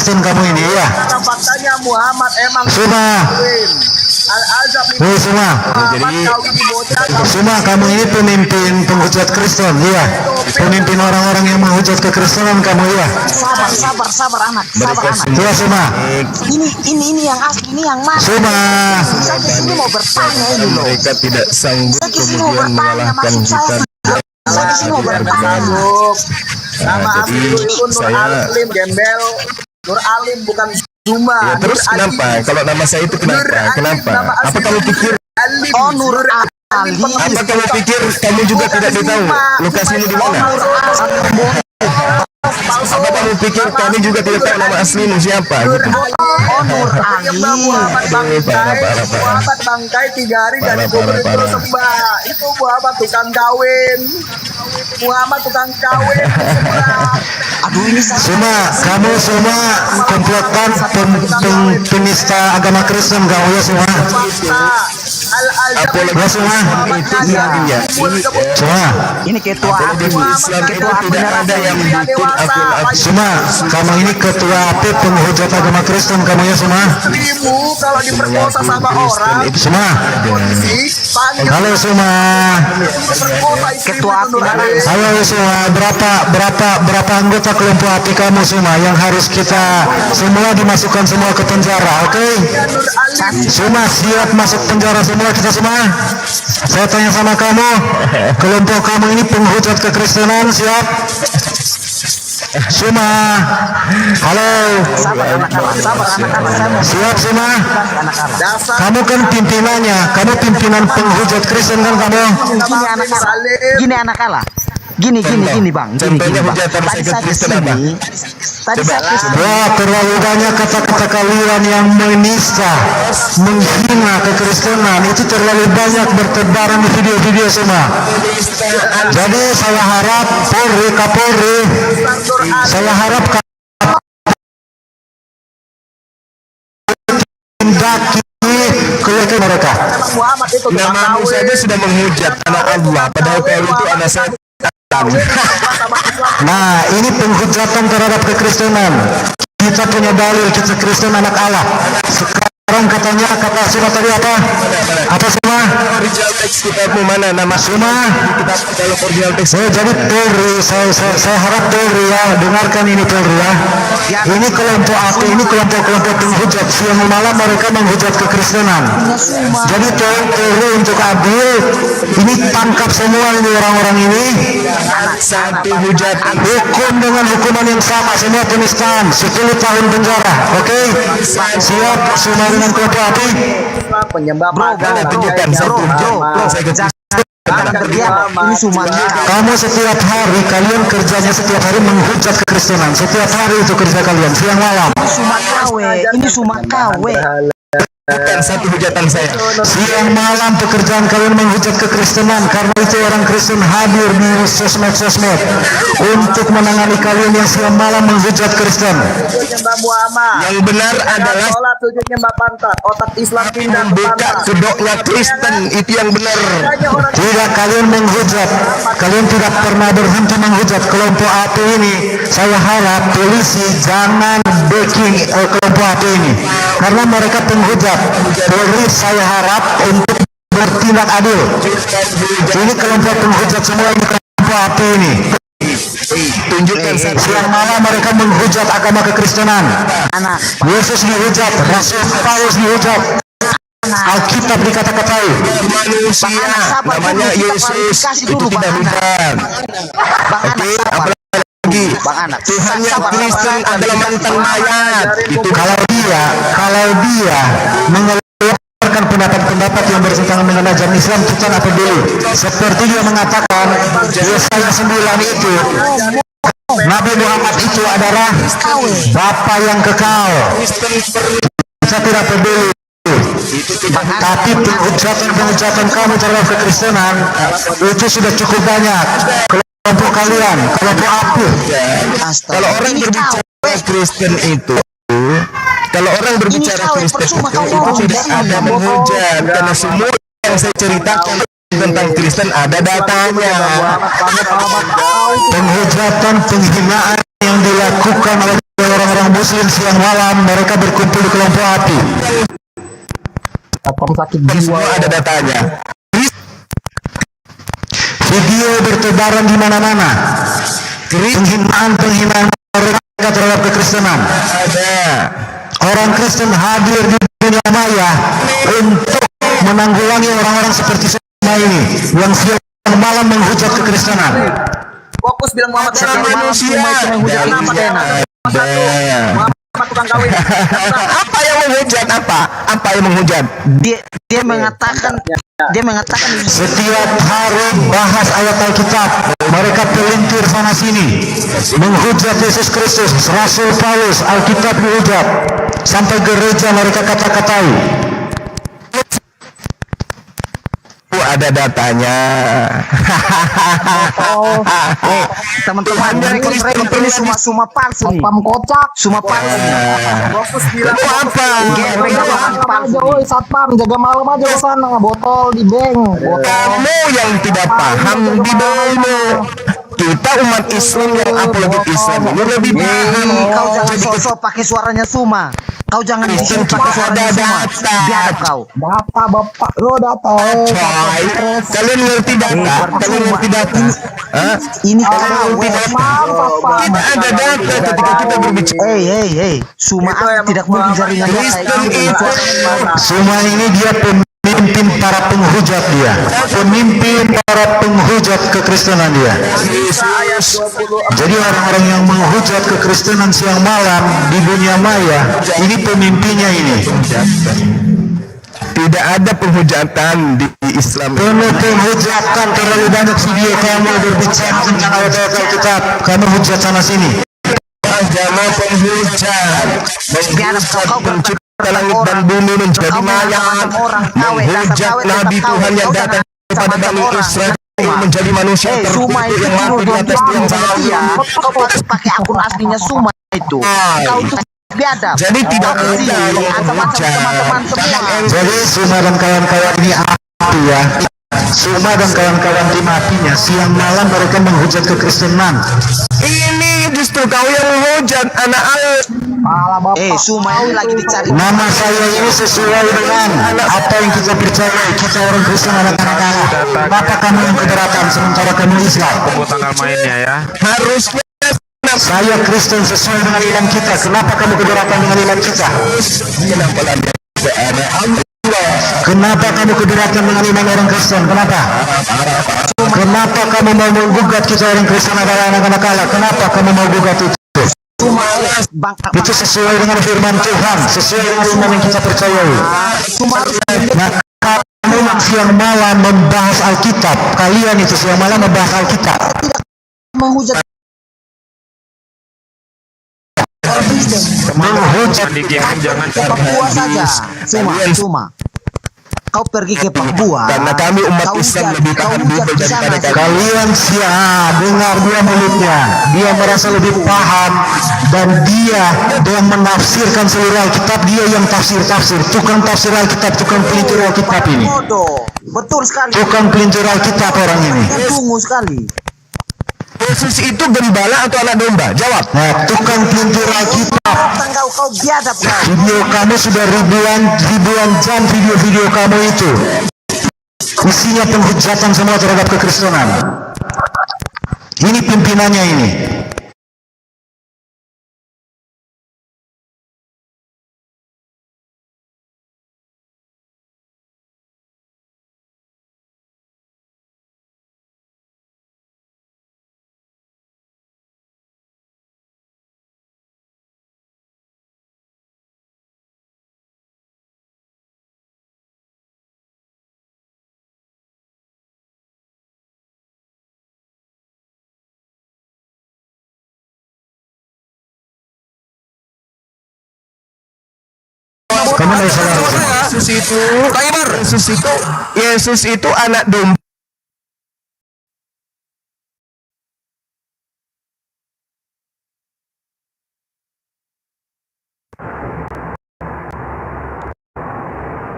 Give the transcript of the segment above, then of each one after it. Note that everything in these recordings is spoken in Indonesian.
Kristen kamu ini ya. Karena faktanya Muhammad emang Semua. Al-Azab itu Woi semua. Semua kamu ini pemimpin penghujat Kristen ya. Pemimpin orang-orang yang menghujat kekristenan kamu ya. Sabar anak, sabar anak. Ya semua. Ini yang asli, ini yang mana? Semua. Saya kesini mau bertanya ini loh. Mereka tidak sanggup Saya kesini mau kemudian bertanya, mengalahkan maksud kita. saya kesini mau bertanya. Nama asli itu Nur Alim Gembel. Nur Alim bukan Zuma. Ya terus kenapa? Kalau nama saya itu kenapa? Kenapa? Apa kamu pikir? Oh, Nur Ali. Apa kamu pikir kamu juga tidak tahu lokasimu di mana? Apa kamu pikir kami juga tidak tahu nama aslimu siapa? Gitu. Oh, Nur Ali. Muhammad bangkai 3 hari dari kubur itu sembah. Itu Muhammad tukang kawin. Muhammad tukang kawin. Aduh, ini Semua kamu semua komplotan penista agama Kristen kamu ya semua. Ya semua. Iya. Semua. ini ketua Di Islam itu tidak ada yang bikin akil-akil. Semua kamu ini ketua AP penghujat agama Kristen kamu ya semua. Ibu kalau diperkosa sama orang, Semua. panggil Halo semua. perkosa Ketua Nur Ali. Halo semua. Berapa anggota kelompok AP kamu semua yang harus kita semua dimasukkan semua ke penjara, oke? Semua siap masuk penjara semua kita semua. Saya tanya sama kamu, kelompok kamu ini penghujat kekristenan siap? Semua. Halo. sabar anak-anak, Siap semua? Dasar Kamu kan pimpinannya, kamu pimpinan penghujat Kristen kan kamu? gini anak-anak. Gini bang. Contohnya Bang. hujatan Tadi saya saya ke Kristen apa? kesini. Tadi saya kesini. Wah, terlalu banyak kata-kata kalian yang menista, menghina kekristenan. Itu terlalu banyak bertebaran di video-video semua. Jadi saya harap Kapolri, saya harap tindaki keluarga mereka. Muhammad itu Namamu saja sudah menghujat anak Allah, padahal kau itu anak setan. Nah, ini penghujatan terhadap kekristenan. Kita punya dalil, kita Kristen anak Allah. Sekarang katanya kata semua tadi apa? Apa semua? Original teks kitabmu mana? Nama Semua. kitab dalam original teks. Jadi Polri, saya harap Polri ya, dengarkan ini Polri ya. Ini kelompok apa? Ini kelompok penghujat. Siang malam mereka menghujat kekristenan. Jadi tolong Polri untuk adil. Ini tangkap semua ini orang-orang ini. Satu hujatan. Hukum dengan hukuman yang sama, semua penistaan 10 tahun penjara. Oke? Siap semua dengan kelompok api. penyembah Tunjukkan satu. Saya kecil. Ini Sumatera. Kamu setiap hari, kalian kerjanya setiap hari menghujat kekristenan. Setiap hari itu kerja kalian, siang malam. Ini Sumakawe. Bukan satu hujatan saya. Siang malam pekerjaan kalian menghujat kekristenan. Karena itu orang Kristen hadir di sosmed untuk menangani kalian yang siang malam menghujat Kristen. penyembah Muhammad. Yang benar adalah Sholat sujud nyembah pantat. Otak Islam pindah ke membuka pantat. kedoknya Kristen, itu yang benar. Tidak, kalian menghujat. Kalian tidak pernah berhenti menghujat kelompok AP ini. Saya harap polisi jangan backing kelompok AP ini. Karena mereka penghujat. Polri saya harap untuk bertindak adil. Ini kelompok penghujat semua ini kelompok AP ini. Tunjukkan satu. Siang malam mereka menghujat agama kekristenan. Anak. Yesus dihujat, Rasul Paulus dihujat. Alkitab dikata-katai. Manusia namanya Yesus itu tidak hujat. Oke, apalagi Bang Anak. Tuhan yang Kristen adalah mantan mayat. Itu Kalau dia mengeluarkan pendapat-pendapat yang bertentangan dengan ajaran Islam, kita tidak peduli. Seperti dia mengatakan Yesaya 9 itu, Nabi Muhammad itu adalah Bapa yang kekal. Kita tidak peduli. Tapi penghujatan kamu terhadap kekristenan itu sudah cukup banyak. Kelompok kalian, kelompok aku. kalau orang berbicara Kristen itu, kalau orang berbicara Kristen itu tidak ada menghujat, karena semua yang saya ceritakan tentang Kristen ada datanya. Penghujatan, penghinaan yang dilakukan dilakukan oleh orang-orang muslim siang malam. Mereka berkumpul di kelompok api. Semua ada datanya. Video bertebaran di mana-mana. Penghinaan mereka terhadap kekristenan. Ada. Orang Kristen hadir di dunia maya untuk menanggulangi orang-orang seperti saya ini yang siang malam menghujat kekristenan. Fokus bilang Muhammad Sama manusia. Muhammad tukang kawin. Apa yang menghujat? Apa yang menghujat? Dia mengatakan Setiap hari bahas ayat Alkitab, mereka pelintir sana sini, menghujat Yesus Kristus, Rasul Paulus, Alkitab dihujat, sampai gereja mereka kata-katai. Ada datanya. teman-teman ini semua palsu nih. Semua palsu. Fokus bilang Itu apa? Satpam jaga malam aja ke sana, botol di bank. Kamu yang tidak paham di dulu. Kita umat Islam yang apologi Islam ini lebih paham. Kau jangan sosok pakai suaranya Suma. Kau jangan di sini pakai suaranya Suma. Biadab kau. Data bapak lo data. Coy, kalian ngerti data? Kalian ngerti data? Hah? Ini kau. Kita ada data ketika kita berbicara. Hei, Suma tidak mungkin jaringan data. Kristen itu Semua ini dia pemimpin para penghujat dia, pemimpin para penghujat kekristenan dia. Jadi orang-orang yang menghujat kekristenan siang malam di dunia maya, ini pemimpinnya ini. tidak ada penghujatan di Islam. Penuh penghujatan, terlalu banyak video kamu berbicara tentang ayat-ayat Alkitab. Kamu hujat sana sini. Agama penghujat, mencipta langit dan bumi menjadi mayat, menghujat Nabi Tuhan yang datang kepada Bani Israel menjadi manusia terkutuk yang mati di atas tiang salib. Kau pakai akun aslinya Suma itu. Kau itu biadab. Jadi tidak ada yang menghujat. Teman-teman semua. Jadi Suma dan kawan-kawan ini api ya. Suma dan kawan-kawan tim apinya siang malam mereka menghujat kekristenan. Ini justru kau yang menghujat anak ayah. Suma ini lagi dicari. Nama saya ini sesuai dengan apa yang kita percaya. Kita orang Kristen anak-anak Allah. Kenapa kamu yang keberatan sementara kamu Islam? Tanggal mainnya ya. Harusnya Saya Kristen sesuai dengan iman kita. Kenapa kamu keberatan dengan iman kita? kenapa lagi ada Allah? Kenapa kamu keberatan dengan iman orang Kristen? Kenapa? Kenapa kamu mau menggugat kita orang Kristen adalah anak-anak Allah? Kenapa kamu mau gugat itu? Itu sesuai dengan firman Tuhan, sesuai dengan iman yang kita percayai. Nah, kamu yang siang malam membahas Alkitab, kalian itu siang malam membahas Alkitab. Menghujat Menghujat Jangan Papua saja. Suma. Kau pergi ke Papua. Karena kami umat Kau Islam hujat- lebih kau tahan hujat Bible di sana. daripada kalian. kalian dengar dia mulutnya, dia merasa lebih paham dan dia menafsirkan seluruh Alkitab, dia yang tafsir tukang tafsir Alkitab, tukang pelintir Alkitab ini, Bodoh. Betul sekali. tukang pelintir Alkitab orang ini. Tunggu sekali. Yesus itu gembala atau anak domba? Jawab. Nah, tukang pelintir Alkitab, Kau biadab kau. video kamu sudah ribuan jam, video kamu itu isinya penghujatan semua terhadap kekristenan. Ini pimpinannya ini. Kamu dari saudara. Yesus itu anak domba.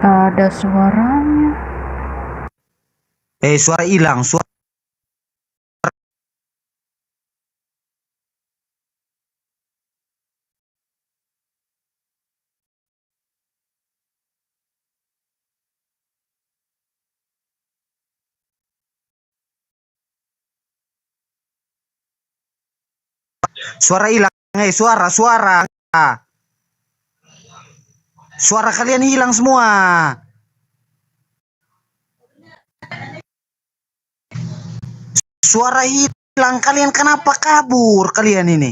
Ada suaranya. Suara hilang. Suara. Suara hilang, suara. Suara kalian hilang semua. Suara hilang, kalian kenapa kabur kalian ini?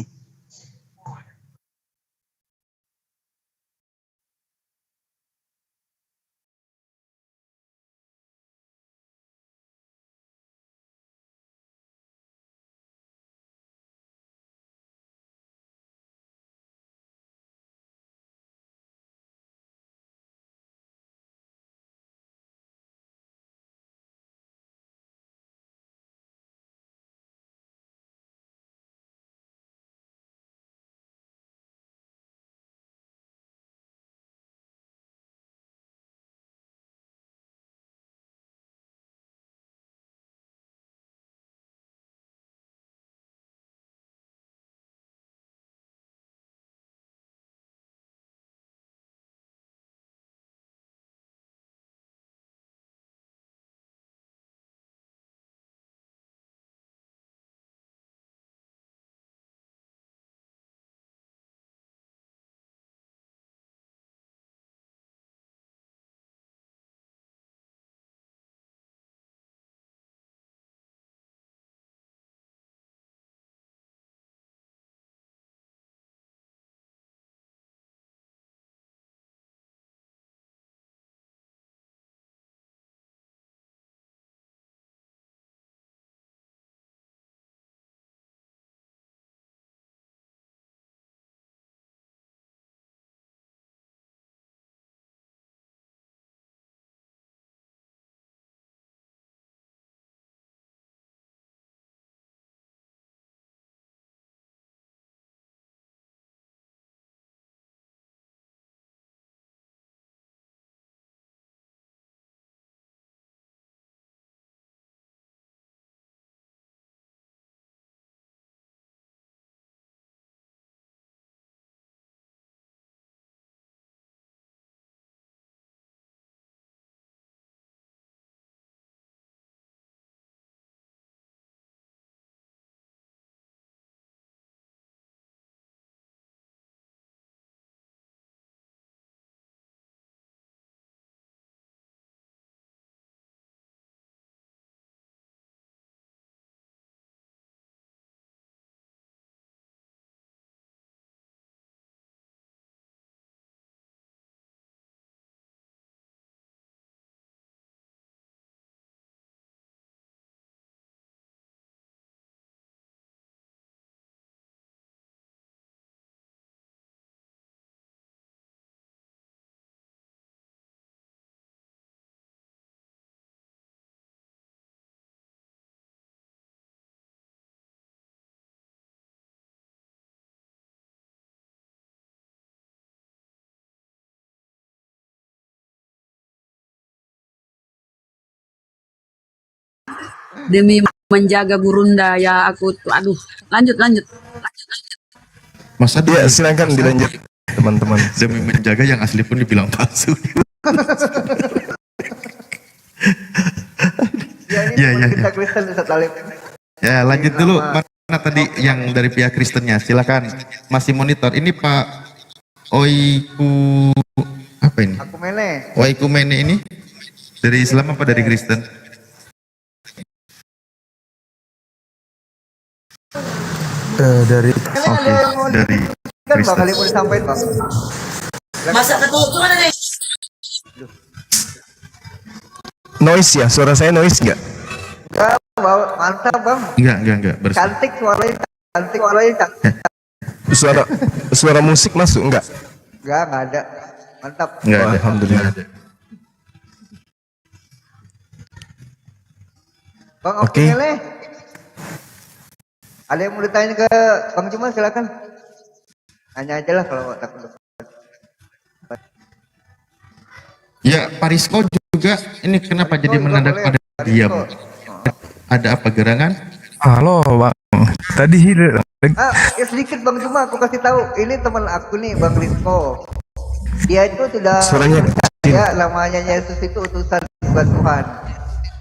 Demi menjaga Burunda ya aku tuh, aduh, lanjut. Masa dia silakan dilanjut teman-teman. Demi menjaga yang asli pun dibilang palsu. Ya, Ya. kita Kristen Ustaz Alim. Ya, lanjut dulu. Mana tadi yang dari pihak Kristennya? Silakan. Masih monitor. Ini Pak Oiku apa ini? Aku mene. Oiku Mene ini dari Islam apa dari Kristen? Dari Oke, dari Kan Kristen. bakal mau disampaikan, Bang. Masa ketua mana nih? noise ya, suara saya noise nggak? Enggak, mantap, Bang. Enggak. Bersih. Cantik suaranya. Suara musik masuk nggak? Enggak ada. Mantap. Enggak Oh, ada. alhamdulillah. Bang, Oke. oke Mele. Ada yang mau ditanya ke Bang Jumal, silakan. Tanya aja lah kalau takut. Ya, Parisco juga ini kenapa jadi Parisco mendadak boleh, pada Parisco. diam? Ada apa gerangan? Halo bang, tadi Ya sedikit Bang Jumal, aku kasih tahu. Ini teman aku nih, Bang Rizko. Dia itu tidak Suaranya percaya namanya Yesus itu utusan bukan Tuhan.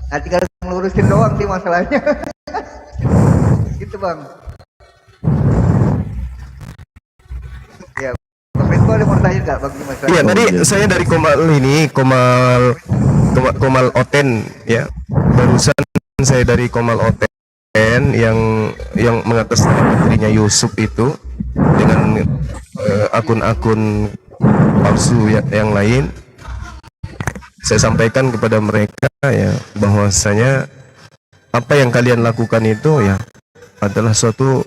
Nah, tinggal ngelurusin doang sih masalahnya. Gitu Bang. boleh mau tanya nggak Bang Dimas? Iya, tadi saya dari Komal Oten ya. Barusan saya dari Komal Oten yang mengatasnamakan dirinya Yusuf itu dengan akun-akun palsu yang lain. Saya sampaikan kepada mereka ya bahwasanya apa yang kalian lakukan itu ya adalah suatu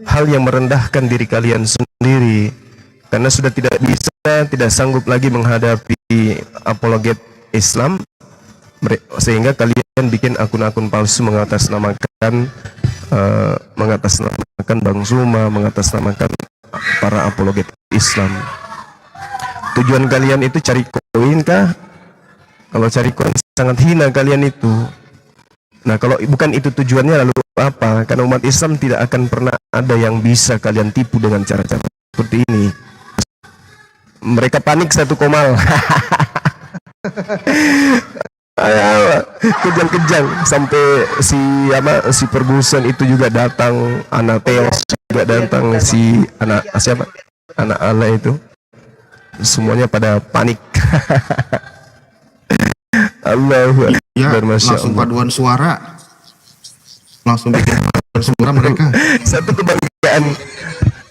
hal yang merendahkan diri kalian sendiri, karena sudah tidak sanggup lagi menghadapi apologet Islam, sehingga kalian bikin akun-akun palsu mengatasnamakan Bang Zuma, mengatasnamakan para apologet Islam. Tujuan kalian itu cari koin kah? Kalau cari koin sangat hina kalian itu. Nah, kalau bukan itu tujuannya, lalu apa? Karena umat Islam tidak akan pernah ada yang bisa kalian tipu dengan cara-cara seperti ini. Mereka panik satu Komal. Kejang-kejang sampai si Ferguson itu juga datang, anak Teos juga datang, si anak siapa? Anak Allah itu. Semuanya pada panik. Allahu Ya, Akbar, Masya langsung Allah. paduan suara. Langsung bikin paduan suara mereka. Satu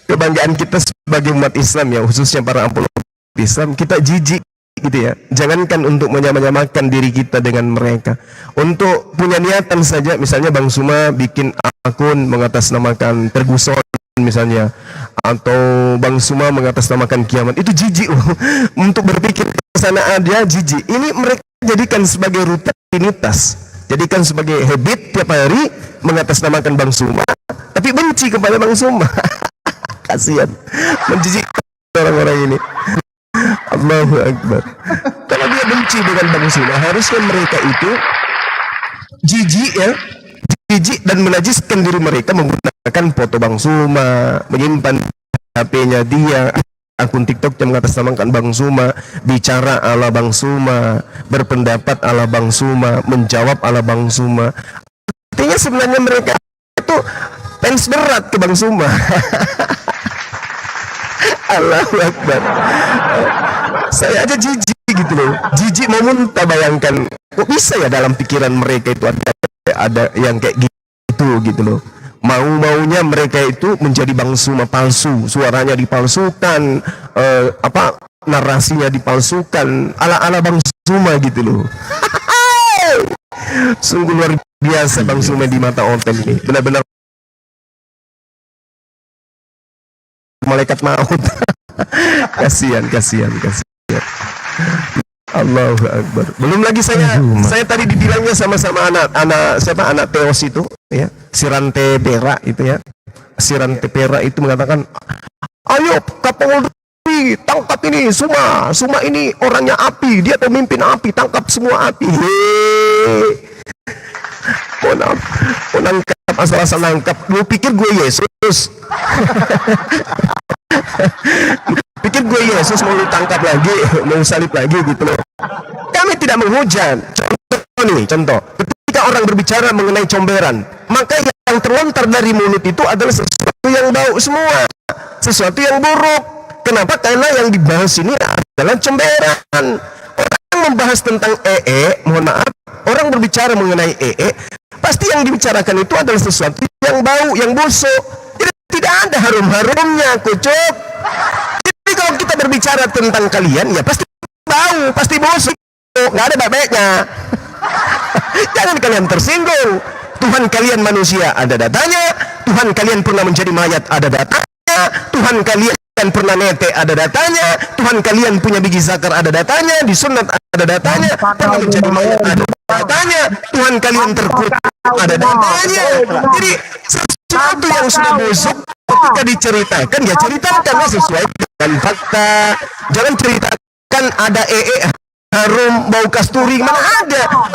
kebanggaan kita sebagai umat Islam ya, khususnya para apologet Islam, kita jijik gitu ya. Jangankan untuk menyamakan diri kita dengan mereka, untuk punya niatan saja, misalnya Bang Suma bikin akun mengatasnamakan Ferguson misalnya, atau Bang Suma mengatasnamakan kiamat, itu jijik loh. Untuk berpikir ke sana ada jijik. Ini mereka jadikan sebagai rutinitas, jadikan sebagai habit tiap hari mengatasnamakan Bang Suma, tapi benci kepada Bang Suma. Kasihan, menjijikkan orang-orang ini. Allahu Akbar. Kalau dia benci dengan Bang Suma, harusnya mereka itu jijik ya, jijik dan menajiskan diri mereka menggunakan foto Bang Suma, menyimpan HP-nya dia, akun TikTok yang mengatasnamakan Bang Suma, bicara ala Bang Suma, berpendapat ala Bang Suma, menjawab ala Bang Suma. Artinya sebenarnya mereka itu fans berat ke Bang Suma. Allahu Akbar. Saya aja jijik gitu loh, jijik mau muntah. Bayangkan kok bisa ya dalam pikiran mereka itu ada yang kayak gitu loh. Mau-maunya mereka itu menjadi Bang Suma palsu, suaranya dipalsukan, narasinya dipalsukan, ala-ala Bang Suma gitu loh. Sungguh luar biasa Bang Suma di mata Oten ini, benar-benar malaikat maut. kasihan. Allahu Akbar. Belum lagi saya tadi dibilangnya sama-sama anak Teos itu ya, Sirante Pera itu ya. Sirante Pera itu mengatakan, "Ayo Kapolri, tangkap ini Suma ini orangnya api, dia pemimpin api, tangkap semua api." Mau nangkap asal-asal nangkap. Lu pikir gue Yesus? Pikir gue Yesus mau ditangkap lagi, mau salib lagi gitu loh. Kami tidak menghujat. Contoh, ketika orang berbicara mengenai comberan, maka yang terlontar dari mulut itu adalah sesuatu yang bau semua, sesuatu yang buruk. Kenapa? Karena yang dibahas ini adalah comberan. Orang membahas tentang mohon maaf, orang berbicara mengenai pasti yang dibicarakan itu adalah sesuatu yang bau, yang busuk. Tidak ada harum-harumnya, kucuk. Jadi kalau kita berbicara tentang kalian, ya pasti bau, pasti busuk, nggak ada baik-baiknya. Jangan kalian tersinggung. Tuhan kalian manusia, ada datanya. Tuhan kalian pernah menjadi mayat, ada datanya. Tuhan kalian pernah nete, ada datanya. Tuhan kalian punya biji zakar, ada datanya. Disunat, ada datanya. Pernah menjadi mayat, ada datanya. Tuhan kalian terkutuk, ada datanya. Jadi sesuatu yang sudah busuk ketika diceritakan, ya ceritakanlah sesuai dengan fakta. Jangan ceritakan ada harum bau kasturi, mana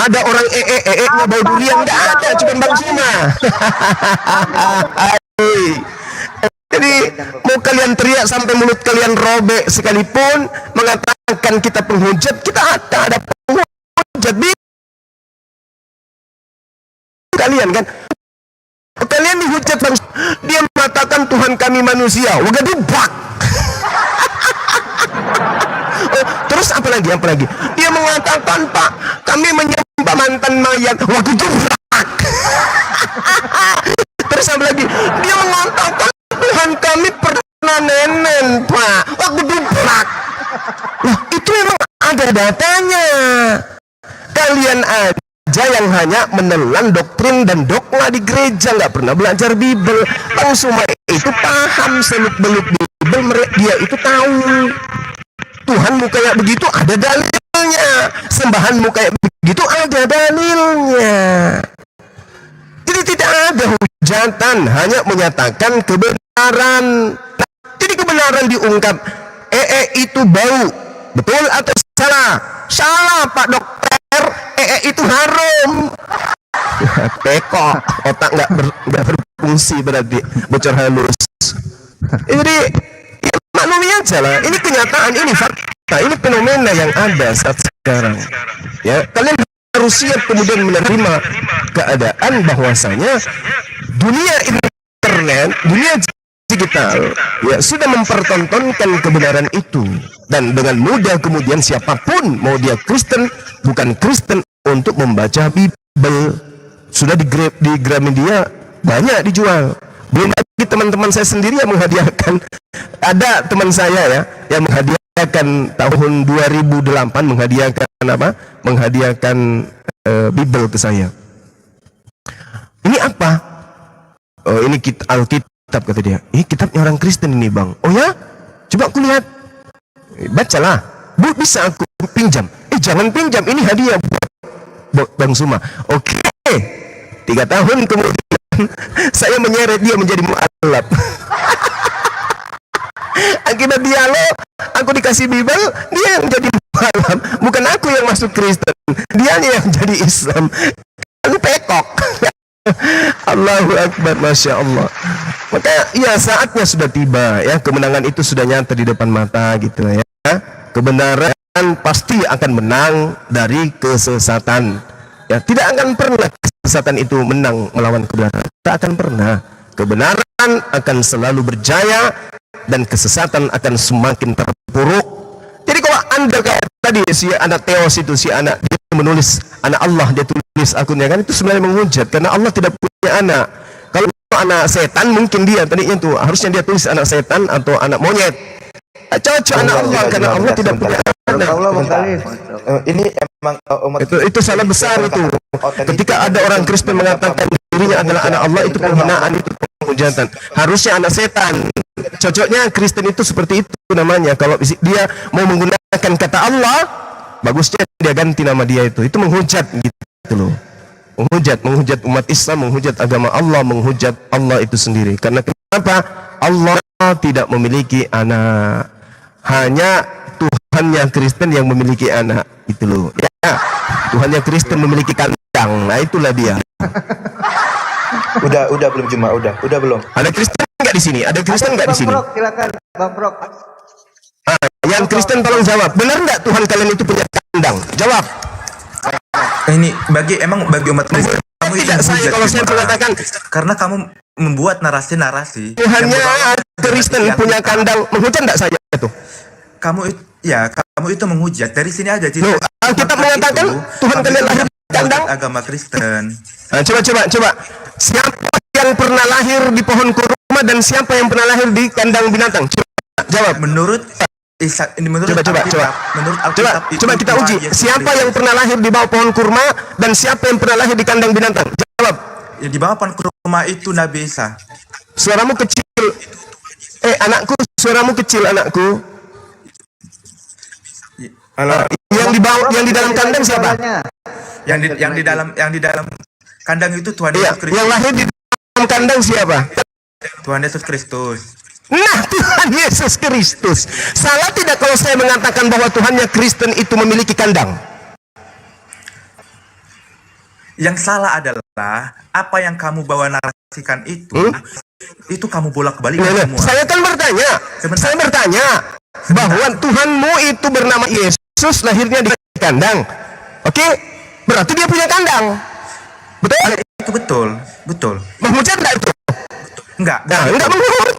ada orang nya bau durian, nggak ada, cuma Bang Suma. Jadi mau kalian teriak sampai mulut kalian robek sekalipun, mengatakan kita penghujat, kita ada penghujat kalian kan. Kalian dihujat Bang, dia mengatakan Tuhan kami manusia, wagadubak. Terus apa lagi? Dia mengatakan, Pak, kami menyembah mantan mayat. Waktu itu terus apa lagi? Dia mengatakan Tuhan kami pernah nenen, Pak. Waktu itu Wah, itu memang ada datanya. Kalian aja yang hanya menelan doktrin dan dogma di gereja, nggak pernah belajar Bible. Bang Suma itu paham seluk-beluk Bible, dia itu tahu Tuhanmu kayak begitu ada dalilnya, sembahanmu kayak begitu ada dalilnya. Jadi tidak ada hujatan, hanya menyatakan kebenaran. Jadi kebenaran diungkap. Itu bau, betul atau salah? Salah, Pak Dokter. Itu harum. Pekok, otak nggak berfungsi berarti, bocor halus. Jadi ya, maklumi aja lah. Ini kenyataan, ini fakta, ini fenomena yang ada saat sekarang. Ya, kalian harus siap kemudian menerima keadaan bahwasanya dunia internet, dunia digital ya sudah mempertontonkan kebenaran itu, dan dengan mudah kemudian siapapun, mau dia Kristen bukan Kristen, untuk membaca Bible sudah di Gramedia banyak dijual. Belum lagi teman-teman saya sendiri yang menghadiahkan, ada teman saya ya yang menghadiahkan tahun 2008 menghadiahkan Bible ke saya. Ini apa? Oh, ini Alkitab, kata dia. Ini kitabnya orang Kristen ini, Bang. Oh ya? Coba aku lihat. Bacalah. Bu, bisa aku pinjam? Jangan pinjam, ini hadiah buat Bang Suma. Oke. 3 tahun kemudian saya menyeret dia menjadi mu'alaf. Akibat dialog, aku dikasih Bible, dia yang jadi mu'alaf. Bukan aku yang masuk Kristen, dia yang jadi Islam. Kan pekok. Allahu Akbar, Masya Allah. Maka ya saatnya sudah tiba ya, kemenangan itu sudah nyata di depan mata gitu ya. Kebenaran pasti akan menang dari kesesatan ya, tidak akan pernah kesesatan itu menang melawan kebenaran, tak akan pernah. Kebenaran akan selalu berjaya dan kesesatan akan semakin terpuruk. Jadi kalau Anda kayak tadi si anak Theos itu, si anak dia menulis anak Allah, dia tulis akunnya kan, itu sebenarnya menghujat karena Allah tidak punya anak. Kalau anak setan mungkin dia tadinya itu harusnya dia tulis anak setan atau anak monyet. Cocok anak Allah karena Allah tidak punya anak. Ini emang umat Itu salah besar itu. Ketika ada orang Kristen mengatakan dirinya adalah anak Allah, itu penghinaan, itu penghujatan. Harusnya anak setan. Cocoknya Kristen itu seperti itu namanya. Kalau dia mau menggunakan kata Allah, bagusnya dia ganti nama dia itu. Itu menghujat gitu loh. Menghujat umat Islam, menghujat agama Allah, menghujat Allah itu sendiri. Karena kenapa? Allah tidak memiliki anak. Hanya Tuhannya Kristen yang memiliki anak, itu loh. Ya, Tuhannya Kristen memiliki kandang. Nah, itulah dia. udah belum cuma udah belum. Ada Kristen nggak di sini? Ada Kristen nggak di sini? Silakan, Bang Brok. Yang Kristen tolong jawab. Benar nggak Tuhan kalian itu punya kandang? Jawab. Ini bagi umat Kristen, kamu Tidak saya kalau saya mengatakan karena kamu membuat narasi-narasi. Tuhannya Kristen punya kandang, menghujat enggak saya itu? Kamu itu menghujat. Dari sini aja Loh, Alkitab mengatakan Tuhan kalian lahir di kandang agama Kristen. Nah, coba. Siapa yang pernah lahir di pohon kurma dan siapa yang pernah lahir di kandang binatang? Coba jawab. Menurut Coba kita uji. Siapa yang pernah lahir di bawah pohon kurma dan siapa yang pernah lahir di kandang binatang? Jawab. Ya, di bawah pohon kurma itu Nabi Isa. Suaramu kecil. Anakku, suaramu kecil, anakku. Yang di bawah, yang di dalam kandang siapa? Yang di dalam kandang itu Tuhan Yesus Kristus. Yang lahir di dalam kandang siapa? Tuhan Yesus Kristus. Nah, Tuhan Yesus Kristus. Salah tidak kalau saya mengatakan bahwa Tuhannya Kristen itu memiliki kandang? Yang salah adalah apa yang kamu bawa narasikan itu kamu bolak-balik semua. Saya kan bertanya. Saya bertanya bahwa Tuhanmu itu bernama Yesus, lahirnya di kandang. Oke? Berarti dia punya kandang. Betul? Itu betul. Menghujat enggak itu? Enggak. Nah, enggak menghujat.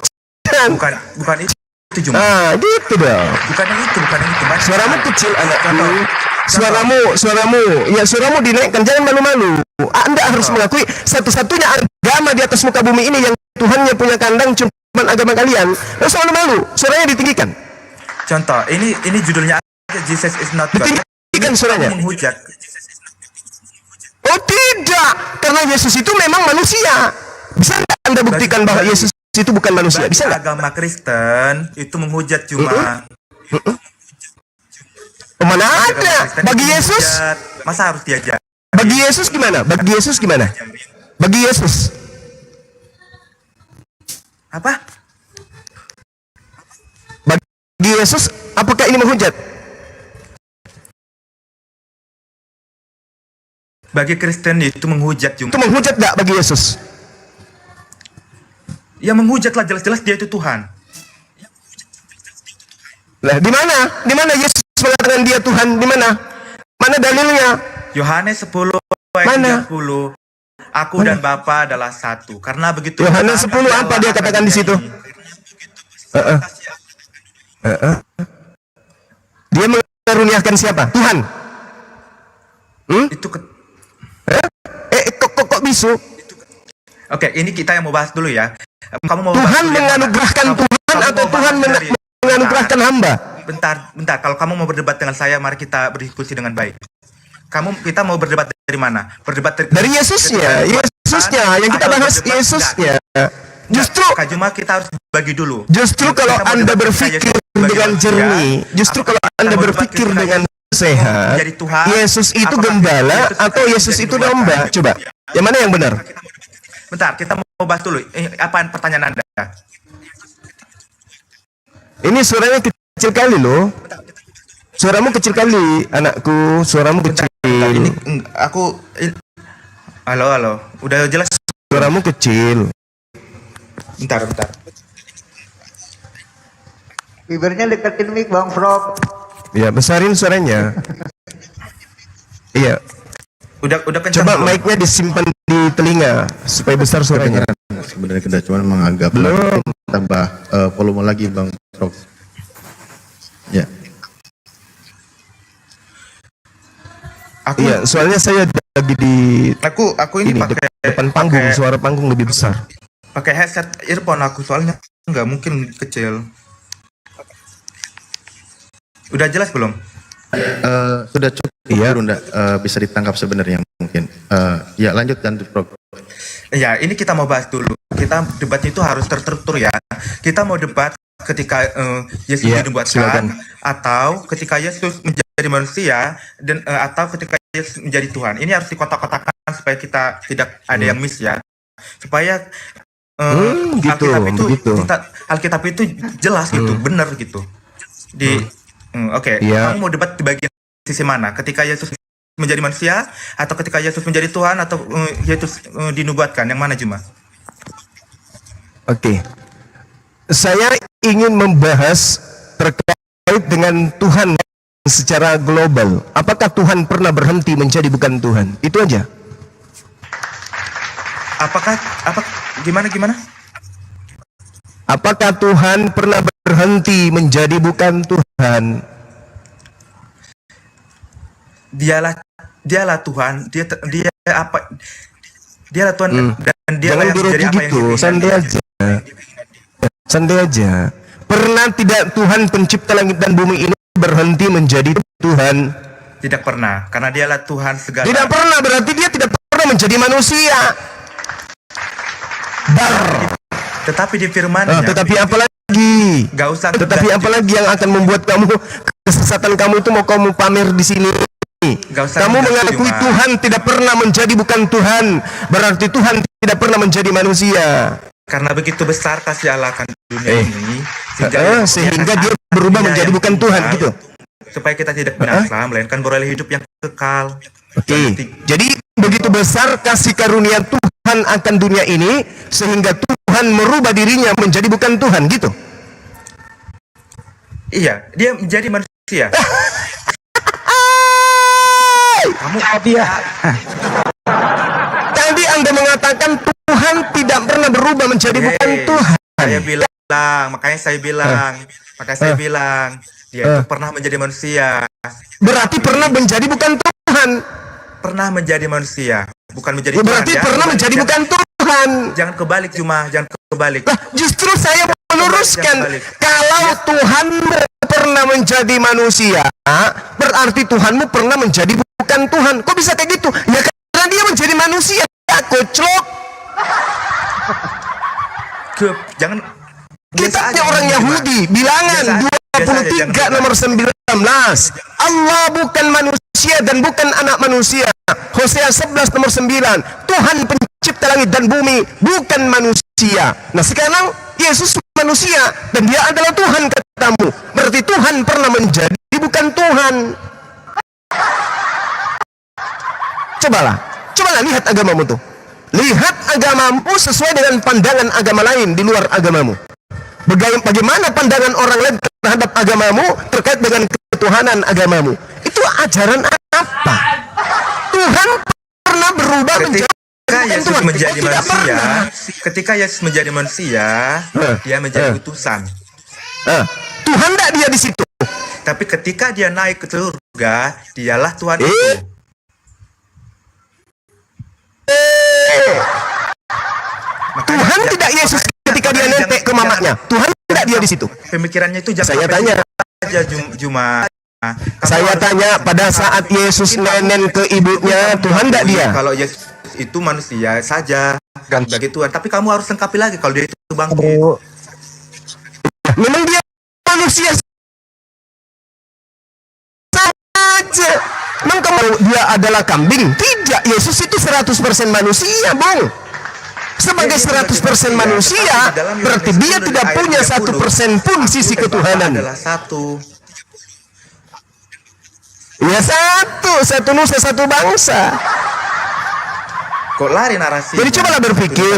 Bukan itu. Juma. Gitu dong. Bukan yang itu. Mas. Suaramu kecil anakku. Suaramu dinaikkan, jangan malu-malu. Anda harus mengakui satu-satunya agama di atas muka bumi ini yang Tuhannya punya kandang cuma agama kalian. Nggak usah malu-malu, suaranya ditinggikan. Contoh, ini judulnya aja, Jesus is not God. Ditinggikan suaranya. Menghujat. Oh tidak, karena Yesus itu memang manusia. Bisa nggak Anda buktikan bahwa Yesus itu bukan manusia? Bisa nggak? Agama Kristen itu menghujat cuma. Mana ada? Bagi Yesus, masa harus diajar? bagi Yesus gimana? Bagi Yesus gimana? Bagi Yesus. Apa? Bagi Yesus, apakah ini menghujat? Bagi Kristen itu menghujat cuma. Itu menghujat nggak bagi Yesus? Ya menghujat lah, jelas-jelas dia itu Tuhan. Nah, di mana? Di mana Yesus mengatakan dia Tuhan? Di mana? Mana dalilnya? Yohanes 10 ayat Mana? 30. Aku dan Bapa adalah satu. Karena begitu. Yohanes 10 apa dia katakan di situ? Dia mengaruniakan siapa? Tuhan. Itu Kok bisu? Oke, ini kita yang mau bahas dulu ya. Kamu mau Tuhan bahas dulu yang mana? menganugerahkan Kamu Tuhan mau atau bahas Tuhan dari- menganugerahkan hamba? Bentar. Kalau kamu mau berdebat dengan saya, mari kita berdiskusi dengan baik. Kita mau berdebat dari mana? Berdebat Dari Yesusnya, yang kita Atau bahas berdebat- Yesusnya. Justru Kak Juma, kita harus bagi dulu. Justru kalau Kita mau Anda debat berpikir Yesus sebagai dengan manusia, jernih, justru apakah kalau kita Anda mau debat berpikir ketika dengan Yesus sehat, menjadi Tuhan, Yesus itu apakah gembala atau Yesus menjadi itu Tuhan? domba? Coba, yang mana yang benar? Bentar, kita mau bahas dulu. Apaan pertanyaan Anda? Ini suaranya kecil kali loh. Suaramu kecil kali, anakku. Suaramu kecil. Ini Halo. Udah jelas. Suaramu kecil. Bentar. Bibirnya deketin mic Bang Frog. Ya, besarin suaranya. Iya. Udah kencang. Coba belum? mic-nya disimpan di telinga supaya besar suaranya. Sebenarnya kita cuma menganggap Belum. tambah volume lagi Bang Prof. Ya. Iya, soalnya saya lagi di Aku ini pakai depan panggung, suara panggung lebih besar. pakai headset earphone aku, soalnya nggak mungkin kecil. Udah jelas belum? Sudah cukup Iya. Runda, bisa ditangkap sebenarnya mungkin. Ya lanjutkan Prof. Ya, ini kita mau bahas dulu. Kita debatnya itu harus terstruktur ya. Kita mau debat ketika Yesus Iya, dinubuatkan, silakan. atau ketika Yesus menjadi manusia, dan atau ketika Yesus menjadi Tuhan. Ini harus dikotak-kotakan supaya kita tidak ada yang miss ya. Supaya Gitu. Alkitab itu jelas gitu, benar gitu. Oke, Iya. kamu mau debat di bagian sisi mana? Ketika Yesus menjadi manusia, atau ketika Yesus menjadi Tuhan, atau Yesus dinubuatkan? Yang mana Juma? Oke. Saya ingin membahas terkait dengan Tuhan secara global. Apakah Tuhan pernah berhenti menjadi bukan Tuhan? Itu aja. Gimana? Apakah Tuhan pernah berhenti menjadi bukan Tuhan? Dialah Tuhan, dialah Tuhan, dan dialah Jangan yang menjadi grogi apa yang gitu, diinginkan. santai aja. Pernah tidak Tuhan pencipta langit dan bumi ini berhenti menjadi Tuhan? Tidak pernah, karena dialah Tuhan segala. Tidak pernah, berarti dia tidak pernah menjadi manusia. Tetapi di firman-Nya, Tetapi apa lagi? nggak usah. Tetapi apa lagi yang akan membuat kamu kesesatan kamu itu mau kamu pamer di sini? Nggak usah Kamu ngegas, mengakui Juma. Tuhan tidak pernah menjadi bukan Tuhan, berarti Tuhan tidak pernah menjadi manusia. Karena begitu besar kasih Allah akan dunia ini, Sehingga dia berubah menjadi bukan Tuhan gitu. Supaya kita tidak binasa, melainkan beroleh hidup yang kekal. Oke. Jadi begitu besar kasih karunia Tuhan akan dunia ini sehingga Tuhan merubah dirinya menjadi bukan Tuhan gitu. Iya, dia menjadi manusia. Kamu Tadi Anda mengatakan Tuhan tidak pernah berubah menjadi bukan Tuhan. Saya bilang makanya saya bilang, dia itu pernah menjadi manusia. Berarti pernah menjadi bukan Tuhan. Pernah menjadi manusia, bukan menjadi Tuhan. Berarti Jangan pernah kebalik, menjadi jangan- bukan Tuhan. Jangan kebalik cuma, jangan kebalik. Lah, justru saya meluruskan, Jangan balik. kalau Tuhanmu pernah menjadi manusia, berarti Tuhanmu pernah menjadi bukan Tuhan. Kok bisa kayak gitu? Ya karena dia menjadi manusia, koclok. Jangan Kita biasa ini aja, orang Mas. Yahudi, bilangan Biasa aja, 23 jangan- nomor 19. Allah bukan manusia dan bukan anak manusia. Hosea 11 nomor 9. Tuhan pencipta langit dan bumi, bukan manusia. Nah sekarang Yesus manusia dan dia adalah Tuhan katamu. Berarti Tuhan pernah menjadi bukan Tuhan. Cobalah lihat agamamu tuh. Lihat agamamu sesuai dengan pandangan agama lain di luar agamamu. Bagaimana pandangan orang lain terhadap agamamu terkait dengan ketuhanan agamamu? Itu ajaran apa? Tuhan pernah berubah menjadi Ketika bukan Yesus Tuhan. menjadi Tidak manusia, pernah. ketika Yesus menjadi manusia, dia menjadi utusan. Tuhan tidak dia di situ. Tapi ketika dia naik ke surga, dialah Tuhan Eh. itu. Tuhan tidak Yesus ketika dia nentek ke mamanya. Tuhan tidak dia di situ. Pemikirannya itu jangan Saya sampai tanya. aja Juma. Nah, kamu Saya harus- tanya pada saat Yesus nenen ke ibunya, Tuhan tidak dia. Kalau Yesus itu manusia saja sebagai Tuhan, tapi kamu harus lengkapi lagi kalau dia itu bangkit. Memang dia manusia saja. Memang kamu dia adalah kambing? Tidak, Yesus itu 100% manusia, Bung. Sebagai 100% manusia, berarti dia tidak punya 1% pun sisi ketuhanan. Adalah satu. Ya satu nusa, satu bangsa. Kok lari narasi? Jadi cobalah berpikir.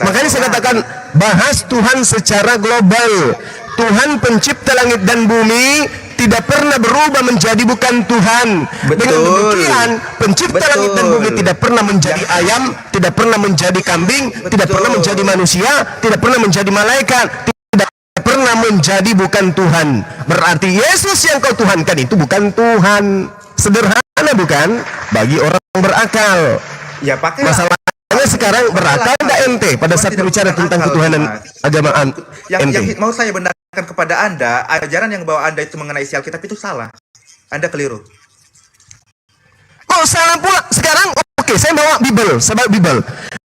Makanya saya katakan bahas Tuhan secara global. Tuhan pencipta langit dan bumi tidak pernah berubah menjadi bukan Tuhan. Dengan Betul. demikian pencipta Betul. langit dan bumi tidak pernah menjadi ayam, tidak pernah menjadi kambing, tidak pernah menjadi manusia, tidak pernah menjadi malaikat, tidak pernah menjadi bukan Tuhan. Berarti Yesus yang kau tuhankan itu bukan Tuhan. Sederhana bukan? Bagi orang berakal. Ya pakai Masalahnya sekarang berakal enggak ente pada saat berbicara tentang ketuhanan agamaan yang ente. mau saya benarkan kepada Anda, ajaran yang bawa Anda itu mengenai isi Alkitab itu salah. Anda keliru. Oh salah pula sekarang. Oke, saya bawa Bible,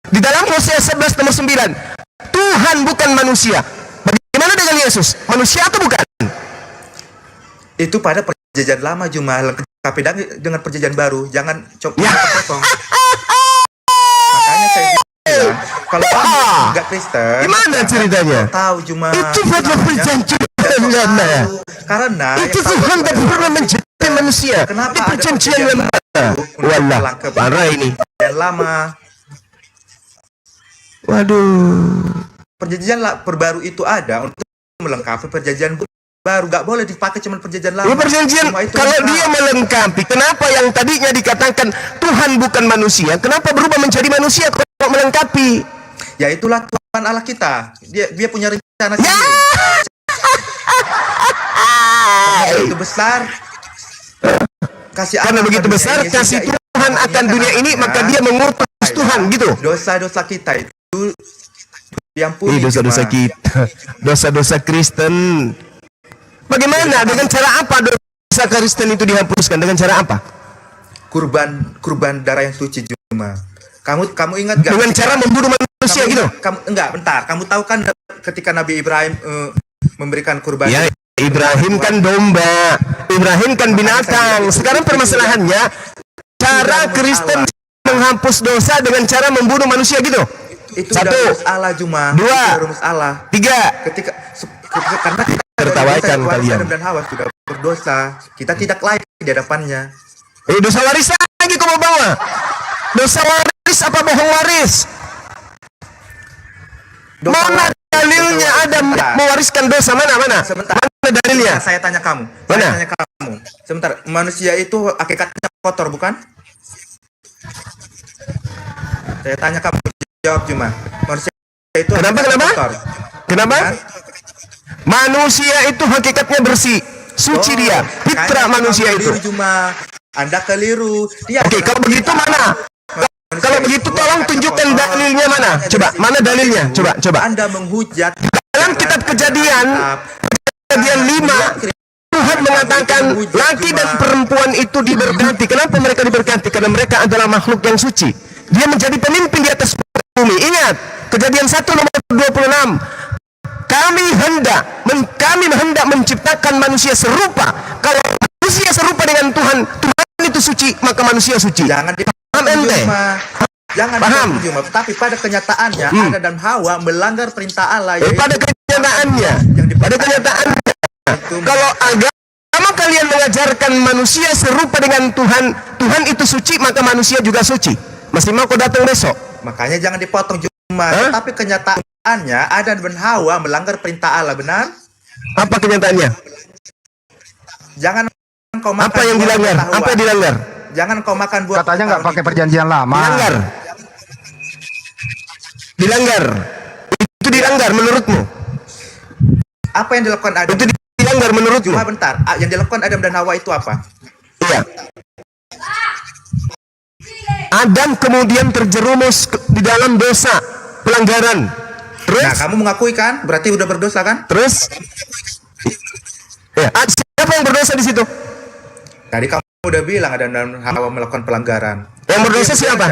di dalam Hosea 11 nomor 9. Tuhan bukan manusia. Bagaimana dengan Yesus? Manusia atau bukan? Itu pada perjanjian lama, Juma, lengkapi dengan perjanjian baru. Jangan coba Ya. potong. Makanya saya bilang, kalau kamu nggak Kristen, Gimana ceritanya? tahu Juma. Itu pada perjanjian lama. Karena Itu Tuhan tak pernah menjadi manusia. Kenapa Di ada perjanjian perjanjian lama. baru? Wallah, Lengkap. parah ini. perjanjian lama. Waduh. Perjanjian perbaru itu ada untuk melengkapi perjanjian baru. Gak boleh dipakai cuma perjanjian lama. Ya perjanjian, Semua itu kalau lengkap. dia melengkapi, kenapa yang tadinya dikatakan Tuhan bukan manusia, kenapa berubah menjadi manusia kok melengkapi? Ya itulah Tuhan Allah kita. Dia punya rencana Ya. sendiri. Karena begitu besar kasih Karena Allah begitu pada besar dunia ini, kasih sehingga Tuhan akan dunia ini, maka dia mengutus Tuhan gitu. dosa-dosa kita itu diampuni. Dosa-dosa Jemaat. kita, dosa-dosa Kristen. Bagaimana? Dengan cara apa dosa Kristen itu dihapuskan? Dengan cara apa? kurban darah yang suci, Juma. Kamu ingat gak? Dengan cara membunuh manusia gitu. Enggak, bentar. Kamu tahu kan ketika Nabi Ibrahim memberikan kurban? Ya, Ibrahim kan domba, Ibrahim kan binatang. Sekarang permasalahannya, cara Kristen menghapus dosa dengan cara membunuh manusia gitu. Itu Satu. udah rumus Allah, Juma. Dua. Itu udah rumus Allah. 3. Karena kita Tertawaikan dosa, kalian. Adam dan Hawa sudah berdosa. Kita tidak layak di hadapannya. Dosa waris lagi kau mau bawa? Dosa waris apa bohong waris? Dosa Mana waris, dalilnya dosa waris. Adam Sebentar. mewariskan dosa? Mana? Sebentar. Mana dalilnya? Saya tanya kamu. Mana? Saya tanya kamu. Sebentar. Manusia itu hakikatnya kotor, bukan? Saya tanya kamu. Jawab, Juma. Manusia itu Kenapa? hakikatnya kotor. Kenapa? Kan? Manusia itu hakikatnya bersih, suci dia, fitrah manusia itu. Cuma Anda keliru. Dia Oke, kalau begitu mana? Kalau begitu tolong tunjukkan dalilnya mana? Coba, mana dalilnya? Coba. Anda menghujat Dalam kitab Kejadian 5, Tuhan mengatakan laki dan perempuan itu diberkati. Kenapa mereka diberkati? Karena mereka adalah makhluk yang suci. Dia menjadi pemimpin di atas bumi. Ingat, Kejadian 1 nomor 26. Kami hendak menciptakan manusia serupa. Kalau manusia serupa dengan Tuhan, Tuhan itu suci, maka manusia suci. Jangan Paham ente? Jangan Paham? tapi pada kenyataannya Adam dan Hawa melanggar perintah Allah. Pada kenyataannya, kalau agama kalian mengajarkan manusia serupa dengan Tuhan, Tuhan itu suci, maka manusia juga suci. Masih mau kau datang besok? Makanya jangan dipotong cuma, tapi kenyataannya Adam dan Hawa melanggar perintah Allah, benar? Apa kenyataannya? Jangan kau makan Apa yang buah dilanggar? pengetahuan. Apa yang dilanggar? Jangan kau makan buah. Katanya nggak pakai perjanjian lama. Dilanggar. Itu dilanggar menurutmu? Apa yang dilakukan Adam? Itu dilanggar menurutmu? Cuma bentar. Yang dilakukan Adam dan Hawa itu apa? Iya. Adam kemudian terjerumus di dalam dosa pelanggaran. Terus? Nah, kamu mengakui kan? Berarti udah berdosa kan? Terus? Ya. Siapa yang berdosa di situ? Tadi kamu udah bilang Adam dan Hawa melakukan pelanggaran. Yang berdosa siapa?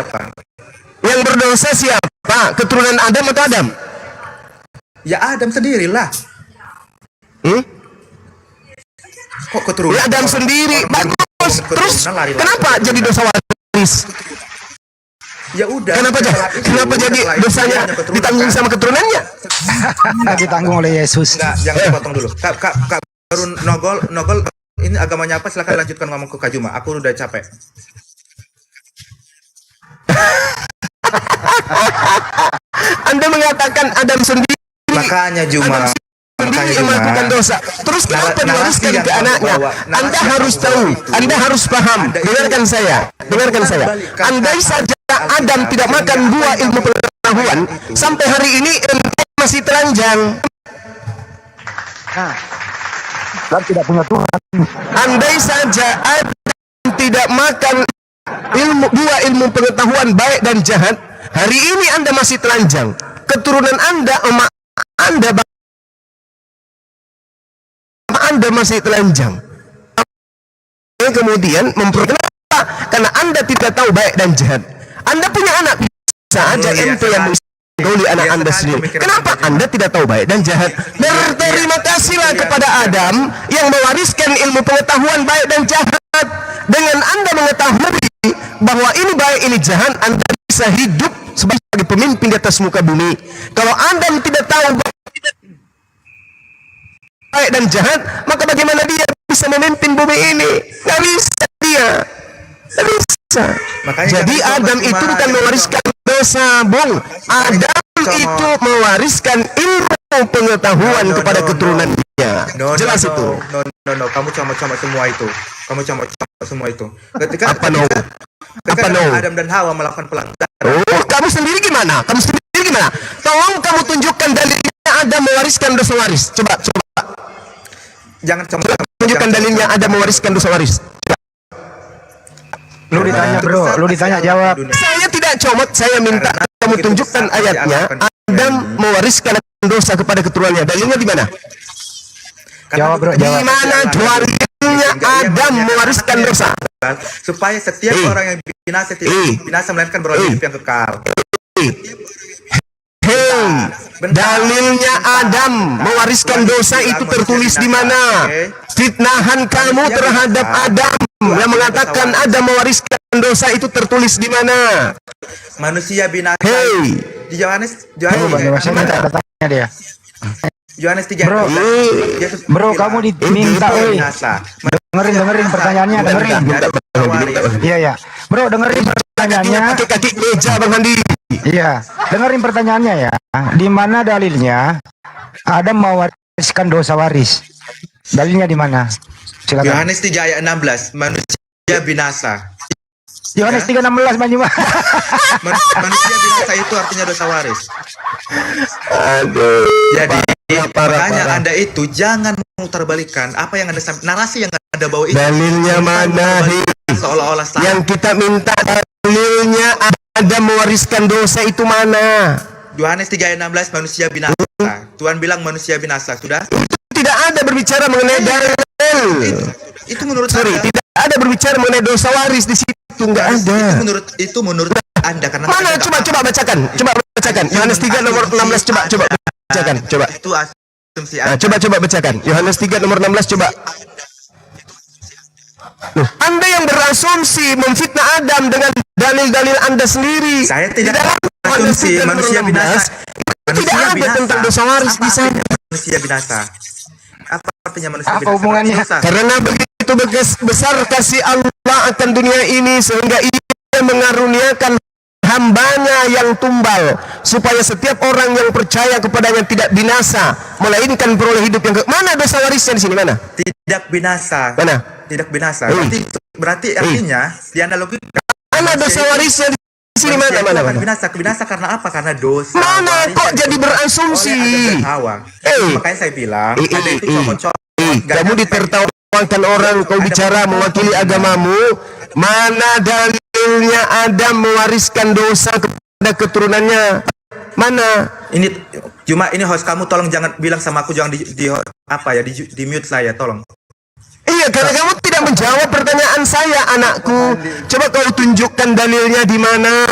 Yang berdosa siapa? Keturunan Adam atau Adam? Ya Adam sendirilah. Kok keturunan? Ya Adam sendiri. Bagus. Terus kenapa jadi dosa waris? Ya udah. Kenapa jadi dosanya ditanggung sama keturunannya? Ditanggung oleh Yesus. Enggak, jangan dipotong dulu. Kak baru nogol. Ini agamanya apa? Silakan lanjutkan ngomong ke Kak Juma. Aku udah capek. Anda mengatakan Adam sendiri. Makanya Juma. Sendiri yang melakukan dosa. Terus kenapa diwariskan ke anaknya? Anda harus tahu, Anda harus paham. Dengarkan saya. Andai saja Adam tidak makan buah ilmu pengetahuan, sampai hari ini ente masih telanjang. Dan tidak punya Tuhan. Andai saja Adam tidak makan buah ilmu pengetahuan baik dan jahat, hari ini Anda masih telanjang. Keturunan Anda, emak Anda masih telanjang. Kemudian memperkenapa karena Anda tidak tahu baik dan jahat. Anda punya anak, bisa aja ente yang menggauli anak Anda sendiri. Kenapa Anda tidak tahu baik dan jahat? Berterima kasihlah kepada Adam yang mewariskan ilmu pengetahuan baik dan jahat. Dengan Anda mengetahui bahwa ini baik ini jahat, Anda bisa hidup sebagai pemimpin di atas muka bumi. Kalau Adam tidak tahu baik dan jahat, maka bagaimana dia bisa memimpin bumi ini? Nggak bisa dia. Nggak bisa. Makanya jadi Adam itu bukan mewariskan dosa, Bung. Adam itu mewariskan ilmu pengetahuan kepada keturunannya. Jelas itu. No. Kamu comot-comot semua itu. Ketika Adam dan Hawa melakukan pelanggaran. Oh, kamu sendiri gimana? Tolong kamu tunjukkan dalilnya Adam mewariskan dosa waris. Coba. Jangan Tunjukkan dalilnya Adam mewariskan dosa waris. Lu ditanya bro, lu ditanya jawab. Saya tidak comot, saya minta kamu tunjukkan ayatnya Adam mewariskan dosa kepada keturunannya. Dalilnya di mana? Jawab bro, Di jawab. mana dalilnya Adam mewariskan dosa? Supaya setiap orang yang binasa tidak binasa melainkan beroleh hidup yang kekal. Dalilnya Adam mewariskan dosa itu tertulis di mana? Fitnahan kamu terhadap Adam yang mengatakan Adam mewariskan dosa itu tertulis di mana? Manusia binasa. Di Yohanes Tanya dia. Yohanes 3. Bro, kamu diminta, dengerin pertanyaannya, dengerin. Iya. Bro, dengerin pertanyaannya. Kaki meja Bang Handi. Iya, dengerin pertanyaannya ya. Di mana dalilnya Adam mewariskan dosa waris? Dalilnya di mana? Silakan. Yohanes 3 ayat 16. Manusia binasa. Yohanes 3:16 Banyuma. Manusia binasa itu artinya dosa waris. Aduh. Jadi makanya Anda itu jangan memutarbalikkan apa yang Anda narasi yang Anda bawa itu. Dalilnya mana? Seolah-olah Yang kita minta dalilnya ada mewariskan dosa itu mana? Yohanes 3 ayat 16 manusia binasa. Tuhan bilang manusia binasa. Sudah? Tidak ada berbicara mengenai dalil. Itu menurut Sorry, Anda. tidak ada berbicara mengenai dosa waris di situ, enggak ada. Itu menurut Anda karena Mana? Anda Coba bacakan. Coba bacakan. Yohanes 3 nomor 16 coba bacakan. Coba. Itu asumsi Nah, Anda. coba bacakan. Yohanes 3 nomor 16 coba. Loh, Anda yang berasumsi memfitnah Adam dengan dalil-dalil Anda sendiri. Saya tidak Di dalam Yohanes berasumsi 3 nomor manusia 16, binasa. Tidak ada tentang dosa waris di sana. Manusia binasa. Apa artinya manusia Apa binasa? hubungannya? Dosa. Karena begitu besar kasih Allah akan dunia ini sehingga Ia mengaruniakan hambanya yang tumbal supaya setiap orang yang percaya kepadanya tidak binasa melainkan peroleh hidup yang mana dosa warisnya di sini mana? Tidak binasa. Mana? Tidak binasa. Berarti artinya dianalogikan. Mana dosa warisnya di sini manusia mana? itu binasa. Binasa karena apa? Karena dosa. Mana waris kok yang jadi berasumsi? oleh Adam dan Hawa. Makanya saya bilang Anda itu cuma Kamu ditertawakan orang kau bicara mewakili agamamu. Mana dalilnya Adam mewariskan dosa kepada keturunannya? Mana? Ini cuma ini host kamu tolong jangan bilang sama aku jangan di mute saya tolong. Iya, karena kamu tidak menjawab pertanyaan saya, anakku. Coba kau tunjukkan dalilnya di mana.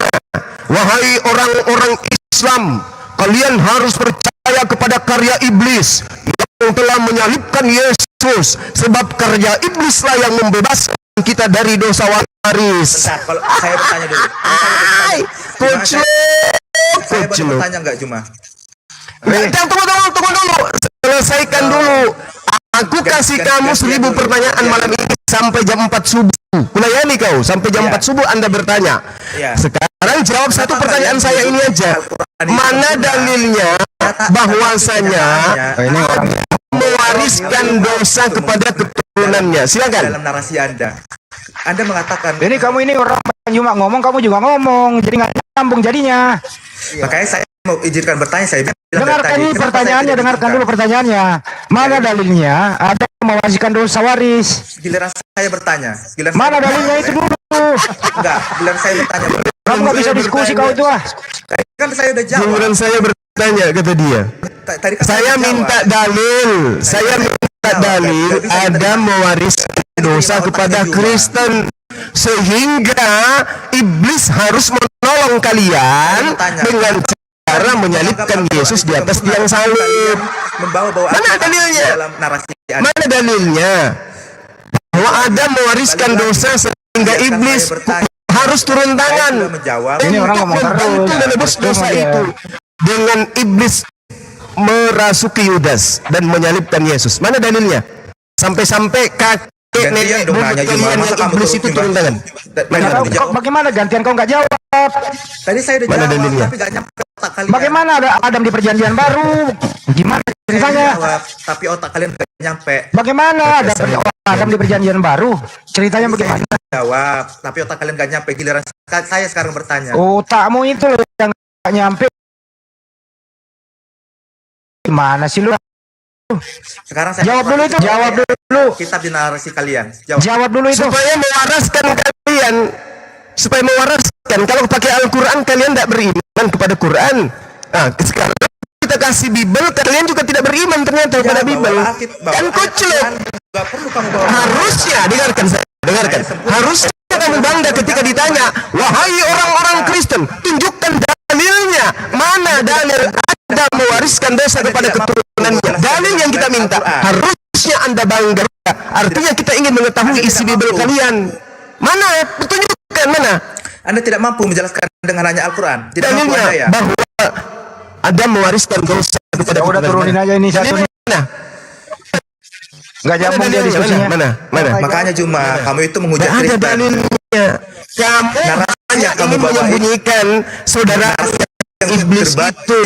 Wahai orang-orang Islam, kalian harus percaya kepada karya iblis yang telah menyalibkan Yesus, sebab karya iblislah yang membebaskan kita dari dosa waris. Bentar, kalau saya bertanya dulu. Saya boleh bertanya enggak cuma? Tunggu dulu. Selesaikan dulu. Aku kasih kamu 1000 pertanyaan malam ini sampai jam 4 subuh. Kulayani kau sampai jam 4 subuh Anda bertanya. Sekarang jawab satu pertanyaan saya ini aja. Mana dalilnya bahwasanya Ini orang mewariskan dosa kepada keturunannya? Silakan. Dalam narasi Anda mengatakan Ini kamu ini orang cuma ngomong, kamu juga ngomong, jadi nggak nyambung jadinya. makanya saya mau izinkan bertanya, saya bilang Dengarkan tadi, ini kenapa pertanyaannya, saya tidak dengarkan dulu izinkan? pertanyaannya. Mana dalilnya? Ada mewariskan dosa waris. Giliran saya bertanya. Mana dalilnya itu dulu? Enggak, giliran saya bertanya. Kamu nggak bisa diskusi kau itu ah. Kan saya udah jawab. Giliran saya bertanya, kata dia. Tadi kan Saya udah minta jawab. dalil. Saya minta dalil Adam mewariskan dosa kepada Kristen sehingga iblis harus menolong kalian dengan cara menyalibkan Yesus di atas tiang salib. Membawa-bawa Mana dalilnya? dalam narasi Anda. Mana dalilnya bahwa Adam mewariskan dosa sehingga iblis harus turun Saya tangan sudah menjawab. Ini orang untuk ngomong terus. membantu menebus dosa itu dengan iblis merasuki Yudas dan menyalibkan Yesus. Mana dalilnya? Sampai-sampai kakek Gantian nenek dong buyut nanya kalian gimana, masa yang kamu iblis terus itu gimana? turun tangan. Mana Kau, dalilnya? kau bagaimana gantian kau nggak jawab? Tadi saya udah Mana jawab, dalilnya? tapi nggak nyampe otak kalian. Bagaimana ada Adam di perjanjian baru? Gimana Saya ceritanya? jawab, tapi otak kalian nggak nyampe. Bagaimana ada Adam di perjanjian baru? Ceritanya bagaimana? Jawab, tapi otak kalian nggak nyampe. Giliran saya sekarang bertanya. Otakmu itu loh yang nggak nyampe. Gimana sih lu? Sekarang saya Jawab dulu itu. Jawab dulu. Kitab di narasi kalian. Jawab. Jawab dulu itu. Supaya mewaraskan kalian, supaya mewaraskan. Kalau pakai Al-Quran kalian tidak beriman kepada Quran. Nah, sekarang kita kasih Bible, kalian juga tidak beriman ternyata kepada Bible. Kan kucluk. Gak perlu kamu bawa. Harusnya dengarkan saya, dengarkan. Harusnya kamu bangga ketika ditanya, wahai orang-orang Kristen, tunjukkan dalilnya. Mana dalil Anda mewariskan dosa kepada keturunannya? Dalil yang kita minta. Harusnya Anda bangga. Artinya kita ingin mengetahui isi Bible kalian. Mana? Tunjukkan mana? Anda tidak mampu menjelaskan dengan hanya Al-Quran. Tidak mampu Dalilnya Anda ya. bahwa Anda mewariskan dosa kepada Ya udah turunin aja ini satu nih. Mana? Nggak nyambung dia Dalilnya? diskusinya. Mana? Makanya cuma kamu itu menghujat Nggak ada Kristen. dalilnya. Kamu Narasi hanya yang kamu ingin bawa menyembunyikan saudara yang iblis terbat. itu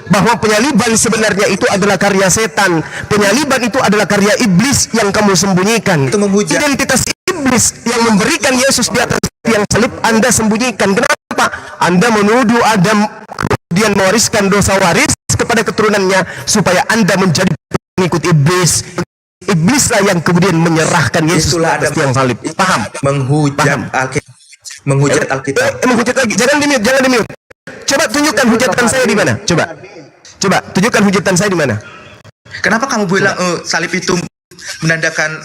bahwa penyaliban sebenarnya itu adalah karya setan. Penyaliban itu adalah karya iblis yang kamu sembunyikan. Itu menghujat. Identitas iblis yang memberikan Yesus di atas tiang salib Anda sembunyikan. Kenapa? Anda menuduh Adam kemudian mewariskan dosa waris kepada keturunannya supaya Anda menjadi pengikut iblis. Iblislah yang kemudian menyerahkan Yesus Itulah atas ada tiang salib. Paham? menghujat Alkitab. Menghujat Alkitab. Menghujat lagi. Jangan di mute. Coba tunjukkan hujatan saya di mana? Coba tunjukkan hujatan saya di mana? Kenapa kamu bilang salib itu menandakan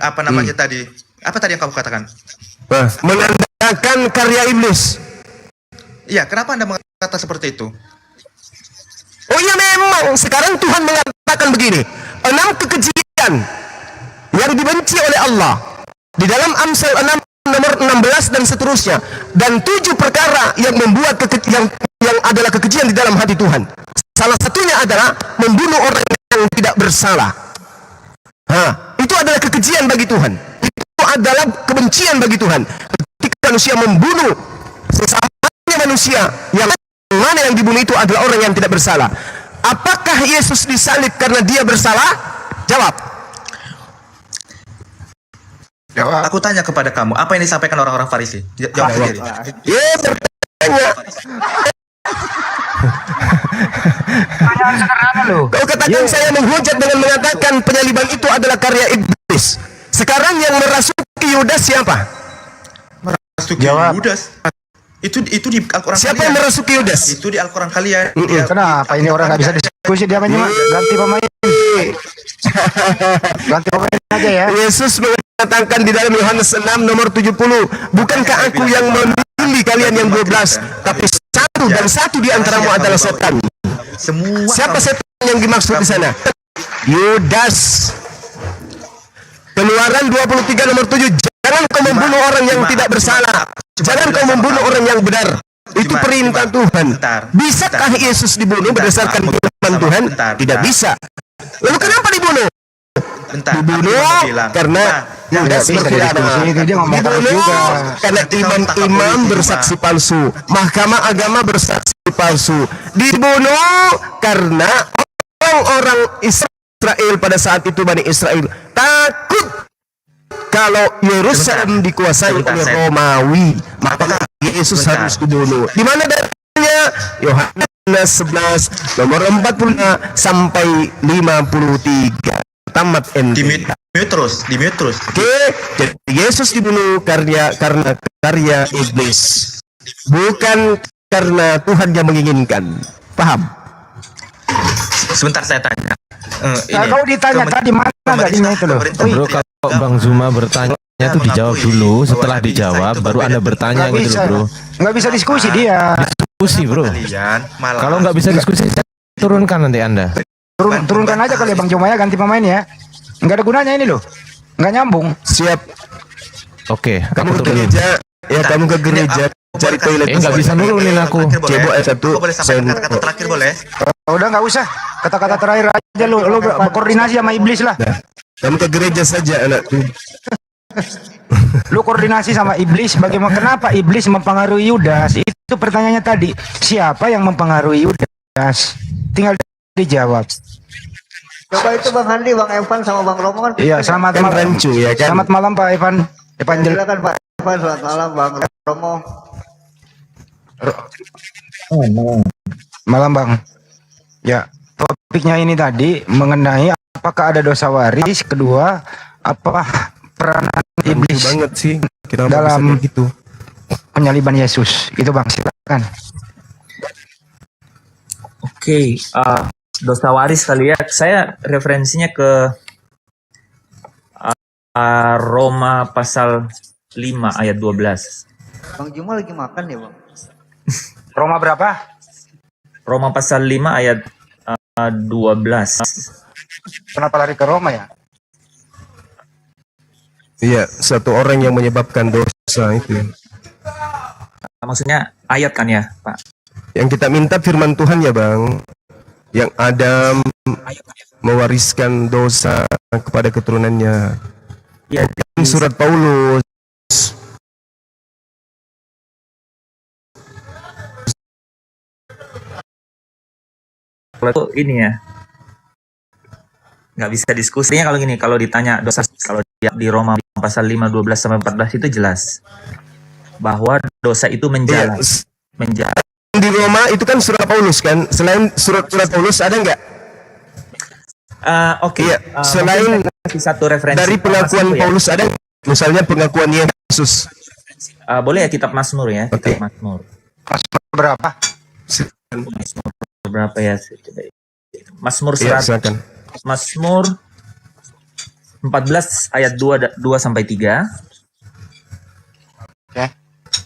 apa namanya tadi? Apa tadi yang kamu katakan? Menandakan karya iblis. Iya, kenapa Anda mengatakan seperti itu? Oh iya, memang sekarang Tuhan mengatakan begini, 6 kekejian yang dibenci oleh Allah di dalam Amsal 6 nomor 16 dan seterusnya, dan 7 perkara yang membuat yang adalah kekejian di dalam hati Tuhan. Salah satunya adalah membunuh orang yang tidak bersalah. Itu adalah kekejian bagi Tuhan. Itu adalah kebencian bagi Tuhan. Ketika manusia membunuh sesamanya manusia, yang mana yang dibunuh itu adalah orang yang tidak bersalah. Apakah Yesus disalib karena dia bersalah? Jawab. Aku tanya kepada kamu, apa yang disampaikan orang-orang Farisi? Jawab sendiri. Bertanya. Kau katakan saya menghujat dengan mengatakan penyaliban itu adalah karya iblis. Sekarang yang merasuki Yudas siapa? Merasuki Yudas. Itu di Al-Quran. Siapa yang merasuki Yudas? Itu di Al-Quran kalian. Kenapa ini orang nggak bisa diskusi, dia menyimak? Ganti pemain. Ganti pemain aja ya. Yesus mengatakan di dalam Yohanes 6 nomor 70, bukankah aku yang memilih kalian yang 12, tapi satu di antaramu adalah setan. Siapa setan yang dimaksud di sana? Yudas. Keluaran 23 nomor 7, jangan kau membunuh orang yang tidak bersalah. Jangan kau membunuh orang yang benar. Itu perintah Tuhan. Bisakah Yesus dibunuh berdasarkan firman Tuhan? Tidak bisa. Lalu kenapa dibunuh? Dibunuh karena Yudas berkhianat. Dibunuh karena imam-imam bersaksi palsu, mahkamah agama bersaksi palsu. Dibunuh karena orang-orang Israel pada saat itu, Bani Israel takut kalau Yerusalem dikuasai oleh Romawi, maka Yesus harus dibunuh. Di mana dalilnya? Yohanes 11 nomor 40 sampai 53. Tamat ente. Di mute terus. Oke, jadi Yesus dibunuh karena karya iblis, bukan karena Tuhan yang menginginkan. Paham? Sebentar saya tanya. Kau ditanya tadi mana tadinya itu loh. Bro, kalau Bang Zuma bertanya itu dijawab dulu, setelah dijawab baru Anda bertanya gitu loh, bro. Nggak bisa diskusi dia. Diskusi, bro. Kalau nggak bisa diskusi, turunkan nanti Anda. Turunkan aja kali ya Bang Zuma ya, ganti pemain ya. Nggak ada gunanya ini loh. Nggak nyambung. Siap. Oke, Kamu aku ke turunin. gereja, ya kamu ke gereja cari toilet. Nggak bisa nurunin aku. Coba satu. Boleh sampai kata-kata terakhir boleh? Udah nggak usah. Kata-kata terakhir aja lu koordinasi sama iblis lah. Kamu ke gereja saja, anakku. Lu koordinasi sama iblis. Bagaimana, kenapa iblis mempengaruhi Yudas? Itu pertanyaannya tadi. Siapa yang mempengaruhi Yudas? Tinggal dijawab. Coba itu Bang Handi, Bang Evan sama Bang Romo kan. Iya, selamat malam. Rancu, ya kan? Selamat malam Pak Evan. Silakan Pak Evan, selamat malam Bang Romo. Malam Bang. Ya, topiknya ini tadi mengenai apakah ada dosa waris, kedua apa peranan iblis banget sih kita dalam gitu. penyaliban Yesus. Itu Bang, silakan. Oke, dosa waris kali ya. Saya referensinya ke Roma pasal 5 ayat 12. Bang Juma lagi makan ya Bang? Roma berapa? Roma pasal 5 ayat 12. Kenapa lari ke Roma ya? Iya, satu orang yang menyebabkan dosa itu. Maksudnya ayat kan ya, Pak? Yang kita minta firman Tuhan ya, Bang. Yang Adam mewariskan dosa kepada keturunannya. Ya, Surat Paulus. Itu ini ya. Nggak bisa diskusinya kalau gini, kalau ditanya dosa, kalau di Roma pasal 5 12 sampai 14 itu jelas bahwa dosa itu menjalar. Iya. Menjalar di Roma itu kan surat Paulus kan. Selain surat-surat Paulus ada nggak? Oke. Iya, selain mungkin saya kasih satu referensi dari pengakuan Mazmur ya. Paulus ada nggak? Misalnya pengakuan Yesus. Boleh ya kitab Mazmur ya, Oke. kitab Mazmur. Mazmur berapa? Mazmur berapa ya? Coba. Mazmur Iya, 100. silakan. Mazmur 14 ayat 2 sampai 3. Oke.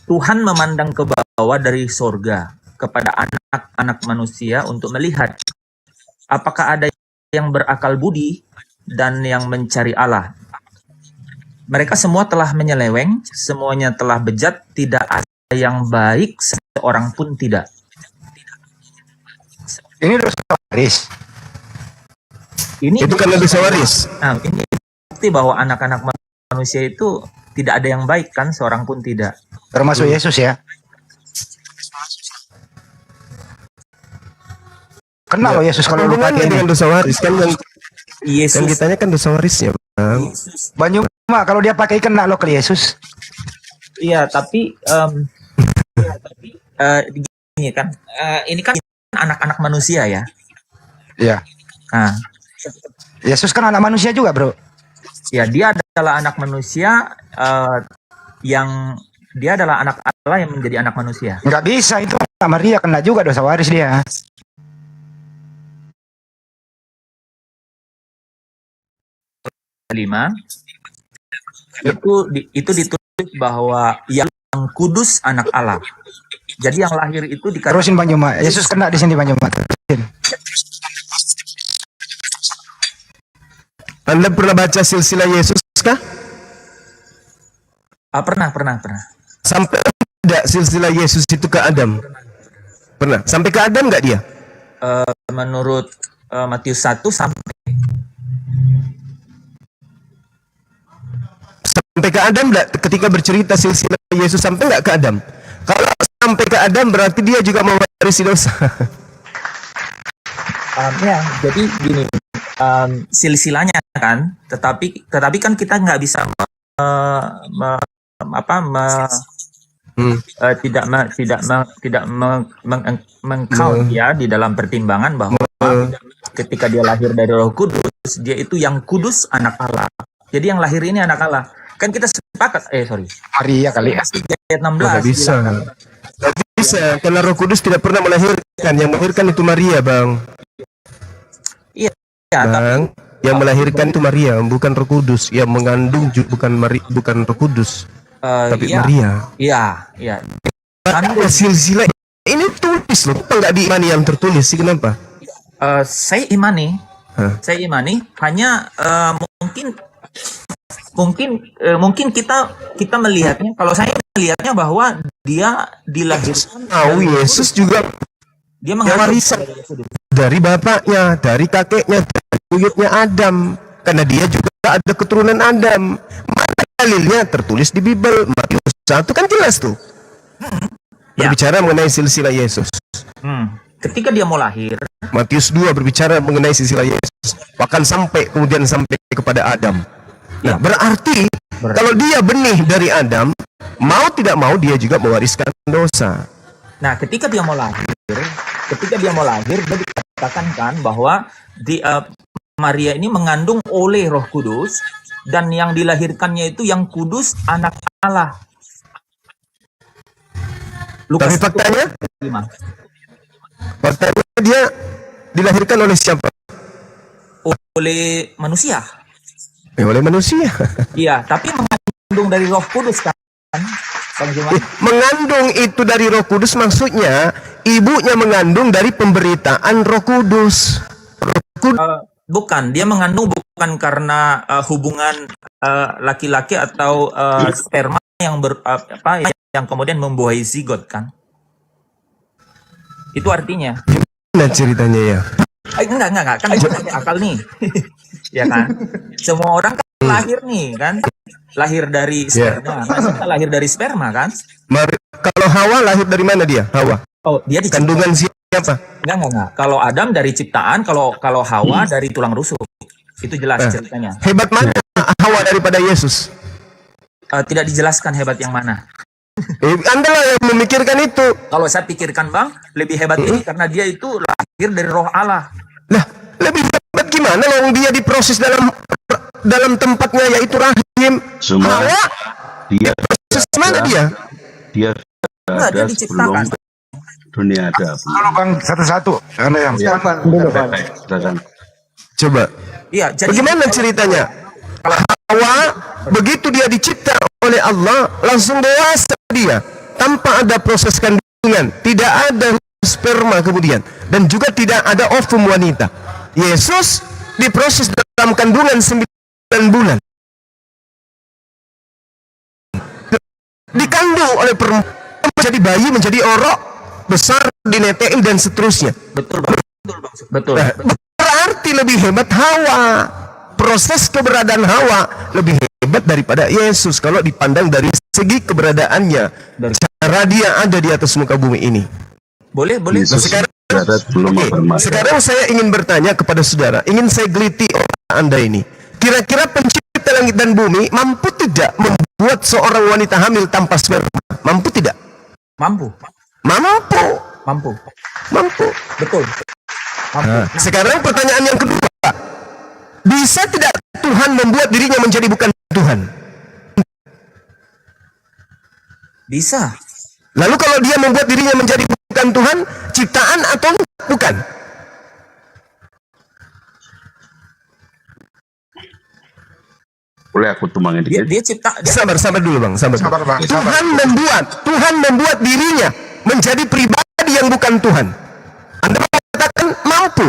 Tuhan memandang ke bawah dari sorga kepada anak-anak manusia untuk melihat apakah ada yang berakal budi dan yang mencari Allah. Mereka semua telah menyeleweng, semuanya telah bejat, tidak ada yang baik, seorang pun tidak. Ini dosa waris. Ini Itu karena dosa waris. Nah, ini bukti bahwa anak-anak manusia itu tidak ada yang baik kan, seorang pun tidak. Termasuk Yesus ya. Kena loh Yesus kalau lu Hubungannya pakai ini. dengan dosa waris kan yang Yesus ditanya kan dosa warisnya, Bang. Banyu Mak, kalau dia pakai kena lo ke Yesus. iya, tapi gini kan, ini kan anak-anak manusia ya. Iya. Nah, Yesus kan anak manusia juga, Bro. ya dia adalah anak manusia yang dia adalah anak Allah yang menjadi anak manusia. Nggak bisa itu. Maria kena juga dosa waris dia. Kelima, itu ditulis bahwa yang kudus anak Allah. Jadi yang lahir itu dikatakan Terusin Bang Juma. Yesus kena di sini Bang Juma. Terusin. Anda pernah baca silsilah Yesus kah? pernah. Sampai tidak silsilah Yesus itu ke Adam? Pernah. Sampai ke Adam nggak dia? Menurut Matius 1 sampai Sampai ke Adam nggak? Ketika bercerita silsilah Yesus sampai nggak ke Adam? Kalau sampai ke Adam berarti dia juga mewarisi dosa. ya, jadi gini, silsilahnya kan, tetapi kan kita nggak bisa tidak meng-count ya di dalam pertimbangan bahwa ketika dia lahir dari Roh Kudus, dia itu yang kudus anak Allah. Jadi yang lahir ini anak Allah. Kan kita sepakat, Maria kali ya. ayat 16. Nggak bisa. Nggak bisa, karena Roh Kudus tidak pernah melahirkan. Yang melahirkan itu Maria, Bang. Iya, Bang, yang melahirkan itu Maria, bukan Roh Kudus. Yang mengandung bukan Roh Kudus, tapi iya. Maria. Iya. Silsilah ini tulis loh, kenapa nggak diimani yang tertulis sih, kenapa? Saya imani, hanya mungkin kita melihatnya, kalau saya melihatnya bahwa dia dilahirkan Tahu Yesus juga dia yang mengandung warisan dari bapaknya, dari kakeknya, dari buyutnya Adam, karena dia juga ada keturunan Adam. Mana dalilnya tertulis di Bible? Matius 1 kan jelas tuh, berbicara mengenai silsilah Yesus. Ketika dia mau lahir, Matius 2 berbicara mengenai silsilah Yesus, bahkan kemudian sampai kepada Adam. Nah, berarti kalau dia benih dari Adam, mau tidak mau dia juga mewariskan dosa. nah ketika dia mau lahir dia dikatakan kan bahwa Maria ini mengandung oleh Roh Kudus, dan yang dilahirkannya itu yang kudus anak Allah. Tapi faktanya dia dilahirkan oleh siapa? Oleh manusia. Oleh manusia. Iya, tapi mengandung dari Roh Kudus kan. Bang Juma? Mengandung itu dari Roh Kudus maksudnya ibunya mengandung dari pemberitaan Roh Kudus. Bukan, dia mengandung bukan karena hubungan laki-laki atau sperma yang yang kemudian membuahi zigot kan. Itu artinya. Nah ceritanya ya. Enggak, kan itu akal nih. Ya kan? Semua orang kan lahir nih kan. Lahir dari sperma. Maksudnya lahir dari sperma kan? Kalau Hawa lahir dari mana dia? Hawa. Oh, dia diciptakan. Kandungan siapa? Enggak. Kalau Adam dari ciptaan, kalau Hawa dari tulang rusuk. Itu jelas ceritanya. Hebat mana Hawa daripada Yesus? Tidak dijelaskan hebat yang mana. Anda lah yang memikirkan itu. Kalau saya pikirkan Bang, lebih hebat ini karena dia itu lahir dari roh Allah. Nah, lebih hebat gimana yang dia diproses dalam tempatnya yaitu rahim Hawa? Dia Proses mana dia? dia Enggak, dia ada diciptakan. sebelum dunia ada. Kalau Bang satu-satu. Anda yang Baik, silakan. Coba. Iya, jadi Bagaimana ceritanya? Hawa begitu dia dicipta oleh Allah langsung dewasa dia tanpa ada proses kandungan, tidak ada sperma kemudian dan juga tidak ada ovum wanita. Yesus diproses dalam kandungan 9 bulan. Dikandung oleh perempuan menjadi bayi, menjadi orok, besar, dinetein dan seterusnya. betul Bang. Betul. Nah, berarti lebih hebat Hawa. Proses keberadaan Hawa lebih hebat daripada Yesus kalau dipandang dari segi keberadaannya, cara dia ada di atas muka bumi ini. Boleh. Yesus sekarang- darat belum bermata. Sekarang saya ingin bertanya kepada saudara, ingin saya geliti otak Anda ini. Kira-kira pencipta langit dan bumi mampu tidak membuat seorang wanita hamil tanpa sperma? Mampu tidak? Mampu. Betul. Nah, sekarang pertanyaan yang kedua, bisa tidak Tuhan membuat dirinya menjadi bukan Tuhan? Bisa. Lalu kalau dia membuat dirinya menjadi bukan Tuhan, ciptaan atau bukan? Boleh aku tumbangin Dia, dikit? dia cipta dia, Sabar dulu Bang, sabar. Sabar, Bang. Tuhan membuat dirinya menjadi pribadi yang bukan Tuhan. Anda mengatakan mampu.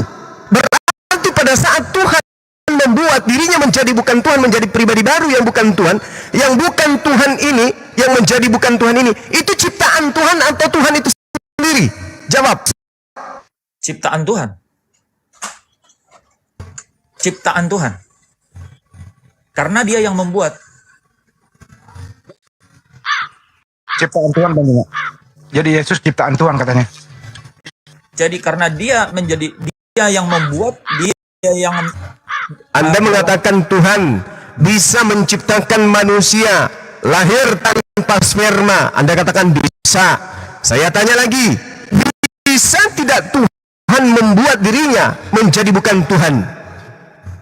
Berarti pada saat Tuhan membuat dirinya menjadi bukan Tuhan, menjadi pribadi baru yang bukan Tuhan, yang bukan Tuhan ini, yang menjadi bukan Tuhan ini, itu ciptaan Tuhan atau Tuhan itu sendiri? Jawab. ciptaan Tuhan. Ciptaan Tuhan. Karena dia yang membuat. Ciptaan Tuhan banyak. Jadi Yesus ciptaan Tuhan katanya. Jadi karena dia yang membuat, dia yang Anda mengatakan Tuhan bisa menciptakan manusia lahir tanpa sperma. Anda katakan bisa. Saya tanya lagi, bisa tidak Tuhan membuat dirinya menjadi bukan Tuhan?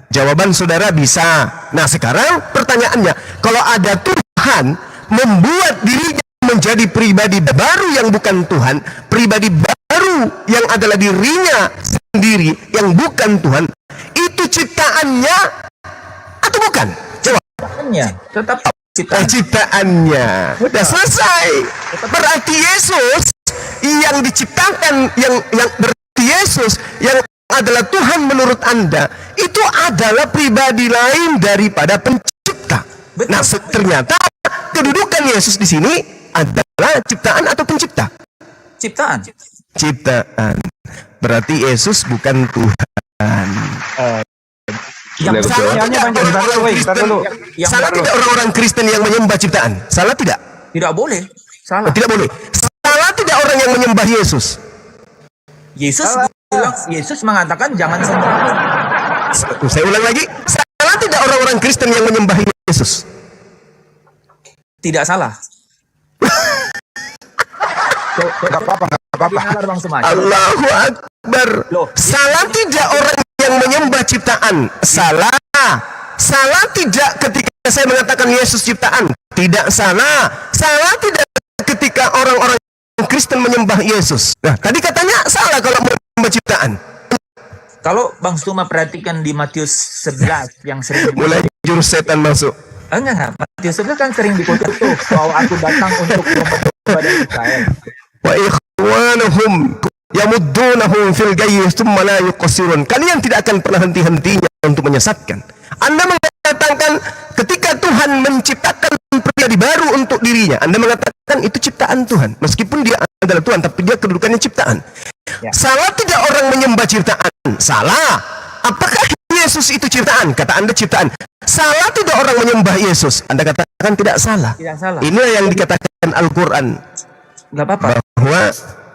Jawaban saudara bisa. Nah sekarang pertanyaannya, kalau ada Tuhan membuat dirinya menjadi pribadi baru yang bukan Tuhan, pribadi baru yang adalah dirinya sendiri yang bukan Tuhan, itu ciptaannya atau bukan? Jawab. tetap Ciptaannya. Udah selesai. Berarti Yesus yang diciptakan, yang berarti Yesus yang adalah Tuhan menurut Anda, itu adalah pribadi lain daripada pencipta. Betul. Nah, ternyata kedudukan Yesus di sini adalah ciptaan atau pencipta? ciptaan. Ciptaan. Berarti Yesus bukan Tuhan. Boleh aku Salah jawab? tidak Yang Salah baru. tidak orang-orang Kristen yang menyembah ciptaan? Salah tidak? Tidak boleh. Salah. Tidak boleh. Salah tidak orang yang menyembah Yesus? Yesus mengatakan jangan sembah. Saya ulang lagi. Salah tidak orang-orang Kristen yang menyembah Yesus? Tidak salah. Enggak apa-apa. Dengar Bang Suma. Allahu Akbar. Loh. Salah tidak orang yang menyembah ciptaan? Salah. Salah tidak ketika saya mengatakan Yesus ciptaan? Tidak salah. Salah tidak ketika orang-orang Kristen menyembah Yesus? Nah, tadi katanya salah kalau menyembah ciptaan. Kalau Bang Suma perhatikan di Matius 11 yang sering Mulai jurus setan masuk. enggak. Matius 11 kan sering dikutip tuh bahwa aku datang untuk memperbaiki Israel. Wa ikhwanuhum yamuddunahum fil ghayyi tsumma la yuqsirun. Kalian tidak akan pernah henti-hentinya untuk menyesatkan. Anda mengatakan ketika Tuhan menciptakan pribadi baru untuk dirinya, Anda mengatakan itu ciptaan Tuhan. Meskipun dia adalah Tuhan, tapi dia kedudukannya ciptaan. Ya. Salah tidak orang menyembah ciptaan? Salah. Apakah Yesus itu ciptaan? Kata Anda ciptaan. Salah tidak orang menyembah Yesus? Anda katakan tidak salah. Tidak salah. Inilah yang dikatakan Al-Quran, Enggak apa-apa. bahwa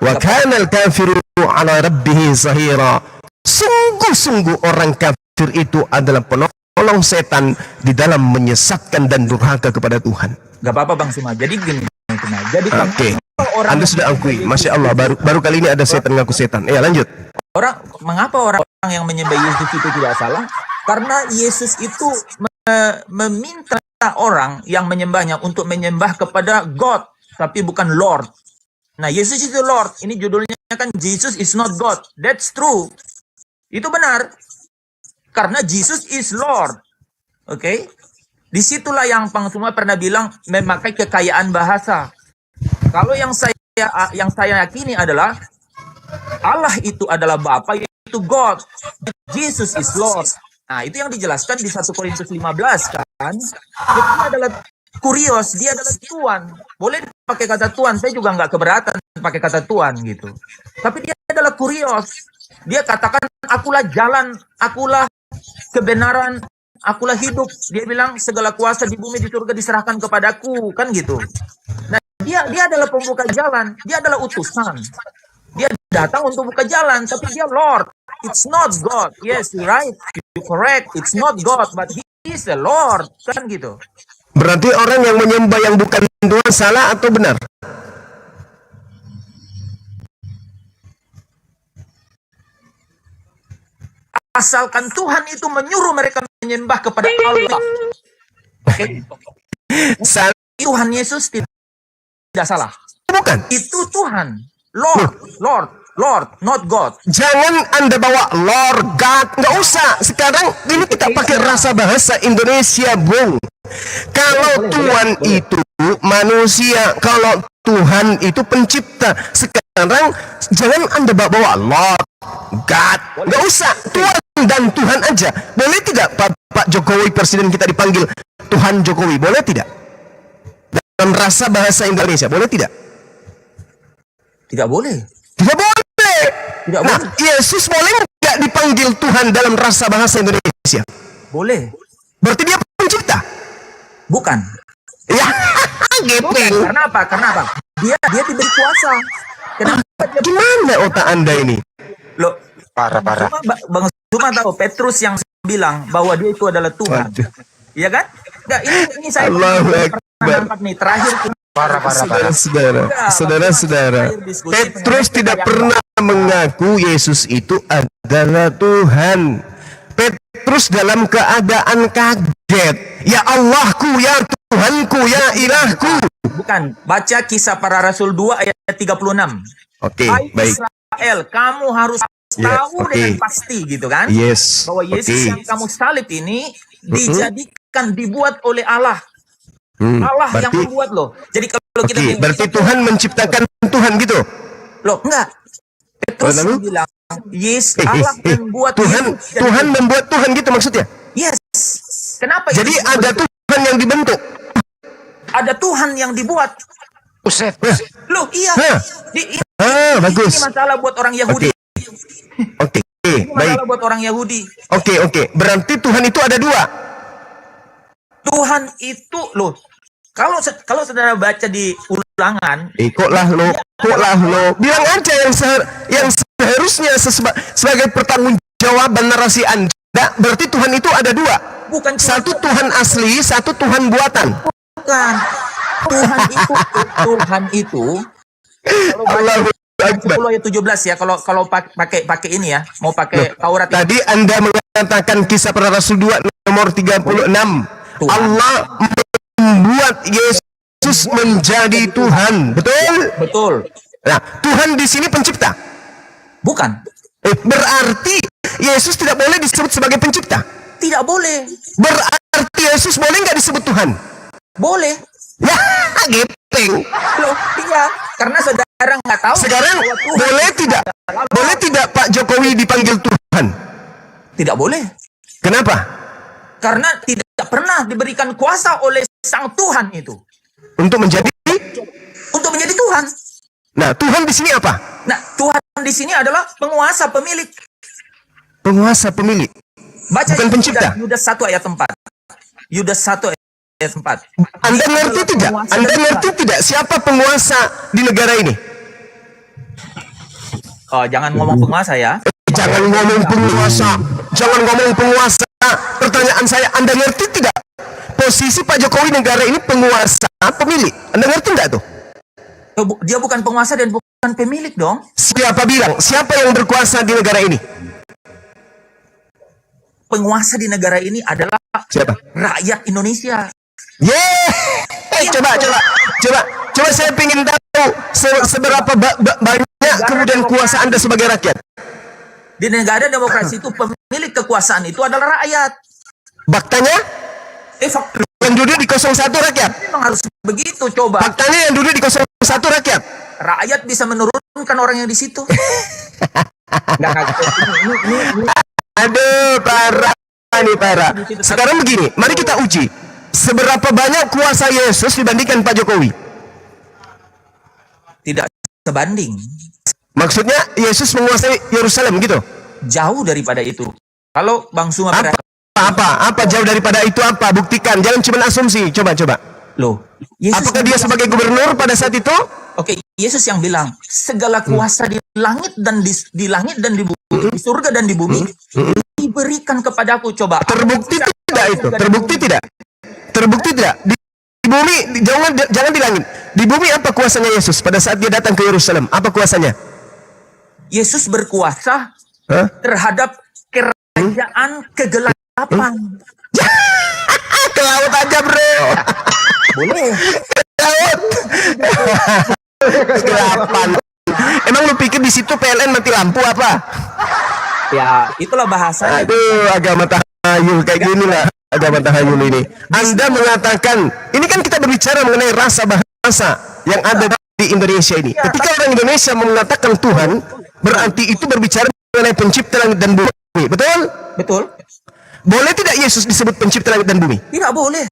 wa kana al-kafiru ala rabbih zahira. Sungguh-sungguh orang kafir itu adalah penolong setan di dalam menyesatkan dan durhaka kepada Tuhan. Enggak apa-apa Bang Suma. Jadi gini, tunai. Jadi Oke. orang Anda sudah akui, masya Allah, baru kali ini ada setan ngaku setan. Ya lanjut. mengapa orang yang menyembah Yesus itu tidak salah? Karena Yesus itu meminta orang yang menyembahnya untuk menyembah kepada God, tapi bukan Lord. Nah, Yesus itu Lord. Ini judulnya kan Jesus is not God. That's true. Itu benar. Karena Jesus is Lord. Oke? Disitulah yang Pang Suma pernah bilang memakai kekayaan bahasa. Kalau yang saya yakini adalah Allah itu adalah Bapa, yaitu God. Jesus is Lord. Nah, itu yang dijelaskan di 1 Korintus 15 kan. Dia adalah kurios, dia adalah Tuhan. Boleh pakai kata Tuhan, saya juga nggak keberatan pakai kata Tuhan gitu. Tapi dia adalah kurios. Dia katakan, akulah jalan, akulah kebenaran, akulah hidup. Dia bilang segala kuasa di bumi di surga diserahkan kepadaku, kan gitu. Nah, dia adalah pembuka jalan, dia adalah utusan. Dia datang untuk buka jalan, tapi dia Lord. It's not God. Yes, you're right. You're correct. It's not God, but He is the Lord, kan gitu. Berarti orang yang menyembah yang bukan Tuhan salah atau benar? Asalkan Tuhan itu menyuruh mereka menyembah kepada Allah. Oke. Tuhan Yesus tidak salah. Bukan. Itu Tuhan. Lord, not God. Jangan Anda bawa Lord, God, nggak usah. Sekarang ini kita pakai rasa bahasa Indonesia, Bung. Kalau Tuhan itu manusia, kalau Tuhan itu pencipta. Sekarang jangan Anda bawa Lord, God, nggak usah. Tuhan dan Tuhan aja. Boleh tidak Pak Jokowi Presiden kita dipanggil Tuhan Jokowi? Boleh tidak? Dalam rasa bahasa Indonesia, boleh tidak? Tidak boleh. Tidak boleh. Tidak Nah, boleh. Yesus boleh nggak dipanggil Tuhan dalam rasa bahasa Indonesia? Boleh. Berarti dia pencipta? Bukan. Ya, Bukan. gepeng. Karena apa? Dia diberi kuasa. Kenapa dia Gimana otak Anda ini? Loh, parah. Bang Suma tahu Petrus yang bilang bahwa dia itu adalah Tuhan. Iya kan? Enggak, ini saya Allahu pernah Akbar. angkat nih terakhir. Saudara-saudara, Petrus tidak pernah mengaku Yesus itu adalah Tuhan. Petrus dalam keadaan kaget. Ya Allahku, ya Tuhanku, ya ilahku. Bukan, baca Kisah Para Rasul 2 ayat 36. Oke, Hai baik. Israel, kamu harus tahu dengan pasti gitu kan? Yes. Bahwa Yesus yang kamu salib ini dibuat oleh Allah. Allah yang membuat loh. Jadi kalau kita Berarti Tuhan menciptakan Tuhan gitu. Loh, enggak. Petrus bilang, Allah membuat Tuhan membuat Tuhan gitu maksudnya? Yes. Kenapa? Jadi ada Tuhan yang dibentuk. Ada Tuhan yang dibuat. Buset. Loh, iya. Bagus. Ini masalah buat orang Yahudi. Oke, Ini baik. masalah buat orang Yahudi. Oke. Berarti Tuhan itu ada dua. Tuhan itu loh. Kalau saudara baca di Ulangan, Kok lah lo. Bilang aja yang seharusnya sebagai pertanggungjawaban narasi Anda. Berarti Tuhan itu ada dua. bukan Satu Tuhan asli, satu Tuhan buatan. bukan. Tuhan itu kalau baca Allahu Akbar. 10 ayat 17 ya, kalau pakai ini ya, mau pakai Taurat ya. Tadi Anda mengatakan Kisah Para Rasul 2 nomor 36. Allah membuat Yesus menjadi Tuhan. Betul? Betul. Nah, Tuhan di sini pencipta. Bukan. Berarti Yesus tidak boleh disebut sebagai pencipta. Tidak boleh. Berarti Yesus boleh nggak disebut Tuhan? Boleh. Ya, gepeng. Loh, iya. Karena saudara nggak tahu. Sekarang bahwa Tuhan boleh tidak Pak Jokowi dipanggil Tuhan? tidak boleh. Kenapa? Karena tidak pernah diberikan kuasa oleh Sang Tuhan itu Untuk menjadi? untuk menjadi Tuhan. Nah, Tuhan di sini apa? Nah, Tuhan di sini adalah penguasa, pemilik. Penguasa, pemilik. Baca Bukan pencipta. Yudas 1 ayat 4. Yudas 1 ayat 4. Anda ngerti tidak? Anda ngerti tidak siapa penguasa di negara ini? Oh, jangan ngomong penguasa ya. Jangan ngomong penguasa. Jangan ngomong penguasa. Pertanyaan saya, Anda ngerti tidak? Posisi Pak Jokowi negara ini penguasa, pemilik. Anda ngerti nggak tuh? Dia bukan penguasa dan bukan pemilik dong. Siapa bilang? Siapa yang berkuasa di negara ini? Penguasa di negara ini adalah Siapa? rakyat Indonesia. Coba saya ingin tahu seberapa banyak kemudian kuasa Anda sebagai rakyat. Di negara demokrasi itu pemilik kekuasaan itu adalah rakyat. Faktanya yang duduk di 01 rakyat. Memang harus begitu, coba. Faktanya yang duduk di 01 rakyat. Rakyat bisa menurunkan orang yang di situ. Aduh, parah nih, parah. Sekarang begini, mari kita uji. Seberapa banyak kuasa Yesus dibandingkan Pak Jokowi? Tidak sebanding. Maksudnya Yesus menguasai Yerusalem gitu? Jauh daripada itu. Kalau Bang Suma Apa jauh daripada itu apa? Buktikan, jangan cuma asumsi. Coba. Loh, Yesus apakah dia sebagai gubernur pada saat itu? Oke, Yesus yang bilang segala kuasa di langit dan di langit dan di bumi, di surga dan di bumi diberikan kepadaku. Coba. Terbukti tidak itu? Terbukti tidak? Di bumi, jangan di langit. Di bumi apa kuasanya Yesus pada saat dia datang ke Yerusalem? Apa kuasanya? Yesus berkuasa terhadap kerajaan kegelapan. Ke laut aja, bro. Boleh. Laut. Kegelapan. Emang lu pikir di situ PLN mati lampu apa? Ya, itulah bahasa. Aduh, agama tahayul kayak gini lah. Agama tahayul ini. Anda mengatakan, ini kan kita berbicara mengenai rasa bahasa yang ada di Indonesia ini. Ketika orang Indonesia mengatakan Tuhan, berarti itu berbicara mengenai pencipta langit dan bumi. Betul? Betul. Boleh tidak Yesus disebut pencipta langit dan bumi? Tidak boleh.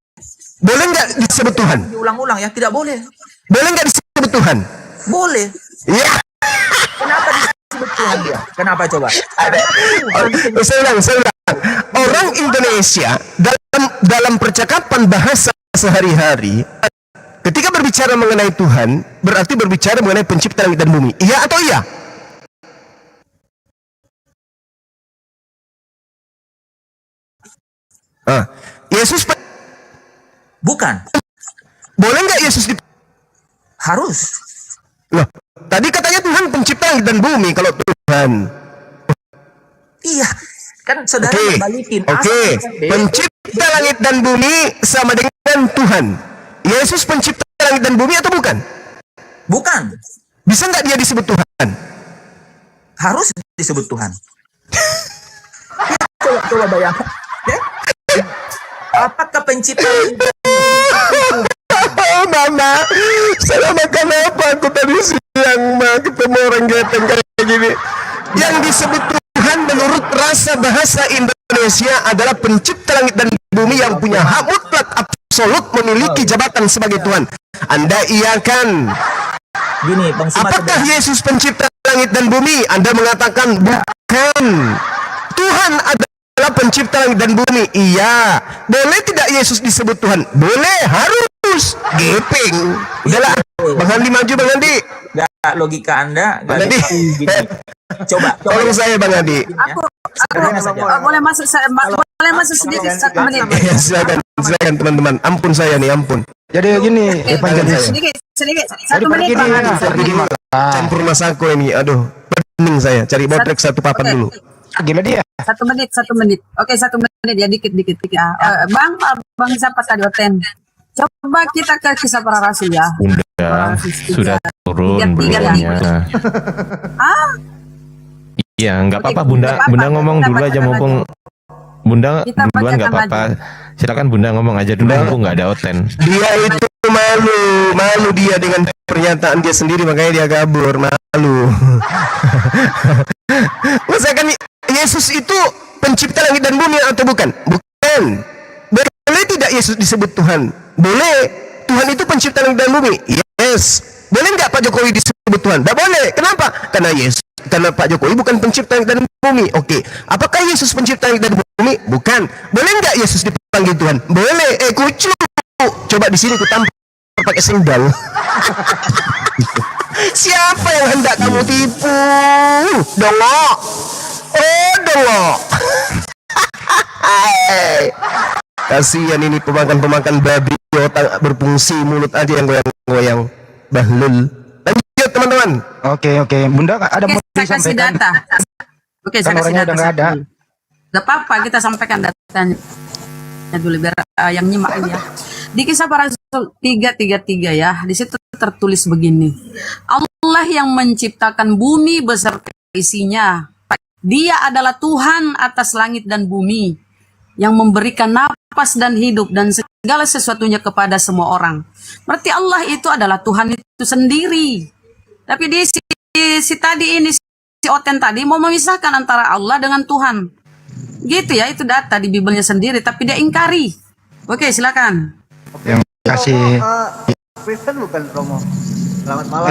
Boleh nggak disebut Tuhan? Diulang-ulang ya, tidak boleh. Boleh nggak disebut Tuhan? Boleh. Ya. Kenapa disebut Tuhan dia? Kenapa coba? Saya ulang. Orang Indonesia dalam percakapan bahasa sehari-hari, ketika berbicara mengenai Tuhan, berarti berbicara mengenai pencipta langit dan bumi. Iya atau iya? Yesus bukan. Boleh nggak Yesus harus. Loh, tadi katanya Tuhan pencipta langit dan bumi. Kalau Tuhan, iya, kan saudara balikin. Oke. Pencipta langit dan bumi sama dengan Tuhan. Yesus pencipta langit dan bumi atau bukan? Bukan. Bisa nggak dia disebut Tuhan? Harus disebut Tuhan. Coba bayangkan. Ya? Apakah pencipta? Mama, saya makan apa? Aku tadi siang ketemu orang geteng kayak gini. Yang disebut Tuhan menurut rasa bahasa Indonesia adalah pencipta langit dan bumi yang punya hak mutlak absolut memiliki jabatan sebagai Tuhan. Anda iakan? Gini, Bang Suma, apakah Yesus pencipta langit dan bumi? Anda mengatakan bukan. Tuhan adalah pencipta langit dan bumi. Iya. Boleh tidak Yesus disebut Tuhan? Boleh, harus. Geping. Udahlah. Bang Andi maju, Bang Andi. Gak logika Anda. Bang Andi. Coba. Tolong saya, Bang Andi. Aku boleh masuk sedikit 1 menit. Ya, silakan teman-teman. Ampun saya nih, ampun. Jadi gini, Sedikit 1 menit. Campur masaku ini. Aduh, pening saya. Cari botrek satu papan dulu. Gila dia. 1 menit. Oke, 1 menit ya, dikit. Ya. Bang siapa tadi Oten? Coba kita ke kisah para rasul ya. Bunda sudah turun beritanya. Iya, nggak apa-apa Bunda. Bunda ngomong dulu aja mumpung Bunda duluan nggak apa-apa. Silakan Bunda ngomong aja dulu mumpung nggak ada Oten. Dia itu malu dia dengan pernyataan dia sendiri, makanya dia kabur, malu. Misalkan Yesus itu pencipta langit dan bumi atau bukan? Bukan. Boleh tidak Yesus disebut Tuhan? Boleh. Tuhan itu pencipta langit dan bumi. Yes. Boleh nggak Pak Jokowi disebut Tuhan? Tidak boleh. Kenapa? Karena Pak Jokowi bukan pencipta langit dan bumi. Oke. Apakah Yesus pencipta langit dan bumi? Bukan. Boleh nggak Yesus dipanggil Tuhan? Boleh. Kucu. Coba di sini ku tampar pakai sendal. Siapa yang hendak kamu tipu? Dongok. Oh, dongok. Kasihan ini pemakan babi, otak berfungsi, mulut aja yang goyang-goyang. Bahlul. teman-teman. Oke, Bunda ada Oke, mau saya kasih disampaikan? data. Oke, Kan saya kasih orangnya data. udah nggak ada. Gak apa-apa, kita sampaikan datanya dulu biar yang nyimak ini ya. Di Kisah Para Rasul 3:33 ya, di situ tertulis begini. Allah yang menciptakan bumi beserta isinya. Dia adalah Tuhan atas langit dan bumi, yang memberikan napas dan hidup dan segala sesuatunya kepada semua orang. Berarti Allah itu adalah Tuhan itu sendiri. Tapi si tadi ini, si Oten tadi mau memisahkan antara Allah dengan Tuhan. Gitu ya, itu data di Bibelnya sendiri, tapi dia ingkari. Oke, silakan. Yang kasih Kristen bukan Romo. Selamat malam.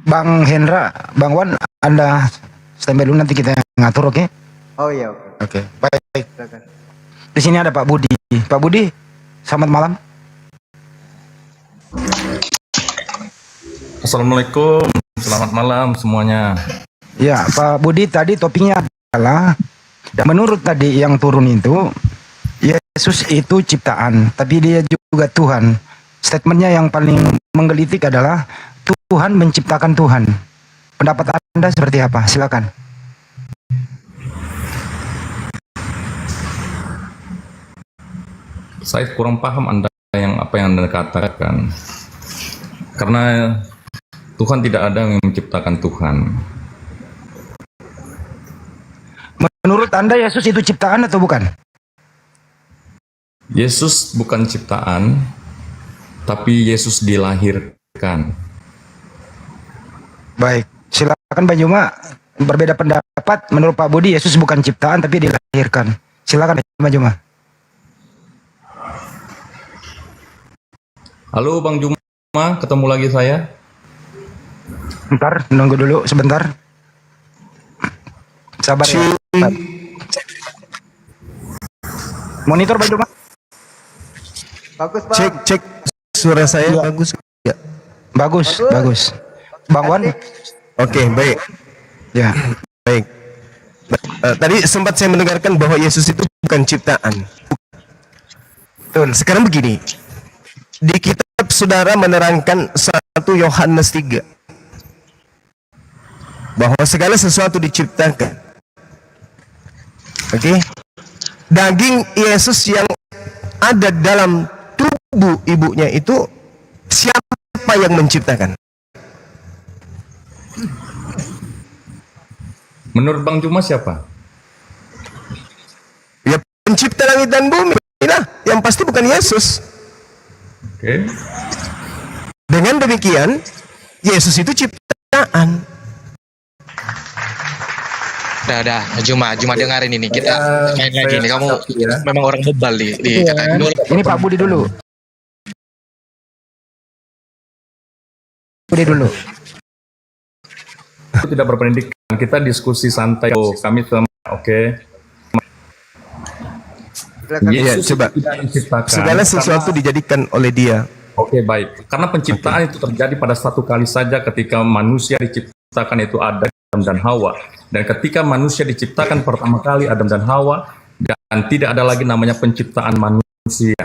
Bang Hendra, Bang Wan, Anda standby dulu, nanti kita ngatur, oke? Oh iya, oke. Oke, baik. Silakan. Di sini ada Pak Budi. Pak Budi, selamat malam. Assalamualaikum, selamat malam semuanya. Ya, Pak Budi, tadi topiknya adalah menurut tadi yang turun itu Yesus itu ciptaan, tapi dia juga Tuhan. Statementnya yang paling menggelitik adalah Tuhan menciptakan Tuhan. Pendapat Anda seperti apa? Silakan. Saya kurang paham apa yang Anda katakan. Karena Tuhan tidak ada yang menciptakan Tuhan. Menurut Anda Yesus itu ciptaan atau bukan? Yesus bukan ciptaan, tapi Yesus dilahirkan. Baik, silakan Pak Juma. Berbeda pendapat, menurut Pak Budi Yesus bukan ciptaan tapi dilahirkan. Silakan Pak Juma. Halo Bang Juma, ketemu lagi saya. Bentar, nunggu dulu sebentar. Sabar ya. Monitor Pak Juma. Bagus, Pak. Cek suara saya bagus ya. Bagus. Bang Wan. Oke, baik. Ya. Baik. Tadi sempat saya mendengarkan bahwa Yesus itu bukan ciptaan. Betul. Sekarang begini. Di kitab saudara menerangkan 1 Yohanes 3 bahwa segala sesuatu diciptakan. Oke. Daging Yesus yang ada dalam tubuh ibunya itu siapa yang menciptakan? Menurut Bang Juma siapa? Ya pencipta langit dan bumi lah, yang pasti bukan Yesus. Oke. Dengan demikian Yesus itu ciptaan. Udah, Juma dengarin ini, kita main lagi nih. Kamu memang orang bebal di kata Ini Pak Budi dulu. Tidak berpendidikan, kita diskusi santai. Oh, kami sama, oke. Iya, coba. Segala sesuatu dijadikan oleh Dia. Oke, baik. Karena penciptaan itu terjadi pada satu kali saja ketika manusia diciptakan, itu Adam dan Hawa. Dan ketika manusia diciptakan pertama kali Adam dan Hawa, dan tidak ada lagi namanya penciptaan manusia.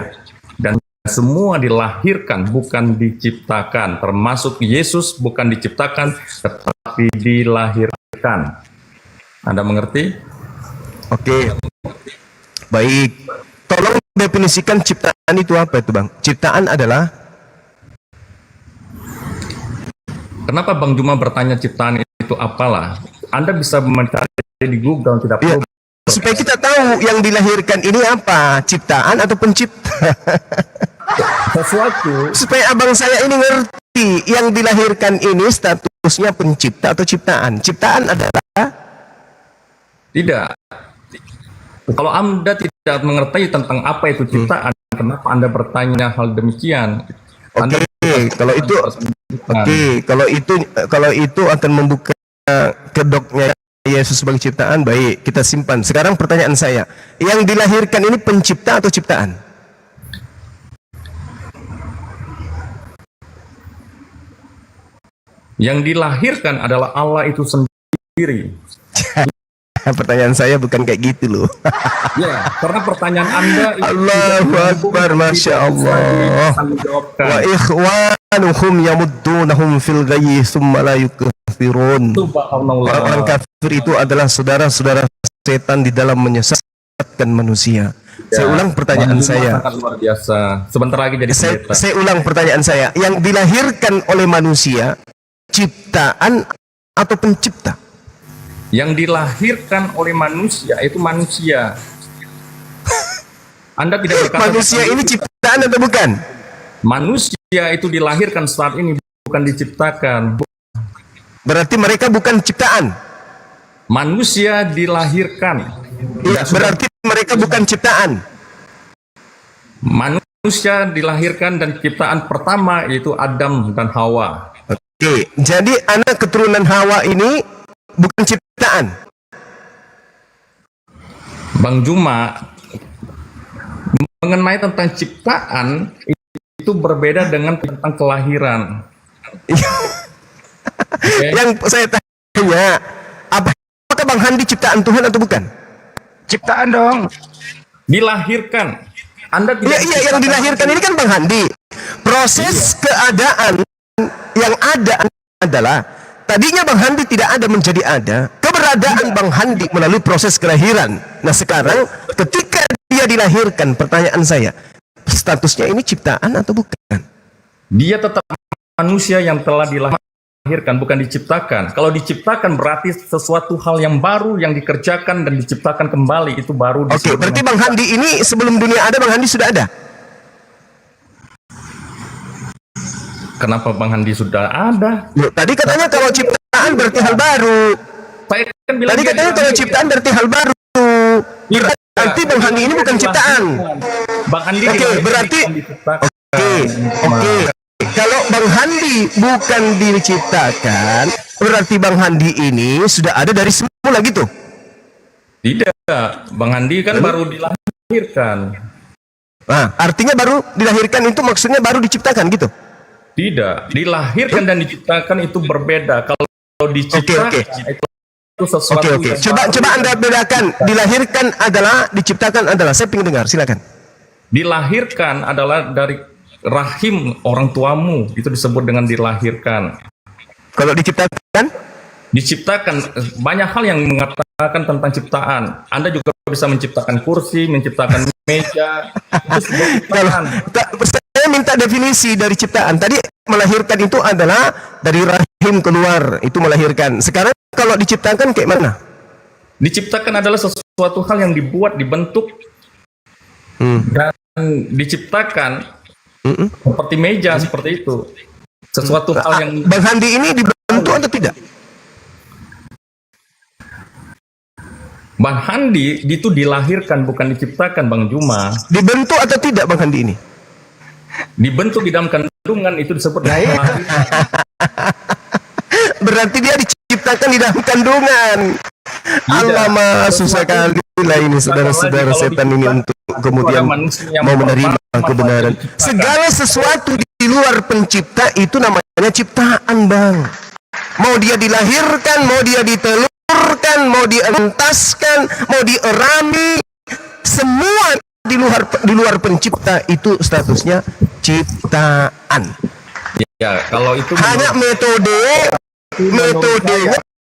Dan semua dilahirkan, bukan diciptakan. Termasuk Yesus bukan diciptakan, tetapi dilahirkan. Anda mengerti? Oke. Baik. Tolong definisikan ciptaan itu apa itu, Bang? Ciptaan adalah? Kenapa Bang Juma bertanya ciptaan itu apalah? Anda bisa mencari di Google, tidak perlu. Supaya kita tahu yang dilahirkan ini apa, ciptaan atau pencipta. Sesuatu. Supaya abang saya ini ngerti, yang dilahirkan ini statusnya pencipta atau ciptaan. Ciptaan adalah? Tidak. Kalau Anda tidak mengerti tentang apa itu ciptaan, kenapa Anda bertanya hal demikian? Kalau itu akan membuka kedoknya Yesus sebagai ciptaan, baik, kita simpan. Sekarang pertanyaan saya, yang dilahirkan ini pencipta atau ciptaan? Yang dilahirkan adalah Allah itu sendiri. Pertanyaan saya bukan kayak gitu loh. Ya, karena pertanyaan Anda itu Allahu Akbar, Masya Allah. Wa ikhwanuhum yamuddunahum fil ghayyi thumma la yukfirun. Orang kafir itu adalah saudara-saudara setan di dalam menyesatkan manusia. Saya ulang pertanyaan saya. Luar biasa. Sebentar lagi jadi pendeta. Saya ulang pertanyaan saya. Yang dilahirkan oleh manusia, ciptaan atau pencipta? Yang dilahirkan oleh manusia itu manusia. Anda tidak berkata manusia ini ciptaan atau bukan? Manusia itu dilahirkan saat ini, bukan diciptakan. Berarti mereka bukan ciptaan. Manusia dilahirkan. Ya, berarti mereka bukan ciptaan. Manusia dilahirkan dan ciptaan pertama yaitu Adam dan Hawa. Oke, jadi anak keturunan Hawa ini bukan ciptaan. Bang Juma, mengenai tentang ciptaan itu berbeda dengan tentang kelahiran. Yang saya tanya, apakah Bang Handi ciptaan Tuhan atau bukan? Ciptaan dong. Dilahirkan. Anda tidak. Iya, yang dilahirkan ini kan Bang Handi. Proses keadaan yang ada adalah tadinya Bang Handi tidak ada menjadi ada. Keberadaan Bang Handi melalui proses kelahiran. Nah sekarang ketika dia dilahirkan, pertanyaan saya, statusnya ini ciptaan atau bukan? Dia tetap manusia yang telah dilahirkan, bukan diciptakan. Kalau diciptakan berarti sesuatu hal yang baru yang dikerjakan dan diciptakan kembali, itu baru. Oke, berarti Bang Handi ini sebelum dunia ada, Bang Handi sudah ada? Kenapa Bang Handi sudah ada? Loh, tadi katanya kalau ciptaan berarti hal baru. Saya kan bilang tadi katanya kalau ciptaan berarti hal baru. Berarti Bang Handi ini bukan ciptaan. Bang Handi Oke, berarti Oke. Kalau Bang Handi bukan diciptakan, berarti Bang Handi ini sudah ada dari semula gitu? Tidak, Bang Handi kan baru dilahirkan. Nah, artinya baru dilahirkan itu maksudnya baru diciptakan gitu? Tidak, dilahirkan dan diciptakan itu berbeda. Kalau diciptakan itu sesuatu yang Coba Anda bedakan. Dilahirkan adalah, diciptakan adalah. Saya ingin dengar, silakan. Dilahirkan adalah dari rahim orang tuamu, itu disebut dengan dilahirkan. Kalau diciptakan? Diciptakan, banyak hal yang mengatakan tentang ciptaan. Anda juga bisa menciptakan kursi, menciptakan meja. Itu sebuah ciptaan. Saya minta definisi dari ciptaan. Tadi melahirkan itu adalah dari rahim keluar, itu melahirkan. Sekarang kalau diciptakan kayak mana? Diciptakan adalah sesuatu hal yang dibuat, dibentuk, dan diciptakan seperti meja, seperti itu. Sesuatu hal yang... Bang Handi ini dibentuk atau tidak? Bang Handi itu dilahirkan, bukan diciptakan, Bang Juma. Dibentuk atau tidak Bang Handi ini? Dibentuk di dalam kandungan, itu disebut berarti dia diciptakan di dalam kandungan. Alamak, susah kali lah ini saudara-saudara setan ini untuk kemudian mau menerima kebenaran. Segala sesuatu di luar pencipta itu namanya ciptaan, Bang. Mau dia dilahirkan, mau dia ditelurkan, mau dientaskan, mau dierami, semua di luar pencipta itu statusnya ciptaan. Ya, kalau itu hanya metode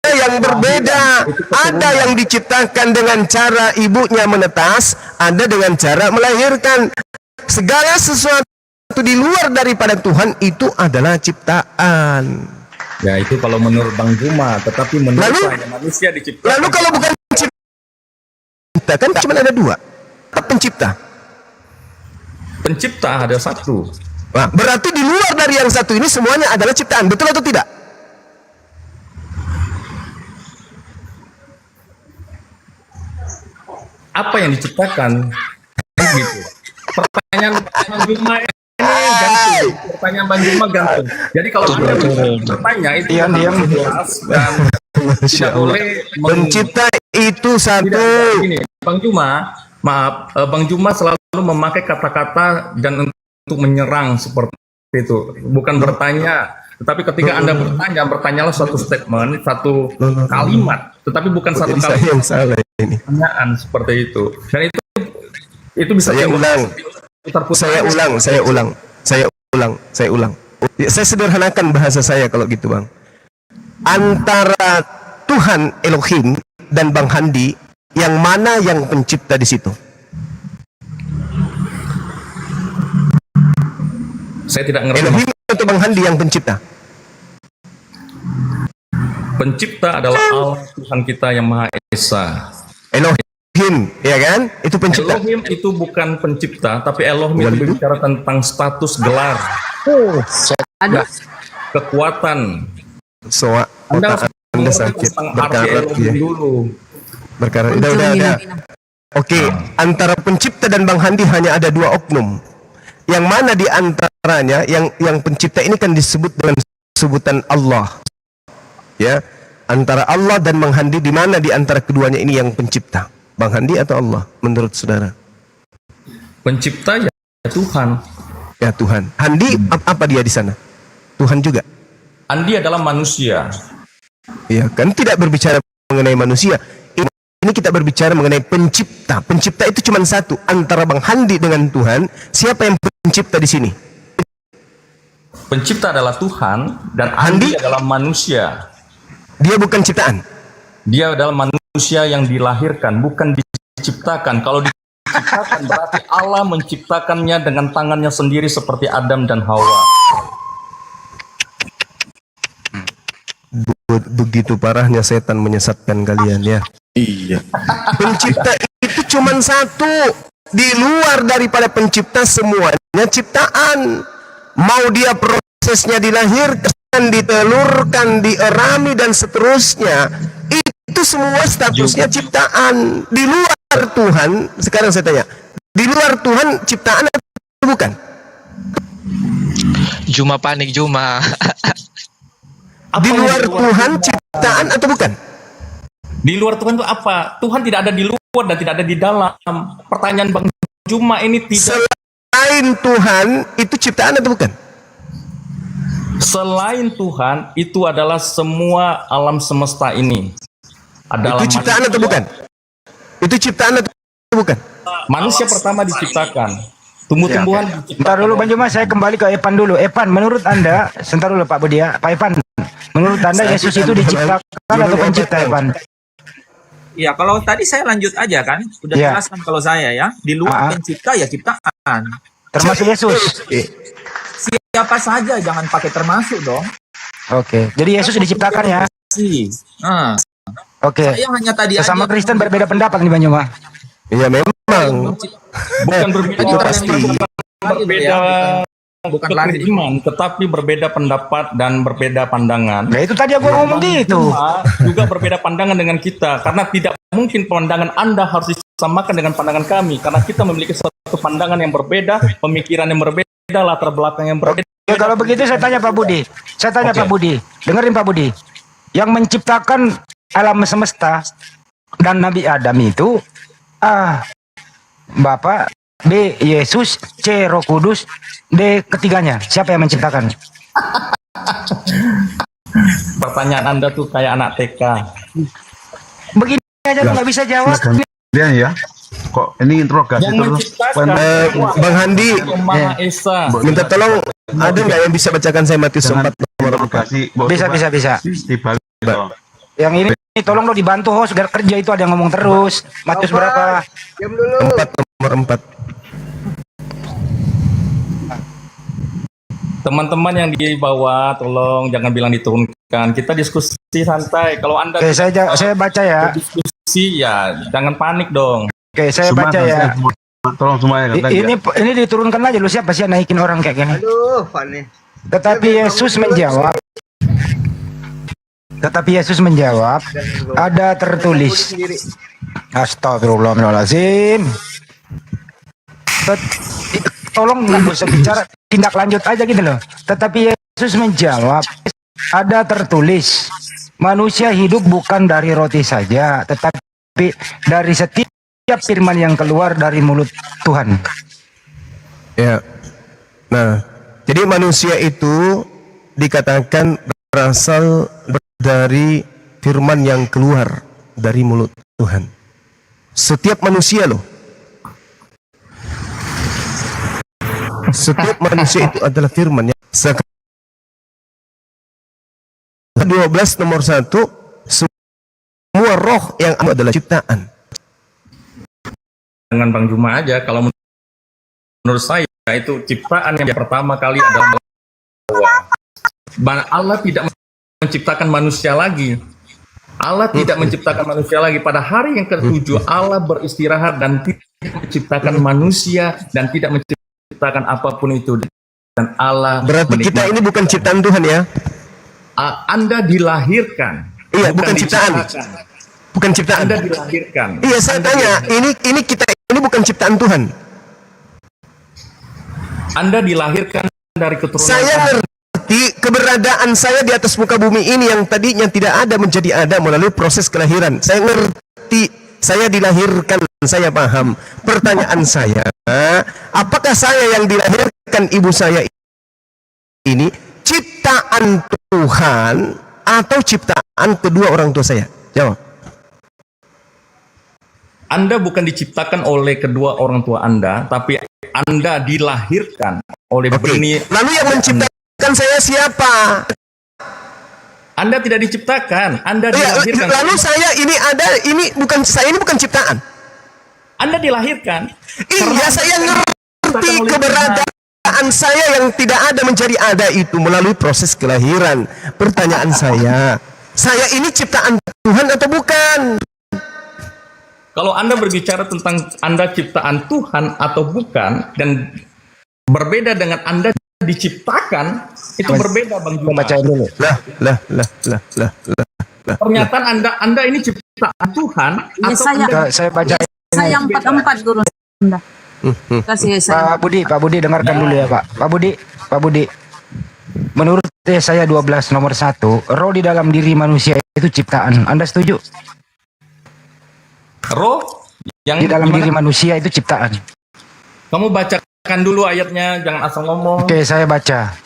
yang berbeda. Ada yang diciptakan dengan cara ibunya menetas, ada dengan cara melahirkan. Segala sesuatu di luar daripada Tuhan itu adalah ciptaan. Ya, itu kalau menurut Bang Juma, tetapi menurut saya manusia diciptakan. Lalu kalau bukan cipta, kan cuma ada dua. Pencipta. Pencipta ada satu. Nah, berarti di luar dari yang satu ini semuanya adalah ciptaan, betul atau tidak? Apa yang diciptakan? Gitu. Pertanyaan Bang Juma ini gantung. Pertanyaan Bang Juma gantung. Jadi kalau Anda bertanya itu yang jelas dan tidak boleh pencipta itu satu. Ini Bang Juma, maaf, Bang Juma selalu memakai kata-kata dan untuk menyerang seperti itu, bukan bertanya. Tetapi ketika Anda bertanya, bertanyalah suatu statement, satu kalimat, tetapi bukan satu Jadi saya kalimat. yang salah ini. Pertanyaan seperti itu. Dan itu bisa Saya ulang. Saya ulang. Saya sederhanakan bahasa saya kalau gitu, Bang. Antara Tuhan Elohim dan Bang Handi, yang mana yang pencipta di situ? Saya tidak ngerti. Elohim atau Bang Handi yang pencipta? Pencipta adalah Allah Tuhan kita yang Maha Esa. Elohim, ya kan? Itu pencipta. Elohim itu bukan pencipta, tapi Elohim itu berbicara tentang status gelar, kekuatan. Anda harus sakit tentang arti berkarat Elohim ya. dulu. Berkarat. Udah. Oke, antara pencipta dan Bang Handi hanya ada dua oknum. Yang mana di antaranya yang pencipta ini kan disebut dengan sebutan Allah. Ya, antara Allah dan Bang Handi, di mana di antara keduanya ini yang pencipta? Bang Handi atau Allah menurut saudara? Pencipta ya Tuhan. Ya Tuhan. Handi apa dia di sana? Tuhan juga. Handi adalah manusia. Ya kan, tidak berbicara mengenai manusia. Ini kita berbicara mengenai pencipta. Pencipta itu cuma satu, antara Bang Handi dengan Tuhan. Siapa yang pencipta di sini? Pencipta adalah Tuhan dan Handi adalah manusia. Dia bukan ciptaan. Dia adalah manusia yang dilahirkan, bukan diciptakan. Kalau diciptakan berarti Allah menciptakannya dengan tangannya sendiri seperti Adam dan Hawa. Begitu parahnya setan menyesatkan kalian ya. Iya. Pencipta itu cuma satu. Di luar daripada pencipta semuanya ciptaan. Mau dia prosesnya dilahirkan, ditelurkan, dierami dan seterusnya, itu semua statusnya ciptaan. Di luar Tuhan, sekarang saya tanya, di luar Tuhan ciptaan atau bukan? Juma panik Juma. Di luar Tuhan ciptaan atau bukan? Di luar Tuhan itu apa? Tuhan tidak ada di luar dan tidak ada di dalam. Pertanyaan Bang Juma ini tidak. Selain Tuhan itu ciptaan atau bukan? Selain Tuhan itu adalah semua alam semesta ini. Adalah itu ciptaan atau bukan? Itu ciptaan atau bukan? Manusia pertama diciptakan. Tumbuh-tumbuhan diciptakan. Bentar dulu Bang Juma, saya kembali ke Evan dulu. Evan, menurut Anda, sebentar dulu Pak Budi ya. Pak Evan, menurut Anda Yesus itu diciptakan atau pencipta, Evan? Ya, kalau tadi saya lanjut aja kan, udah Ya. jelaskan kalau saya ya, di luar pencipta ya ciptaan. Termasuk Yesus. Siapa saja, jangan pakai termasuk dong. Oke, jadi Yesus diciptakan ya. Nah, Oke. saya hanya tadi Sesama aja Kristen berbeda pendapat nih Bang Juma. Iya memang. Bukan berbeda, Itu pasti. berbeda bukan iman, tetapi berbeda pendapat dan berbeda pandangan. Nah itu tadi aku ngomong gitu. Juga berbeda pandangan dengan kita, karena tidak mungkin pandangan Anda harus disamakan dengan pandangan kami, karena kita memiliki suatu pandangan yang berbeda, pemikiran yang berbeda, latar belakang yang berbeda. Ya, kalau begitu saya tanya Pak Budi. Saya tanya Pak Budi. Dengerin Pak Budi. Yang menciptakan alam semesta dan Nabi Adam itu Bapak, B. Yesus, C. Roh Kudus, D. ketiganya. Siapa yang menciptakan? Pertanyaan Anda tuh kayak anak TK. Begini aja lu nggak bisa jawab. Dia ya. Kok ini interogasi Yang terus? menciptakan Bang Handi, Maha Esa. minta tolong, ada nggak yang bisa bacakan saya Matius 4 nomor 4? Bisa. Dibalik. Yang ini tolong lo dibantu host biar kerja itu ada yang ngomong terus. Matius berapa? Diam dulu. 4 nomor 4. Teman-teman yang di bawah, tolong jangan bilang diturunkan. Kita diskusi santai. Kalau Anda Oke, saya baca ya. diskusi ya, jangan panik dong. Oke, saya baca ya. Tolong semuanya katakan. Ini diturunkan aja lu, siapa sih yang naikin orang kayak gini? Aduh, Fani. Tetapi Yesus menjawab, ada tertulis. Astagfirullahaladzim. Tolong nggak usah bicara, tindak lanjut aja gitu loh. Tetapi Yesus menjawab, ada tertulis, manusia hidup bukan dari roti saja, tetapi dari setiap firman yang keluar dari mulut Tuhan. Ya. Nah, jadi manusia itu dikatakan berasal dari firman yang keluar dari mulut Tuhan. Setiap manusia loh. Setiap manusia itu adalah firman yang 12 nomor 1, semua roh yang ada adalah ciptaan. Dengan Bang Juma aja, kalau menurut saya itu ciptaan yang pertama kali adalah bahwa Allah tidak menciptakan manusia lagi. Allah tidak menciptakan manusia lagi. Pada hari yang ke-7 Allah beristirahat dan tidak menciptakan manusia dan tidak menciptakan apapun itu. Dan Allah berarti kita ini bukan ciptaan Tuhan ya? Anda dilahirkan. Iya, bukan ciptaan. Bukan ciptaan. Anda dilahirkan. Iya, saya tanya, ini kita ini bukan ciptaan Tuhan. Anda dilahirkan dari keturunan. Saya ngerti keberadaan saya di atas muka bumi ini yang tadinya tidak ada menjadi ada melalui proses kelahiran. Saya ngerti, saya dilahirkan, saya paham. Pertanyaan saya, apakah saya yang dilahirkan ibu saya ini ciptaan Tuhan atau ciptaan kedua orang tua saya? Jawab. Anda bukan diciptakan oleh kedua orang tua Anda, tapi Anda dilahirkan oleh benih. Lalu yang menciptakan saya siapa? Anda tidak diciptakan, Anda dilahirkan. Lalu saya ini ada, saya ini bukan ciptaan. Anda dilahirkan. Iya, saya ngerti keberadaan saya yang tidak ada menjadi ada itu melalui proses kelahiran. Pertanyaan saya ini ciptaan Tuhan atau bukan? Kalau Anda berbicara tentang Anda ciptaan Tuhan atau bukan, dan berbeda dengan Anda diciptakan, itu berbeda, Bang Juma. Bacain dulu. Lah. Pernyataan Anda ini ciptaan Tuhan Ya, atau saya baca. Saya 44 guru Anda. Kasih saya. Pak Budi dengarkan dulu ya Pak Budi. Menurut Yesaya 12 nomor 1, roh di dalam diri manusia itu ciptaan. Anda setuju? roh yang di dalam gimana? diri manusia itu ciptaan. Kamu bacakan dulu ayatnya, jangan asal ngomong. Oke, saya baca.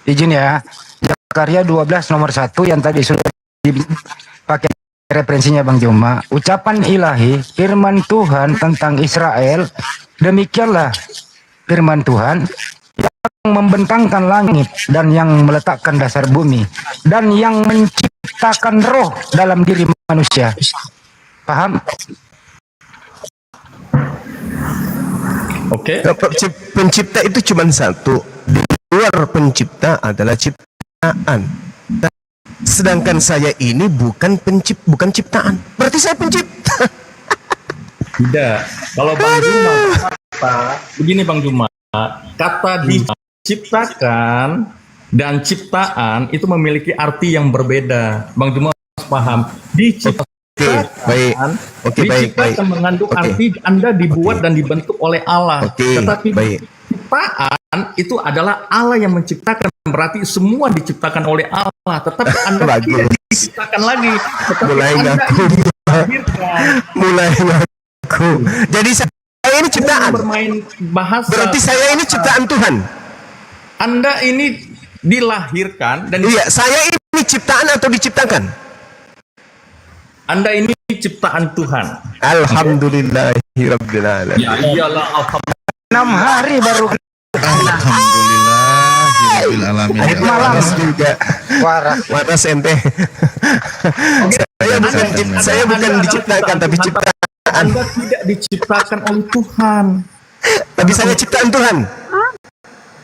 Izin ya. Zakaria 12 nomor 1 yang tadi sudah dipakai referensinya Bang Joma. Ucapan ilahi, firman Tuhan tentang Israel. Demikianlah firman Tuhan yang membentangkan langit dan yang meletakkan dasar bumi dan yang menciptakan roh dalam diri manusia. Paham? Oke. Pencipta itu cuma satu. Di luar pencipta adalah ciptaan. Sedangkan saya ini bukan ciptaan. Berarti saya pencipta. Tidak. Kalau Bang Juma kata, begini Bang Juma, kata diciptakan dan ciptaan itu memiliki arti yang berbeda. Bang Juma harus paham. Diciptakan, diciptakan mengandung arti Anda dibuat dan dibentuk oleh Allah. Tetapi ciptaan itu adalah Allah yang menciptakan. Berarti semua diciptakan oleh Allah. Tetapi Anda tidak diciptakan lagi. Tetapi Mulai Anda ngaku. Jadi saya ini ciptaan. Bermain bahasa. Berarti saya ini ciptaan Tuhan. Anda ini dilahirkan dan iya, saya ini ciptaan atau diciptakan? Anda ini ciptaan Tuhan. Alhamdulillahirabbil alamin. Ya iyalah, alhamdulillah. 6 hari baru. Alhamdulillahirabbil alamin. Waras juga. Waras ente. Saya bukan diciptakan tapi ciptaan. Anda tidak diciptakan oleh Tuhan. Tapi saya ciptaan Tuhan.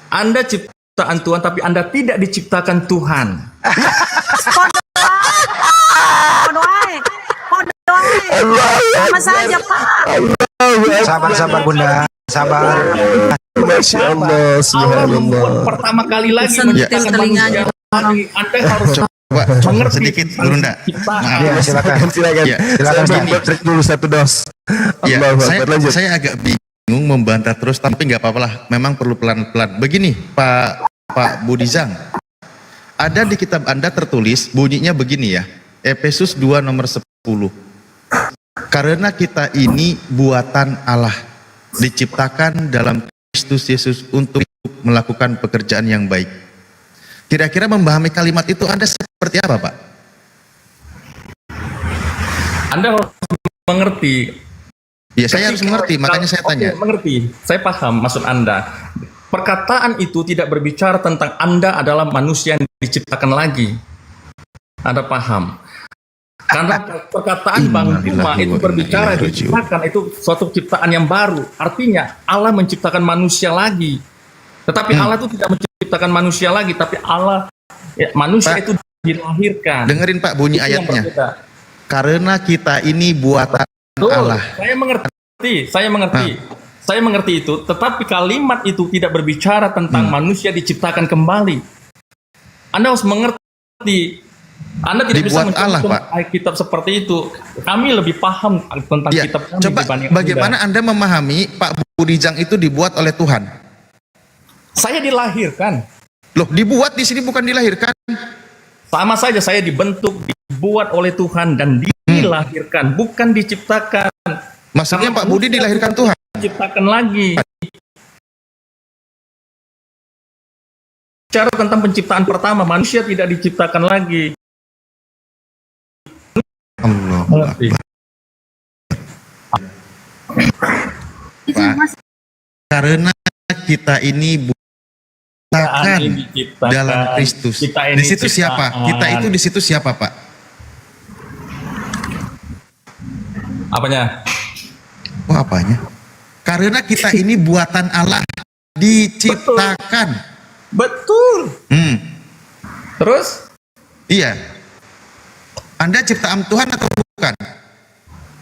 Anda ciptaan Tuhan tapi Anda tidak diciptakan Tuhan. Sama saja, Pak. Sabar Bunda, sabar. Masya Allah, subhanallah. Pertama kali lagi Sentil telinganya. Anda harus mengerti sedikit Gurunda. Maaf. Ya, silakan. Ya, Silakan. saya break dulu satu dos. Ya, Allahu Akbar, lanjut. saya agak bingung membantah terus, tapi nggak apa-apa lah. Memang perlu pelan-pelan. Begini, Pak Budizang, ada di kitab Anda tertulis bunyinya begini ya, Efesus 2 nomor 10. Karena kita ini buatan Allah, diciptakan dalam Kristus Yesus untuk melakukan pekerjaan yang baik. Kira-kira memahami kalimat itu Anda seperti apa, Pak? Anda harus mengerti. Ya, saya harus mengerti, makanya saya tanya. Mengerti, saya paham maksud Anda. Perkataan itu tidak berbicara tentang Anda adalah manusia yang diciptakan lagi. Anda paham? Karena perkataan Bang Juma itu berbicara diciptakan, itu suatu ciptaan yang baru. Artinya Allah menciptakan manusia lagi. Tetapi Allah itu tidak menciptakan manusia lagi, tapi Allah manusia Pak, itu dilahirkan. Dengerin Pak bunyi itu ayatnya. Karena kita ini buatan Allah. Saya mengerti. Saya mengerti itu, tetapi kalimat itu tidak berbicara tentang manusia diciptakan kembali. Anda harus mengerti. Anda tidak dibuat bisa Allah, Pak. Kitab seperti itu. Kami lebih paham tentang kitab kami. Coba bagaimana Anda memahami Pak Budijang itu dibuat oleh Tuhan? Saya dilahirkan. Loh, dibuat di sini bukan dilahirkan. Sama saja saya dibentuk, dibuat oleh Tuhan dan dilahirkan, bukan diciptakan. Maksudnya Pak Budi dilahirkan Tuhan? Diciptakan lagi. Bicara tentang penciptaan pertama, manusia tidak diciptakan lagi. Allah. Pak, karena kita ini diciptakan dalam Kristus. Di situ siapa? Kita itu di situ siapa, Pak? Apanya? Oh, apanya? Karena kita ini buatan Allah, diciptakan. Betul. Terus? Iya. Anda ciptaan Tuhan atau bukan?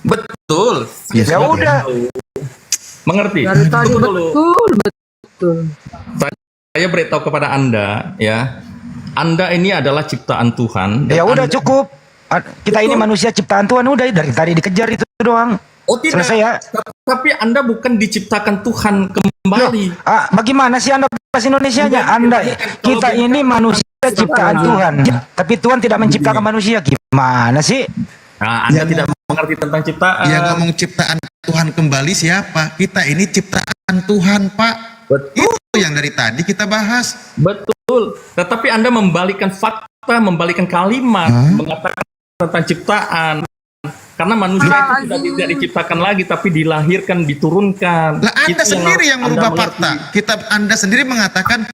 Betul. Ya udah. Mengerti? Betul. Saya beritahu kepada Anda, ya. Anda ini adalah ciptaan Tuhan. Ya udah cukup. Kita ini manusia ciptaan Tuhan, udah dari tadi dikejar itu doang. Oh tidak. Selesai ya. Tapi Anda bukan diciptakan Tuhan kembali. Loh, bagaimana sih Anda bahasa Indonesianya? Kita ini manusia ciptaan Tuhan, tapi Tuhan tidak menciptakan manusia. Gimana sih? Nah, Anda tidak mengerti tentang ciptaan. Yang ngomong ciptaan Tuhan kembali siapa? Kita ini ciptaan Tuhan, Pak. Betul. Itu yang dari tadi kita bahas. Betul. Tetapi Anda membalikan fakta, membalikan kalimat, mengatakan tentang ciptaan. Karena manusia itu tidak diciptakan lagi, tapi dilahirkan, diturunkan. Lah Anda sendiri yang merubah fakta. Anda sendiri mengatakan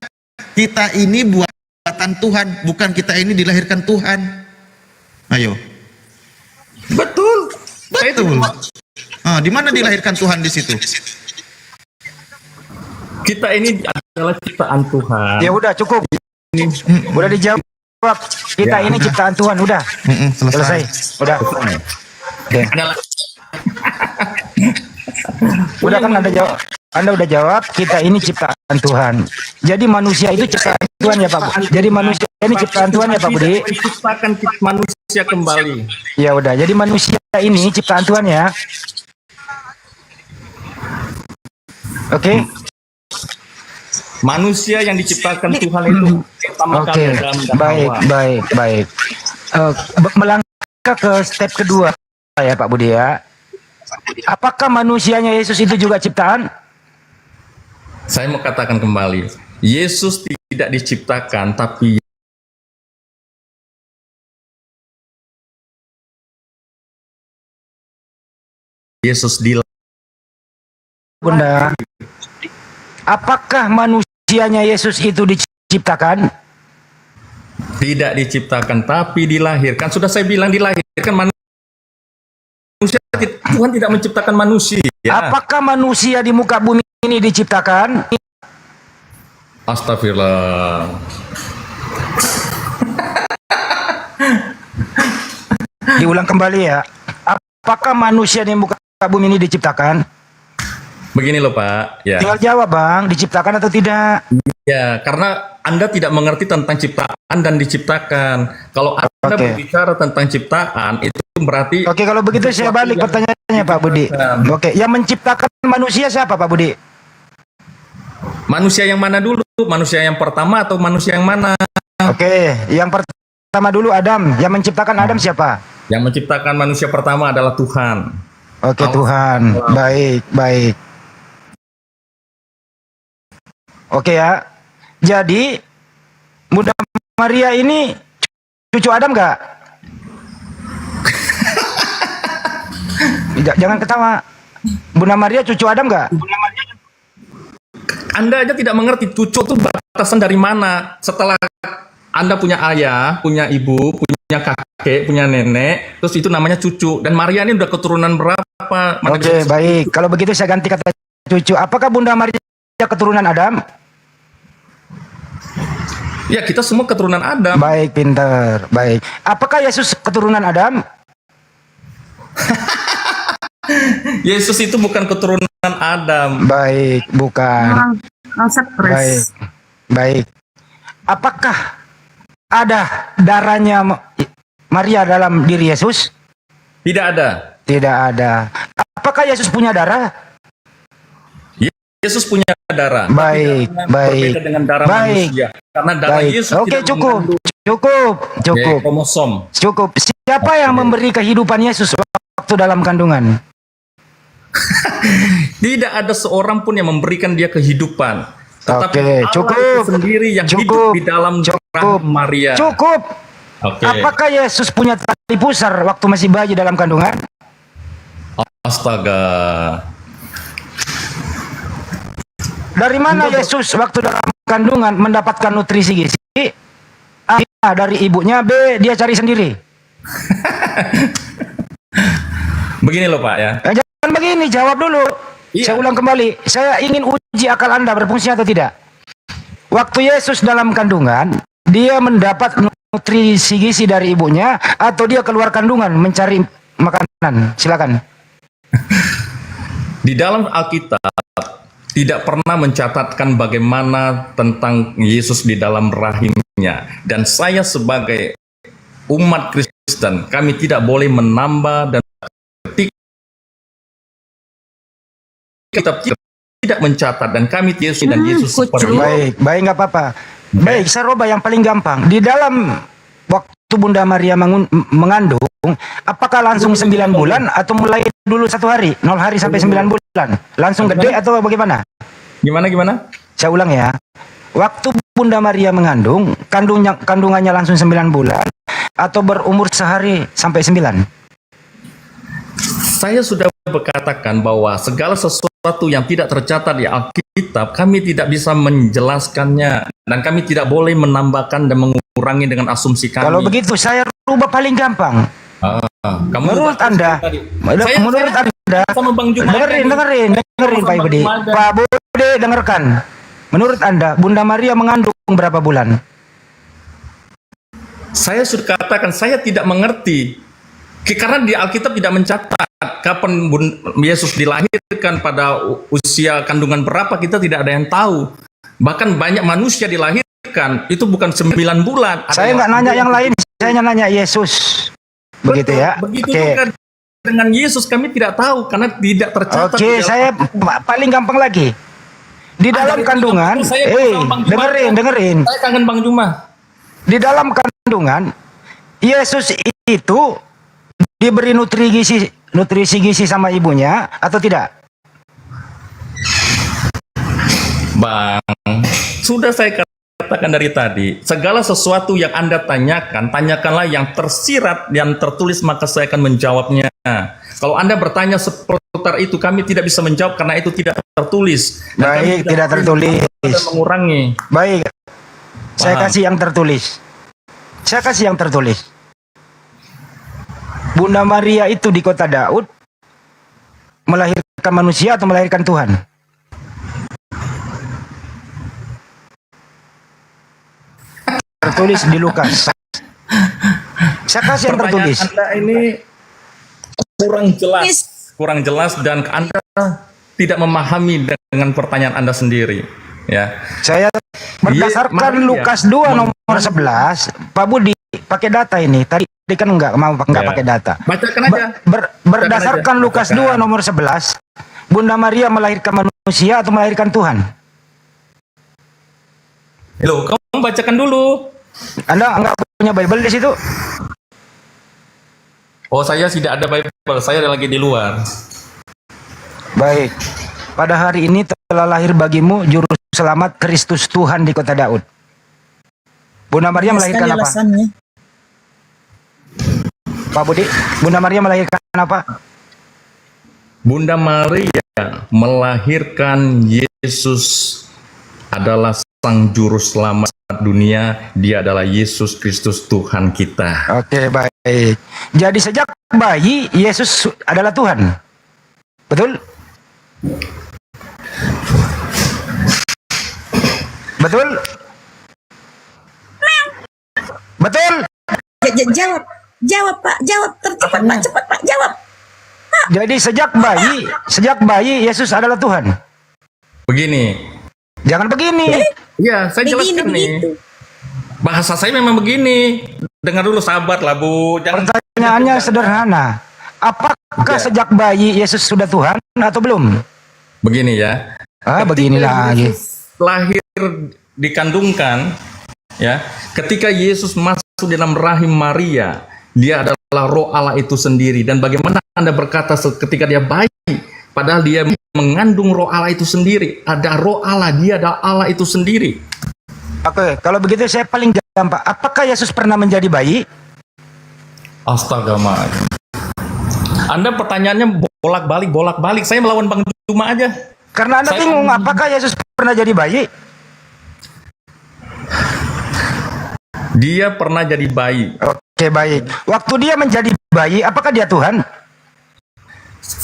kita ini buatan Tuhan, bukan kita ini dilahirkan Tuhan. Ayo. Betul. Betul. Di mana dilahirkan Tuhan di situ? Kita ini adalah ciptaan Tuhan. Ya udah cukup. Udah dijawab. Kita ini ciptaan Tuhan, udah. Selesai. Udah. Okay. Udah kan Anda udah jawab, kita ini ciptaan Tuhan. Jadi manusia itu ciptaan Tuhan ya Pak. Jadi manusia ini ciptaan Tuhan ya Pak Budi. Ciptakan manusia kembali. Ya udah, jadi manusia ini ciptaan Tuhan ya. Oke. Manusia yang diciptakan Tuhan itu pertama kali dalam baik. Melangkah ke step kedua ya Pak Budi ya. Apakah manusianya Yesus itu juga ciptaan? Saya mau katakan kembali, Yesus tidak diciptakan, tapi Yesus Bunda, apakah manusianya Yesus itu diciptakan? Tidak diciptakan, tapi dilahirkan. Sudah saya bilang dilahirkan manusia. Tuhan tidak menciptakan manusia. Apakah manusia di muka bumi ini diciptakan? Astagfirullah. Diulang kembali ya. Apakah manusia di muka bumi ini diciptakan? Begini loh Pak. Ya. Tinggal jawab Bang, diciptakan atau tidak? Ya, karena Anda tidak mengerti tentang ciptaan dan diciptakan. Kalau Anda berbicara tentang ciptaan, itu berarti... Oke, kalau begitu saya balik pertanyaannya Pak Budi. Oke, yang menciptakan manusia siapa Pak Budi? Manusia yang mana dulu? Manusia yang pertama atau manusia yang mana? Oke, yang pertama dulu Adam. Yang menciptakan Adam siapa? Yang menciptakan manusia pertama adalah Tuhan. Oke, Tuhan. Baik. Oke ya. Jadi mudah Maria ini cucu Adam nggak? Jangan ketawa. Bunda Maria cucu Adam nggak? Anda aja tidak mengerti cucu itu batasan dari mana. Setelah Anda punya ayah, punya ibu, punya kakek, punya nenek, terus itu namanya cucu. Dan Maria ini udah keturunan berapa? Oke, baik. Kalau begitu saya ganti kata cucu. Apakah Bunda Maria keturunan Adam? Ya, kita semua keturunan Adam. Baik, pintar. Baik. Apakah Yesus keturunan Adam? Yesus itu bukan keturunan Adam. Baik, bukan. Baik. Baik. Apakah ada darahnya Maria dalam diri Yesus? Tidak ada. Tidak ada. Apakah Yesus punya darah? Yesus punya darah. Baik, baik. Berbeda dengan darah baik. manusia. Karena darah Baik. Yesus Oke, tidak cukup. mengandung Cukup. Cukup. kromosom. Cukup. Siapa yang memberi kehidupan Yesus waktu dalam kandungan? Tidak ada seorang pun yang memberikan dia kehidupan. Tetapi Oke, Allah cukup. itu sendiri yang hidup di dalam rahim Maria. Cukup. Oke. Apakah Yesus punya tali pusar waktu masih bayi dalam kandungan? Astaga. Dari mana Yesus waktu dalam kandungan mendapatkan nutrisi gizi? A, dari ibunya, B, dia cari sendiri. Begini loh Pak ya. Jangan begini, jawab dulu. Iya. Saya ulang kembali. Saya ingin uji akal Anda berfungsi atau tidak. Waktu Yesus dalam kandungan, dia mendapat nutrisi gizi dari ibunya atau dia keluar kandungan mencari makanan? Silakan. Di dalam Alkitab tidak pernah mencatatkan bagaimana tentang Yesus di dalam rahimnya. Dan saya sebagai umat Kristen, kami tidak boleh menambah dan kitab tidak mencatat dan kami Yesus dan Yesus seperti Baik, nggak apa-apa. Baik, saya roba yang paling gampang. Di dalam waktu Bunda Maria mengandung, apakah langsung 9 bulan atau mulai dulu 1 hari, 0 hari sampai 9 bulan? Langsung gede atau bagaimana? Gimana? Saya ulang ya. Waktu Bunda Maria mengandung, kandungannya langsung 9 bulan atau berumur sehari sampai 9? Saya sudah berkatakan bahwa segala sesuatu yang tidak tercatat di Alkitab, kami tidak bisa menjelaskannya dan kami tidak boleh menambahkan dan mengurangi dengan asumsi kami. Kalau begitu saya rubah paling gampang. Menurut Anda, sama Bang Juma, dengerin Pak Budi. Pak Budi dengarkan. Menurut Anda, Bunda Maria mengandung berapa bulan? Saya sudah katakan saya tidak mengerti. Karena di Alkitab tidak mencatat kapan Yesus dilahirkan, pada usia kandungan berapa, kita tidak ada yang tahu. Bahkan banyak manusia dilahirkan itu bukan 9 bulan. Saya nggak nanya yang lain, saya nanya Yesus. Begitu ya. Begitu juga dengan Yesus kami tidak tahu karena tidak tercatat. Oke, saya paling gampang lagi. Di dalam kandungan, dengerin. Saya kangen Bang Juma. Di dalam kandungan, Yesus itu diberi nutrisi gizi sama ibunya atau tidak? Bang, sudah saya katakan dari tadi, segala sesuatu yang Anda tanyakan, tanyakanlah yang tersirat, yang tertulis, maka saya akan menjawabnya. Kalau Anda bertanya seputar itu, kami tidak bisa menjawab karena itu tidak tertulis. Baik, tidak tertulis. Mengurangi. Baik, saya kasih yang tertulis. Bunda Maria itu di kota Daud melahirkan manusia atau melahirkan Tuhan? Tertulis di Lukas. Saya kasih yang tertulis. Anda ini kurang jelas dan Anda tidak memahami dengan pertanyaan Anda sendiri. Ya. Saya berdasarkan Lukas 2 nomor 11, Pak Budi pakai data ini. Tadi kan nggak pakai data. Bacakan aja. Berdasarkan Lukas 2 nomor 11, Bunda Maria melahirkan manusia atau melahirkan Tuhan? Loh, kamu bacakan dulu. Anda nggak punya Bible di situ? Oh, saya tidak ada Bible. Saya lagi di luar. Baik. Pada hari ini telah lahir bagimu juru selamat Kristus Tuhan di kota Daud. Bunda Maria melahirkan apa? Pak Budi, Bunda Maria melahirkan apa? Bunda Maria melahirkan Yesus adalah Sang Juru Selamat dunia. Dia adalah Yesus Kristus Tuhan kita. Oke, baik. Jadi sejak bayi Yesus adalah Tuhan. Betul? Betul? Betul? Jawab Pak, jawab tercepat Pak, cepat Pak, jawab. Jadi sejak bayi Yesus adalah Tuhan. Begini. Jangan begini. Iya, saya jelaskan nih. Bahasa saya memang begini. Dengar dulu, sabar lah Bu. Pertanyaannya sederhana. Apakah sejak bayi Yesus sudah Tuhan atau belum? Begini ya. Begini lagi. Lahir dikandungkan ya. Ketika Yesus masuk dalam rahim Maria, dia adalah Roh Allah itu sendiri. Dan bagaimana Anda berkata ketika dia bayi, padahal dia mengandung Roh Allah itu sendiri. Ada Roh Allah, dia adalah Allah itu sendiri. Oke, kalau begitu saya paling gampang. Apakah Yesus pernah menjadi bayi? Astaga, Mak. Anda pertanyaannya bolak-balik. Saya melawan Bang Juma aja. Karena Anda bingung, apakah Yesus pernah jadi bayi? Dia pernah jadi bayi. Oke, baik. Waktu dia menjadi bayi, apakah dia Tuhan?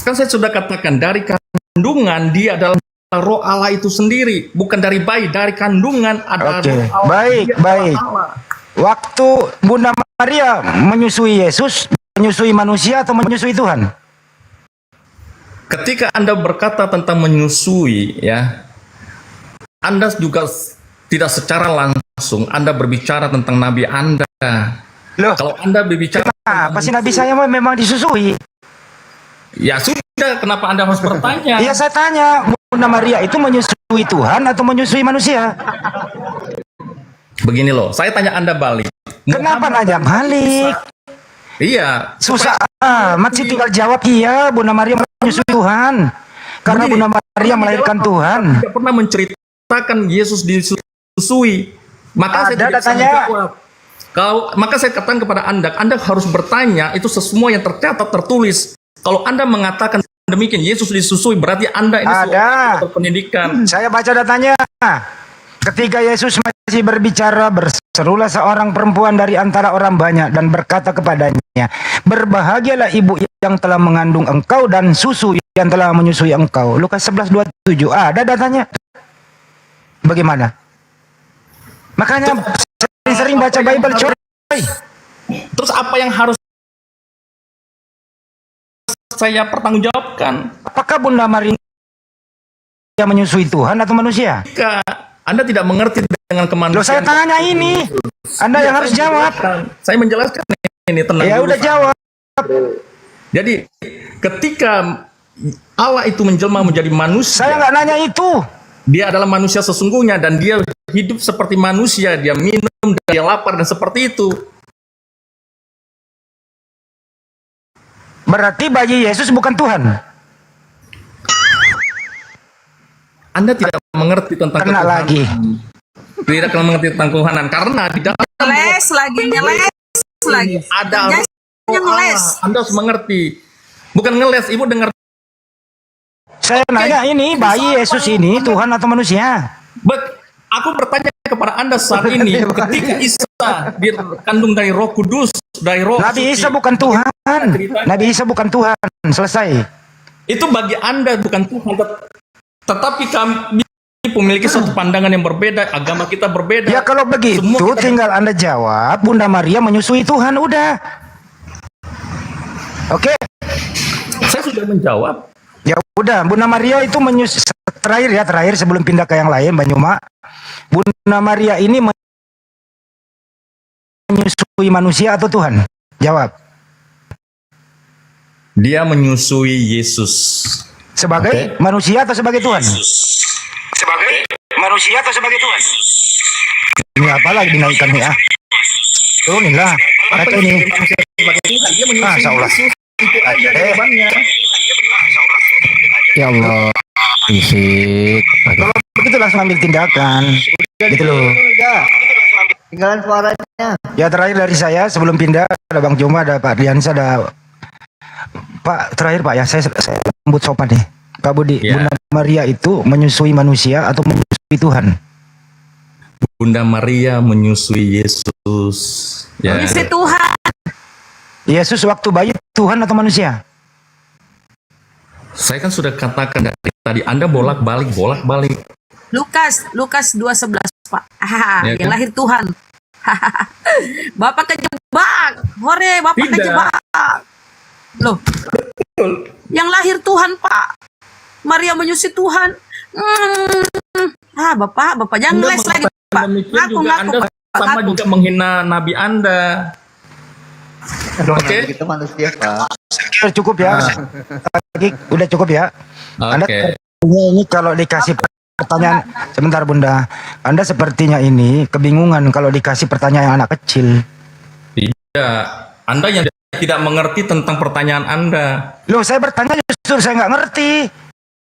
Kan saya sudah katakan, dari kandungan dia adalah Roh Allah itu sendiri, bukan dari bayi, dari kandungan ada Roh Allah. Baik. Waktu Bunda Maria menyusui Yesus, menyusui manusia atau menyusui Tuhan? Ketika Anda berkata tentang menyusui, ya, Anda juga tidak secara langsung Anda berbicara tentang Nabi Anda. Loh, kalau Anda berbicara, apa sih Nabi saya memang disusui? Ya sudah, kenapa Anda harus bertanya? Iya, saya tanya, Bunda Maria itu menyusui Tuhan atau menyusui manusia? Begini loh, saya tanya Anda balik. Kenapa nanya balik? Iya. Susah amat sih, tinggal jawab iya, Bunda Maria menyusui Tuhan. Karena Bunda Maria melahirkan Tuhan. Tidak pernah menceritakan Yesus disusui. Maka saya tidak bisa menjawab. Maka saya katakan kepada Anda harus bertanya, itu semua yang tercatat, tertulis. Kalau Anda mengatakan demikian, Yesus disusui, berarti Anda ini ada pendidikan. Saya baca datanya. Ketika Yesus masih berbicara, berserulah seorang perempuan dari antara orang banyak dan berkata kepadanya, berbahagialah ibu yang telah mengandung engkau dan susu yang telah menyusui engkau. Lukas 11:27. Ada datanya. Bagaimana? Makanya sering baca Bible, coy. Terus apa yang harus saya pertanggungjawabkan? Apakah Bunda Maria menyusui Tuhan atau manusia? Jika Anda tidak mengerti dengan kemanusiaan. Loh, saya tanya ini. Anda yang harus jawab. Saya menjelaskan ini, tenang. Ya udah jawab. Jadi ketika Allah itu menjelma menjadi manusia. Saya nggak nanya itu. Dia adalah manusia sesungguhnya dan dia hidup seperti manusia. Dia minum, dia lapar dan seperti itu. Berarti bayi Yesus bukan Tuhan. Anda tidak mengerti tentang Kena lagi. Tidak mengerti tentang Tuhanan karena di dalam nyeles lagi. Ada ngeles. Anda harus mengerti. Bukan ngeles, Ibu dengar. Saya nanya ini, bayi Yesus ini Tuhan atau manusia? Aku bertanya kepada Anda saat ini, ketika Isa dikandung dari Roh Kudus, dari Roh Nabi Suci, Isa bukan Tuhan. Nabi Isa bukan Tuhan. Selesai. Itu bagi Anda bukan Tuhan, tetapi kami memiliki satu pandangan yang berbeda, agama kita berbeda. Ya kalau begitu tinggal Anda jawab, Bunda Maria menyusui Tuhan, udah. Oke. Saya sudah menjawab. Ya udah, Bunda Maria itu menyusui, terakhir sebelum pindah ke yang lain, Banyuma. Bunda Maria ini menyusui manusia atau Tuhan? Jawab. Dia menyusui Yesus. Sebagai manusia atau sebagai Tuhan? Sebagai manusia atau sebagai Tuhan? Ini apa lagi dinaikkan nih, turunin lah. Apa ini? Masya Allah. Ya Allah. Fisik. Kalau begitu langsung ambil tindakan. Gitu loh. Ketinggalan suaranya. Ya terakhir dari saya sebelum pindah ada Bang Juma, ada Pak Diansa, ada Pak terakhir Pak ya saya lembut sopan nih. Pak Budi, Bunda Maria itu menyusui manusia atau menyusui Tuhan? Bunda Maria menyusui Yesus. Ya. Menyusui Tuhan. Yesus waktu bayi Tuhan atau manusia? Saya kan sudah katakan dari tadi, Anda bolak-balik. Lukas 2:11 Pak. Ya, Yang kan? lahir Tuhan. Bapak kejebak. Hore, Bapak Tidak. kejebak. Loh. Yang lahir Tuhan, Pak. Maria menyusui Tuhan. Bapak jangan les lagi, Pak. Demikian Ngaku, juga Anda Pak. sama Ngaku. juga menghina Nabi Anda. Oke. Kita manusia, Pak. Udah cukup ya. Udah cukup ya. Anda Oke. ini kalau dikasih pertanyaan, sebentar Bunda. Anda sepertinya ini kebingungan kalau dikasih pertanyaan yang anak kecil. Tidak. Anda yang tidak mengerti tentang pertanyaan Anda. Loh, saya bertanya justru saya nggak ngerti.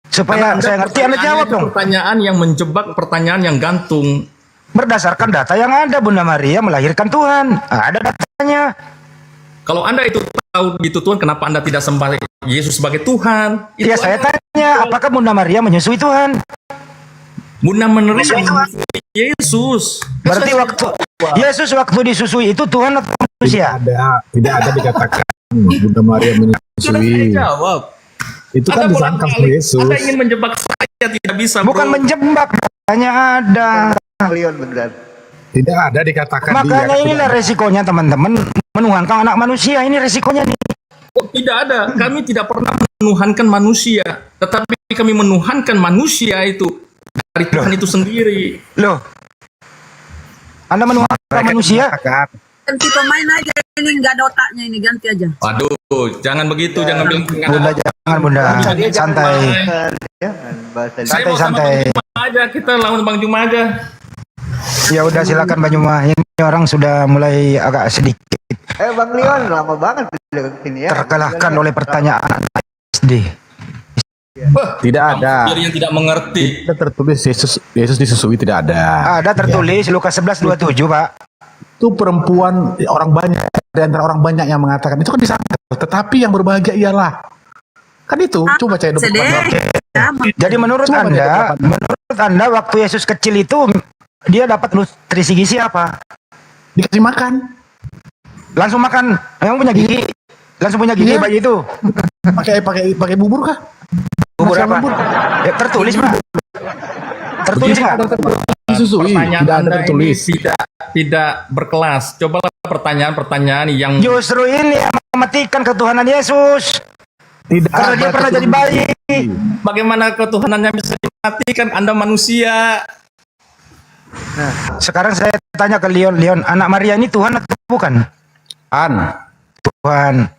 Supaya Karena saya ngerti, Anda jawab itu dong. Pertanyaan yang menjebak, pertanyaan yang gantung. Berdasarkan data yang ada, Bunda Maria melahirkan Tuhan. Ada datanya. Kalau Anda itu tahu gitu Tuhan, kenapa Anda tidak sembah Yesus sebagai Tuhan? Itu Ya saya Anda- tanya, apakah Bunda Maria menyusui Tuhan? Bunda menerima Yesus. Berarti waktu Yesus waktu disusui itu Tuhan atau manusia? Tidak ada dikatakan Bunda Maria Sudah menyusui. saya jawab. Itu kan Anda disangka sama bolak-balik. Yesus. Anda ingin menjebak saya, tidak bisa. Bukan bro. menjebak, hanya ada. Leon beneran. Tidak ada dikatakan Makanya dia. inilah resikonya teman-teman menuhankan anak manusia. Ini resikonya nih. Oh, tidak ada. Kami tidak pernah menuhankan manusia, tetapi kami menuhankan manusia itu dari Tuhan itu sendiri. Loh, Anda menuhankan manusia? Ganti pemain aja ini, nggak ada otaknya ini, ganti aja. Waduh, jangan begitu, jangan bilang Bunda jangan Bunda, santai. Jangan bahasa Saya mau sama Santai. Bang Juma aja, kita lawan Bang Juma aja. Ya udah silakan Bang Juma. Ini orang sudah mulai agak sedikit Bang Leon lama banget di sini ya. terkalahkan oleh pertanyaan SD. Tidak ada. Biar yang tidak mengerti. Tidak tertulis Yesus disusui, tidak ada. Ada tertulis Lukas 11:27 Pak. Itu perempuan orang banyak, di antara orang banyak yang mengatakan itu kan disangka. Tetapi yang berbahagia ialah kan itu. Coba cek dulu. Jadi menurut Anda waktu Yesus kecil itu dia dapat nutrisi gizi apa? Dikasih makan. Langsung makan. Emang punya gigi? Langsung punya gigi Iya. bayi itu? Pakai bubur kah? Bubur Masih apa? bubur. Ya, tertulis Pak. Tertulis nggak? Disusui, Pertanyaan tidak ada Anda tertulis. ini tidak berkelas. Cobalah pertanyaan-pertanyaan yang Justru ini yang mematikan ketuhanan Yesus. Tidak Karena dia ada pernah jadi bayi. bagaimana ketuhanannya bisa dimatikan? Anda manusia. Sekarang saya tanya ke Leon, anak Maria ini Tuhan atau bukan? Tuhan.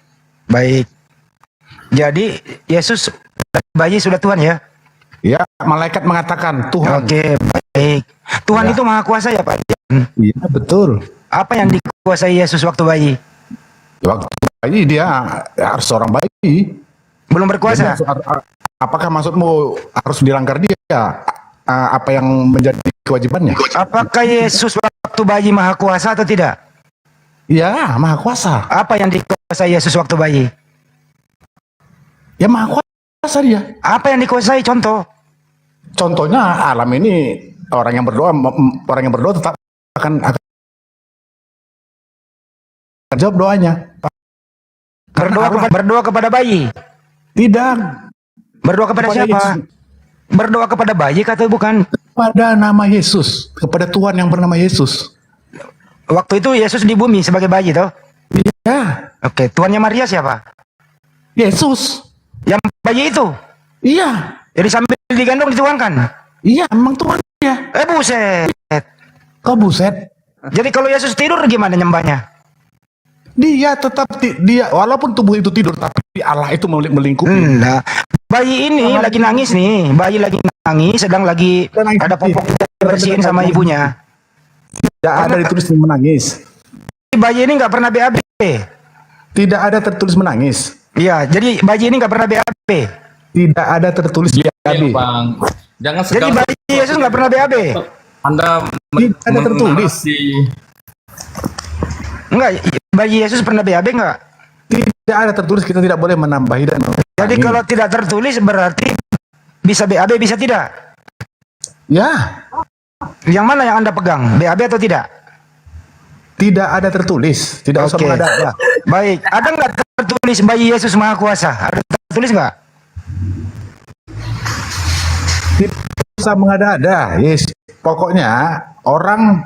Baik. Jadi Yesus bayi sudah Tuhan ya? Ya, malaikat mengatakan Tuhan. Oke, baik. Tuhan Ya. itu maha kuasa ya Pak? Iya, betul. Apa yang dikuasai Yesus waktu bayi? Waktu bayi dia harus seorang bayi. Belum berkuasa? Jadi, apakah maksudmu harus dilanggar dia? Apa yang menjadi kewajibannya? Apakah Yesus waktu bayi maha kuasa atau tidak? Ya, maha kuasa. Apa yang dikuasai Yesus waktu bayi? Ya, maha kuasa dia. Apa yang dikuasai? Contoh. Contohnya alam ini orang yang berdoa tetap akan jawab doanya. Berdoa kepada bayi? Tidak. Berdoa kepada siapa? Yesus. Berdoa kepada bayi atau bukan? Pada nama Yesus, kepada Tuhan yang bernama Yesus. Waktu itu Yesus di bumi sebagai bayi toh? Iya. Oke, tuannya Maria siapa? Yesus. Yang bayi itu? Iya. Jadi sambil digendong dituangkan? Iya, memang Tuhan ya. Buset. Kok buset? Jadi kalau Yesus tidur gimana nyembahnya? Dia tetap dia walaupun tubuh itu tidur tapi Allah itu melingkupi. Nah, bayi ini lagi nangis nih. Bayi lagi nangis, sedang lagi ada popok bersihin sama ibunya. Tidak ada ditulis menangis. Bayi ini nggak pernah BAB. Tidak ada tertulis menangis. Iya, jadi bayi ini nggak pernah BAB. Tidak ada tertulis BAB. Bang, jangan Jadi segala bayi Yesus nggak pernah BAB. Anda Tidak ada tertulis. Enggak, bayi Yesus pernah BAB enggak? Tidak ada tertulis, kita tidak boleh menambahi dan Jadi kalau tidak tertulis berarti bisa BAB, bisa tidak? Ya. Yang mana yang Anda pegang? BAB atau tidak? Tidak ada tertulis, tidak usah Oke. mengada-ada. Baik, ada nggak tertulis bayi Yesus Maha Kuasa? Ada tertulis nggak? Tidak usah mengada-ada. Yes. Pokoknya orang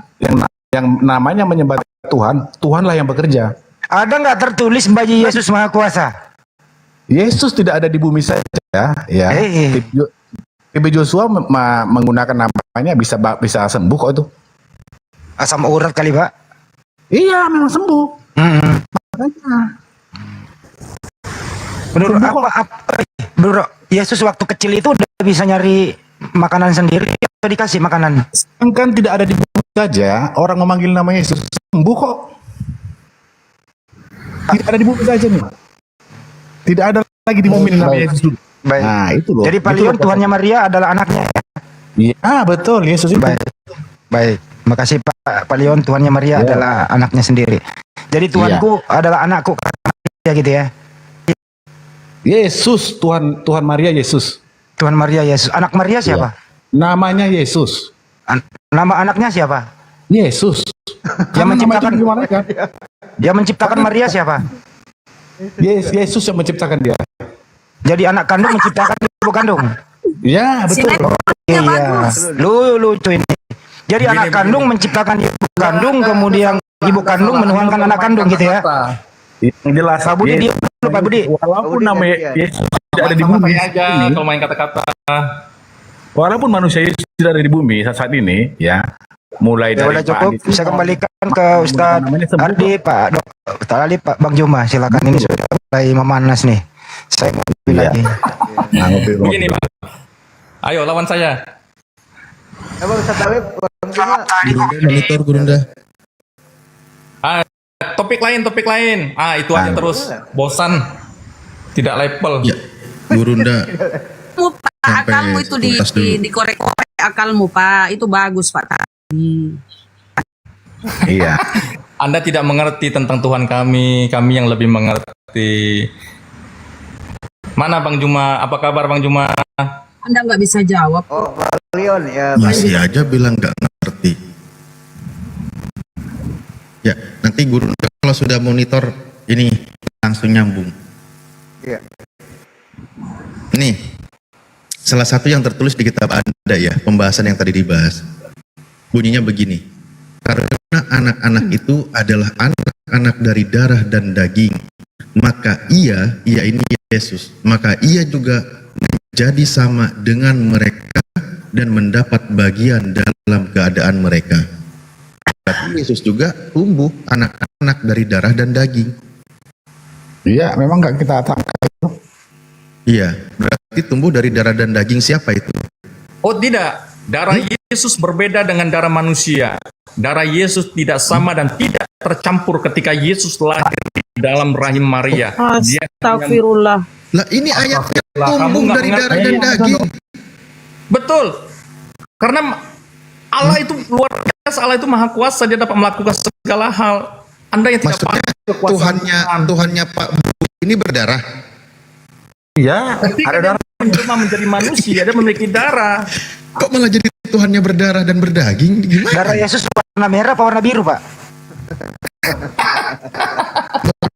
yang namanya menyembah Tuhan, Tuhanlah yang bekerja. Ada nggak tertulis bayi Yesus Maha Kuasa? Yesus tidak ada di bumi saja, ya. TB Joshua menggunakan namanya bisa sembuh kok itu. Asam urat kali, Pak? Iya, memang sembuh. Makanya. Menurut Yesus waktu kecil itu udah bisa nyari makanan sendiri atau dikasih makanan? Kan tidak ada di bumi saja, orang memanggil nama Yesus sembuh kok. Tidak ada di bumi saja nih. Tidak ada lagi di bumi nama Yesus dulu. Baik. Nah, itu loh. Jadi Palion Tuhannya Maria adalah anaknya. Iya, betul. Yesus itu. Baik. Makasih Pak Palion, Tuhannya Maria adalah anaknya sendiri. Jadi Tuhanku adalah anakku, ya gitu ya. Yesus, Tuhan Maria Yesus. Tuhan Maria Yesus. Anak Maria siapa? Namanya Yesus. Nama anaknya siapa? Yesus. Yang menciptakan Maria siapa? Yesus yang menciptakan dia. Jadi anak kandung menciptakan ibu kandung. Ya, betul. Iya. Lucu ini. Jadi anak kandung menciptakan ibu kandung, kemudian ibu kandung menuhankan anak kandung gitu ya. Yang jelas. Pak Budi dia dulu, Pak Budi. Walaupun nama Yesus tidak ada di bumi aja kalau main kata-kata. Walaupun manusia Yesus tidak ada di bumi saat ini, ya. Mulai dari Udah cukup, bisa kembalikan ke Ustadz Ardi, Pak Ustadz Ali, Pak Bang Juma. Silakan, ini sudah mulai memanas nih. Saya mau lagi. Begini Pak. Ayo lawan saya. Monitor Gurunda. Topik lain. Itu aja terus. Bosan. Tidak level. Ya, Gurunda. Pak, akalmu itu dikorek-korek akalmu, Pak. Itu bagus, Pak. Iya. Anda tidak mengerti tentang Tuhan kami yang lebih mengerti. Mana Bang Juma? Apa kabar Bang Juma? Anda nggak bisa jawab. Oh, Leon ya. Masih aja bilang nggak ngerti. Ya, nanti guru kalau sudah monitor ini langsung nyambung. Iya. Nih, salah satu yang tertulis di kitab Anda ya, pembahasan yang tadi dibahas. Bunyinya begini. Karena anak-anak itu adalah anak-anak dari darah dan daging, maka ia ini Yesus, maka ia juga menjadi sama dengan mereka dan mendapat bagian dalam keadaan mereka. Tapi Yesus juga tumbuh anak-anak dari darah dan daging. Iya, memang nggak kita tangkap itu. Iya, berarti tumbuh dari darah dan daging siapa itu? Oh tidak, darah Yesus berbeda dengan darah manusia. Darah Yesus tidak sama dan tidak tercampur ketika Yesus lahir di dalam rahim Maria. Astagfirullah. Lah ini ayatnya tumbuh dari darah dan daging. Betul. Karena Allah itu luar biasa, Allah itu maha kuasa, dia dapat melakukan segala hal. Anda yang tidak paham kekuasaan Tuhannya Pak ini berdarah. Iya, ada darah cuma menjadi manusia, dia memiliki darah. Kok malah jadi Tuhannya berdarah dan berdaging? Gimana? Darah Yesus warna merah apa warna biru, Pak?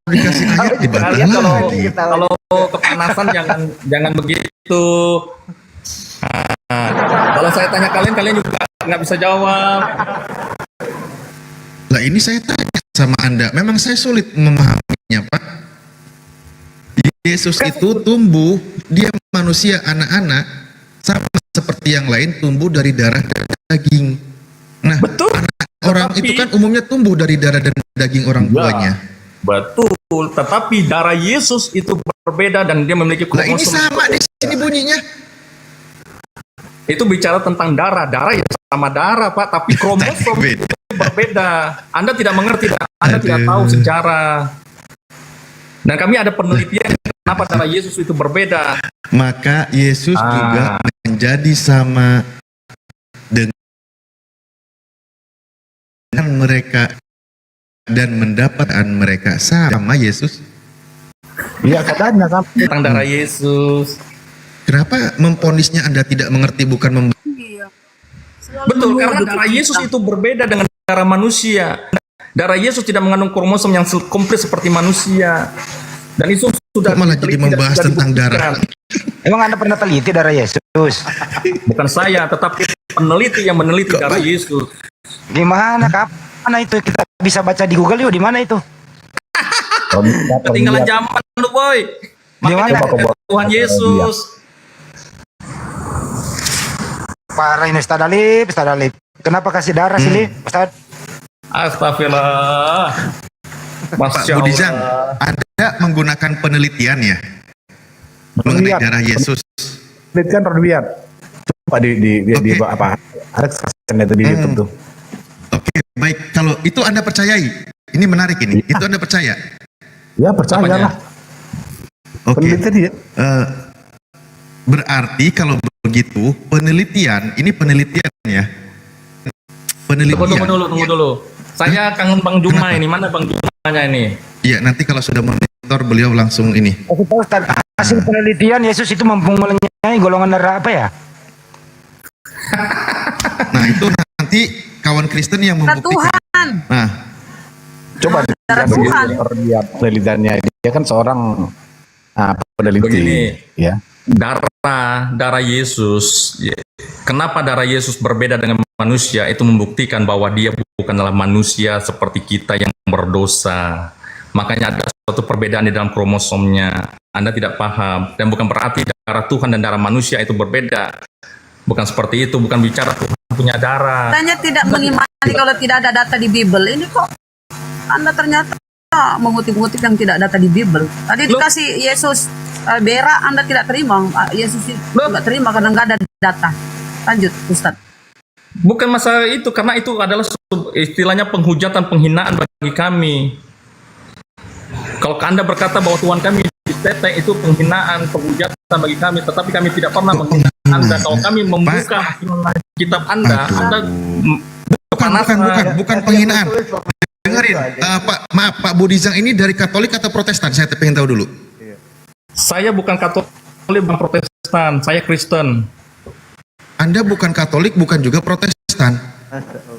Dikasih ayat dibantah Kalian lagi. kalau kepanasan jangan begitu. Kalau saya tanya kalian juga nggak bisa jawab. Lah ini saya tanya sama Anda, memang saya sulit memahaminya Pak. Yesus itu tumbuh, dia manusia anak-anak, sama seperti yang lain tumbuh dari darah dan daging. Nah, betul. Orang itu kan umumnya tumbuh dari darah dan daging orang tuanya. Betul, tetapi darah Yesus itu berbeda dan dia memiliki kromosom. Lah ini sama di sini bunyinya. Itu bicara tentang darah ya sama darah Pak, tapi kromosom itu berbeda. Anda tidak mengerti, Anda tidak tahu sejarah. Dan kami ada penelitian kenapa darah Yesus itu berbeda. Maka Yesus juga menjadi sama dengan mereka dan mendapatkan mereka sama Yesus. Iya katanya kan. Tentang darah Yesus. Kenapa memponisnya Anda tidak mengerti bukan Betul, karena darah Yesus itu berbeda dengan darah manusia. Darah Yesus tidak mengandung kromosom yang komplit seperti manusia. Dan itu sudah malah jadi membahas tentang darah. Emang Anda pernah teliti darah Yesus? Bukan saya, tetapi peneliti yang meneliti darah Yesus. Gimana? Kapan itu kita bisa baca di Google yuk? Di mana itu? Ketinggalan zaman lu, boy. Makanya Tuhan Yesus. Parah ini Ustaz Dalip. Kenapa kasih darah sih, Ustaz? Astagfirullah. Pak Budizang, Anda menggunakan penelitian ya mengenai darah Yesus. Penelitian Rodwiat. Coba di apa? Ada kesalahan itu di YouTube tuh. Oke, baik. Kalau itu Anda percayai, ini menarik ini. Itu Anda percaya? Ya percayalah. Oke. Berarti kalau begitu penelitian, ini penelitian ya. Tunggu dulu. Saya kangen Bang Juma ini. Mana Bang Jumanya ini? Iya, nanti kalau sudah monitor beliau langsung ini. Ustaz, hasil penelitian Yesus itu mampu menyai golongan darah apa ya? Nah, itu nanti kawan Kristen yang membuktikan. Tuhan. Nah, coba lihat penelitiannya. Dia kan seorang peneliti. Begini, ya. Darah Yesus. Kenapa darah Yesus berbeda dengan manusia? Itu membuktikan bahwa dia bukanlah manusia seperti kita yang berdosa. Makanya ada suatu perbedaan di dalam kromosomnya. Anda tidak paham. Dan bukan berarti darah Tuhan dan darah manusia itu berbeda. Bukan seperti itu. Bukan bicara Tuhan punya darah. Katanya tidak mengimani kalau tidak ada data di Bible. Ini kok Anda ternyata mengutip-ngutip yang tidak ada data di Bible. Tadi dikasih Yesus Bera, Anda tidak terima. Yesus tidak terima karena nggak ada data. Lanjut, Ustadz. Bukan masalah itu, karena itu adalah istilahnya penghujatan, penghinaan bagi kami. Kalau Anda berkata bahwa Tuhan kami ditetek, itu penghinaan, penghujatan bagi kami. Tetapi kami tidak pernah menghina Anda. Kalau kami membuka kitab Anda bukan penghinaan. Dengerin, Pak Budizang ini dari Katolik atau Protestan? Saya pengen tahu dulu. Saya bukan Katolik, bukan Protestan. Saya Kristen. Anda bukan Katolik, bukan juga Protestan.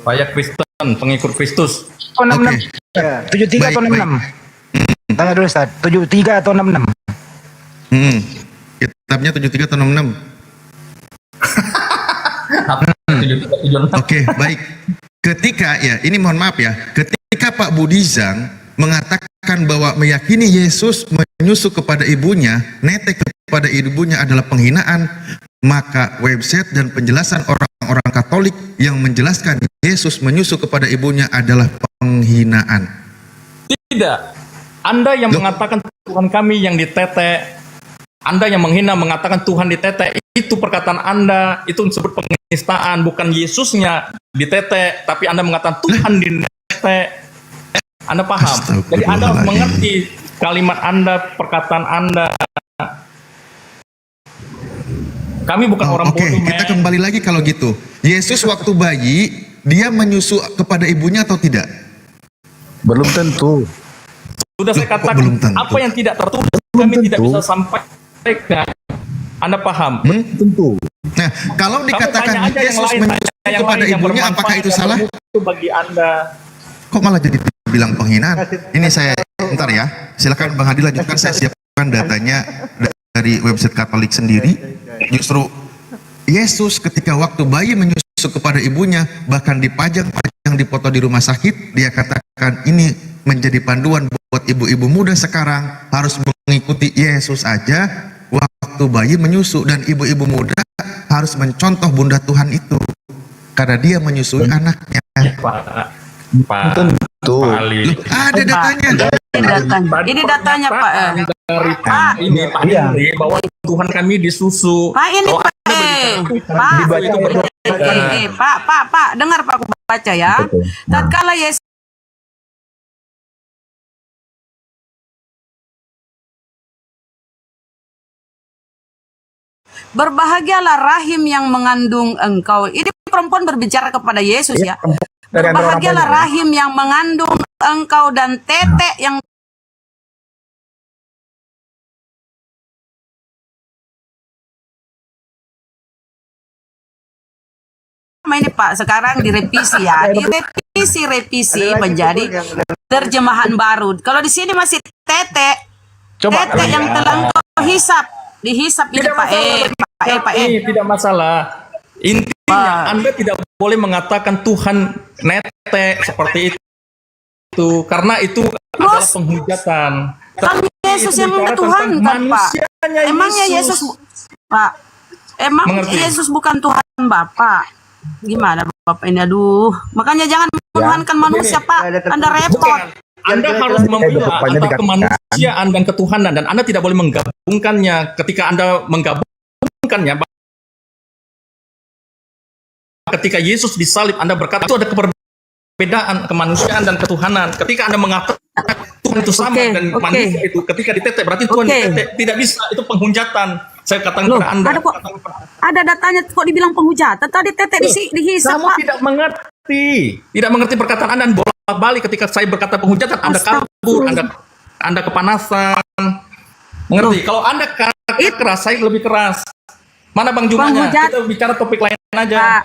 Saya Kristen, pengikut Kristus. 66. 73 atau 66? Tanya dulu Ustaz, 73 atau 66? Kitabnya 73 atau 66? Oke, baik. Ketika, ya ini mohon maaf ya, ketika Pak Budizang mengatakan bahwa meyakini Yesus menyusu kepada ibunya, netek kepada ibunya adalah penghinaan, maka website dan penjelasan orang-orang Katolik yang menjelaskan Yesus menyusu kepada ibunya adalah penghinaan. Tidak. Anda yang mengatakan Tuhan kami yang ditetek, Anda yang menghina mengatakan Tuhan ditetek, itu perkataan Anda, itu disebut penistaan, bukan Yesusnya ditetek, tapi Anda mengatakan Tuhan ditetek. Anda paham? Jadi Anda harus mengerti kalimat Anda, perkataan Anda. Kami bukan orang bodoh. Oke, kita kembali lagi kalau gitu. Yesus waktu bayi, dia menyusu kepada ibunya atau tidak? Belum tentu. Sudah saya katakan, apa yang tidak tertulis kami tidak bisa sampaikan. Anda paham? Tentu. Nah, kalau dikatakan Yesus menyusu kepada ibunya, apakah itu salah? Itu bagi Anda. Kok malah jadi bilang penghinaan? Ini saya, bentar ya. Silakan Bang Hadi lanjutkan, saya siapkan datanya dari website Katolik sendiri. Justru Yesus ketika waktu bayi menyusu kepada ibunya, bahkan dipajang-pajang dipoto di rumah sakit, dia katakan ini menjadi panduan buat ibu-ibu muda sekarang harus mengikuti Yesus aja waktu bayi menyusu, dan ibu-ibu muda harus mencontoh Bunda Tuhan itu karena dia menyusui anaknya. Pak, tentu. Ada datanya. Ini datanya Pak. Pak, ini Pak Henry bahwa Tuhan kami disusu. Pak ini Pak, dengar Pak, aku baca ya. Tatkala Yesus berbahagialah rahim yang mengandung engkau. Ini perempuan berbicara kepada Yesus ya. dari antara orang Berbahagialah banyak. rahim yang mengandung engkau dan tetek yang ini Pak sekarang direvisi ya, direvisi menjadi terjemahan baru. Kalau di sini masih tetek, tetek yang telah engkau hisap, dihisap itu Pak Tidak masalah. Intinya Anda tidak boleh mengatakan Tuhan netek seperti itu karena itu adalah penghujatan. Kan Yesus yang Tuhan kan Pak. Emangnya Yesus Pak? Emang Yesus bukan Tuhan Bapak? Gimana Bapak ini? Aduh, makanya jangan menuhankan manusia Pak. Anda repot. Anda harus memilah antara kemanusiaan dan ketuhanan dan Anda tidak boleh menggabungkannya. Ketika Anda menggabungkannya, ketika Yesus disalib, Anda berkata itu ada perbedaan kemanusiaan dan ketuhanan. Ketika Anda mengatakan Tuhan itu sama dan manusia itu, ketika ditetek berarti Tuhan ditetek. Tidak bisa, itu penghujatan. Saya katakan kepada Anda. Ada datanya kok dibilang penghujatan. Tadi tetek dihisap Kamu Pak. tidak mengerti perkataan Anda dan bolak-balik ketika saya berkata penghujatan. Anda kabur, Anda kepanasan. Mengerti? Kalau Anda keras, saya lebih keras. Mana Bang Jumanya? Kita bicara topik lain aja. Pak,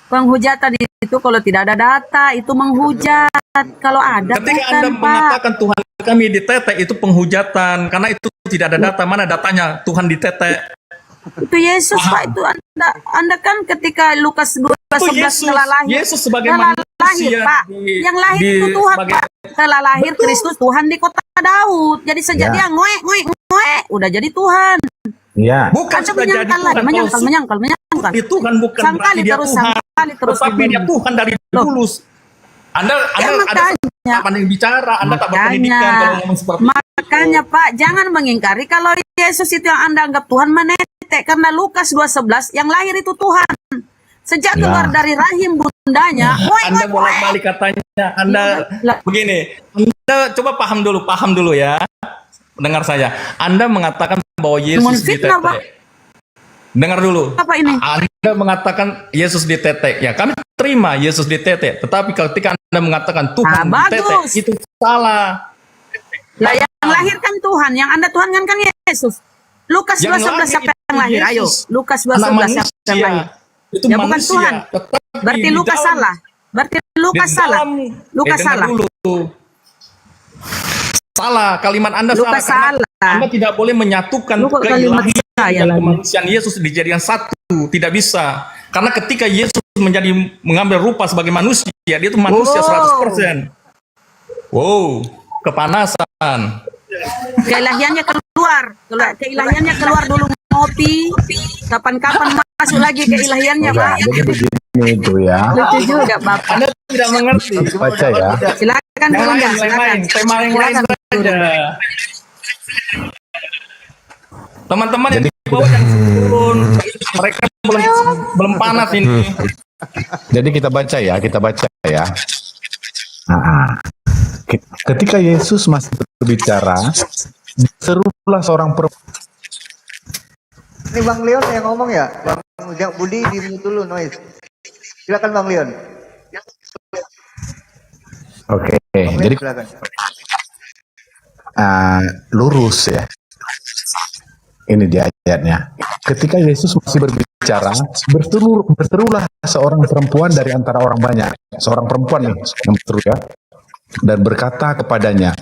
penghujatan itu kalau tidak ada data itu menghujat. Kalau ada ketika bukan, Anda Pak. mengatakan Tuhan kami ditetek itu penghujatan karena itu tidak ada data. Mana datanya Tuhan ditetek? Itu Yesus Pak, itu Anda kan ketika Lukas 12:11 telah lahir. Yesus sebagai telah manusia lahir Pak. Yang lahir itu Tuhan Pak. Telah lahir Kristus Tuhan di kota Daud. Jadi sejak dia ngoek udah jadi Tuhan. Iya. Bukan Anda sudah jadi Tuhan. menyangkal. Itu Tuhan bukan Sangkali berarti dia terus, Tuhan. sangkali terus. Tetapi dia Tuhan dari dulu. Anda ada yang bicara, Anda tak berpendidikan kalau ngomong seperti itu. Makanya Pak, jangan mengingkari kalau Yesus itu yang Anda anggap Tuhan menetek. Karena Lukas 2:11 yang lahir itu Tuhan. Sejak keluar dari rahim bundanya, Anda bolak-balik katanya. Anda begini, Anda coba paham dulu ya. Dengar saya. Anda mengatakan bahwa Yesus ditetek. Dengar dulu. Apa ini? Anda mengatakan Yesus ditetek. Ya, kami terima Yesus ditetek. Tetapi ketika Anda mengatakan Tuhan ditetek, itu salah. Lah yang lahirkan Tuhan, yang Anda Tuhan kan Yesus. Lukas 2:11 siapa yang lahir? Ayo, Lukas 2:11 siapa yang lahir? Itu ya bukan manusia. Tuhan. Berarti Lukas salah. Lukas salah. Salah, kalimat Anda Lukas salah. Anda tidak boleh menyatukan keilahian dan kemanusiaan Yesus dijadikan satu. Tidak bisa. Karena ketika Yesus mengambil rupa sebagai manusia, dia itu manusia 100%. Wow, kepanasan. Keilahiannya keilahiannya keluar dulu ngopi. Kapan-kapan masuk lagi keilahiannya, Pak. Jadi begini itu ya. Lucu juga, Bapak. Anda tidak mengerti. Baca ya. Silakan, silakan. Tema yang lain saja. Teman-teman yang di bawah yang turun, mereka belum panas ini. Jadi kita baca ya. Nah, ketika Yesus masih berbicara, serulah seorang perempuan. Ini Bang Leon yang ngomong ya? Bang Budi di mute dulu noise. Silakan Bang Leon. Oke, jadi lurus ya. Ini di ayatnya. Ketika Yesus masih berbicara, berserulah seorang perempuan dari antara orang banyak. Seorang perempuan nih yang berseru ya. Dan berkata kepadanya,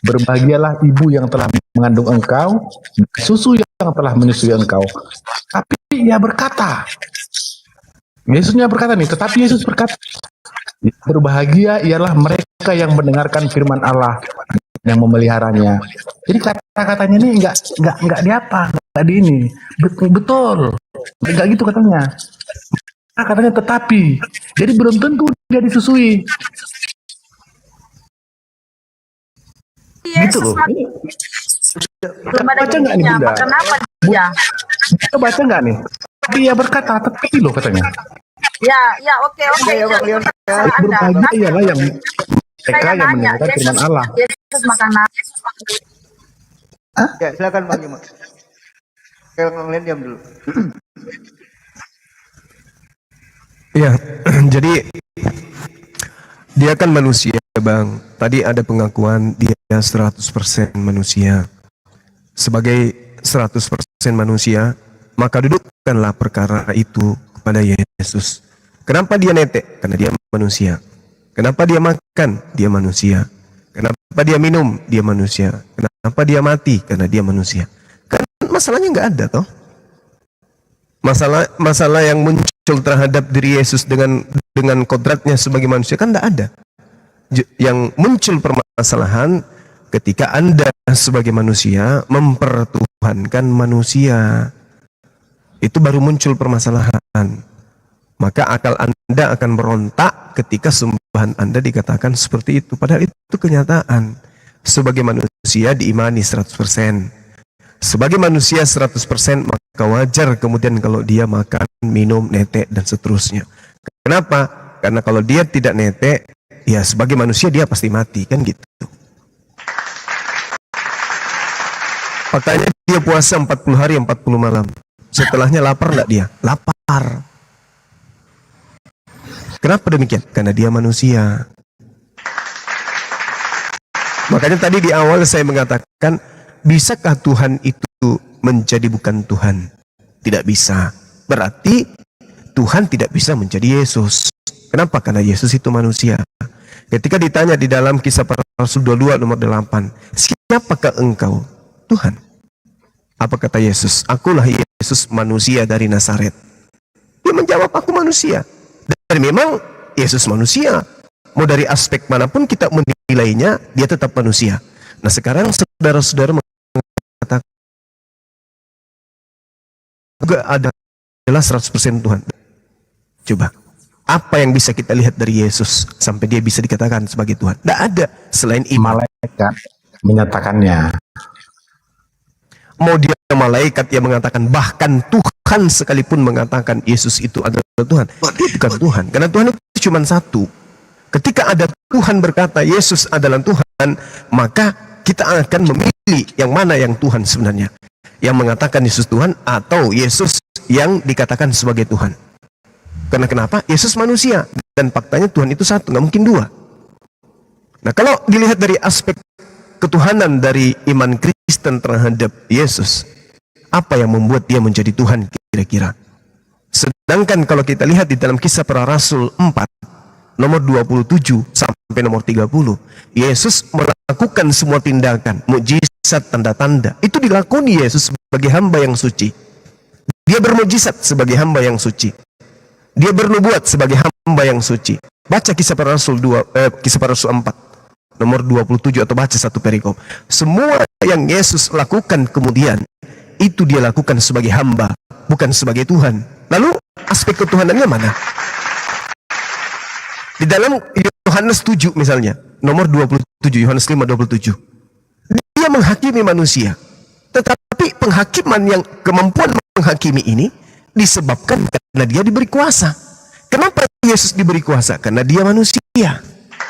berbahagialah ibu yang telah mengandung engkau, dan susu yang telah menyusui engkau. Tapi ia berkata, Yesusnya berkata nih, tetapi Yesus berkata, berbahagia ialah mereka yang mendengarkan firman Allah, yang memeliharanya. Jadi kata-katanya ini nggak di apa, nggak di ini, betul, nggak gitu katanya. Katanya tetapi, jadi belum tentu dia disusui. Gitu loh. Baca nggak nih Bunda? Kenapa dia? Kita baca nggak nih? Tapi ia berkata, tetapi loh katanya. Ya, oke. Ya, Bang Leon. Berbahagia ialah yang mereka yang mendengarkan firman Allah. Yesus makan nasi. Ya, silakan Bang Juma. Bang Leon diam dulu. Ya, jadi Dia kan manusia, Bang. Tadi ada pengakuan dia 100% manusia. Sebagai 100% manusia, maka dudukkanlah perkara itu kepada Yesus. Kenapa dia netek? Karena dia manusia. Kenapa dia makan? Dia manusia. Kenapa dia minum? Dia manusia. Kenapa dia mati? Karena dia manusia. Kan masalahnya nggak ada toh. Masalah yang muncul terhadap diri Yesus dengan kodratnya sebagai manusia kan tidak ada. Yang muncul permasalahan ketika Anda sebagai manusia mempertuhankan manusia. Itu baru muncul permasalahan. Maka akal Anda akan berontak ketika sembahan Anda dikatakan seperti itu. Padahal itu kenyataan. Sebagai manusia diimani 100%. Sebagai manusia 100%, maka wajar kemudian kalau dia makan, minum, netek, dan seterusnya. Kenapa? Karena kalau dia tidak netek, ya sebagai manusia dia pasti mati, kan gitu. Faktanya dia puasa 40 hari 40 malam. Setelahnya lapar enggak dia? Lapar. Kenapa demikian? Karena dia manusia. Makanya tadi di awal saya mengatakan, bisakah Tuhan itu menjadi bukan Tuhan? Tidak bisa. Berarti Tuhan tidak bisa menjadi Yesus. Kenapa? Karena Yesus itu manusia. Ketika ditanya di dalam Kisah Para Rasul 22 nomor 8, siapakah engkau? Tuhan. Apa kata Yesus? Akulah Yesus, manusia dari Nazaret. Dia menjawab, aku manusia. Dan memang Yesus manusia. Mau dari aspek manapun kita menilainya, dia tetap manusia. Nah sekarang saudara-saudara mengatakan juga adalah 100% Tuhan. Coba, apa yang bisa kita lihat dari Yesus sampai dia bisa dikatakan sebagai Tuhan? Tidak ada selain iman. Malaikat menyatakannya. Mau dia malaikat yang mengatakan, bahkan Tuhan sekalipun mengatakan Yesus itu adalah Tuhan, dia bukan Tuhan. Karena Tuhan itu cuma satu. Ketika ada Tuhan berkata Yesus adalah Tuhan, maka kita akan memilih yang mana yang Tuhan sebenarnya. Yang mengatakan Yesus Tuhan atau Yesus yang dikatakan sebagai Tuhan. Karena kenapa? Yesus manusia. Dan faktanya Tuhan itu satu, nggak mungkin dua. Nah kalau dilihat dari aspek ketuhanan dari iman Kristen terhadap Yesus, apa yang membuat dia menjadi Tuhan kira-kira? Sedangkan kalau kita lihat di dalam Kisah Para Rasul 4, nomor 27 sampai nomor 30, Yesus melakukan semua tindakan, mukjizat, tanda-tanda. Itu dilakoni Yesus sebagai hamba yang suci. Dia bermukjizat sebagai hamba yang suci. Dia bernubuat sebagai hamba yang suci. Baca Kisah Para Rasul 4, nomor 27 atau baca satu perikop. Semua yang Yesus lakukan kemudian itu dia lakukan sebagai hamba, bukan sebagai Tuhan. Lalu aspek ketuhanannya mana? Di dalam Yohanes 7 misalnya, nomor 27, Yohanes 5:27. Dia menghakimi manusia. Tetapi penghakiman yang kemampuan menghakimi ini disebabkan karena dia diberi kuasa. Kenapa Yesus diberi kuasa? Karena dia manusia.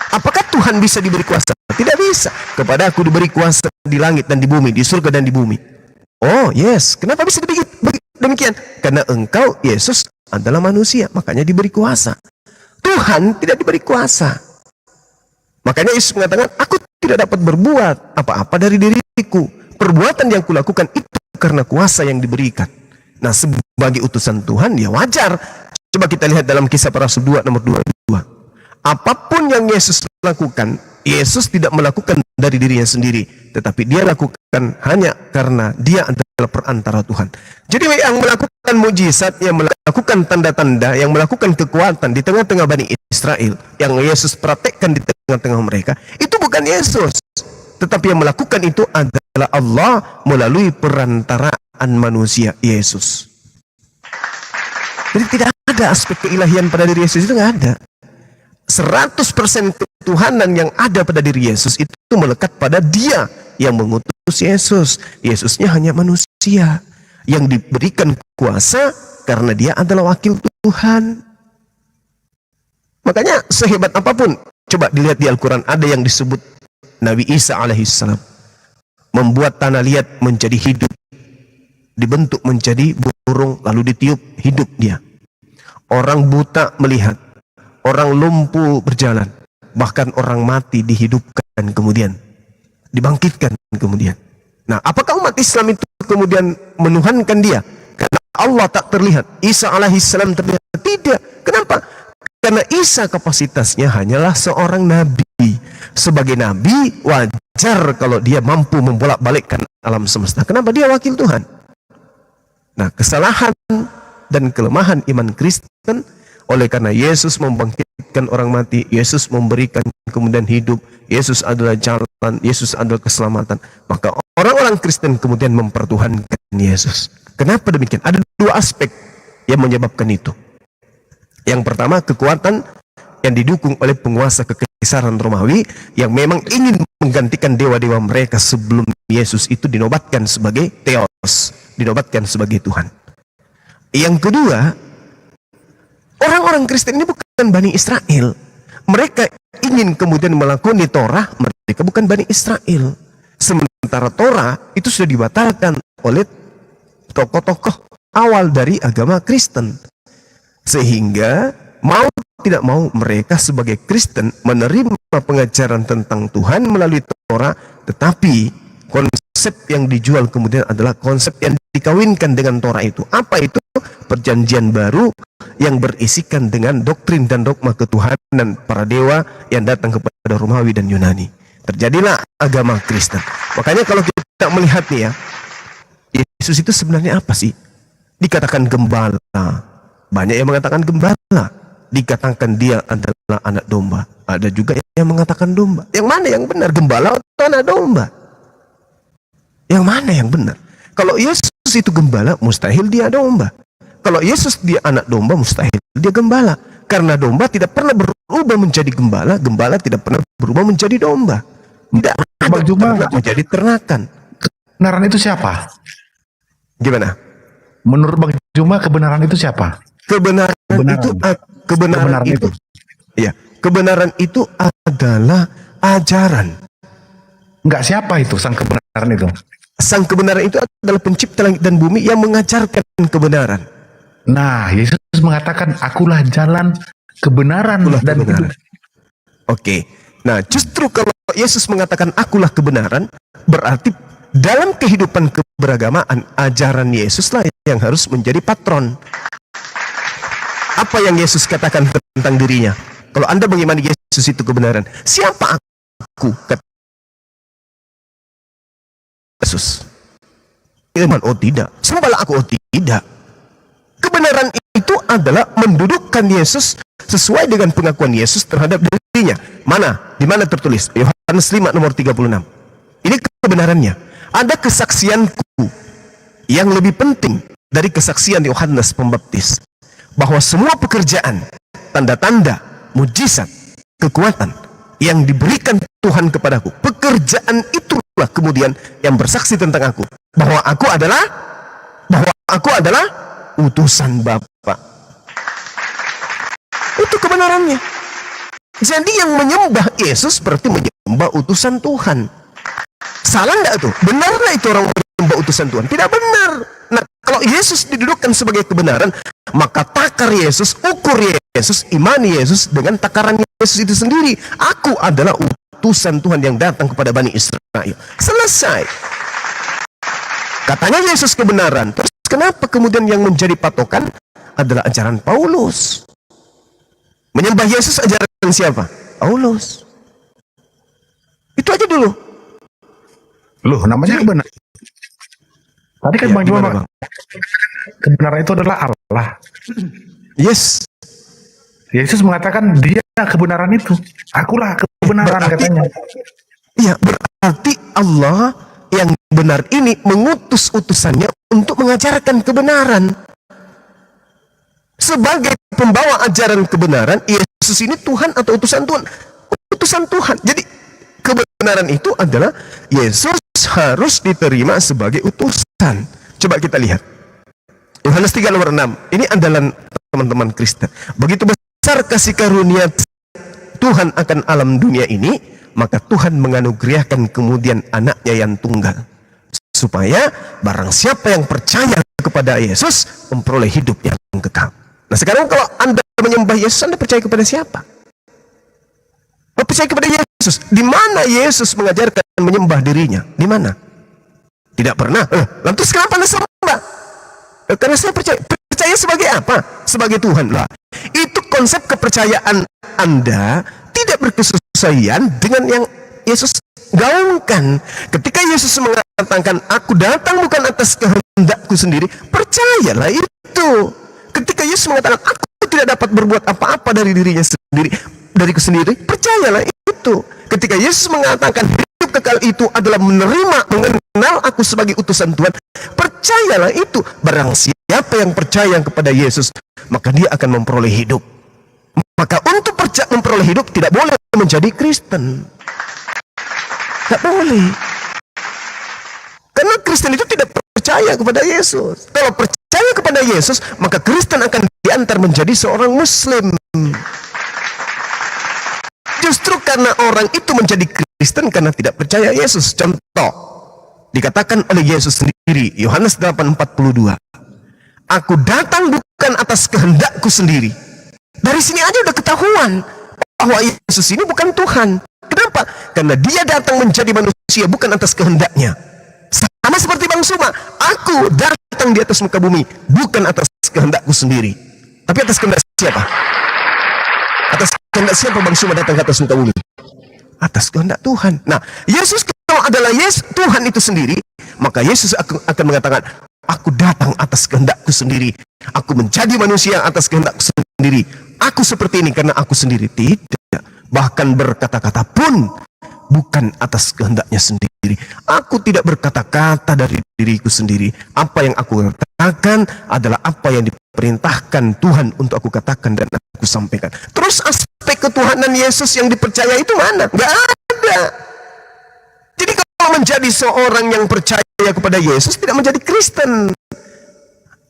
Apakah Tuhan bisa diberi kuasa? Tidak bisa. Kepada aku diberi kuasa di langit dan di bumi, di surga dan di bumi. Oh yes, kenapa bisa demikian? Karena engkau, Yesus, adalah manusia, makanya diberi kuasa. Tuhan tidak diberi kuasa. Makanya Yesus mengatakan, aku tidak dapat berbuat apa-apa dari diriku. Perbuatan yang kulakukan itu karena kuasa yang diberikan. Nah sebagai utusan Tuhan ya wajar. Coba kita lihat dalam Kisah Para Rasul 2 nomor 22. Apapun yang Yesus lakukan, Yesus tidak melakukan dari dirinya sendiri, tetapi dia lakukan hanya karena dia adalah perantara Tuhan. Jadi yang melakukan mujizat, yang melakukan tanda-tanda, yang melakukan kekuatan di tengah-tengah Bani Israel, yang Yesus praktekkan di tengah-tengah mereka, itu bukan Yesus, tetapi yang melakukan itu adalah Allah melalui perantaraan manusia Yesus. Jadi tidak ada aspek keilahian pada diri Yesus, itu nggak ada. 100% ketuhanan yang ada pada diri Yesus itu melekat pada dia yang mengutus Yesus. Yesusnya hanya manusia yang diberikan kuasa karena dia adalah wakil Tuhan. Makanya sehebat apapun, coba dilihat di Al-Quran ada yang disebut Nabi Isa alaihissalam membuat tanah liat menjadi hidup, dibentuk menjadi burung lalu ditiup, hidup dia. Orang buta melihat, orang lumpuh berjalan. bahkan orang mati dihidupkan kemudian, dibangkitkan kemudian. Nah, apakah umat Islam itu kemudian menuhankan dia? Karena Allah tak terlihat, Isa alaihissalam terlihat. Tidak. Kenapa? Karena Isa kapasitasnya hanyalah seorang nabi. Sebagai nabi, wajar kalau dia mampu membolak-balikkan alam semesta. Kenapa? Dia wakil Tuhan. Nah, kesalahan dan kelemahan iman Kristen, oleh karena Yesus membangkitkan orang mati, Yesus memberikan kemudian hidup, Yesus adalah jalan, Yesus adalah keselamatan, maka orang-orang Kristen kemudian mempertuhankan Yesus. Kenapa demikian? Ada dua aspek yang menyebabkan itu. Yang pertama, kekuatan yang didukung oleh penguasa kekaisaran Romawi yang memang ingin menggantikan dewa-dewa mereka sebelum Yesus itu dinobatkan sebagai Theos, dinobatkan sebagai Tuhan. Yang kedua, orang-orang Kristen ini bukan Bani Israel. Mereka ingin kemudian melakoni Torah, mereka bukan Bani Israel. Sementara Torah itu sudah dibatalkan oleh tokoh-tokoh awal dari agama Kristen. Sehingga mau tidak mau mereka sebagai Kristen menerima pengajaran tentang Tuhan melalui Torah, tetapi konsep yang dijual kemudian adalah konsep yang dikawinkan dengan Torah itu. Apa itu? Perjanjian baru yang berisikan dengan doktrin dan dogma ketuhanan para dewa yang datang kepada Romawi dan Yunani. Terjadilah agama Kristen. Makanya kalau kita melihat nih ya, Yesus itu sebenarnya apa sih? Dikatakan gembala. Banyak yang mengatakan gembala. Dikatakan dia adalah anak domba. Ada juga yang mengatakan domba. Yang mana yang benar? Gembala atau anak domba? Yang mana yang benar? Kalau Yesus itu gembala, mustahil dia domba. Kalau Yesus dia anak domba, mustahil dia gembala. Karena domba tidak pernah berubah menjadi gembala, gembala tidak pernah berubah menjadi domba. Tidak ada ternak menjadi ternakan. Kebenaran itu siapa? Gimana? Menurut Bang Juma, kebenaran itu siapa? Kebenaran itu. Ya, kebenaran itu adalah ajaran. Enggak, siapa itu sang kebenaran itu? Sang kebenaran itu adalah pencipta langit dan bumi yang mengajarkan kebenaran. Nah, Yesus mengatakan, akulah jalan, kebenaran, dan hidup. Oke. Nah, justru kalau Yesus mengatakan akulah kebenaran, berarti dalam kehidupan keberagamaan, ajaran Yesuslah yang harus menjadi patron. Apa yang Yesus katakan tentang dirinya? Kalau Anda mengimani Yesus itu kebenaran, siapa aku? Kata Yesus. Iman, oh tidak. Sembahlah aku, oh tidak. Kebenaran itu adalah mendudukkan Yesus sesuai dengan pengakuan Yesus terhadap dirinya. Mana? Di mana tertulis? Yohanes 5 nomor 36. Ini kebenarannya. Ada kesaksianku yang lebih penting dari kesaksian Yohanes Pembaptis, bahwa semua pekerjaan, tanda-tanda, mujizat, kekuatan yang diberikan Tuhan kepadaku, pekerjaan itulah kemudian yang bersaksi tentang aku, bahwa aku adalah utusan Bapa. Itu kebenarannya. Jadi yang menyembah Yesus berarti menyembah utusan Tuhan. Salah enggak tuh? Benar enggak itu orang menyembah utusan Tuhan? Tidak benar. Nah, kalau Yesus didudukkan sebagai kebenaran, maka takar Yesus, ukur Yesus, imani Yesus dengan takaran Yesus itu sendiri. Aku adalah utusan Tuhan yang datang kepada Bani Israel. Selesai. Katanya Yesus kebenaran. Terus kenapa kemudian yang menjadi patokan adalah ajaran Paulus? Menyembah Yesus ajaran siapa? Paulus. Itu aja dulu. Loh, namanya kebenaran. Tadi kan Bang Juma, kebenaran itu adalah Allah. Yes. Yesus mengatakan dia kebenaran itu. Akulah kebenaran, katanya. Iya, berarti Allah yang benar ini mengutus utusannya untuk mengajarkan kebenaran. Sebagai pembawa ajaran kebenaran, Yesus ini Tuhan atau utusan Tuhan? Utusan Tuhan. Jadi kebenaran itu adalah Yesus harus diterima sebagai utusan. Coba kita lihat Yohanes 3 nomor 6. Ini andalan teman-teman Kristen. Begitu besar kasih karunia Tuhan akan alam dunia ini, maka Tuhan menganugerahkan kemudian anaknya yang tunggal, supaya barang siapa yang percaya kepada Yesus memperoleh hidup yang kekal. Nah, sekarang kalau Anda menyembah Yesus, Anda percaya kepada siapa? Percaya kepada Yesus. Di mana Yesus mengajarkan menyembah dirinya? Di mana? Tidak pernah. Lantas kenapa Anda sembah? Karena saya percaya. Percaya sebagai apa? Sebagai Tuhan lah. Itu konsep kepercayaan Anda tidak berkesesuaian dengan yang Yesus gaungkan. Ketika Yesus mengatakan, aku datang bukan atas kehendakku sendiri, percayalah itu. Ketika Yesus mengatakan, aku tidak dapat berbuat apa-apa dari dirinya sendiri, dariku sendiri, percayalah itu. Ketika Yesus mengatakan hidup kekal itu adalah menerima, mengenal aku sebagai utusan Tuhan, percayalah itu. Barang siapa yang percaya kepada Yesus, maka dia akan memperoleh hidup. Maka untuk memperoleh hidup tidak boleh menjadi Kristen. Tidak boleh. Karena Kristen itu tidak percaya kepada Yesus. Kalau percaya kepada Yesus, maka Kristen akan diantar menjadi seorang Muslim. Justru karena orang itu menjadi Kristen karena tidak percaya Yesus. Contoh, dikatakan oleh Yesus sendiri, Yohanes 8:42, aku datang bukan atas kehendakku sendiri. Dari sini aja udah ketahuan bahwa Yesus ini bukan Tuhan. Kenapa? Karena dia datang menjadi manusia bukan atas kehendaknya. Sama seperti Bang Suma, aku datang di atas muka bumi bukan atas kehendakku sendiri, tapi atas kehendak siapa? Atas kehendak siapa Bang Suma datang ke atas muka bumi? Atas kehendak Tuhan. Nah, Yesus kalau adalah Tuhan itu sendiri, maka Yesus akan mengatakan, aku datang atas kehendakku sendiri. Aku menjadi manusia atas kehendakku sendiri. Aku seperti ini karena aku sendiri. Tidak. Bahkan berkata-kata pun bukan atas kehendaknya sendiri. Aku tidak berkata-kata dari diriku sendiri. Apa yang aku katakan adalah apa yang diperintahkan Tuhan untuk aku katakan dan aku sampaikan. Terus aspek ketuhanan Yesus yang dipercaya itu mana? Nggak ada. Jadi kalau menjadi seorang yang percaya kepada Yesus tidak menjadi Kristen,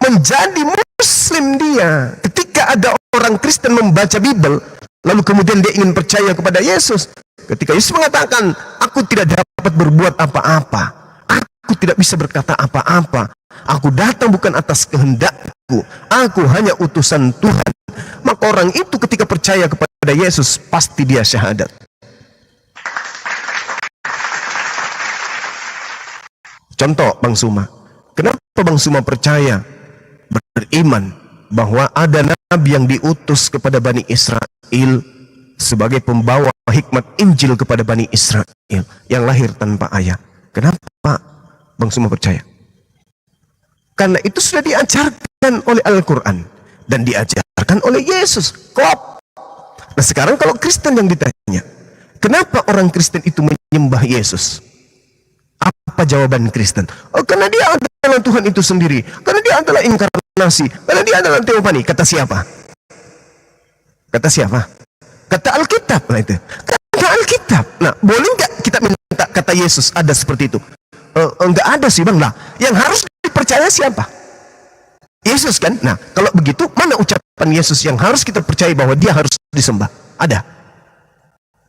menjadi Muslim dia. Ketika ada orang Kristen membaca Bible, lalu kemudian dia ingin percaya kepada Yesus. Ketika Yesus mengatakan, aku tidak dapat berbuat apa-apa, aku tidak bisa berkata apa-apa, aku datang bukan atas kehendakku, aku hanya utusan Tuhan, maka orang itu ketika percaya kepada Yesus pasti dia syahadat. Contoh Bang Suma, kenapa Bang Suma percaya, beriman bahwa ada nabi yang diutus kepada Bani Israel sebagai pembawa hikmat Injil kepada Bani Israel yang lahir tanpa ayah? Kenapa Bang Suma percaya? Karena itu sudah diajarkan oleh Al-Quran dan diajarkan oleh Yesus. Klop. Nah sekarang kalau Kristen yang ditanya, kenapa orang Kristen itu menyembah Yesus? Apa jawaban Kristen? Oh, karena dia adalah Tuhan itu sendiri, karena dia adalah inkarnasi, karena dia adalah teofani. Kata siapa? Kata siapa? Kata Alkitab. Nah itu kata Alkitab. Nah boleh nggak kita minta kata Yesus ada seperti itu? Enggak ada sih Bang. Lah yang harus dipercaya siapa? Yesus kan? Nah kalau begitu mana ucapan Yesus yang harus kita percaya bahwa dia harus disembah? Ada?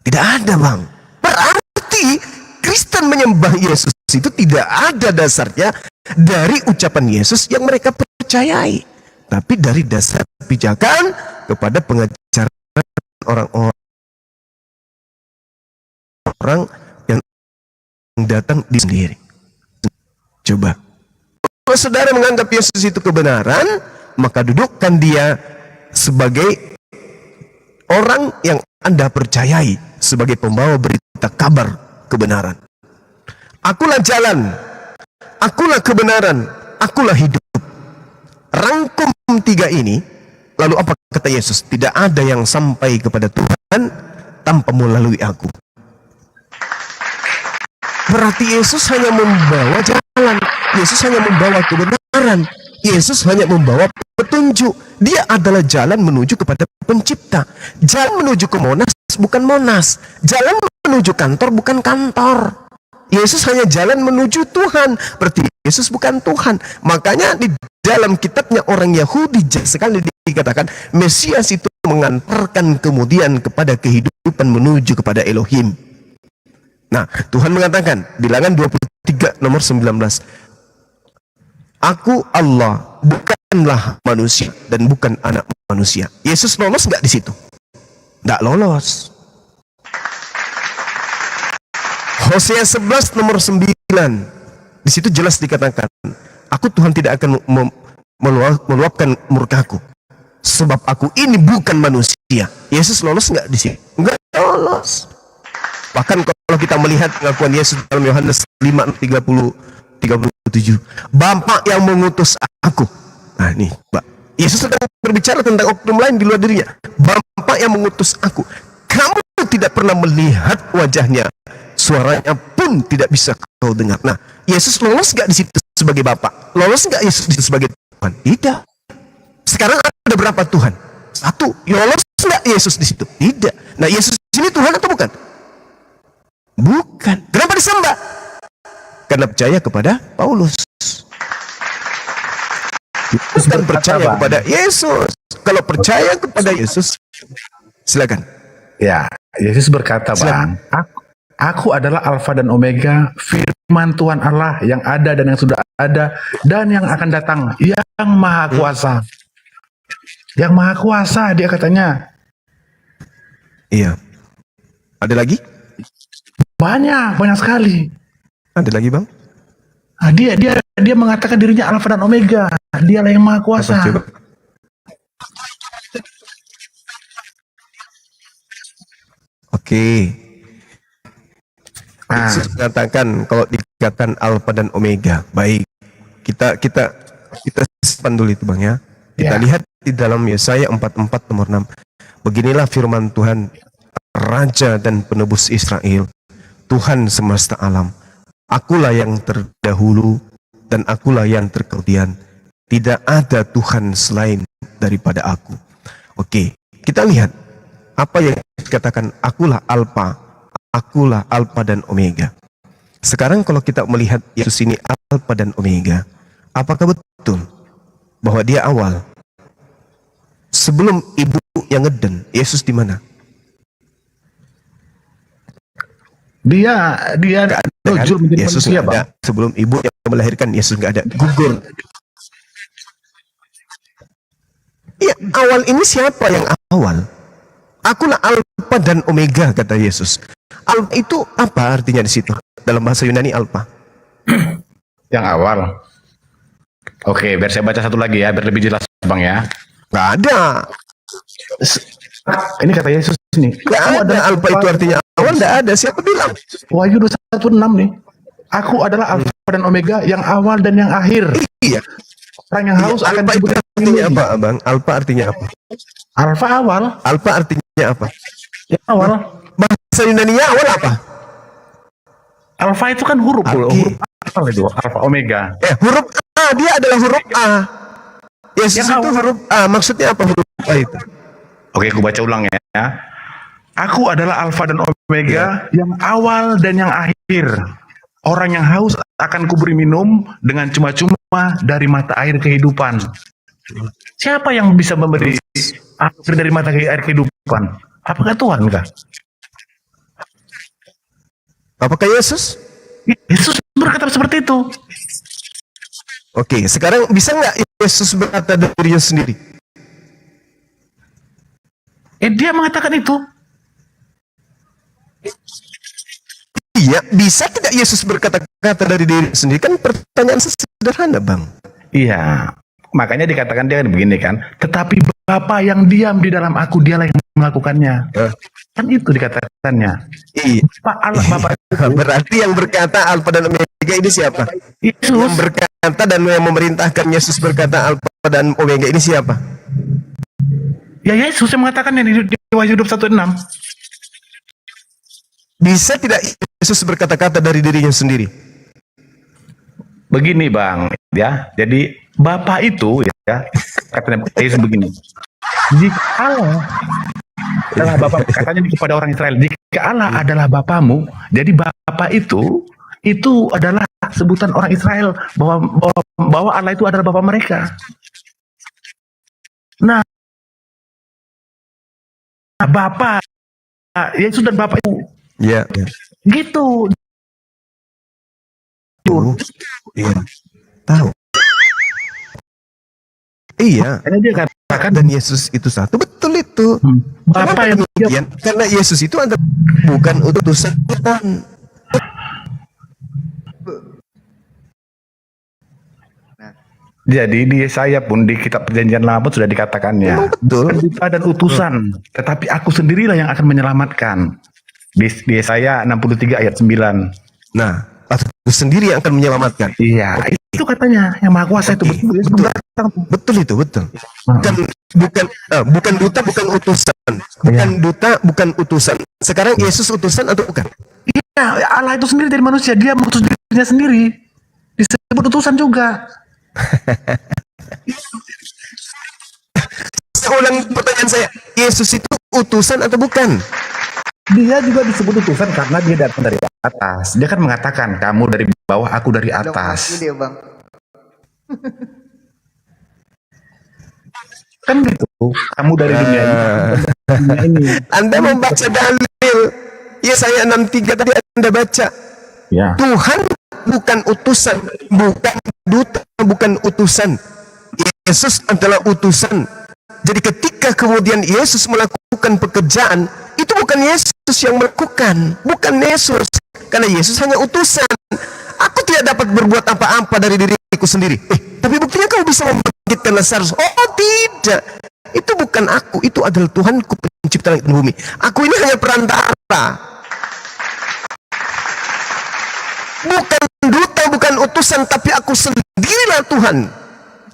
Tidak ada Bang. Berarti Kristen menyembah Yesus itu tidak ada dasarnya dari ucapan Yesus yang mereka percayai, tapi dari dasar pijakan kepada pengajaran orang-orang yang datang di sendiri. Coba, kalau saudara menganggap Yesus itu kebenaran, maka dudukkan dia sebagai orang yang Anda percayai sebagai pembawa berita kabar kebenaran. Akulah jalan, akulah kebenaran, akulah hidup. Rangkum tiga ini, lalu apa kata Yesus? Tidak ada yang sampai kepada Tuhan tanpa melalui aku. Berarti Yesus hanya membawa jalan, Yesus hanya membawa kebenaran, Yesus hanya membawa petunjuk. Dia adalah jalan menuju kepada pencipta. Jalan menuju ke Monas bukan Monas, jalan menuju kantor bukan kantor. Yesus hanya jalan menuju Tuhan. Berarti Yesus bukan Tuhan. Makanya di dalam kitabnya orang Yahudi sekali dikatakan Mesias itu mengantarkan kemudian kepada kehidupan menuju kepada Elohim. Nah Tuhan mengatakan Bilangan 23 nomor 19, aku Allah, bukanlah manusia dan bukan anak manusia. Yesus lolos nggak di situ? Nggak lolos. Hosea 11 nomor 9. Di situ jelas dikatakan, aku Tuhan tidak akan meluapkan murkaku, sebab aku ini bukan manusia. Yesus lolos nggak di sini? Nggak lolos. Bahkan kalau kita melihat pengakuan Yesus dalam Yohanes 5:37, Bapa yang mengutus aku. Nah ini, Pak. Yesus sedang berbicara tentang oknum lain di luar dirinya. Bapa yang mengutus aku. Kamu tidak pernah melihat wajahnya, suaranya pun tidak bisa kau dengar. Nah, Yesus lolos nggak di situ sebagai Bapa? Lolos nggak Yesus di situ sebagai Tuhan? Tidak. Sekarang ada berapa Tuhan? Satu. Lolos nggak Yesus di situ? Tidak. Nah, Yesus di sini Tuhan atau bukan? Bukan. Kenapa disembah? Karena percaya kepada Paulus. Bukan percaya kepada Yesus. Kalau percaya kepada Yesus, silakan. Ya, Yesus berkata, Bang, aku adalah Alfa dan Omega, firman Tuhan Allah yang ada dan yang sudah ada dan yang akan datang, yang maha kuasa. Yang maha kuasa, dia katanya. Iya. Ada lagi? Banyak sekali. Ada lagi, Bang? Nah, dia mengatakan dirinya Alfa dan Omega. Dialah yang maha kuasa. Coba. Oke. Yesus mengatakan kalau dikatakan Alfa dan Omega. Baik. Kita simpan dulu itu, Bang, ya. Kita lihat di dalam Yesaya 44 nomor 6. Beginilah firman Tuhan, Raja dan Penebus Israel, Tuhan semesta alam. Akulah yang terdahulu dan akulah yang terkemudian. Tidak ada Tuhan selain daripada aku. Oke, kita lihat apa yang dikatakan akulah Alfa, akulah Alfa dan Omega. Sekarang kalau kita melihat Yesus ini Alfa dan Omega, apakah betul bahwa dia awal? Sebelum ibu yang ngeden, Yesus di mana? Dia nujul menjadi Yesus manusia, nggak ada. Sebelum ibu yang melahirkan, Yesus nggak ada. Gugur. Iya, awal ini siapa yang awal? Akulah Alfa dan Omega, kata Yesus. Alfa itu apa artinya di situ? Dalam bahasa Yunani Alfa. Yang awal. Oke, biar saya baca satu lagi ya, biar lebih jelas, Bang, ya. Nggak ada. Ini kata Yesus nih. Nggak ada. Alfa itu artinya awal, nggak ada. Siapa bilang? Wahyu 21:6 nih. Aku adalah Alfa dan Omega, yang awal dan yang akhir. Iya. Orang yang haus akan Alfa itu artinya apa, Bang? Alfa artinya apa? Alfa awal. Alfa artinya apa? Yang awal. Bahasa Yunani-nya awal apa? Alfa itu kan huruf. Huruf apa itu? Alfa Omega. Huruf A, dia adalah huruf A. Yesus itu huruf A. Maksudnya apa huruf A itu? Oke, aku baca ulang ya. Aku adalah Alfa dan Omega, yang awal dan yang akhir. Orang yang haus akan kuberi minum dengan cuma-cuma dari mata air kehidupan. Siapa yang bisa memberi air dari mata air kehidupan? Apakah Tuhan kah? Apakah Yesus? Yesus berkata seperti itu. Oke, sekarang bisa nggak Yesus berkata dari dirinya sendiri? Dia mengatakan itu. Iya, bisa tidak Yesus berkata-kata dari diri sendiri? Kan pertanyaan sederhana, Bang. Iya, makanya dikatakan dia begini kan. Tetapi Bapa yang diam di dalam aku, dialah yang melakukannya. Kan itu dikatakannya. Iya. Pak Allah, Bapak. Berarti yang berkata Alfa dan Omega ini siapa? Yesus. Yang berkata dan yang memerintahkan Yesus berkata Alfa dan Omega ini siapa? Ya Yesus yang mengatakannya di Wahyu 21:6. Bisa tidak Yesus berkata-kata dari dirinya sendiri? Begini, Bang, ya. Jadi Bapa itu ya, katanya Yesus begini. Jika Allah adalah Bapa, katanya kepada orang Israel, jika Allah adalah Bapamu, jadi Bapa itu adalah sebutan orang Israel bahwa Allah itu adalah Bapa mereka. Nah, Bapa Yesus dan Bapa itu ya. Gitu. Iya. Tahu. Iya. Karena dia katakan dan Yesus itu satu. Betul itu. Bapak yang demikian? Karena Yesus itu bukan utusan Tuhan. Jadi di Yesaya pun di kitab perjanjian lama sudah dikatakannya. Bukan duta dan utusan, tetapi aku sendirilah yang akan menyelamatkan. Di Yesaya 63 ayat 9. Nah, aku sendiri yang akan menyelamatkan. Iya, itu katanya yang Maha Kuasa itu betul. Betul itu, betul. Bukan duta, bukan utusan. Bukan duta, bukan utusan. Sekarang Yesus utusan atau bukan? Iya, Allah itu sendiri dari manusia, dia mengutus dirinya sendiri. Disebut utusan juga. Saya ulang pertanyaan saya, Yesus itu utusan atau bukan? Dia juga disebut utusan karena dia datang dari atas. Dia kan mengatakan, kamu dari bawah, aku dari atas. Dia, Bang. Kan gitu, kamu dari dunia ini. Anda membaca dalil Yesaya 63 tadi Anda baca. Ya. Tuhan bukan utusan, bukan duta, bukan utusan. Yesus adalah utusan. Jadi ketika kemudian Yesus melakukan pekerjaan, itu bukan Yesus yang melakukan, bukan Yesus, karena Yesus hanya utusan. Aku tidak dapat berbuat apa-apa dari diriku sendiri. Tapi buktinya kau bisa membangkitkan Lazarus. Oh tidak, itu bukan aku, itu adalah Tuhanku pencipta langit dan bumi. Aku ini hanya perantara, bukan duta, bukan utusan, tapi aku sendirilah Tuhan.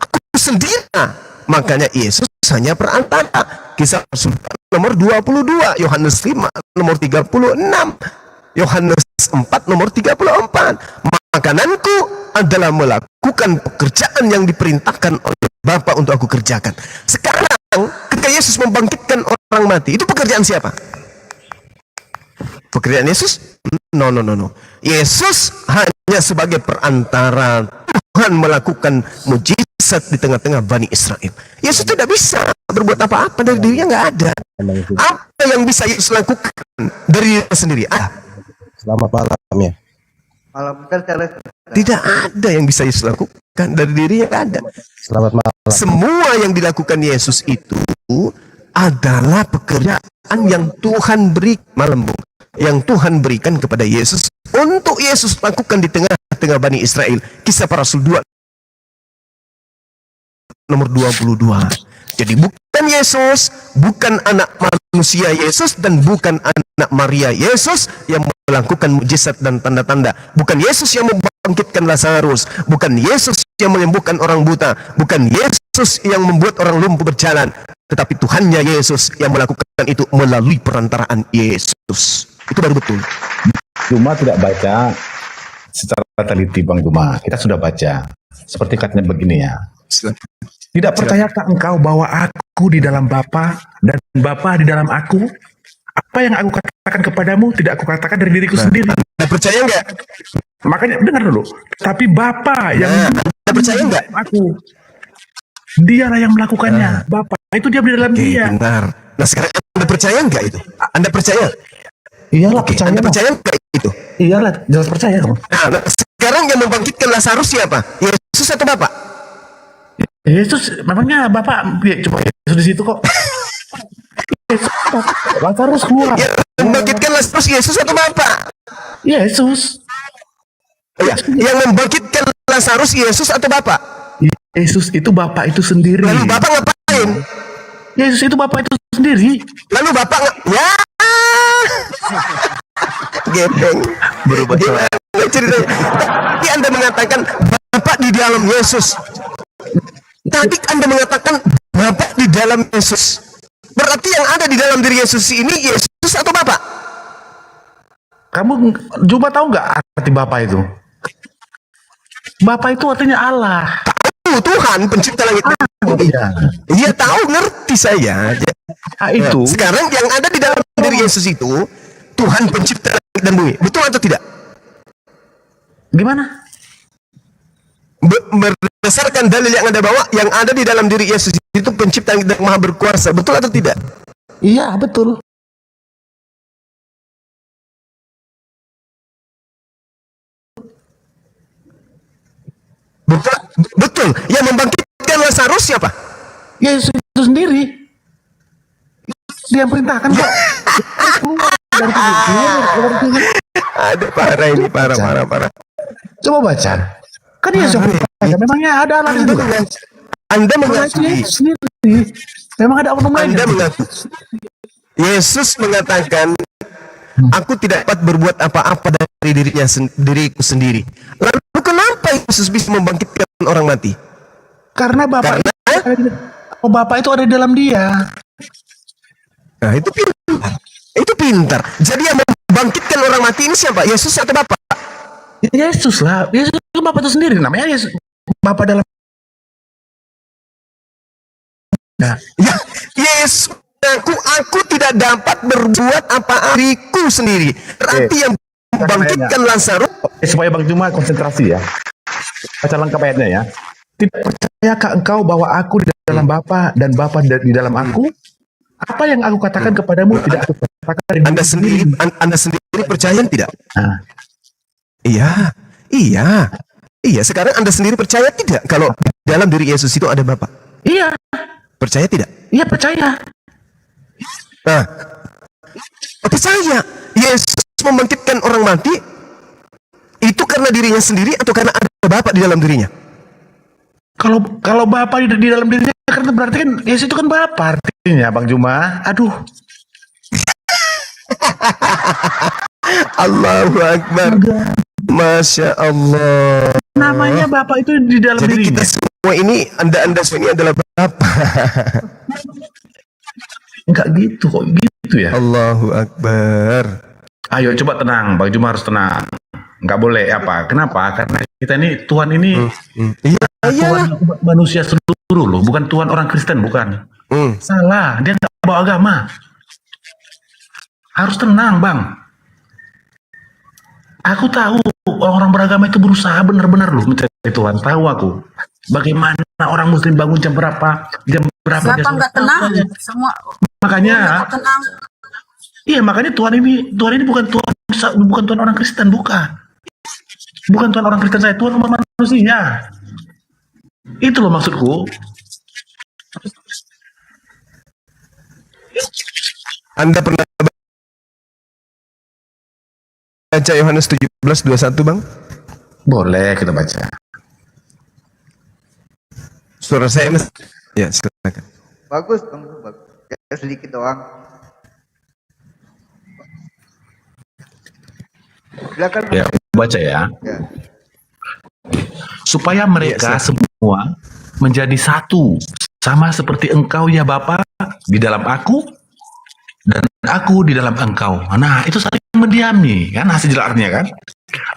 Aku sendirilah. Makanya Yesus hanya perantara. Kisah Rasul nomor 22, Yohanes 5 nomor 36, Yohanes 4 nomor 34. Makananku adalah melakukan pekerjaan yang diperintahkan oleh Bapa untuk aku kerjakan. Sekarang ketika Yesus membangkitkan orang mati, itu pekerjaan siapa? Pekerjaan Yesus? No. Yesus hanya sebagai perantara. Tuhan melakukan mujizat di tengah-tengah Bani Israel. Yesus tidak bisa berbuat apa-apa dari dirinya, nggak ada. Apa yang bisa Yesus lakukan dari dirinya sendiri? Selamat malam ya. Malam Charles. Tidak ada yang bisa Yesus lakukan dari dirinya, nggak ada. Selamat malam. Semua yang dilakukan Yesus itu adalah pekerjaan yang Tuhan beri malam Bung, yang Tuhan berikan kepada Yesus untuk Yesus lakukan di tengah-tengah Bani Israel. Kisah Para Rasul 2 nomor 22. Jadi bukan Yesus, bukan anak manusia Yesus, dan bukan anak Maria Yesus yang melakukan mujizat dan tanda-tanda. Bukan Yesus yang membangkitkan Lazarus, bukan Yesus yang menyembuhkan orang buta, bukan Yesus yang membuat orang lumpuh berjalan, tetapi Tuhannya Yesus yang melakukan itu melalui perantaraan Yesus. Itu baru betul. Cuma tidak baca secara teliti, Bang Juma. Kita sudah baca. Seperti katanya begini ya. Tidak percayakah engkau bahwa aku di dalam Bapa dan Bapa di dalam aku? Apa yang aku katakan kepadamu tidak aku katakan dari diriku sendiri. Anda percaya enggak? Makanya dengar dulu. Tapi Bapa yang Anda percaya enggak? Aku, dialah yang melakukannya. Bapa itu diam di dalam dia. Benar. Nah sekarang Anda percaya enggak itu? Anda percaya? Iyalah, percaya. Anda percaya enggak itu? Iyalah, jelas percaya dong. Nah, sekarang yang membangkitkan Lazarus siapa? Yesus atau Bapak? Yesus, memangnya Bapak cuma Yesus di situ kok. Yesus, Lazarus keluar. Yang membangkitkan Lazarus Yesus atau Bapak? Yesus. Ya, yang membangkitkan Lazarus Yesus atau Bapak? Yesus itu Bapak itu sendiri. Lalu Bapak ngapain? Yesus itu Bapak itu sendiri. Lalu Bapak ya gepeng berubah ceritanya. Tadi Anda mengatakan Bapak di dalam Yesus. Tadi Anda mengatakan Bapak di dalam Yesus. Berarti yang ada di dalam diri Yesus ini Yesus atau Bapak? Kamu coba tahu nggak arti Bapak itu? Bapak itu artinya Allah. Tahu, Tuhan pencipta langit dan bumi. Iya tahu, ngerti saya. Itu. Sekarang yang ada di dalam diri Yesus itu Tuhan pencipta langit dan bumi. Betul atau tidak? Gimana? Berdasarkan dalil yang Anda bawa, yang ada di dalam diri Yesus itu pencipta yang maha berkuasa. Betul atau tidak? Iya, betul. Betul. Yang membangkitkan Lazarus siapa? Yesus itu sendiri. Dia yang perintahkan kok. Ada parah ini, parah. Coba baca. Kan Yesus bertanya, memangnya ada Allah Anda Anda mengakui sendiri. Memang ada oknum lain. Anda mengakui. Yesus mengatakan, aku tidak dapat berbuat apa-apa dari diriku sendiri. Lalu kenapa Yesus bisa membangkitkan orang mati? Karena Bapak itu ada di dalam dia. Nah, itu pintar. Itu pintar. Jadi yang membangkitkan orang mati ini siapa? Yesus atau Bapak? Yesus lah. Yesus itu Bapak itu sendiri. Namanya Yesus. Bapak dalam. Nah, ya, Yesus. Aku tidak dapat berbuat apa diriku sendiri. Berarti yang membangkitkan Lazarus. Supaya Bang Juma konsentrasi ya. Baca lengkap ayatnya ya. Tidak percayakah engkau bahwa aku di dalam Bapa dan Bapa di dalam aku? Apa yang aku katakan kepadamu tidak aku katakan. Anda sendiri percaya tidak? Nah. Iya. Sekarang Anda sendiri percaya tidak kalau dalam diri Yesus itu ada Bapa? Iya. Percaya tidak? Iya percaya. Nah, percaya Yesus membangkitkan orang mati itu karena dirinya sendiri atau karena ada Bapa di dalam dirinya? Kalau Bapa di dalam dirinya, karena berarti kan Yesus itu kan Bapa artinya, Bang Juma. Aduh. Allahu Akbar. Masya Allah. Namanya Bapa itu di dalam dirinya. Jadi kita semua ini, Anda semua ini adalah Bapa. Enggak gitu kok, gitu ya. Allahu Akbar. Ayo coba tenang, Bang Juma harus tenang. Enggak boleh apa? Kenapa? Karena kita ini Tuhan ini Tuhan manusia seluruh loh, bukan Tuhan orang Kristen, bukan. Salah, dia nggak bawa agama. Harus tenang, Bang. Aku tahu orang beragama itu berusaha benar-benar loh mencari Tuhan. Tahu aku. Bagaimana orang Muslim bangun jam berapa? Siapa nggak tenang? Semua. Makanya. Tenang. Iya, makanya Tuhan ini bukan Tuhan orang Kristen, bukan. Bukan Tuhan orang Kristen, saya Tuhan umat manusia. Itu loh maksudku. Anda pernah baca Yohanes 17:21, Bang? Boleh kita baca. Suara saya ya, silakan. Bagus, Bang. Bagus. Ya, sedikit doang. Silakan. Ya, baca ya. Supaya mereka semua menjadi satu, sama seperti engkau ya Bapa di dalam aku dan aku di dalam engkau. Nah, itu saling mendiami kan, hasil artinya kan,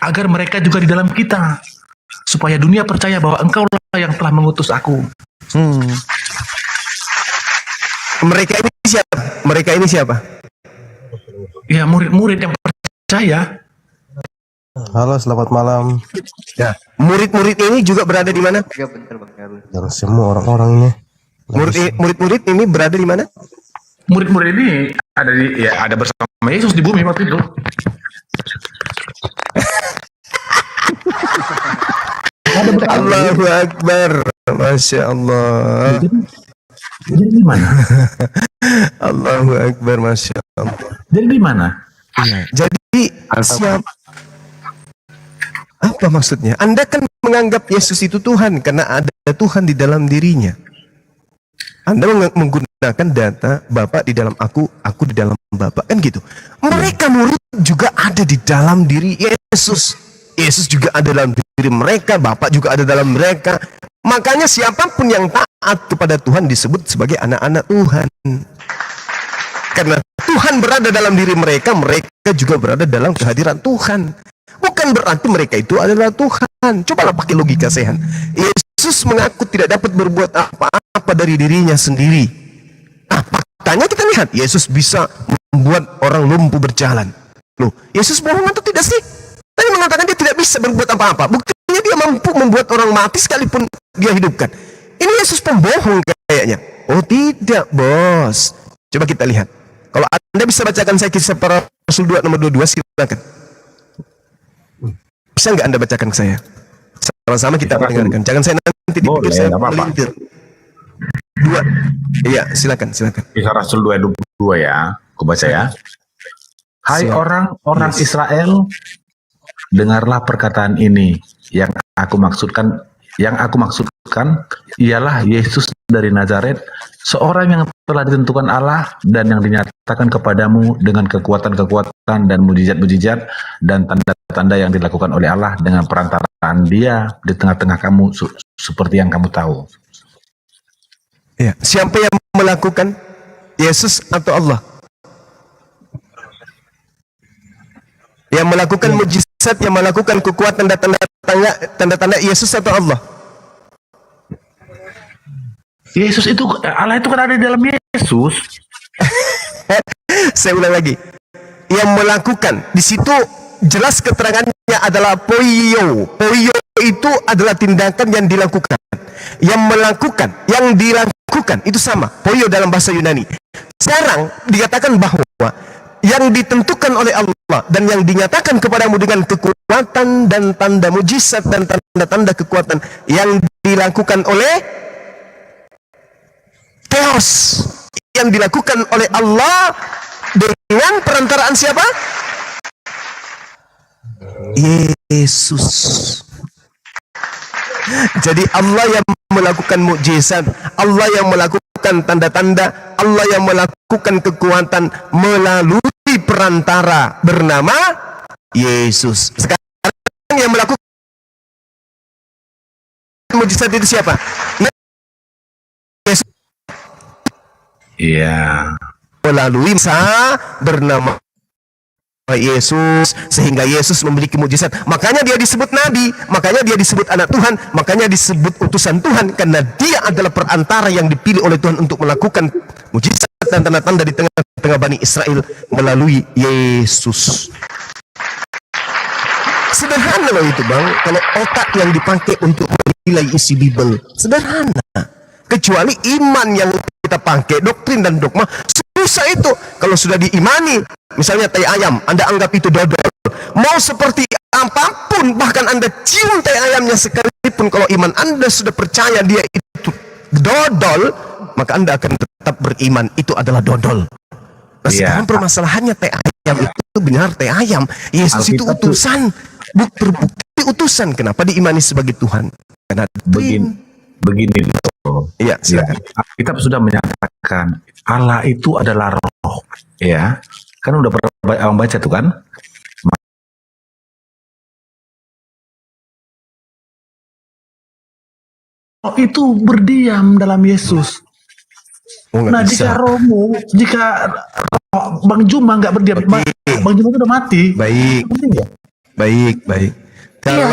agar mereka juga di dalam kita, supaya dunia percaya bahwa engkau lah yang telah mengutus aku. Mereka ini siapa? Mereka ini siapa? Ya, murid-murid yang percaya. Halo, selamat malam. Ya, murid-murid ini juga berada di mana? Ya, bentar, Bang Karul. Yang semua orang-orang ini. Murid-murid ini berada di mana? Murid-murid ini ada bersama Yesus di bumi waktu itu. Allahu Akbar. Masya Allah. Jadi di mana? Allahu Akbar. Masya Allah. Jadi di mana? Jadi siapa? Apa maksudnya? Anda kan menganggap Yesus itu Tuhan karena ada Tuhan di dalam dirinya. Anda menggunakan data Bapak di dalam aku di dalam Bapak, kan gitu. Mereka murid juga ada di dalam diri Yesus. Yesus juga ada dalam diri mereka, Bapak juga ada dalam mereka. Makanya siapapun yang taat kepada Tuhan disebut sebagai anak-anak Tuhan. Karena Tuhan berada dalam diri mereka, mereka juga berada dalam kehadiran Tuhan. Bukan berarti mereka itu adalah Tuhan. Cobalah pakai logika sehat. Yesus mengaku tidak dapat berbuat apa-apa dari dirinya sendiri. Nah, faktanya kita lihat, Yesus bisa membuat orang lumpuh berjalan. Loh, Yesus bohong atau tidak sih? Tadi mengatakan dia tidak bisa berbuat apa-apa. Buktinya dia mampu membuat orang mati sekalipun dia hidupkan. Ini Yesus pembohong kayaknya. Oh tidak, bos. Coba kita lihat. Kalau Anda bisa bacakan saya Kisah Para Rasul 2 nomor 22, silakan. Bisa nggak Anda bacakan ke saya? Sama-sama kita mendengarkan. Jangan saya nanti dipikir saya melintir. 2. Iya, silakan. Kisah Rasul 2:22 ya. Aku baca ya. Hai orang Israel, dengarlah perkataan ini. Yang aku maksudkan ialah Yesus dari Nazaret, seorang yang telah ditentukan Allah dan yang dinyatakan kepadamu dengan kekuatan-kekuatan dan mujizat-mujizat dan tanda-tanda yang dilakukan oleh Allah dengan perantaraan Dia di tengah-tengah kamu seperti yang kamu tahu. Ya, siapa yang melakukan? Yesus atau Allah? Yang melakukan mujizat, yang melakukan kekuatan dan tanda-tanda Yesus atau Allah? Yesus itu, Allah itu kan ada di dalam Yesus. Saya ulang lagi. Yang melakukan, di situ jelas keterangannya adalah poio. Poio itu adalah tindakan yang dilakukan. Yang melakukan, yang dilakukan itu sama. Poio dalam bahasa Yunani. Sekarang dikatakan bahwa yang ditentukan oleh Allah dan yang dinyatakan kepadamu dengan kekuatan dan tanda mujizat dan tanda-tanda kekuatan yang dilakukan oleh Theos, yang dilakukan oleh Allah dengan perantaraan siapa? Yesus. Jadi Allah yang melakukan mukjizat, Allah yang melakukan tanda-tanda, Allah yang melakukan kekuatan melalui perantara bernama Yesus. Sekarang yang melakukan mukjizat itu siapa? Yesus. Iya. Melalui Isa bernama Yesus, sehingga Yesus memiliki mujizat. Makanya dia disebut nabi, makanya dia disebut anak Tuhan, makanya disebut utusan Tuhan, karena dia adalah perantara yang dipilih oleh Tuhan untuk melakukan mujizat dan tanda-tanda di tengah-tengah Bani Israel melalui Yesus. Sederhana loh itu bang, kalau otak yang dipakai untuk menilai isi Bible sederhana. Kecuali iman yang kita pakai, doktrin dan dogma, susah itu. Kalau sudah diimani, misalnya tai ayam, Anda anggap itu dodol. Mau seperti apapun, bahkan Anda cium tai ayamnya sekalipun, kalau iman Anda sudah percaya dia itu dodol, maka Anda akan tetap beriman itu adalah dodol. Nah, sekarang permasalahannya tai ayam itu benar tai ayam. Yesus itu utusan, terbukti utusan. Kenapa diimani sebagai Tuhan? Karena begini loh. Iya, silakan. Kita sudah menyatakan Allah itu adalah roh, ya. Kan udah pernah baca tuh kan? Roh itu berdiam dalam Yesus. Nah, jika rohmu, jika roh Bang Juma nggak berdiam, Bang Juma itu udah mati. Baik. Kalau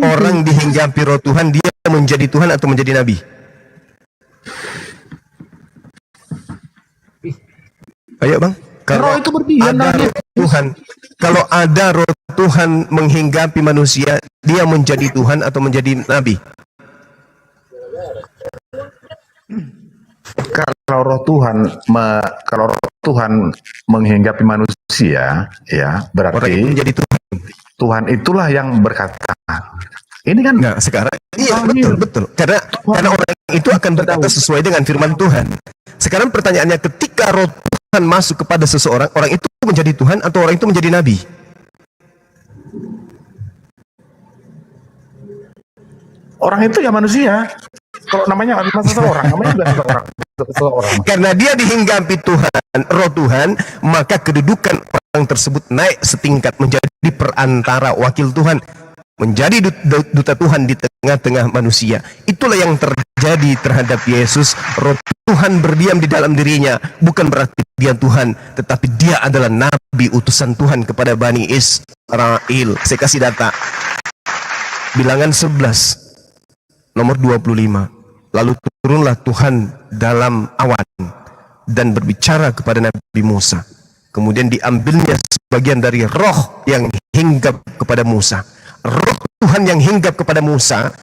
orang dihinggapi roh Tuhan, dia menjadi Tuhan atau menjadi nabi? Ayo bang, kalau itu berdiam ada roh Tuhan, kalau ada roh Tuhan menghinggapi manusia, dia menjadi Tuhan atau menjadi nabi? Kalau roh Tuhan menghinggapi manusia, ya berarti menjadi Tuhan. Tuhan itulah yang berkata. Ini kan sekarang iya betul. Karena orang itu akan berkata sesuai dengan firman Tuhan. Sekarang pertanyaannya, ketika roh Tuhan masuk kepada seseorang, orang itu menjadi Tuhan atau orang itu menjadi nabi? Orang itu ya manusia. Kalau namanya seseorang, namanya juga seseorang. Karena dia dihinggapi Tuhan, roh Tuhan, maka kedudukan orang tersebut naik setingkat menjadi perantara wakil Tuhan, menjadi duta Tuhan di tengah-tengah manusia. Itulah yang terjadi terhadap Yesus. Roh Tuhan berdiam di dalam dirinya, bukan berarti dia Tuhan, tetapi dia adalah nabi utusan Tuhan kepada Bani Israel. Saya kasih data. Bilangan 11 nomor 25. Lalu turunlah Tuhan dalam awan dan berbicara kepada Nabi Musa. Kemudian diambilnya sebagian dari roh yang hinggap kepada Musa. Roh Tuhan yang hinggap kepada Musa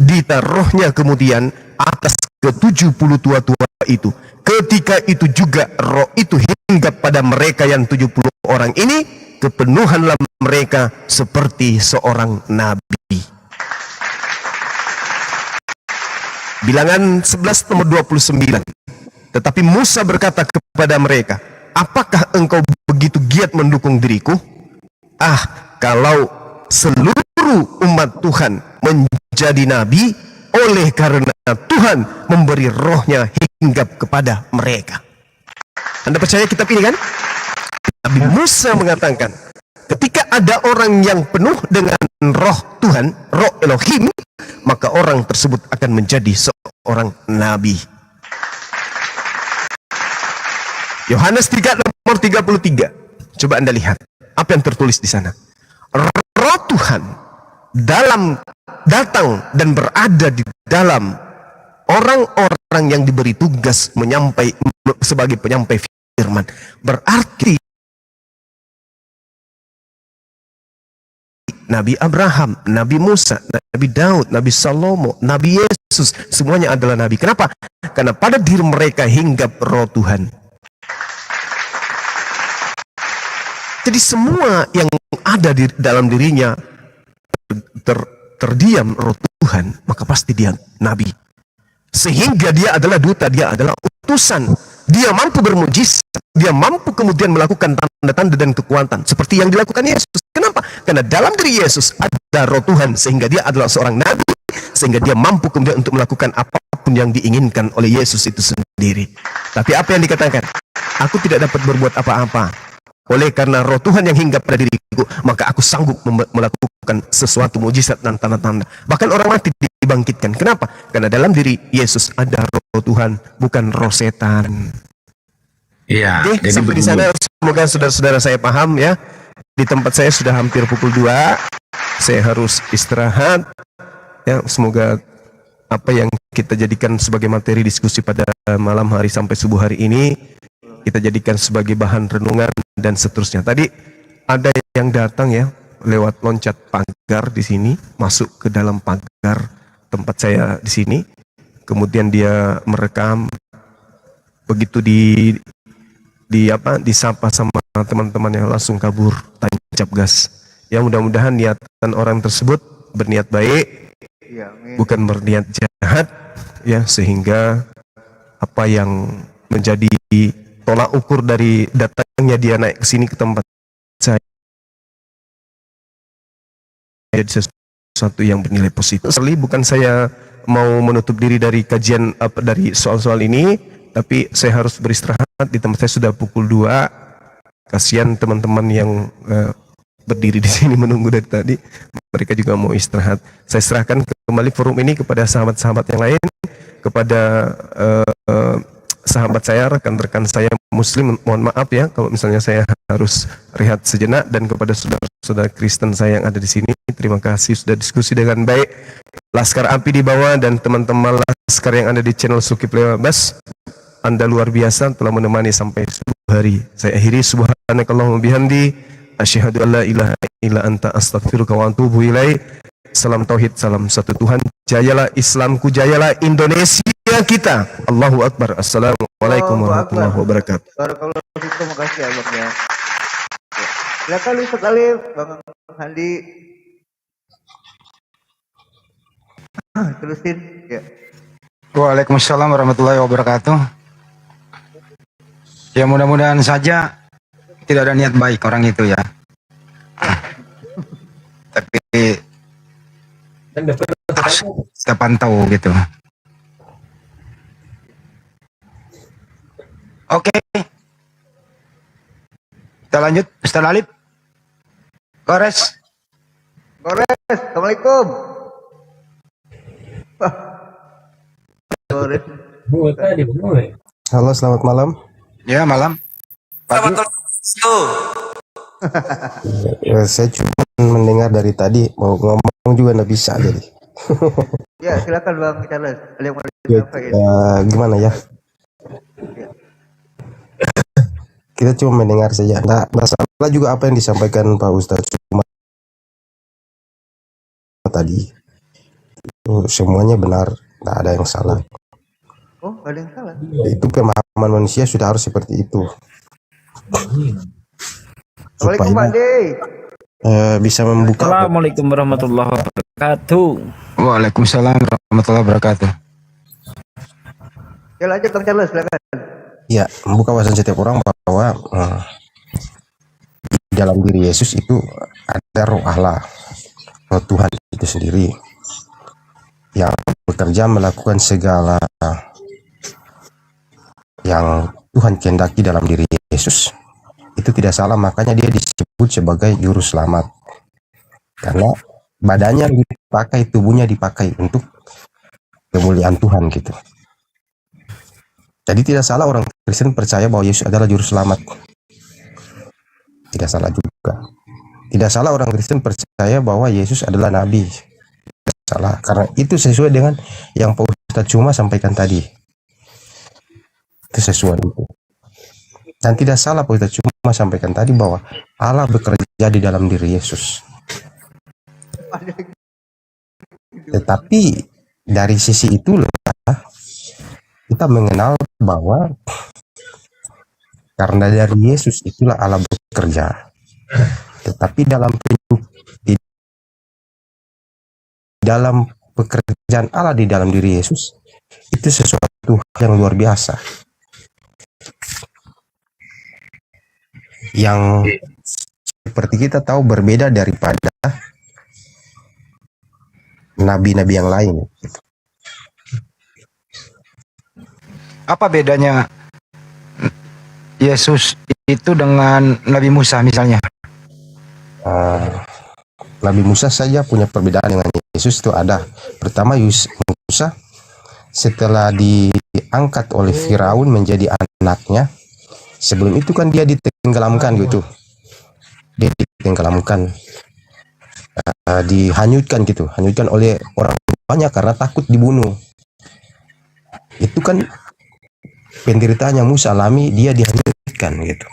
ditaruhnya kemudian atas ke-70 tua-tua itu. Ketika itu juga roh itu hinggap pada mereka yang 70 orang ini, kepenuhanlah mereka seperti seorang nabi. Bilangan 11 nomor 29. Tetapi Musa berkata kepada mereka, apakah engkau begitu giat mendukung diriku? Kalau seluruh umat Tuhan menjadi nabi oleh karena Tuhan memberi rohnya hinggap kepada mereka. Anda percaya kitab ini kan? Nabi Musa mengatakan, ketika ada orang yang penuh dengan roh Tuhan, roh Elohim, maka orang tersebut akan menjadi seorang nabi. Yohanes 3 nomor 33. Coba Anda lihat apa yang tertulis di sana. Roh Tuhan datang dan berada di dalam orang-orang yang diberi tugas sebagai penyampai firman. Berarti Nabi Abraham, Nabi Musa, Nabi Daud, Nabi Salomo, Nabi Yesus, semuanya adalah nabi. Kenapa? Karena pada diri mereka hinggap roh Tuhan. Jadi semua yang ada di dalam dirinya terdiam roh Tuhan, maka pasti dia nabi. Sehingga dia adalah duta, dia adalah utusan. Dia mampu bermujizat, dia mampu kemudian melakukan tanda-tanda dan kekuatan seperti yang dilakukan Yesus. Kenapa? Karena dalam diri Yesus ada roh Tuhan, sehingga dia adalah seorang nabi, sehingga dia mampu kemudian untuk melakukan apapun yang diinginkan oleh Yesus itu sendiri. Tapi apa yang dikatakan? Aku tidak dapat berbuat apa-apa. Oleh karena roh Tuhan yang hinggap pada diriku, maka aku sanggup melakukan sesuatu mujizat dan tanda-tanda. Bahkan orang mati dibangkitkan. Kenapa? Karena dalam diri Yesus ada roh Tuhan, bukan roh setan. Iya. Oke, sampai di sana semoga saudara-saudara saya paham ya. Di tempat saya sudah hampir pukul 2. Saya harus istirahat. Ya, semoga apa yang kita jadikan sebagai materi diskusi pada malam hari sampai subuh hari ini kita jadikan sebagai bahan renungan dan seterusnya. Tadi ada yang datang ya lewat loncat pagar di sini, masuk ke dalam pagar tempat saya di sini. Kemudian dia merekam, begitu disapa sama teman-temannya langsung kabur, tancap gas. Ya mudah-mudahan niatan orang tersebut berniat baik, bukan berniat jahat ya, sehingga apa yang menjadi tolak ukur dari datangnya dia naik ke sini ke tempat saya jadi sesuatu yang bernilai positif. Bukan saya mau menutup diri dari kajian dari soal-soal ini, tapi saya harus beristirahat. Di tempat saya sudah pukul 2. Kasihan teman-teman yang berdiri di sini menunggu dari tadi, mereka juga mau istirahat. Saya serahkan kembali forum ini kepada sahabat-sahabat yang lain, kepada sahabat saya, rekan-rekan saya Muslim, mohon maaf ya kalau misalnya saya harus rehat sejenak, dan kepada saudara-saudara Kristen saya yang ada di sini, terima kasih sudah diskusi dengan baik. Laskar Api di bawah dan teman-teman Laskar yang ada di channel Zulkifli Abbas, Anda luar biasa telah menemani sampai subuh hari. Saya akhiri, subhanakallahumma bihamdi, asyhadu an la ilaha illa anta, astaghfiruka wa atubu ilaik. Salam tauhid, salam satu Tuhan. Jayalah Islamku, jayalah Indonesia kita. Allahu Akbar. Assalamualaikum warahmatullahi wabarakatuh. Barakallahu fikum, terima kasih ya Bang ya. Silakan Ustaz Alif, Bang Handi. Terusin ya. Waalaikumsalam warahmatullahi wabarakatuh. Ya mudah-mudahan saja tidak ada niat baik orang itu ya. Tapi kita pantau gitu. Oke. Kita lanjut, Ustaz Alif. Gores. Assalamualaikum. Gores. Halo, selamat malam. Ya, malam. Saya cuma mendengar dari tadi, mau ngomong juga nggak bisa jadi. Ya, silakan Bang Charles. Ada yang mau disampaikan? Gimana ya? Kita cuma mendengar saja. Nah, masalah juga apa yang disampaikan Pak Ustadz cuma tadi. Semuanya benar, tidak ada yang salah. Oh, nggak ada yang salah. Itu pemahaman manusia sudah harus seperti itu. Assalamualaikum Pak De. Bisa membuka. Assalamualaikum warahmatullahi wabarakatuh. Waalaikumsalam warahmatullahi wabarakatuh. Ya lanjut Bang Charles, silakan. Ya, membuka wawasan setiap orang bahwa di dalam diri Yesus itu ada roh Allah. roh Tuhan itu sendiri yang bekerja melakukan segala yang Tuhan kehendaki dalam diri Yesus, itu tidak salah. Makanya dia disebut sebagai juru selamat, karena badannya dipakai, tubuhnya dipakai untuk kemuliaan Tuhan gitu. Jadi tidak salah orang Kristen percaya bahwa Yesus adalah juru selamat. Tidak salah juga. Tidak salah orang Kristen percaya bahwa Yesus adalah nabi. Tidak salah, karena itu sesuai dengan yang Pak Ustadz Cuma sampaikan tadi. Itu sesuai itu. Dan tidak salah Pak Ustadz Cuma sampaikan tadi bahwa Allah bekerja di dalam diri Yesus. Tetapi dari sisi itulah kita mengenal bahwa karena dari Yesus itulah Allah bekerja. Tetapi di dalam pekerjaan Allah di dalam diri Yesus itu sesuatu yang luar biasa, yang seperti kita tahu berbeda daripada nabi-nabi yang lain. Apa bedanya Yesus itu dengan Nabi Musa misalnya? Nabi Musa saja punya perbedaan dengan Yesus itu ada. Pertama, Musa setelah diangkat oleh Firaun menjadi anaknya, sebelum itu kan dia ditenggelamkan gitu. Dia ditenggelamkan, dihanyutkan gitu, hanyutkan oleh orang banyak karena takut dibunuh. Itu kan penderitaannya Musa alami, dia dihanyutkan gitu.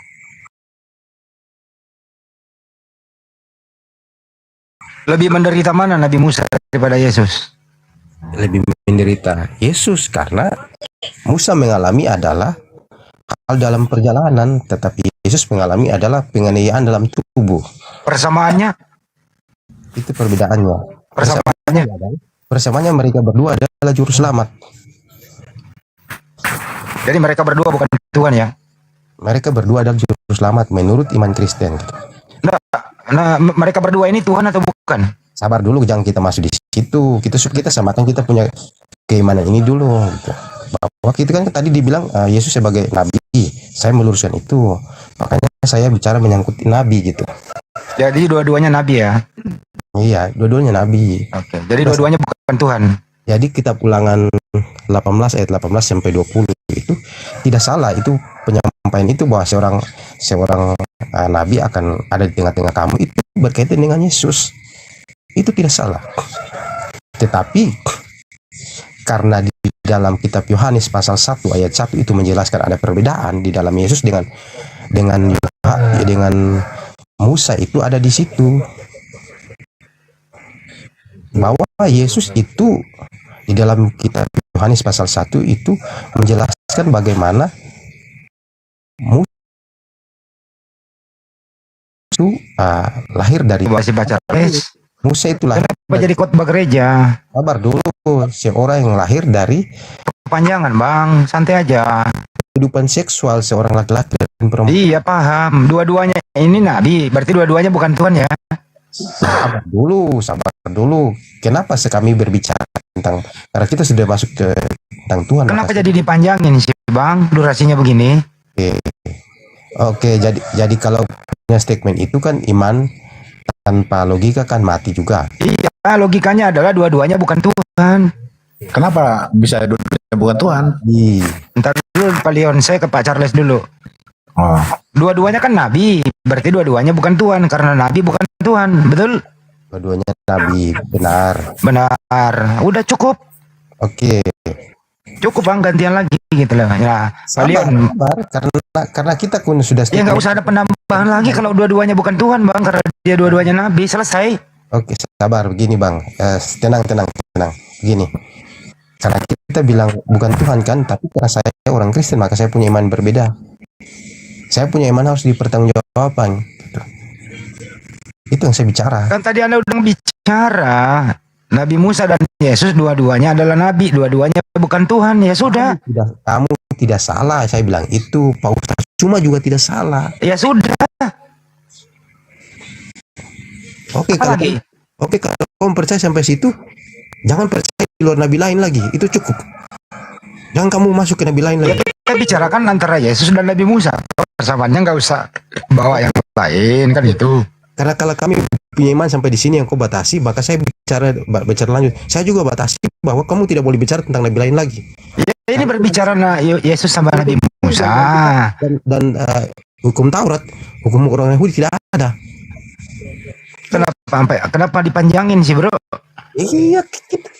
Lebih menderita mana Nabi Musa daripada Yesus? Lebih menderita Yesus karena Musa mengalami adalah hal dalam perjalanan, tetapi Yesus mengalami adalah penganiayaan dalam tubuh. Persamaannya? Itu perbedaannya. Persamaannya mereka berdua adalah juru selamat. Jadi mereka berdua bukan Tuhan ya? Mereka berdua adalah juru selamat menurut iman Kristen. Nah, mereka berdua ini Tuhan atau bukan? Sabar dulu, jangan kita masuk di situ. Kita samakan, kita punya keimanan ini dulu. Gitu. Bahwa kita kan tadi dibilang Yesus sebagai nabi. Saya meluruskan itu. Makanya saya bicara menyangkut nabi gitu. Jadi dua-duanya nabi ya? Iya, dua-duanya nabi. Oke. Jadi dua-duanya bukan Tuhan. Jadi kitab Ulangan 18 ayat 18 sampai 20 itu tidak salah, itu penyampaian itu bahwa seorang nabi akan ada di tengah-tengah kamu, itu berkaitan dengan Yesus. Itu tidak salah. Tetapi karena di dalam kitab Yohanes pasal 1 ayat 1 itu menjelaskan ada perbedaan di dalam Yesus dengan Musa, itu ada di situ. Bahwa Yesus itu di dalam kitab Yohanes pasal 1 itu menjelaskan bagaimana Musa itu lahir dari Musa itu lahir. Kenapa jadi khotbah gereja? Sabar dulu, seorang yang lahir dari kepanjangan bang, santai aja. Kehidupan seksual seorang laki-laki dan perempuan. Iya paham, dua-duanya ini nabi, berarti dua-duanya bukan Tuhan ya? Sabar dulu. Kenapa kami berbicara tentang, karena kita sudah masuk ke tentang Tuhan. Kenapa jadi dipanjangin sih bang, durasinya begini? Oke, jadi kalau punya statement itu kan iman tanpa logika kan mati juga. Iya, logikanya adalah dua-duanya bukan Tuhan. Kenapa bisa dua-duanya bukan Tuhan? Ntar dulu Pak Leon, saya ke Pak Charles dulu. Dua-duanya kan nabi, berarti dua-duanya bukan Tuhan, karena nabi bukan Tuhan, betul? Dua-duanya nabi, benar. Udah cukup. Oke. Cukup bang, gantian lagi gitu loh. Ya, sabar, karena kita pun sudah. Ya nggak usah ada penambahan lagi kalau dua-duanya bukan Tuhan bang, karena dia dua-duanya nabi, selesai. Oke, sabar begini bang, tenang. Begini, karena kita bilang bukan Tuhan kan, tapi karena saya orang Kristen maka saya punya iman berbeda. Saya punya iman harus dipertanggungjawabkan. Gitu. Itu yang saya bicara. Kan tadi Anda udah bicara. Nabi Musa dan Yesus dua-duanya adalah nabi, dua-duanya bukan Tuhan, ya sudah. Kamu tidak salah, saya bilang itu. Pak Ustaz Cuma juga tidak salah. Ya sudah. Oke, Oke, kalau kamu percaya sampai situ, jangan percaya di luar nabi lain lagi. Itu cukup. Jangan kamu masuk ke nabi lain lagi. Kita bicarakan antara Yesus dan Nabi Musa. Persamaannya nggak usah bawa yang lain kan itu. Karena kalau kami punya iman sampai di sini yang kau batasi, maka saya bicara lanjut. Saya juga batasi bahwa kamu tidak boleh bicara tentang nabi lain lagi. Ya, ini berbicara Yesus sama Nabi Musa. Dan hukum Taurat, hukum orang Yahudi tidak ada. Kenapa dipanjangin sih, bro? Iya,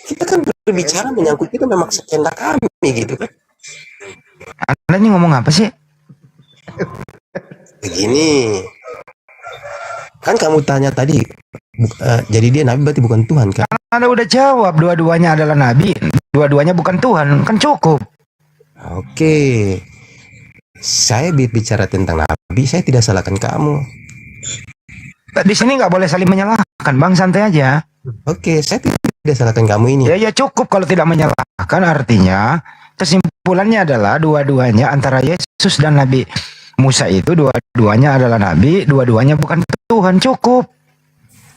kita kan berbicara menyangkut itu memang sekehendak kami gitu kan. Anda ini ngomong apa sih? Begini, kan kamu tanya tadi, jadi dia nabi berarti bukan Tuhan kan? Anda udah jawab, dua-duanya adalah nabi, dua-duanya bukan Tuhan, kan cukup. Oke, saya bicara tentang nabi, saya tidak salahkan kamu. Di sini nggak boleh saling menyalahkan, bang, santai aja. Oke, saya tidak salahkan kamu ini. Ya cukup kalau tidak menyalahkan, artinya kesimpulannya adalah dua-duanya antara Yesus dan Nabi Musa itu dua-duanya adalah nabi, dua-duanya bukan Tuhan, cukup.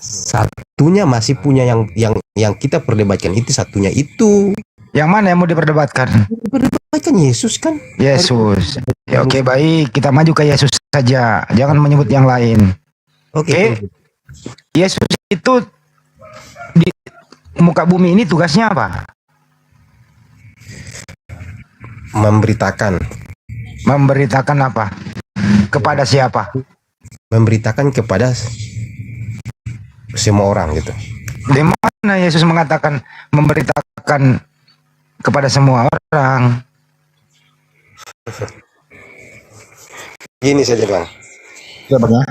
Satunya masih punya yang kita perdebatkan itu satunya itu. Yang mana yang mau diperdebatkan? Diperdebatkan Yesus kan? Yesus. Ya oke, baik, kita maju ke Yesus saja, jangan menyebut yang lain. Oke. Yesus itu di muka bumi ini tugasnya apa? Memberitakan apa? Kepada siapa? Memberitakan kepada semua orang gitu. Di mana Yesus mengatakan memberitakan kepada semua orang? Gini saja bang. Ya bang ya.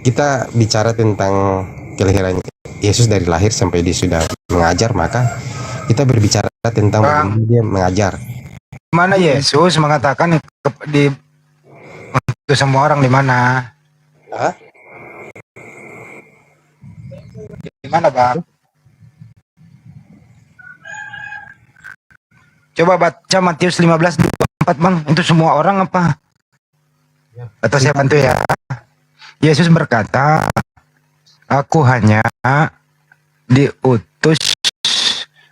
Kita bicara tentang kelahiran Yesus dari lahir sampai dia sudah mengajar, maka kita berbicara tentang bagaimana dia mengajar. Mana Yesus mengatakan untuk semua orang di mana? Di mana, Bang? Coba baca Matius 15:24, Bang. Itu semua orang apa? Atau saya bantu ya? Yesus berkata, aku hanya diutus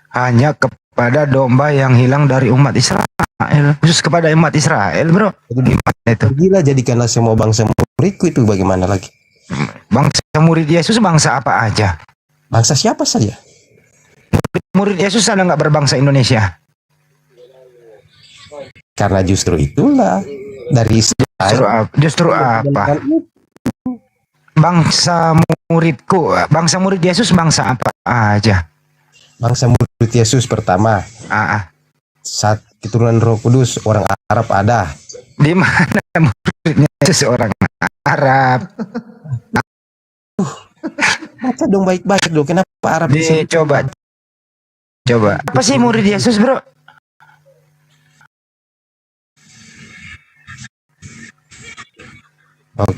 hanya kepada domba yang hilang dari umat Israel. Khusus kepada umat Israel, bro. Gimana itu? Gila, jadikanlah semua bangsa muridku, itu bagaimana lagi? Bangsa murid Yesus bangsa apa aja? Bangsa siapa saja? Murid Yesus ada nggak berbangsa Indonesia? Karena justru itulah dari Israel. Justru apa? Bangsa murid Yesus bangsa apa aja? Bangsa murid Yesus pertama. Saat keturunan Roh Kudus, orang Arab ada. Di mana muridnya Yesus orang Arab? Baca dong baik-baik dong. Kenapa Arab? Coba. Apa sih murid Yesus, bro?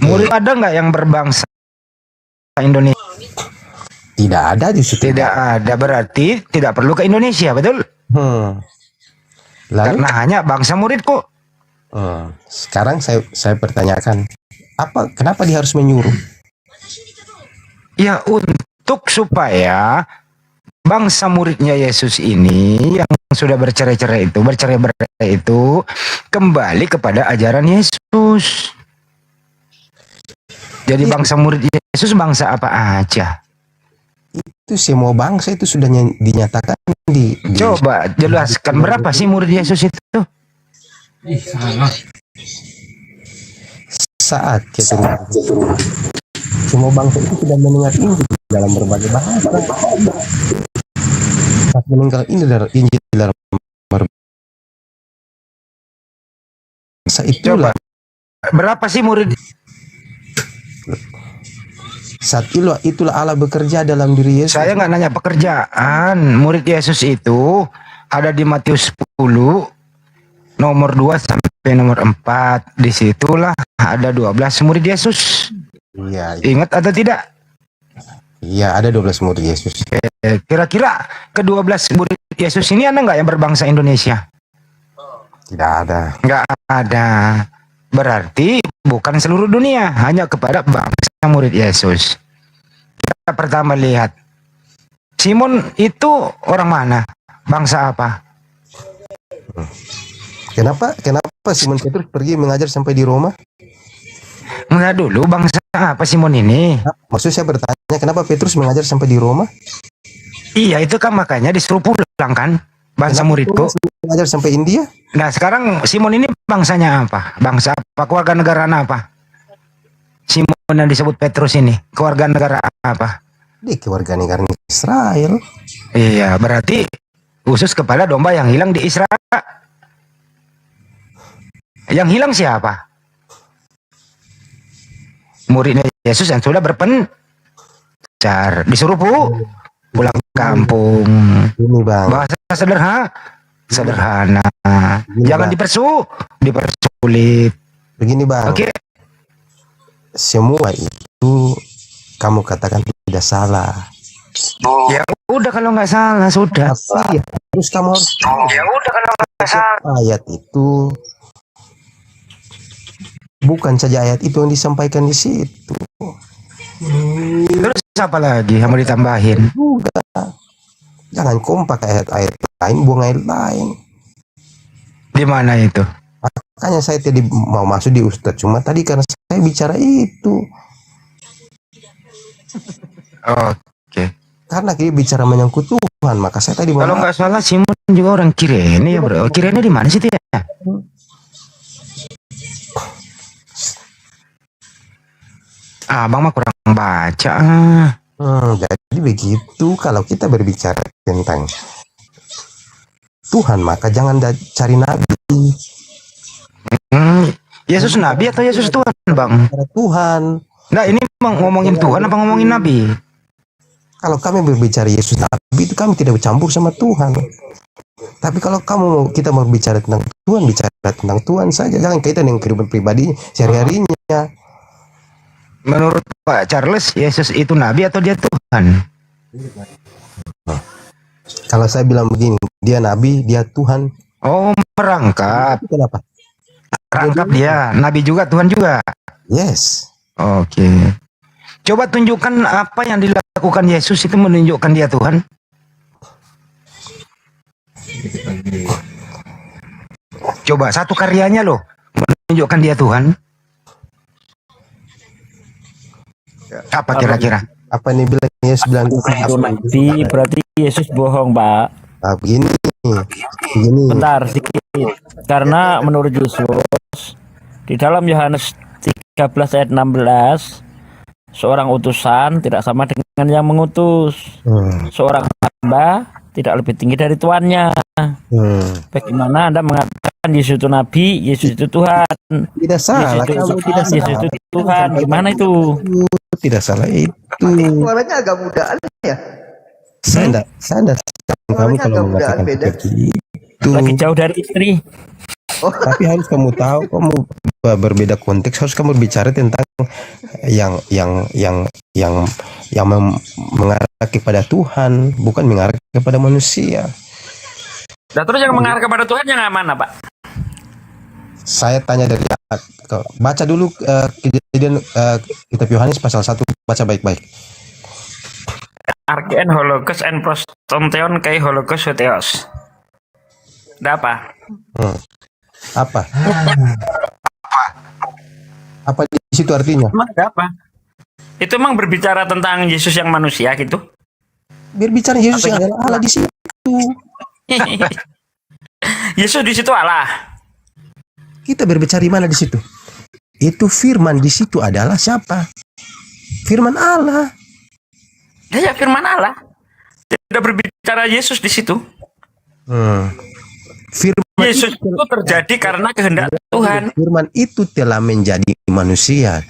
Murid ada nggak yang berbangsa Indonesia? Tidak ada di situ. Tidak ada, berarti tidak perlu ke Indonesia, betul? Karena hanya bangsa murid kok. Sekarang saya pertanyakan, kenapa dia harus menyuruh? Ya untuk supaya bangsa muridnya Yesus ini yang sudah bercerai-berai itu kembali kepada ajaran Yesus. Jadi bangsa murid Yesus bangsa apa aja? Itu semua bangsa itu sudah dinyatakan di Coba jelaskan berapa sih murid Yesus itu? Saat semua bangsa itu sudah mendengar Injil dalam berbagai bahasa. Saat mendengar Injil dalam bahasa itulah. Berapa sih murid? Saat itulah Allah bekerja dalam diri Yesus. Saya nggak nanya pekerjaan. Murid Yesus itu ada di Matius 10 nomor 2 sampai nomor 4. Disitulah ada 12 murid Yesus. Iya. Ingat atau tidak? Iya, ada 12 murid Yesus. Kira-kira ke-12 murid Yesus ini ada nggak yang berbangsa Indonesia? Tidak ada. Nggak ada. Berarti bukan seluruh dunia, hanya kepada bangsa murid Yesus. pertama lihat, Simon itu orang mana? Bangsa apa? Kenapa Simon Petrus pergi mengajar sampai di Roma? Enggak dulu, bangsa apa Simon ini? Maksud saya bertanya, kenapa Petrus mengajar sampai di Roma? Iya, itu kan makanya disuruh pulang kan, bangsa muridku. Mengajar sampai India? Nah, sekarang Simon ini bangsanya apa? Bangsa apa? Keluarga negaraan apa? Simon yang disebut Petrus ini, keluarga negara apa? Dia keluarga negara Israel. Iya, berarti khusus kepada domba yang hilang di Israel. Yang hilang siapa? Muridnya Yesus yang sudah berpencar, disuruh pulang kampung. Ini bang, bahasa sederhana. Jangan dipersulit. Begini bang, Oke. Semua itu kamu katakan tidak salah. Ya udah kalau nggak salah sudah. Tapi terus kamu harus Ya udah kalau nggak salah. ayat itu bukan saja ayat itu yang disampaikan di situ. Terus apa lagi yang mau ditambahin? Juga jangan kompak ayat-ayat lain, buang ayat lain. Di mana itu? Makanya saya tadi mau masuk di Ustadz, cuma tadi karena saya bicara itu. Oke. Karena dia bicara menyangkut Tuhan, maka saya tadi mau. Kalau nggak salah Simon juga orang Kirene ya bro. Kirene di mana sih itu ya? Abang mah kurang baca. Jadi begitu kalau kita berbicara tentang Tuhan, maka jangan cari nabi. Yesus nabi atau Yesus Tuhan, Bang? Tuhan. Nah, ini ngomongin Tuhan apa ngomongin nabi? Kalau kami berbicara Yesus nabi itu kami tidak bercampur sama Tuhan. Tapi kalau kita mau bicara tentang Tuhan, bicara tentang Tuhan saja, jangan kaitan dengan kehidupan pribadi sehari-harinya. Menurut Pak Charles, Yesus itu nabi atau dia Tuhan? Kalau saya bilang begini, dia nabi, dia Tuhan. Oh, merangkap. Kenapa? Rangkap dia, nabi juga, Tuhan juga. Yes. Oke. Coba tunjukkan apa yang dilakukan Yesus itu menunjukkan dia Tuhan. Coba satu karyanya loh menunjukkan dia Tuhan. Apa kira-kira? Apa nih bilang Yesus bilang nabi berarti Yesus bohong, Pak. Nah, begini. Bentar sedikit. Karena menurut Yesus di dalam Yohanes 13 ayat 16, seorang utusan tidak sama dengan yang mengutus. Seorang hamba tidak lebih tinggi dari tuannya. Bagaimana Anda mengatakan Yesus itu nabi, Yesus itu Tuhan? Tidak salah. Yesus itu Tuhan. Gimana itu? Tidak salah itu. Suaranya agak muda ya. Saya enggak kamu kalau mengatakan seperti itu. Lagi jauh dari istri. Tapi harus kamu tahu, kamu berbeda konteks, harus kamu bicara tentang yang mengarah kepada Tuhan, bukan mengarah kepada manusia. Nah, terus yang mengarah kepada Tuhan yang mana, Pak? Saya tanya dari baca dulu kejadian kitab Yohanes pasal 1, baca baik-baik. Arkean hologos en prostonteon kai hologos soteos. Ada apa? Apa? Apa di situ artinya? Emang ada apa? Itu emang berbicara tentang Yesus yang manusia gitu? Berbicara Yesus yang adalah Allah di situ. Yesus di situ Allah. Kita berbicara di mana di situ? Itu firman di situ adalah siapa? Firman Allah. Ya, firman Allah. Tidak berbicara Yesus di situ. Firman Yesus itu terjadi karena kehendak Tuhan. Firman itu telah menjadi manusia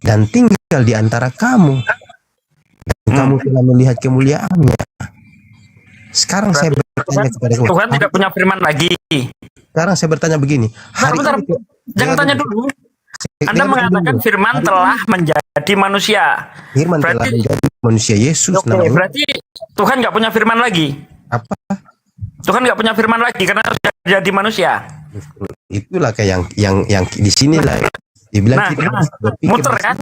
dan tinggal di antara kamu. Dan kamu telah melihat kemuliaannya. Sekarang saya bertanya kepada kamu. Tuhan tidak punya firman lagi. Sekarang saya bertanya begini. Bentar, jangan tanya dulu. Anda mengatakan firman telah menjadi manusia. Firman telah menjadi manusia Yesus. Oke, berarti Tuhan nggak punya firman lagi. Apa? Tuhan nggak punya firman lagi karena sudah jadi manusia. Itulah kayak yang di sini lah. Dibilang kita muter kan?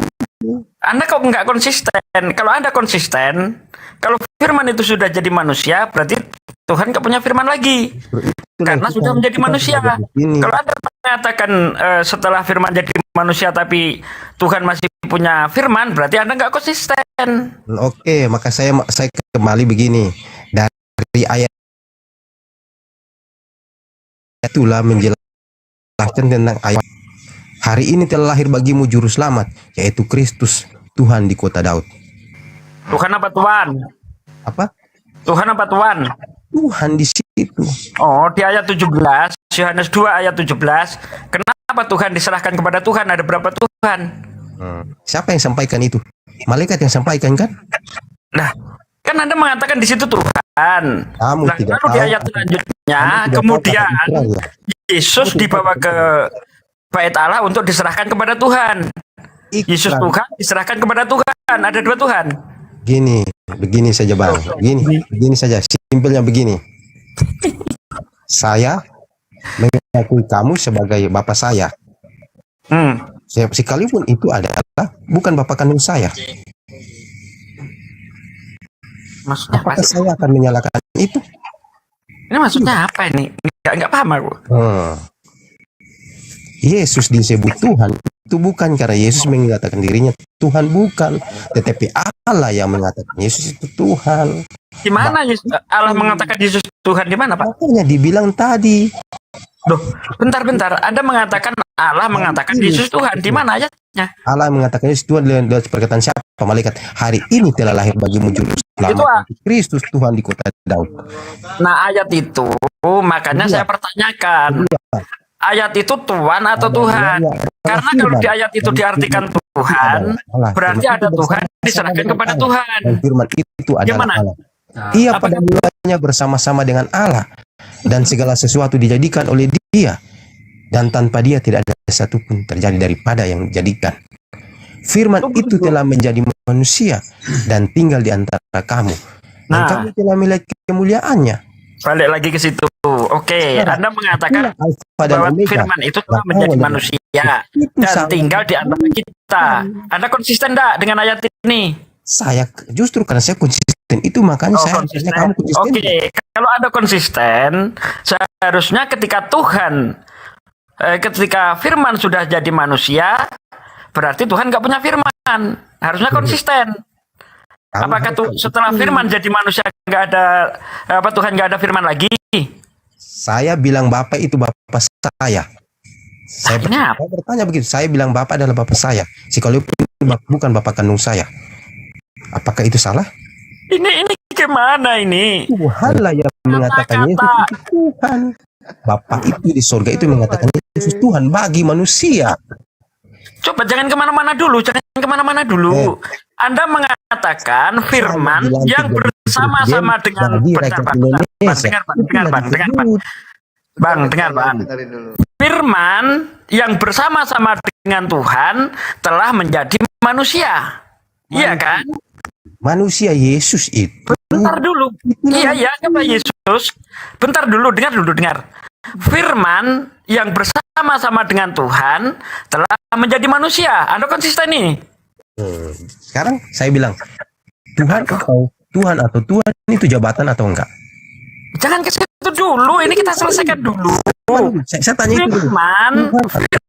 Anda kok nggak konsisten? Kalau Anda konsisten, kalau firman itu sudah jadi manusia, berarti Tuhan nggak punya firman lagi. Karena sudah menjadi manusia. Kalau Anda mengatakan setelah firman jadi manusia tapi Tuhan masih punya firman, berarti Anda nggak konsisten. Oke, maka saya kembali begini. Dari ayat itulah menjelaskan tentang ayat. Hari ini telah lahir bagimu juru selamat, yaitu Kristus, Tuhan di kota Daud. Tuhan apa Tuhan? Apa? Tuhan apa Tuhan? Tuhan di situ. Oh, di ayat 17, Yohanes 2 ayat 17. Kenapa Tuhan diserahkan kepada Tuhan? Ada berapa Tuhan? Siapa yang sampaikan itu? Malaikat yang sampaikan kan? Nah, kan Anda mengatakan di situ Tuhan. Kamu nah, tidak lalu tahu. di ayat selanjutnya, kemudian Yesus dibawa ke Bait Allah untuk diserahkan kepada Tuhan. Yesus Tuhan diserahkan kepada Tuhan. Ada dua Tuhan. Begini saja Bang. Begini saja. Simpelnya begini. Saya mengakui kamu sebagai bapak saya. Sekalipun itu adalah bukan bapak kandung saya. Maksudnya apakah saya akan menyalahkan itu? Ini maksudnya apa ini? Enggak paham aku. Yesus disebut Tuhan itu bukan karena Yesus mengatakan dirinya Tuhan, bukan, tetapi Allah yang mengatakan Yesus itu Tuhan. Di mana Allah mengatakan Yesus Tuhan, di mana Pak? Makanya dibilang tadi. Loh, bentar. Anda mengatakan Allah mengatakan Yesus Tuhan, di mana ayatnya? Allah mengatakan Yesus Tuhan dengan perkataan siapa? Malaikat. Hari ini telah lahir bagimu juru selamat, Kristus Tuhan di kota Daud. Nah, ayat itu makanya saya pertanyakan. Ayat itu Tuhan atau Tuhan? Karena kalau di ayat itu diartikan Tuhan, berarti ada Tuhan diserahkan kepada Tuhan. Dan firman itu adalah Allah. Ia pada mulanya bersama-sama dengan Allah, dan segala sesuatu dijadikan oleh Dia, dan tanpa Dia tidak ada satupun terjadi daripada yang dijadikan. Firman itu telah menjadi manusia dan tinggal di antara kamu, dan kamu telah melihat kemuliaannya. Balik lagi ke situ. Oke, Anda mengatakan bahwa firman itu telah menjadi manusia dan tinggal di antara kita. Anda konsisten enggak dengan ayat ini? Saya justru karena saya konsisten itu makanya saya konsisten. kamu konsisten. Oke, kalau Anda konsisten, seharusnya ketika ketika firman sudah jadi manusia, berarti Tuhan nggak punya firman. Harusnya konsisten. Apakah setelah firman jadi manusia nggak ada Tuhan nggak ada firman lagi? Saya bilang Bapak itu Bapak saya. Saya bertanya begitu. Saya bilang Bapak adalah Bapak saya. Sekalipun bukan Bapak kandung saya. Apakah itu salah? Ini gimana ini? Tuhanlah yang mengatakan Yesus itu Tuhan. Bapak itu di surga itu mengatakan Yesus Tuhan bagi manusia. Coba jangan kemana-mana dulu. Anda mengatakan firman yang bersama-sama dengan Bang. Firman yang bersama-sama dengan Tuhan telah menjadi manusia. Iya kan? Manusia Yesus itu. Bentar dulu. Iya, Bapak Yesus. Bentar dulu, dengar. Firman yang bersama-sama dengan Tuhan telah menjadi manusia. Anda konsisten nih. Sekarang saya bilang Tuhan atau Tuhan itu jabatan atau enggak? Jangan ke situ dulu. Ini kita selesaikan dulu. Saya tanya itu dulu.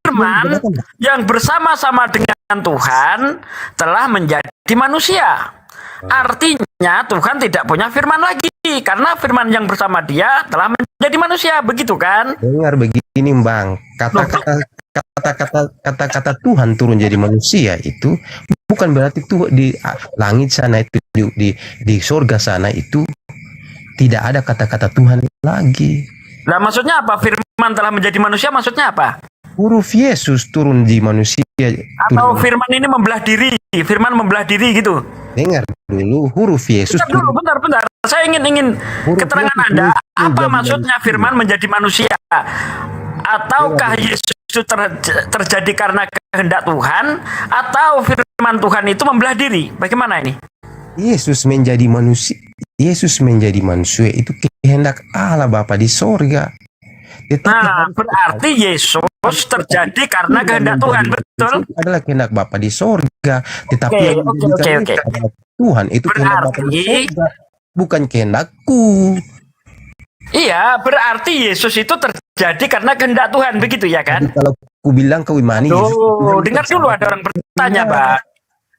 Firman yang bersama-sama dengan Tuhan telah menjadi manusia. Artinya Tuhan tidak punya firman lagi karena firman yang bersama Dia telah menjadi manusia, begitu kan? Dengar begini, Bang. Kata-kata Tuhan turun jadi manusia itu bukan berarti tuh di langit sana itu di surga sana itu tidak ada kata-kata Tuhan lagi. Nah, maksudnya apa? Firman telah menjadi manusia maksudnya apa? Huruf Yesus turun di manusia. Atau firman ini membelah diri, firman membelah diri gitu. Dengar dulu, huruf Yesus. Bentar. Saya ingin keterangan Anda. Apa maksudnya firman menjadi manusia? Ataukah Yesus itu terjadi karena kehendak Tuhan? Atau firman Tuhan itu membelah diri? Bagaimana ini? Yesus menjadi manusia itu kehendak Allah Bapa di sorga. Nah, berarti Yesus terjadi karena kehendak Tuhan, betul? Adalah kehendak Bapa di sorga, tetapi Oke, yang oke, menjadikan oke, itu adalah Tuhan, itu kehendak Bapa di sorga, bukan kehendakku. Iya, berarti Yesus itu terjadi karena kehendak Tuhan, begitu ya kan? Kalau ku bilang kau imani, Tuh, dengar dulu, ada orang bertanya, Bang.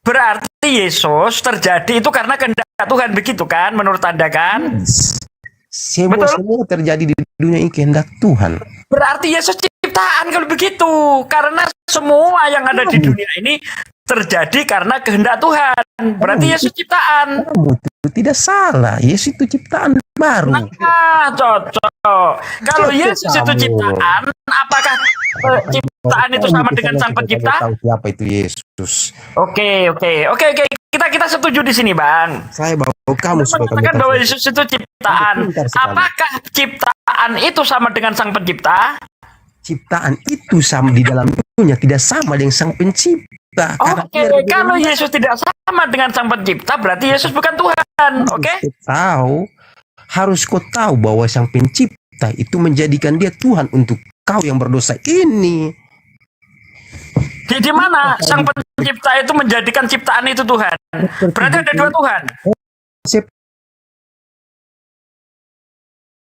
Berarti Yesus terjadi itu karena kehendak Tuhan, begitu kan? Menurut Anda kan? semua terjadi di dunia ini kehendak Tuhan. Berarti Yesus ciptaan kalau begitu. Karena semua yang ada di dunia ini terjadi karena kehendak Tuhan. Berarti Yesus ciptaan. Itu tidak salah. Yesus itu ciptaan baru. Nah, cocok. Kalau Yesus itu ciptaan, apakah ciptaan itu sama dengan Sang Pencipta? Tahu siapa itu Yesus. Oke. Kita setuju di sini, Bang. Saya bawa kamu supaya kamu mengatakan tahu. bahwa Yesus itu ciptaan. Apakah ciptaan itu sama dengan Sang Pencipta? Ciptaan itu sama di dalam dunia, tidak sama dengan Sang Pencipta. Oke, kalau Yesus tidak sama dengan Sang Pencipta, berarti Yesus bukan Tuhan. Oke? Harus kau tahu bahwa Sang Pencipta itu menjadikan dia Tuhan untuk kau yang berdosa ini. Di mana Sang Pencipta itu menjadikan ciptaan itu Tuhan? Berarti ada dua Tuhan.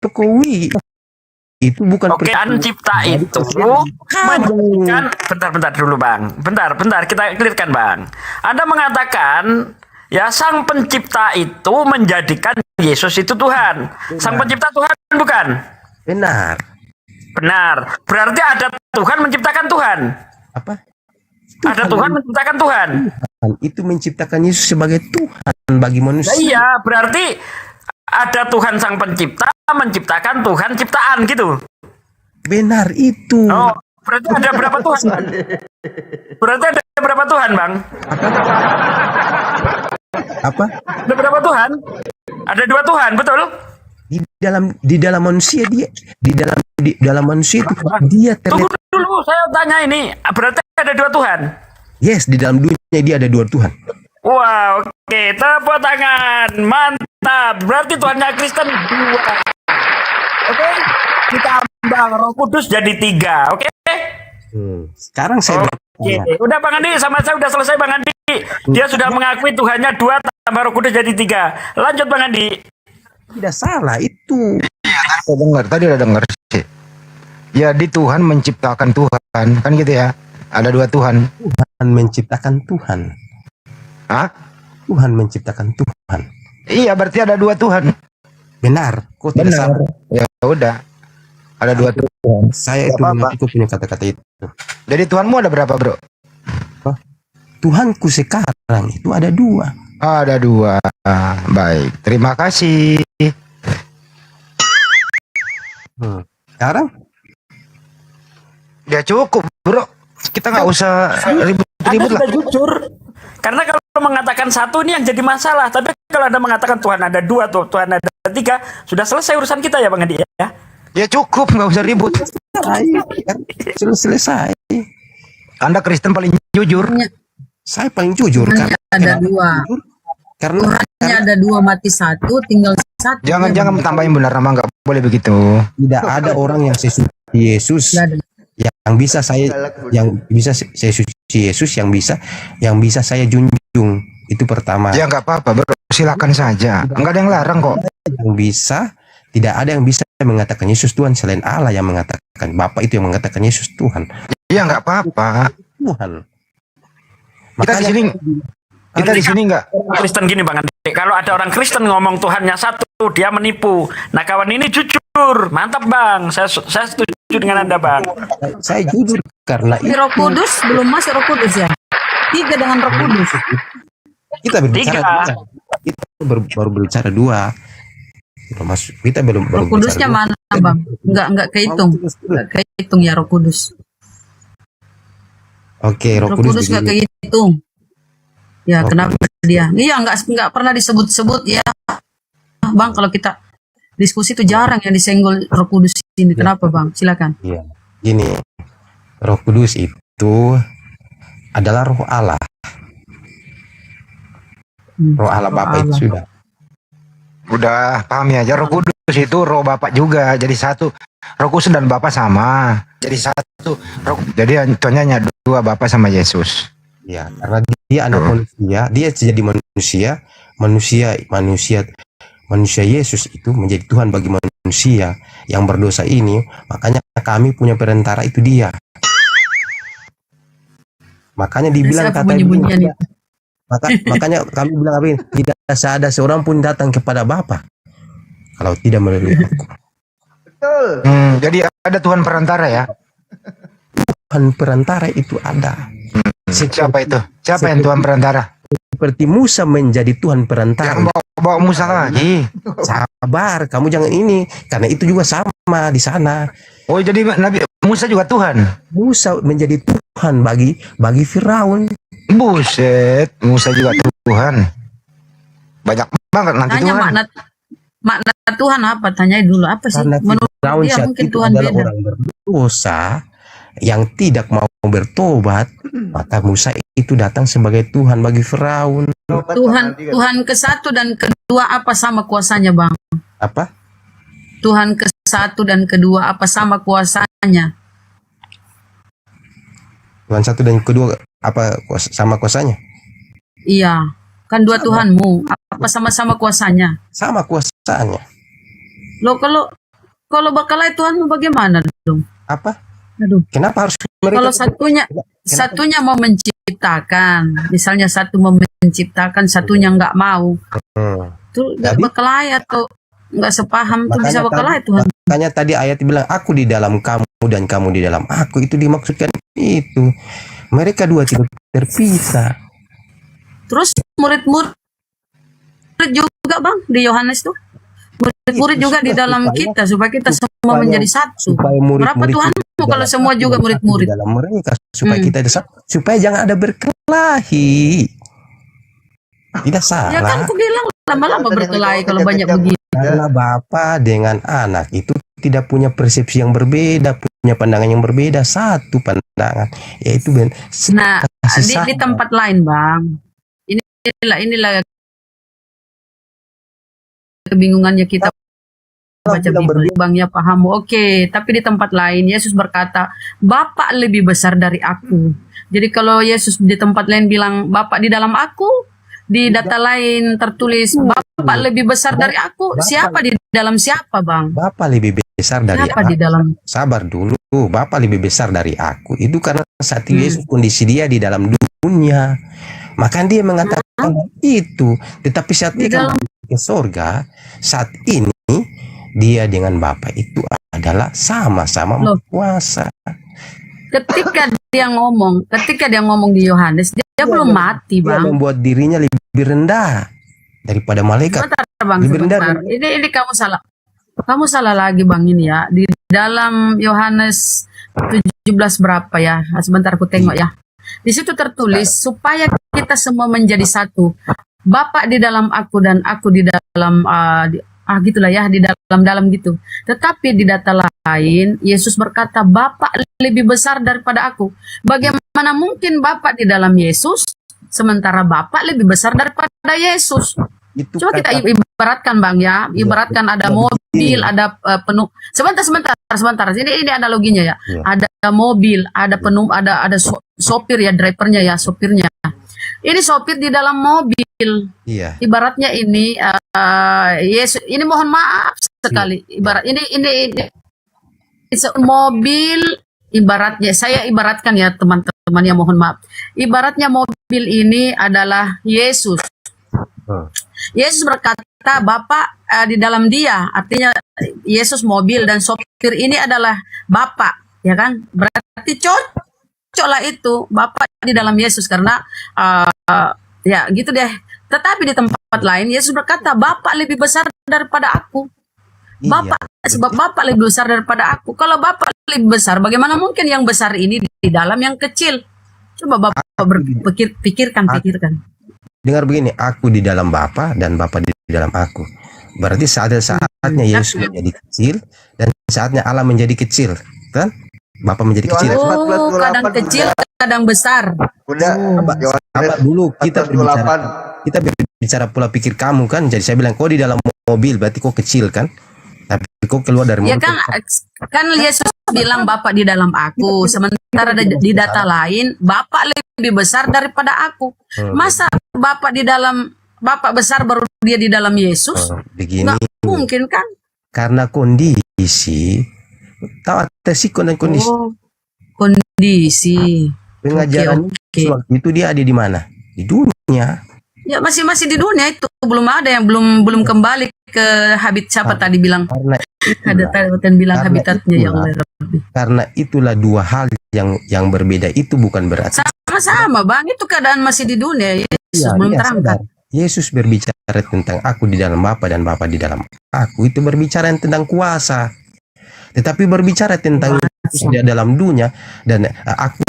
Jokowi itu bukan Cipta itu menjadikan, bentar dulu Bang, bentar kita clearkan Bang. Anda mengatakan ya Sang Pencipta itu menjadikan Yesus itu Tuhan. Sang Pencipta Tuhan bukan? Benar. Berarti ada Tuhan menciptakan Tuhan. Apa? Ada Tuhan menciptakan Tuhan. Itu menciptakan Yesus sebagai Tuhan bagi manusia. Iya, berarti ada Tuhan Sang Pencipta menciptakan Tuhan ciptaan gitu. Benar itu. Oh, berarti ada berapa Tuhan? Berarti ada berapa Tuhan, Bang? Apa? Ada berapa Tuhan? Ada dua Tuhan, betul? Di dalam manusia dia di dalam manusia itu dia Tunggu dulu, saya tanya ini. Berarti ada dua Tuhan? Yes, di dalam dunia dia ada dua Tuhan. Wow, oke, tepuk tangan, mantap. Berarti Tuhannya Kristen dua. Oke, ditambah Roh Kudus jadi 3. Oke? Sekarang saya udah Bang Andi, sama saya udah selesai Bang Andi. Dia sudah mengakui Tuhannya 2 tambah Roh Kudus jadi 3. Lanjut Bang Andi. Tidak salah itu. Saya dengar tadi udah dengar sih. Jadi Tuhan menciptakan Tuhan, kan gitu ya? Ada dua Tuhan. Tuhan menciptakan Tuhan. Hah? Tuhan menciptakan Tuhan. Iya, berarti ada dua Tuhan. Benar. Kok tidak salah? Ya udah. Ada dua Tuhan. Saya itu mengaku punya kata-kata itu. Jadi Tuhanmu ada berapa, Bro? Tuhanku sekarang itu ada 2. Ada 2. Baik, terima kasih. Sekarang? Ya cukup, Bro. Kita nggak usah ribut-ribut lah. Jujur. Karena kalau mengatakan 1 ini yang jadi masalah. Tapi kalau Anda mengatakan Tuhan ada 2, Tuhan ada 3, sudah selesai urusan kita ya Bang Andi ya? Ya cukup, nggak usah ribut. Selesai. Anda Kristen paling jujur. Saya paling jujur. Tuhannya ada 2. Tuhannya ada 2, mati 1, tinggal 1. Jangan tambahin benar nama, nggak boleh begitu. Tidak ada orang yang sesuci Yesus. Yang bisa saya suci Yesus, yang bisa saya junjung. Itu pertama. Ya nggak apa-apa, Bro. Silakan saja. Nggak ada yang larang kok. Tidak ada yang bisa mengatakan Yesus Tuhan selain Allah yang mengatakan. Bapa itu yang mengatakan Yesus Tuhan. Ya nggak apa-apa. Tuhan. Kita di sini nggak. Kristen gini Bang Andi. Kalau ada orang Kristen ngomong Tuhannya 1, dia menipu. Nah kawan ini jujur, mantap Bang. Saya setuju dengan Anda Bang. Saya jujur karena itu. Roh Kudus belum masuk Roh Kudus ya. 3 dengan Roh Kudus. Kita berbicara 2. Kita baru berbicara 2. Kita belum Roh Kudusnya mana Bang? Enggak kehitung. Enggak kehitung ya Roh Kudus. Oke, Roh Kudus enggak kehitung. Ya, kenapa dia? Iya, enggak pernah disebut-sebut ya. Bang, kalau kita diskusi itu jarang yang disenggol Roh Kudus ini. Kenapa, Bang? Silakan. Iya. Gini. Roh Kudus itu adalah roh Allah. Roh Allah Bapa itu sudah. Udah paham ya, Roh Kudus itu roh Bapak juga, jadi satu. Roh Kudus dan Bapa sama. Jadi satu. Jadi contohnya hanya dua, Bapa sama Yesus. Ya, karena dia anak manusia, dia jadi manusia Yesus itu menjadi Tuhan bagi manusia yang berdosa ini. Makanya kami punya perantara itu dia. Makanya dibilang kata dia. Makanya kami bilang apa ini? Tidak ada seorang pun datang kepada Bapa kalau tidak melalui aku. Betul. Jadi ada Tuhan perantara ya. Tuhan perantara itu ada. Siapa itu? Siapa yang Tuhan perantara? Seperti Musa menjadi Tuhan perantara. Bawa Musa lagi. Sabar, kamu jangan ini, karena itu juga sama di sana. Oh, jadi Nabi Musa juga Tuhan. Musa menjadi Tuhan bagi Firaun. Buset, Musa juga Tuhan. Banyak banget nanti Tanya Tuhan. makna Tuhan apa? Tanyai dulu apa sih? Karena Menurut Firaun dia saat mungkin itu Tuhan adalah beda. orang berdosa yang tidak mau bertobat, maka Musa itu datang sebagai Tuhan bagi Firaun. Tuhan ke-1 dan kedua apa sama kuasanya, Bang? Apa? Tuhan ke-1 dan kedua apa sama kuasanya? Tuhan satu dan kedua apa sama kuasanya? Iya, kan dua Tuhanmu. Apa sama-sama kuasanya? Sama kuasanya. Loh, kalau bakalai Tuhanmu bagaimana dong? Apa? Aduh. Kenapa harus mereka? Kalau satunya mau menciptakan, misalnya satu mau menciptakan, satunya nggak mau, tuh nggak bakalai atau nggak sepaham tuh bisa bakalai Tuhan. Makanya tadi ayat bilang aku di dalam kamu dan kamu di dalam aku, itu dimaksudkan itu. Mereka dua tidak terpisah. Terus murid-murid juga Bang di Yohanes tuh. Murid-murid juga di dalam kita supaya kita semua menjadi satu. Berapa Tuhanmu kalau semua juga murid-murid? Dalam mereka supaya kita ada satu, supaya jangan ada berkelahi. Tidak salah. Ya kan aku bilang lama-lama berkelahi kalau banyak begini. Karena Bapa dengan anak itu tidak punya persepsi yang berbeda, punya pandangan yang berbeda, satu pandangan, yaitu nah di tempat lain Bang. Inilah kebingungannya kita baca Bible. Bangnya paham. Oke, tapi di tempat lain Yesus berkata, Bapa lebih besar dari aku. Jadi kalau Yesus di tempat lain bilang Bapa di dalam aku, di data lain tertulis Bapa lebih besar dari aku. Siapa di dalam siapa, Bang? Bapa lebih besar dari siapa aku. Di dalam? Sabar dulu, Bapa lebih besar dari aku. Itu karena saat Yesus kondisi dia di dalam dunia. Maka dia mengatakan itu. Tetapi saat dia ke surga, saat ini dia dengan Bapa itu adalah sama-sama berkuasa. Ketika dia ngomong di Yohanes, dia belum mati, Bang. Dia membuat dirinya lebih rendah daripada malaikat. Sebentar, Bang, lebih rendah. Ini kamu salah. Kamu salah lagi, Bang, ini ya. Di dalam Yohanes 17 berapa ya? Sebentar aku tengok ya. Di situ tertulis supaya kita semua menjadi satu. Bapa di dalam aku dan aku di dalam gitulah ya, di dalam gitu. Tetapi di data lain Yesus berkata Bapa lebih besar daripada aku. Bagaimana mungkin Bapa di dalam Yesus sementara Bapa lebih besar daripada Yesus? Coba kita ibaratkan Bang ya, ibaratkan ada mobil, ada sebentar. Ini analoginya ya. Ada mobil, ada ada sopir ya, drivernya ya, sopirnya. Ini sopir di dalam mobil. Iya. Ibaratnya ini Yesus, ini mohon maaf sekali. Ibarat ini mobil, ibaratnya saya ibaratkan ya teman-teman yang mohon maaf. Ibaratnya mobil ini adalah Yesus. Yesus berkata Bapa di dalam dia, artinya Yesus mobil dan sopir ini adalah Bapa, ya kan? Berarti cocoklah itu Bapa di dalam Yesus karena ya gitu deh. Tetapi di tempat lain Yesus berkata Bapa lebih besar daripada aku. Sebab Bapa lebih besar daripada aku. Kalau Bapa lebih besar, bagaimana mungkin yang besar ini di dalam yang kecil? Coba Bapak pikirkan. Dengar begini, aku di dalam Bapa dan Bapa di dalam aku. Berarti saatnya Yesus menjadi kecil dan saatnya Allah menjadi kecil, kan? Bapa menjadi kecil. Oh, kadang kecil, kadang besar. Sabar dulu, kita berbicara pola pikir kamu kan. Jadi saya bilang kau di dalam mobil berarti kau kecil kan? Tapi kok keluar dari Ya mulut? kan Yesus bilang Bapa di dalam aku, sementara di data lain Bapa lebih besar daripada aku. Masa Bapa di dalam Bapa besar baru dia di dalam Yesus? Begini. Nggak mungkin kan? Karena kondisi, tahu resiko dan kondisi. Oh, kondisi. Pengajaran Oke. waktu itu dia ada di mana? Di dunia. Ya masih di dunia itu belum ada yang belum kembali ke habitat siapa tadi bilang? Ada tadi bilang habitatnya yang lebih. Karena itulah dua hal yang berbeda, itu bukan berarti Sama-sama bang, itu keadaan masih di dunia. Yesus belum terangkat. sadar. Yesus berbicara tentang aku di dalam Bapa dan Bapa di dalam aku, itu berbicara tentang kuasa. Tetapi berbicara tentang Yesus di dalam dunia dan aku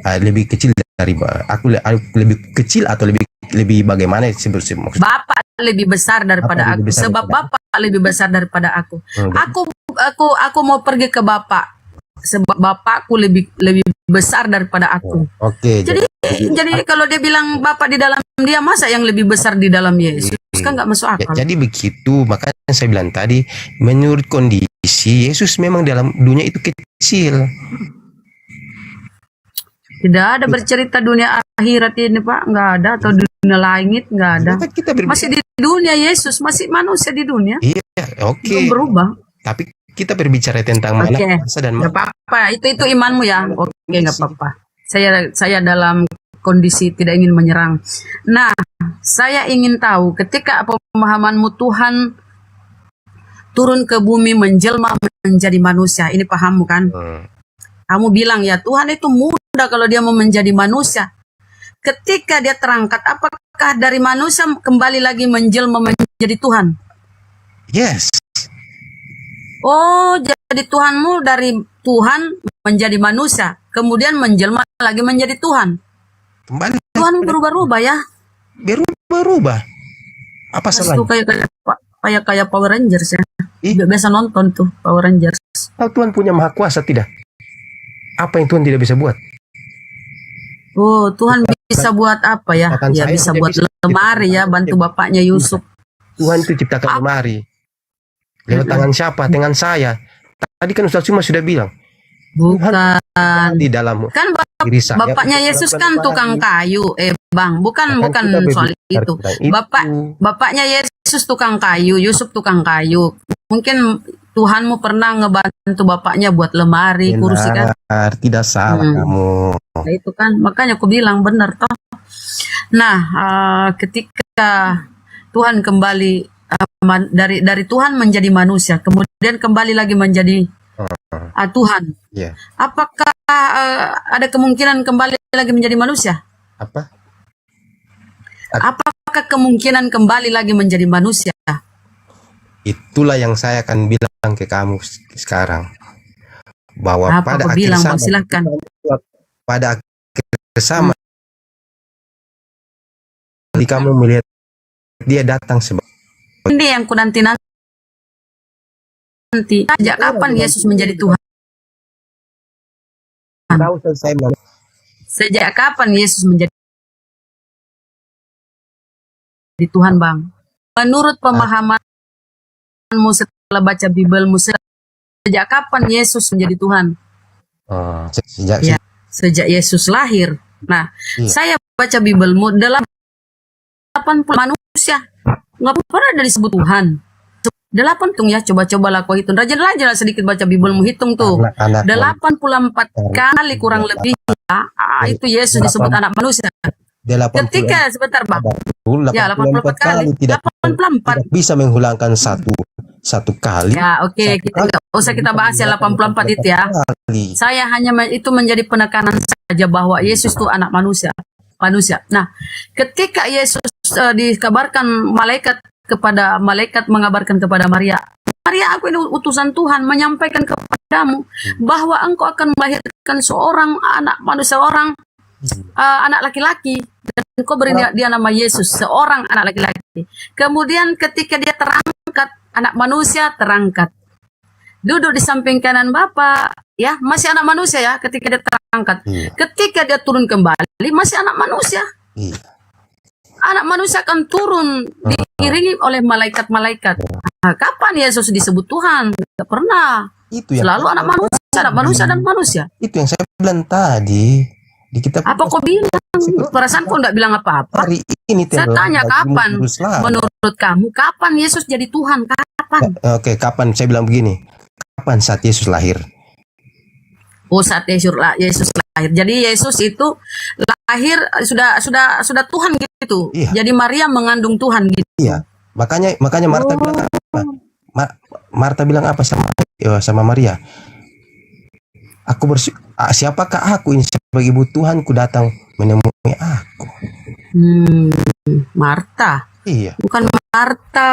lebih kecil dari aku lebih kecil atau lebih bagaimana maksud? Bapak lebih besar daripada Bapak aku. lebih besar Sebab daripada Bapak lebih besar daripada aku. Aku mau pergi ke Bapak. Sebab Bapakku lebih besar daripada aku. Oke. Jadi kalau dia bilang Bapak di dalam dia, masa yang lebih besar di dalam Yesus? Kan nggak masuk akal. Jadi begitu, makanya saya bilang tadi, menurut kondisi Yesus memang dalam dunia itu kecil. Tidak ada bercerita dunia akhirat ini Pak, nggak ada, atau dunia langit nggak ada. Masih di dunia Yesus, masih manusia di dunia. Iya, oke. Belum berubah. Tapi kita berbicara tentang mana Oke, kuasa dan nggak apa-apa. Itu imanmu ya. Oke, nggak apa-apa. Saya dalam kondisi tidak ingin menyerang. Nah, saya ingin tahu ketika pemahamanmu Tuhan turun ke bumi menjelma menjadi manusia. Ini pahammu kan? Kamu bilang ya Tuhan itu mudah kalau dia mau menjadi manusia. Ketika dia terangkat, apakah dari manusia kembali lagi menjelma menjadi Tuhan? Yes. Oh, jadi Tuhanmu dari Tuhan menjadi manusia, kemudian menjelma lagi menjadi Tuhan. Kembali. Tuhan berubah-ubah ya? Berubah-ubah. Apa Itu salahnya? kayak Power Rangers ya. Biasa nonton tuh Power Rangers. Kalau Tuhan punya maha kuasa tidak? Apa yang Tuhan tidak bisa buat? Oh, Tuhan bisa buat apa ya? Bahkan Ya saya bisa tidak buat bisa. lemari ya, bantu bapaknya Yusuf. Tuhan itu ciptakan lemari. Lewat tangan siapa? Tangan saya. Tadi kan Ustaz Cuma sudah bilang. Bukan. Di dalam Kan diri saya. bapaknya Yesus kan tukang kayu, Bang. Bukan kita soal berbicara itu. tentang itu. Bapaknya Yesus tukang kayu, Yusuf tukang kayu. Mungkin Tuhanmu pernah ngebantu bapaknya buat lemari, kursi kan? Benar, tidak salah kamu. Nah, itu kan makanya aku bilang benar toh. Nah, ketika Tuhan kembali dari Tuhan menjadi manusia, kemudian kembali lagi menjadi Tuhan. Iya. Apakah ada kemungkinan kembali lagi menjadi manusia? Apa? Apakah kemungkinan kembali lagi menjadi manusia? Itulah yang saya akan bilang ke kamu sekarang. Bahwa Apa pada kau akhir bilang, Bang? zaman, Silahkan. pada akhir zaman, kamu melihat dia datang sebagai Ini yang ku nanti. Sejak kapan Yesus menjadi Tuhan? Sejak kapan Yesus menjadi Tuhan, Bang? Menurut pemahamanmu setelah baca Bibelmu, sejak kapan Yesus menjadi Tuhan? Sejak Yesus lahir. Nah, saya baca Bibelmu dalam 80 manusia. Nggak pernah ada disebut Tuhan. 8 tung ya, coba-coba kau hitung. Rajin-rajin lah sedikit baca Bibelmu, hitung tuh. 84 kali kurang lebih ya, itu Yesus disebut anak manusia. Ketika, sebentar Bang. Ya, 84 kali. tidak 84. bisa menghulangkan satu kali. Ya, oke, kita nggak usah kita bahas ya 84 itu ya. Saya hanya itu menjadi penekanan saja bahwa Yesus itu anak manusia. Nah, ketika Yesus dikabarkan malaikat mengabarkan kepada Maria, aku ini utusan Tuhan menyampaikan kepadamu bahwa engkau akan melahirkan seorang anak manusia, anak laki-laki, dan engkau beri dia nama Yesus, seorang anak laki-laki. Kemudian ketika dia terangkat, anak manusia terangkat, duduk di samping kanan Bapa, ya masih anak manusia ya ketika dia terangkat. Ketika dia turun kembali masih anak manusia. Anak manusia akan turun diiringi oleh malaikat-malaikat. Nah, kapan Yesus disebut Tuhan? Tidak pernah. Itu yang Selalu anak manusia dan manusia. Itu yang saya bilang tadi di kitab. Apa kau bilang? Perasaan kau tidak bilang apa-apa. Hari ini Saya tanya kapan? Menurut kamu kapan Yesus jadi Tuhan? Kapan? Oke, kapan? Saya bilang begini. Kapan saat Yesus lahir? Oh, saat Yesus lahir. Jadi Yesus itu lahir sudah Tuhan gitu. Iya. Jadi Maria mengandung Tuhan gitu. Iya. Makanya Marta bilang apa? Marta bilang apa sama Maria? Siapakah aku ini sebagai ibu Tuhanku datang menemui aku? Marta. Iya. Bukan Marta.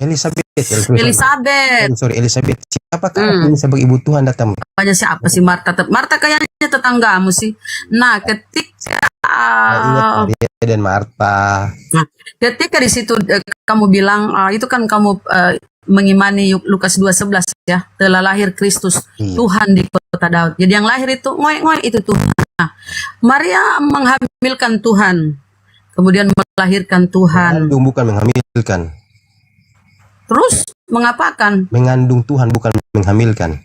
Elizabeth. Sorry, Elizabeth. Siapakah aku ini sebagai ibu Tuhan datang? Apanya siapa sih Marta? Marta kayaknya tetanggamu sih. Nah, ketika Maria dan Marta. Nah, ketika di situ kamu bilang itu kan kamu mengimani Lukas 2:11 ya, telah lahir Kristus Tuhan di kota Daud. Jadi yang lahir itu ngoy itu Tuhan. Nah, Maria menghamilkan Tuhan, kemudian melahirkan Tuhan. Bukan menghamilkan. Terus mengapakan? Mengandung Tuhan, bukan menghamilkan.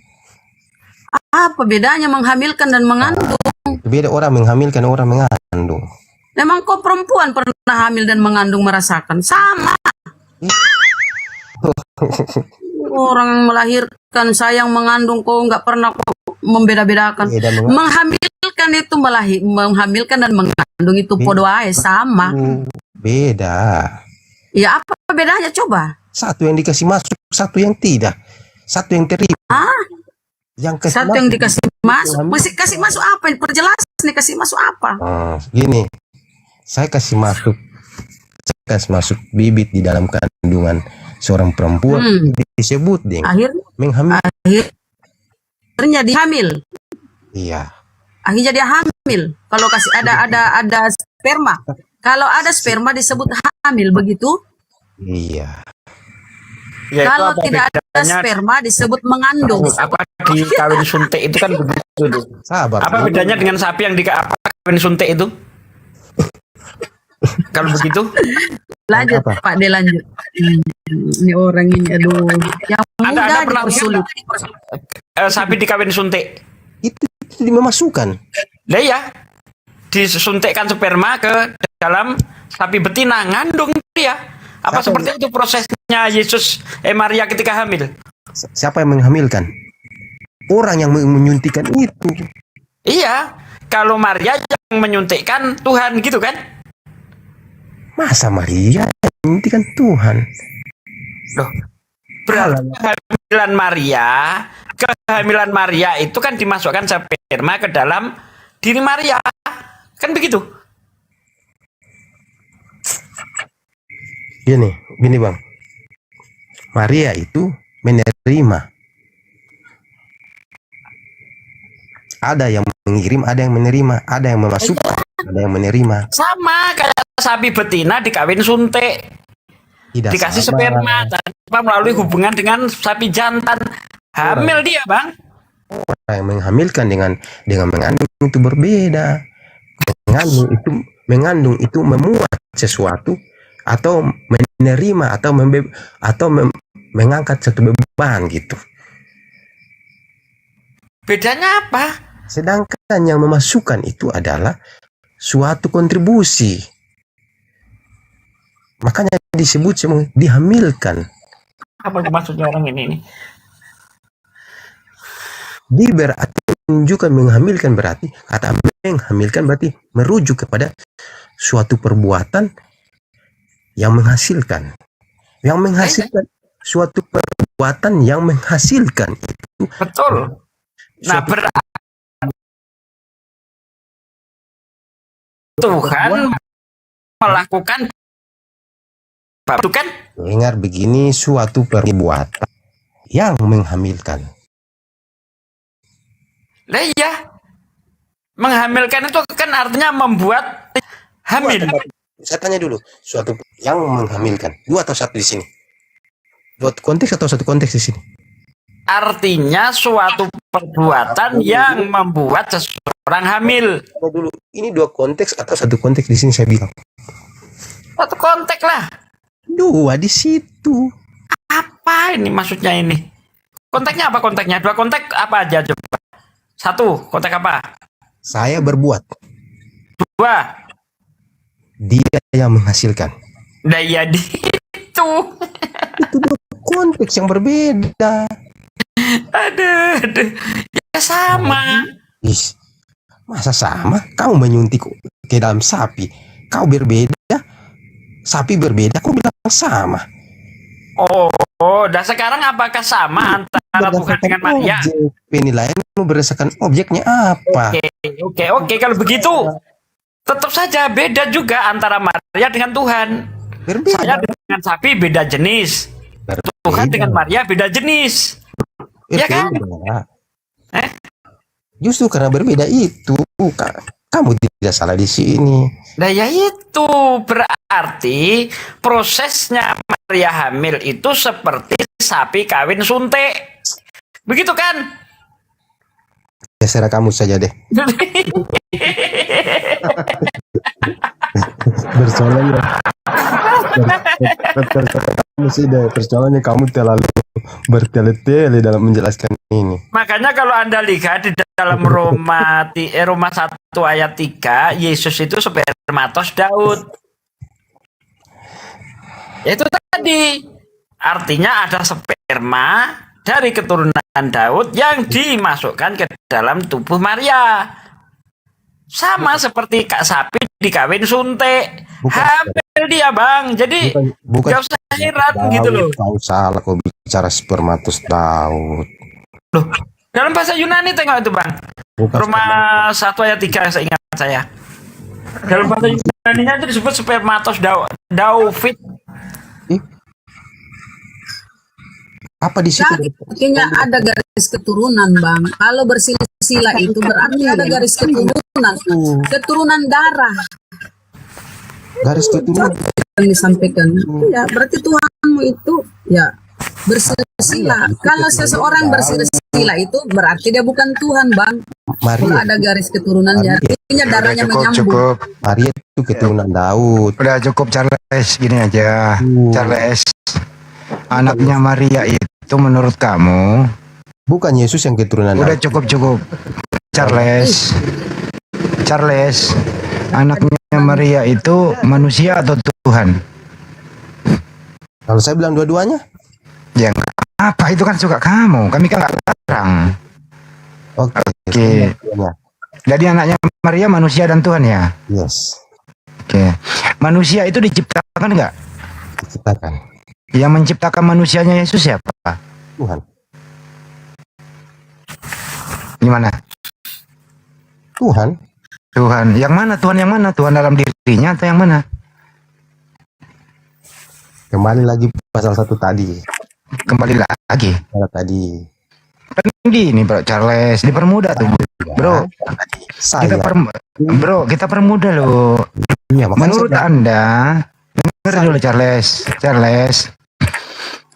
Apa bedanya menghamilkan dan mengandung? Beda, orang menghamilkan, orang mengandung. Memang kau perempuan pernah hamil dan mengandung merasakan? Sama. Orang yang melahirkan, saya yang mengandung, kau nggak pernah membeda-bedakan. Menghamilkan itu menghamilkan dan mengandung itu podo ae, sama. Beda. Ya apa bedanya coba? Satu yang dikasih masuk, satu yang tidak. Satu yang terima. Yang satu yang dikasih masuk. Masih kasih masuk apa? Perjelas nih, kasih masuk apa? Gini, saya kasih masuk bibit di dalam kandungan seorang perempuan disebut menghamil. Akhirnya dia hamil. Iya. Akhirnya dia hamil. Kalau kasih ada sperma. Kalau ada sperma disebut hamil, begitu? Iya. Ya, kalau tidak ada sperma disebut mengandung. Apa di kawin suntik itu kan begitu. Sabar. Apa bedanya dengan sapi yang kawin suntik itu? Kalau begitu? Lanjut Pak De, lanjut. Ini orang ini aduh. Yang mudah dipersulit. Sapi dikawin suntik. Itu dimasukkan. Lah ya. Disuntikkan sperma ke dalam sapi betina, ngandung dia. Apa seperti itu prosesnya Yesus Maria ketika hamil? Siapa yang menghamilkan? Orang yang menyuntikkan itu. Iya, kalau Maria yang menyuntikkan Tuhan gitu kan? Masa Maria yang menyuntikkan Tuhan? Loh, kehamilan Maria itu kan dimasukkan sperma ke dalam diri Maria. Kan begitu? Gini Bang. Maria itu menerima. Ada yang mengirim, ada yang menerima, ada yang memasukkan, ada yang menerima. Sama kayak sapi betina dikawin suntik. Dikasih sperma tanpa melalui hubungan dengan sapi jantan. Hamil dia, Bang. Orang yang menghamilkan dengan mengandung itu berbeda. Mengandung itu memuat sesuatu atau menerima atau mengangkat satu beban gitu. Bedanya apa? Sedangkan yang memasukkan itu adalah suatu kontribusi. Makanya disebut dihamilkan. Apa maksudnya orang ini? Menunjukkan menghamilkan berarti kata menghamilkan berarti merujuk kepada suatu perbuatan yang menghasilkan. Yang menghasilkan suatu perbuatan yang menghasilkan itu. Betul. Nah, Tuhan melakukan itu kan? Dengar begini, suatu perbuatan yang menghamilkan. Lah iya. Menghamilkan itu kan artinya membuat hamil. Saya tanya dulu, suatu yang menghamilkan. Dua atau satu di sini? Dua konteks atau satu konteks di sini? Artinya suatu perbuatan yang membuat seseorang hamil. Dulu, ini dua konteks atau satu konteks di sini saya bilang. Satu konteks lah. Dua di situ. Apa ini maksudnya ini? Konteksnya apa konteksnya? Dua konteks apa aja coba? Satu, konteks apa? Saya berbuat. Dua. Dia yang menghasilkan. Daya di itu. Itu dua konteks yang berbeda. Aduh. Ya sama. Is, masa sama? Kamu menyuntik ke dalam sapi. Kau berbeda. Sapi berbeda. Kau bilang sama. Oh, dan sekarang apakah sama antara Tuhan dengan Maria? Penilaianmu berdasarkan objeknya apa? Oke. Kalau begitu, tetap saja beda juga antara Maria dengan Tuhan. Berbeda. Saya dengan sapi beda jenis. Tuhan dengan Maria beda jenis. Ya kan? Justru karena berbeda itu, kamu tidak salah di sini. Nah ya itu berarti prosesnya Maria hamil itu seperti sapi kawin suntik. Begitu kan? Terserah kamu saja deh. Persoalannya persoalannya kamu terlalu bertele-tele dalam menjelaskan ini. Makanya kalau Anda lihat di dalam Roma 1 ayat 3, Yesus itu spermatos Daud. Itu tadi artinya ada sperma dari keturunan Daud yang dimasukkan ke dalam tubuh Maria. Sama seperti kak sapi dikawin suntik. Hamil dia bang. Jadi gak usah heran gitu loh. Kau salah, kau bicara spermatus Daud. Loh, dalam bahasa Yunani tengok itu bang. Roma 1 ayat 3 seingat saya. Dalam bahasa Yunani-nya itu disebut spermatos David. Apa di situ? Artinya ada garis keturunan bang. Kalau bersilah itu berarti ada garis keturunan. Keturunan darah. Garis keturunan yang disampaikan. Ya berarti Tuhanmu itu ya bersilah. Kalau seseorang bersilah itu berarti dia bukan Tuhan bang. Kalau ada garis keturunannya, artinya darahnya menyambung. Maria itu keturunan Daud. Udah cukup Charles, gini aja. Charles, anaknya Maria itu menurut kamu bukan Yesus yang keturunan udah Daud. cukup Charles, anaknya Maria itu manusia atau Tuhan? Kalau saya bilang dua-duanya, ya apa itu kan suka kamu, kami kan nggak larang. Oke. Jadi anaknya Maria manusia dan Tuhan ya? Yes. Oke. Manusia itu diciptakan nggak? Diciptakan. Yang menciptakan manusianya Yesus siapa? Tuhan. Gimana? Tuhan. Tuhan. Yang mana? Tuhan yang mana? Tuhan dalam dirinya atau yang mana? Kembali lagi pasal 1 tadi. Kembali lagi. Pasal tadi. Kan gini bro Charles, dipermudah tuh bro. Kita permudah loh. Iya, menurut Anda, dengar dulu Charles,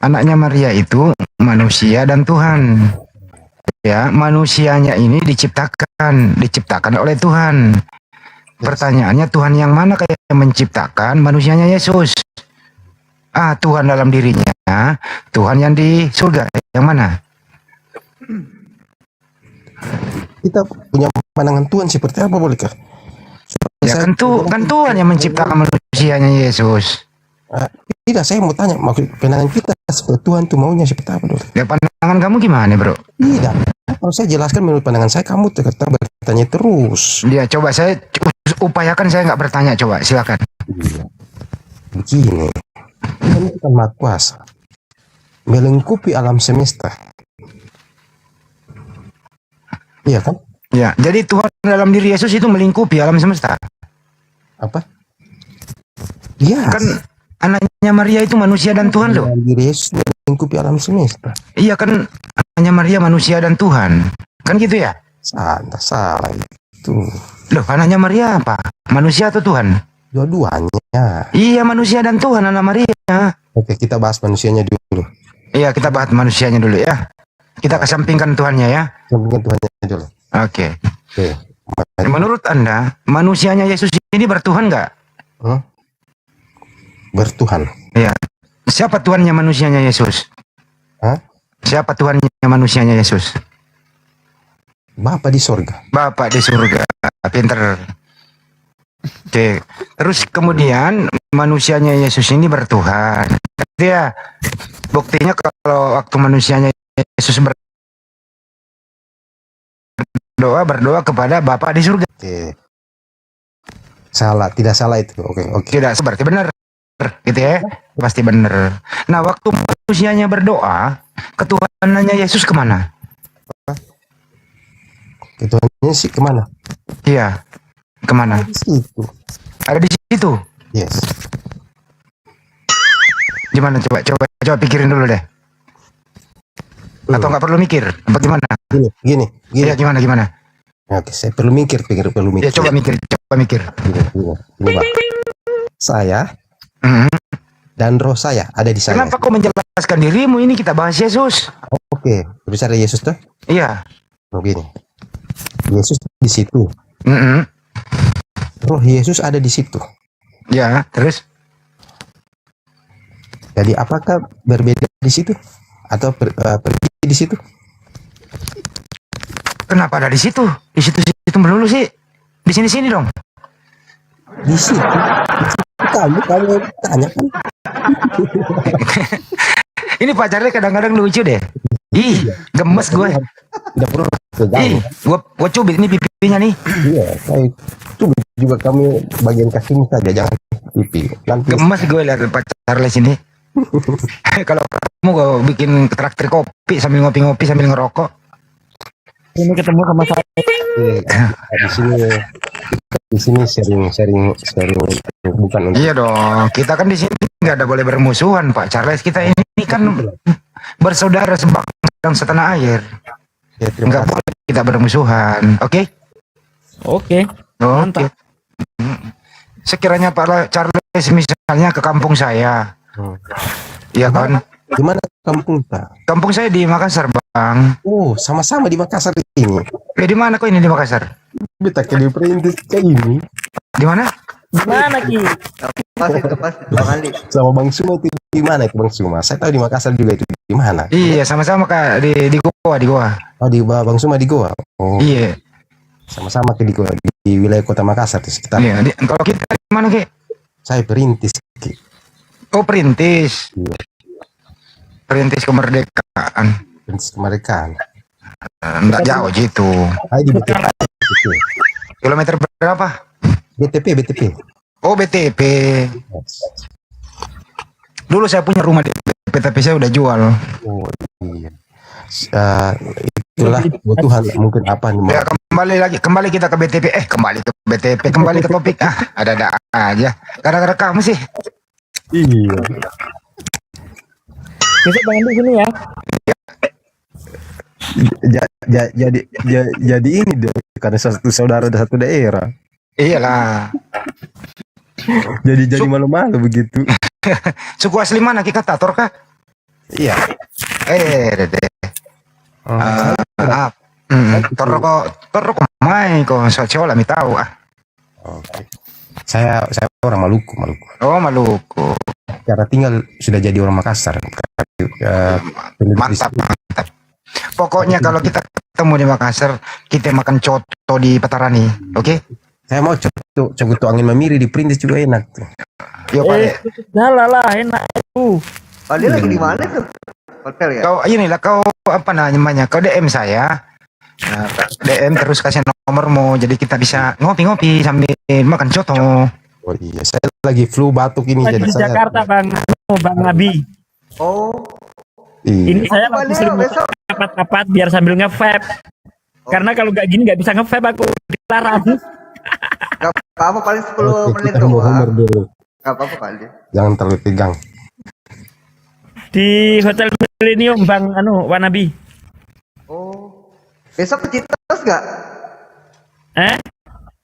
anaknya Maria itu manusia dan Tuhan. Ya, manusianya ini diciptakan oleh Tuhan. Pertanyaannya Tuhan yang mana kayak menciptakan manusianya Yesus? Tuhan dalam dirinya, Tuhan yang di surga, yang mana? Kita punya pandangan Tuhan seperti apa bolehkah? Ya kan Tuhan yang menciptakan manusianya Yesus. Tidak, saya mau tanya maksud pandangan kita seperti Tuhan tuh maunya seperti apa dulu? Ya pandangan kamu gimana bro? Tidak, kalau saya jelaskan menurut pandangan saya, kamu bertanya terus. Ya coba saya upayakan saya nggak bertanya, coba silakan. Iya. Begini, Tuhan itu kan Maha Kuasa, melingkupi alam semesta. Iya kan? Ya, jadi Tuhan dalam diri Yesus itu melingkupi alam semesta. Apa? Iya. Kan anaknya Maria itu manusia dan Tuhan loh. Diri Yesus melingkupi alam semesta. Iya kan, anaknya Maria manusia dan Tuhan. Kan gitu ya? Salah itu. Loh, anaknya Maria apa? Manusia atau Tuhan? Dua-duanya. Iya, manusia dan Tuhan anak Maria. Oke, kita bahas manusianya dulu. Iya, kita bahas manusianya dulu ya. Kita kesampingkan Tuhannya ya. Kesampingkan Tuhannya dulu. Oke. Menurut Anda, manusianya Yesus ini bertuhan nggak? bertuhan. Iya. Siapa Tuhannya manusianya Yesus? Hah? Siapa Tuhannya manusianya Yesus? Bapa di sorga. Bapak di surga. Pinter. Oke. Terus kemudian manusianya Yesus ini bertuhan. Dia buktinya kalau waktu manusianya Yesus berdoa kepada Bapa di surga. Oke. Salah, tidak salah itu. Oke. Tidak, berarti benar. Gitu ya. Pasti benar. Nah, waktu manusianya berdoa, ketuhanannya Yesus kemana? Ketuhanannya sih kemana? Iya. Kemana? Di situ. Ada di situ. Yes. Gimana coba pikirin dulu deh. Atau nggak perlu mikir? Apa gimana? Gini. Ya, gimana? Oke, saya perlu mikir. Ya, coba mikir. Gini, Pak. Saya dan roh saya ada di sana. Kenapa kau menjelaskan dirimu? Ini kita bahas Yesus. Oke, berbicara Yesus tuh? Iya. Begini. Yesus di situ. Roh Yesus ada di situ. Ya, terus? Jadi apakah berbeda di situ atau pergi di situ? Kenapa ada di situ? Di situ melulu sih. Di sini dong. Di situ. Kamu tanya kan? Ini pacarnya kadang-kadang lucu deh. Ih, gemes gue. Tidak perlu Ih, gua cubit ini pipinya nih. Iya, saya cubit juga kamu bagian kakinya saja, jangan pipi. Nanti gemes gue lihat pacar les ini. Kalau kamu gue bikin traktir kopi sambil ngopi-ngopi sambil ngerokok. Ini ketemu sama saya. Di sini sharing bukan untuk. Iya dong, kita kan di sini nggak ada boleh bermusuhan, Pak Charles. Kita ini kan bersaudara sebangsa dan setanah air. Ya, nggak boleh kita bermusuhan, oke? Oke. Mantap. Sekiranya Pak Charles misalnya ke kampung saya, iya kan? Di mana kampung Pak? Kampung saya di Makassar, Bang. Oh, sama-sama di Makassar ini. Di mana kok ini di Makassar? Beta ke perintis kayak ini. Di mana? Di mana Ki? Pas Bang Ali. Sama Bang Suma itu di mana itu Bang Suma? Saya tahu di Makassar juga itu di mana? Iya, sama-sama Kak di Goa. Oh, di Bang Suma di Goa. Oh. Iya. Sama-sama ke di Goa di wilayah Kota Makassar di sekitar. Iya, kalau kita di mana, Ki? Saya perintis, Ki. Oh, perintis. Iya. Perintis kemerdekaan. Perintis kemerdekaan. Enggak jauh gitu. Di BTP. Kilometer berapa? BTP. Oh, BTP. Dulu saya punya rumah di BTP, tapi saya udah jual. Oh, iya. Itulah kebutuhan mungkin apa nih? Ya, kembali kita ke BTP. Kembali ke BTP, kembali ke topik. Ada aja. Gara-gara kamu sih. Iya. Besok Bang Andi sini ya. Jadi ini deh karena satu saudara dan satu daerah. Iyalah. Jadi malu-malu begitu. Suku asli mana Ki Tator kah? Iya. Dede. Toroko mai ko socola mi tahu Oke. Saya orang Maluku. Oh, Maluku. Cara tinggal sudah jadi orang Makassar. Mantap. Pokoknya kalau kita ketemu di Makassar, kita makan coto di Patarani, oke? Saya mau coto angin memiri di Perintis juga enak tuh. Yo, Pak. Lah, enak itu. Pak lagi di mana tuh? Hotel ya? Kau apa namanya? Kau DM saya. Nah, DM terus kasih nomormu, jadi kita bisa ngopi-ngopi sambil makan coto. Oh iya, saya lagi flu batuk ini jadi di Jakarta Bang Nabi. Oh. Iya. Ini saya lagi sering rapat-rapat biar sambil nge-vape. Karena kalau gak gini gak bisa nge-vape aku dilarang. Gak apa-apa paling 10 menit doang. Gak apa-apa kali. Jangan terlalu tegang. Di Hotel Millennium Bang Wanabi. Oh. Besok ke Citos gak?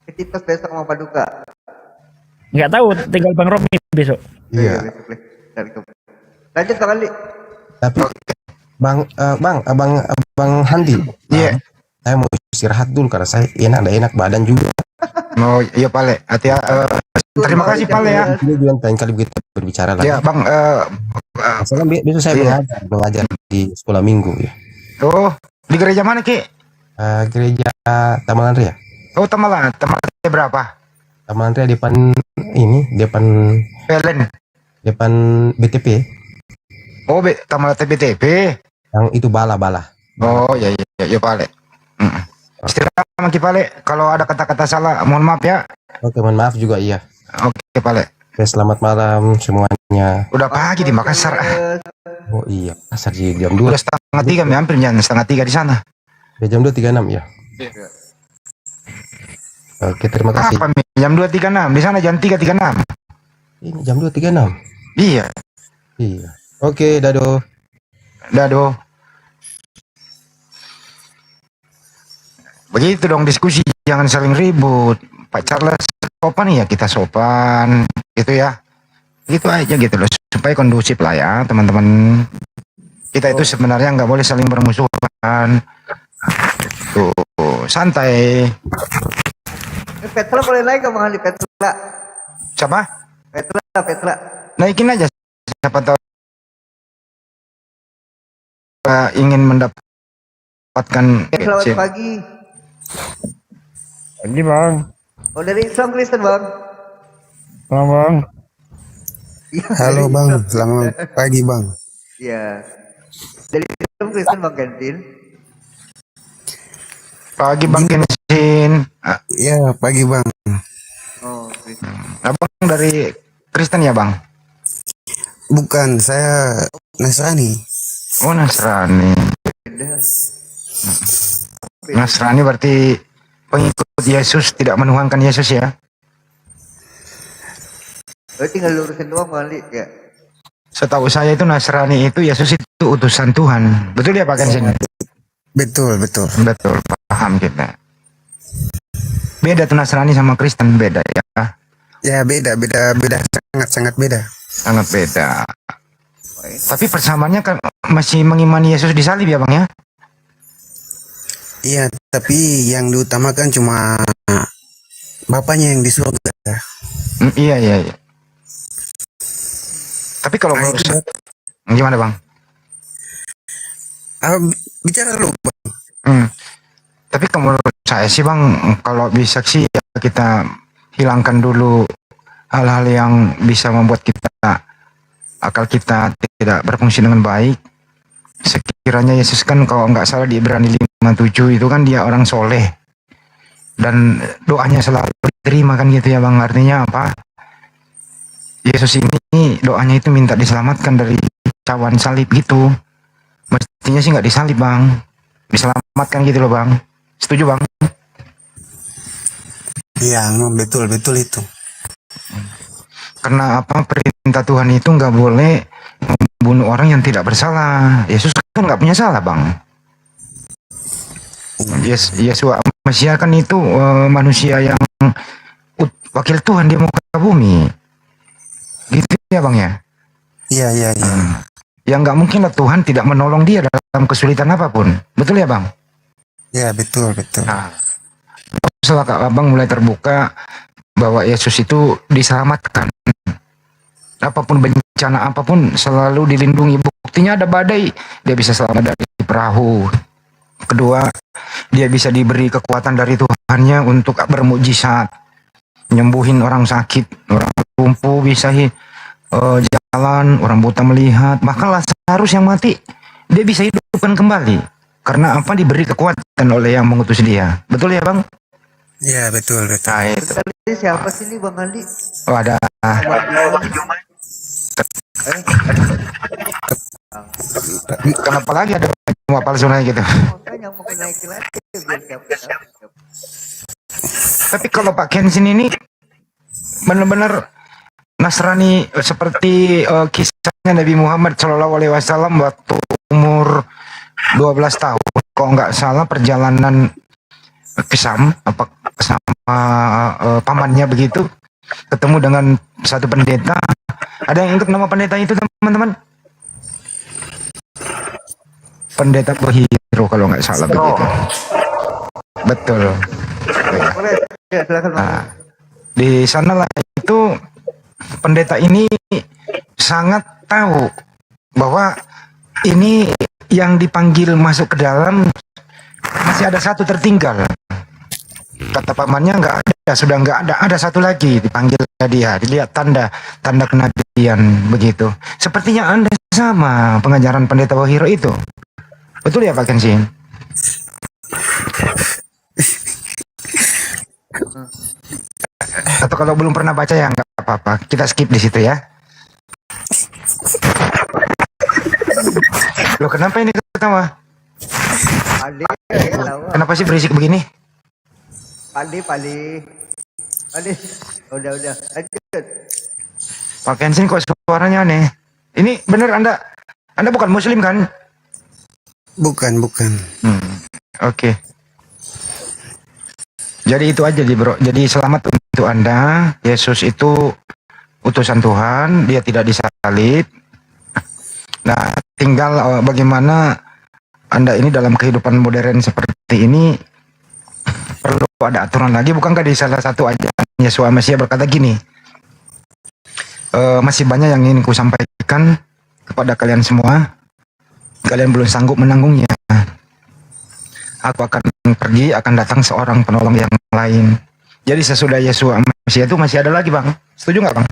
Ke Citos besok mau Paduka? Nggak tahu, tinggal Bang Romi besok. Iya. Lanjut kali. Tapi Bang Handi. Iya. Saya mau istirahat dulu karena saya enak badan juga. Mau iya Pale. Terima kasih Pale ya. Ini juga lain kali kita berbicara lagi. Ya Bang, Soalnya besok saya mengajar di sekolah minggu ya. oh di gereja mana Ki? Gereja Taman Ria. Oh Tamalan berapa? Taman Ria depan Pelen. depan BTP. Oh Tamalan TBTP. Yang itu bala. Oh ya Pale. Silakan Ki Pale. Kalau ada kata-kata salah, mohon maaf ya. Oke, mohon maaf juga iya. Oke Pale. Oke, selamat malam semuanya. Udah pagi di Makassar. Oh iya, Makassar di jam 2. Udah 2:30, hampir jam 2:30 di sana. Ya, jam 2.36 ya. Oke, terima kasih. Apa jam 2.36? Di sana jam 3.36. Ini jam 2.36. Iya. Oke, dado. Begitu dong diskusi, jangan saling ribut. Pak Charles sopan ya, kita sopan gitu ya. Gitu aja gitu loh, supaya kondusif lah ya teman-teman. Kita itu sebenarnya nggak boleh saling bermusuhan. Tuh, santai. Petra boleh naik ke Bang Ali, Petra. Siapa? Petra. Naikin aja, siapa tahu ingin mendapatkan. Selamat pagi. Pagi Bang. Oh dari Islam Kristen Bang. Selamat Bang. Halo Bang, selamat pagi Bang. Iya. Dari Islam Kristen Bang Kentin. Pagi Bang Kensin. Iya, pagi Bang. Oh, Kristen. Abang dari Kristen ya Bang? Bukan, saya Nasrani. Oh Nasrani. Nasrani berarti pengikut Yesus, tidak menuhankan Yesus ya? Berarti tinggal lurusin doang Bang Ali ya. Setahu saya itu Nasrani itu Yesus itu utusan Tuhan. Betul ya Pak Kensin? Betul. Betul, paham kita. Beda tuh Nasrani sama Kristen, beda ya? Ya beda, sangat beda. Sangat beda. Tapi persamaannya kan masih mengimani Yesus disalib ya Bang ya? Iya, tapi yang diutamakan cuma Bapaknya yang di surga. Iya. Tapi kalau menurut gimana Bang? Bicara lu Bang. Tapi kalau menurut saya sih Bang, kalau bisa sih ya kita hilangkan dulu hal-hal yang bisa membuat akal kita tidak berfungsi dengan baik. Sekiranya Yesus kan kalau nggak salah di Ibrani 5:7 itu kan dia orang soleh dan doanya selalu diterima kan gitu ya Bang. Artinya apa? Yesus ini doanya itu minta diselamatkan dari cawan salib gitu. Mestinya sih nggak disalib Bang, diselamatkan gitu loh Bang. Setuju Bang? Iya, betul itu. Karena apa, perintah Tuhan itu nggak boleh membunuh orang yang tidak bersalah. Yesus kan nggak punya salah Bang. Yesus Mesias kan itu manusia yang wakil Tuhan di muka bumi. Gitu ya Bang ya? Iya. Yang nggak mungkin lah Tuhan tidak menolong dia dalam kesulitan apapun. Betul ya Bang? Ya betul. Nah, setelah Kak Abang mulai terbuka bahwa Yesus itu diselamatkan, apapun bencana apapun selalu dilindungi. Buktinya ada badai, dia bisa selamat dari perahu. Kedua, dia bisa diberi kekuatan dari Tuhannya untuk bermukjizat, nyembuhin orang sakit, orang lumpuh bisa jalan, orang buta melihat, bahkan Lazarus yang mati dia bisa hidupkan kembali. Karena apa? Diberi kekuatan oleh yang mengutus dia. Betul ya Bang? Iya betul. Nah, itu. Siapa sih ini Bang Ali? Oh ada. Kenapa lagi ada semua palsu naik gitu? Makanya mau naikin lagi biar siapa. Tapi kalau Pak Kensin ini benar-benar Nasrani seperti kisahnya Nabi Muhammad SAW waktu umur 12 tahun. Kok nggak salah perjalanan ke Sam sama pamannya begitu, ketemu dengan satu pendeta. Ada yang ingat nama pendeta itu teman-teman? Pendeta Bohiro kalau nggak salah begitu. Betul. Nah, di sanalah itu pendeta ini sangat tahu bahwa ini yang dipanggil masuk ke dalam masih ada satu tertinggal. Kata pamannya nggak ada, sudah nggak ada, ada satu lagi dipanggil dia. Dilihat tanda kenabian begitu. Sepertinya Anda sama pengajaran pendeta Wahiro itu. Betul ya Pak Kensin? Atau kalau belum pernah baca ya nggak apa-apa, kita skip di situ ya. Loh kenapa ini ketawa? Kenapa sih berisik begini? Pali. Udah, lanjut. Pak Kensin kok suaranya aneh? Ini bener Anda bukan Muslim kan? Bukan. Oke. Jadi itu aja bro. Jadi selamat untuk Anda. Yesus itu utusan Tuhan, dia tidak disalib. Nah, tinggal bagaimana Anda ini dalam kehidupan modern seperti ini perlu ada aturan lagi. Bukankah di salah satu ajaran Yesus Mesias berkata gini, masih banyak yang ingin ku sampaikan kepada kalian semua, kalian belum sanggup menanggungnya. Aku akan pergi, akan datang seorang penolong yang lain. Jadi sesudah Yesus Mesias itu masih ada lagi bang. Setuju nggak bang?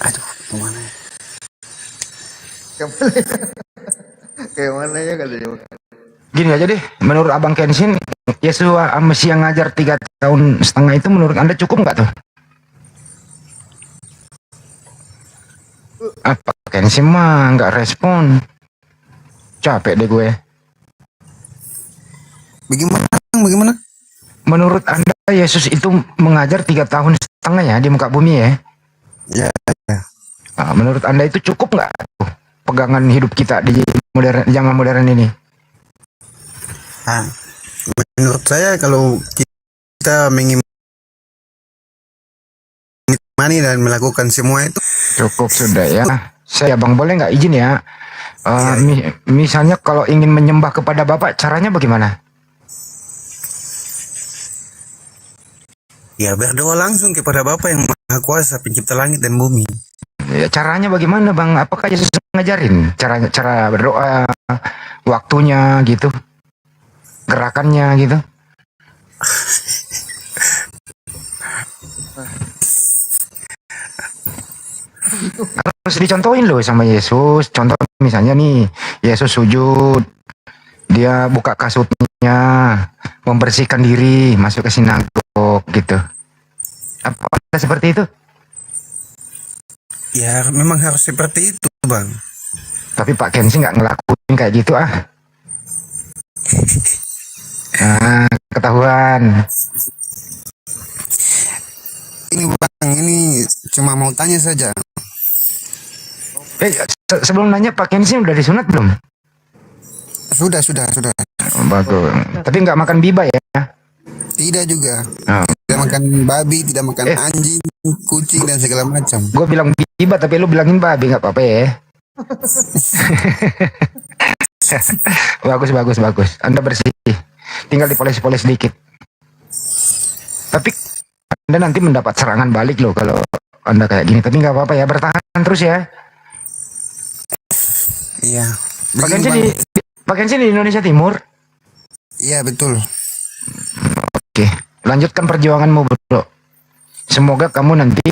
Aduh, kemana? Kayak mana ya katanya? Gini aja deh, menurut Abang Kensin, Yesus Mesias ngajar 3 tahun setengah itu menurut Anda cukup nggak tuh? Apa Kensin mah nggak respon? Capek deh gue. Bagaimana? Menurut Anda Yesus itu mengajar 3 tahun setengah ya di muka bumi ya? Ya. Nah, menurut Anda itu cukup nggak pegangan hidup kita di zaman modern ini? Menurut saya kalau kita menikmati dan melakukan semua itu cukup sudah ya. Saya bang boleh nggak izin ya? Misalnya kalau ingin menyembah kepada Bapak, caranya bagaimana? ya berdoa langsung kepada Bapa yang Maha Kuasa, pencipta langit dan bumi. Ya, caranya bagaimana bang? Apakah Yesus ngajarin cara berdoa, waktunya gitu, gerakannya gitu? Harus dicontohin loh sama Yesus. Contoh misalnya nih, Yesus sujud, dia buka kasutnya, membersihkan diri, masuk ke sinagog gitu. Apa ada seperti itu? Ya memang harus seperti itu bang. Tapi Pak Kensi nggak ngelakuin kayak gitu ah. Nah, ketahuan. Ini bang, ini cuma mau tanya saja. Sebelum nanya Pak Kensi udah disunat belum? Sudah. Bagus. Tapi nggak makan biba ya? Tidak juga. Oh. Tidak makan babi, tidak makan anjing, kucing dan segala macam. Gue bilang biba tapi lu bilangin babi, nggak apa-apa ya? bagus. Anda bersih. Tinggal dipoles-poles sedikit. Tapi Anda nanti mendapat serangan balik loh kalau Anda kayak gini. Tapi nggak apa-apa ya, bertahan terus ya. Iya. Pak Kensi di Indonesia Timur? Iya betul. Oke, lanjutkan perjuanganmu bro. Semoga kamu nanti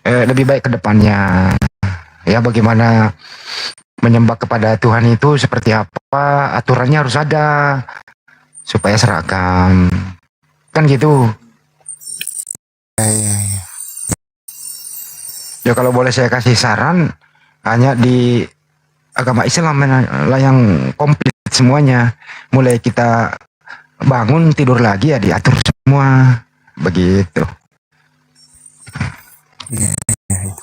lebih baik ke depannya. Ya, bagaimana menyembah kepada Tuhan itu seperti apa, aturannya harus ada supaya seragam. Kan gitu. Iya. Ya kalau boleh saya kasih saran, hanya di agama Islam lah yang komplit semuanya. Mulai kita bangun tidur lagi ya diatur semua begitu.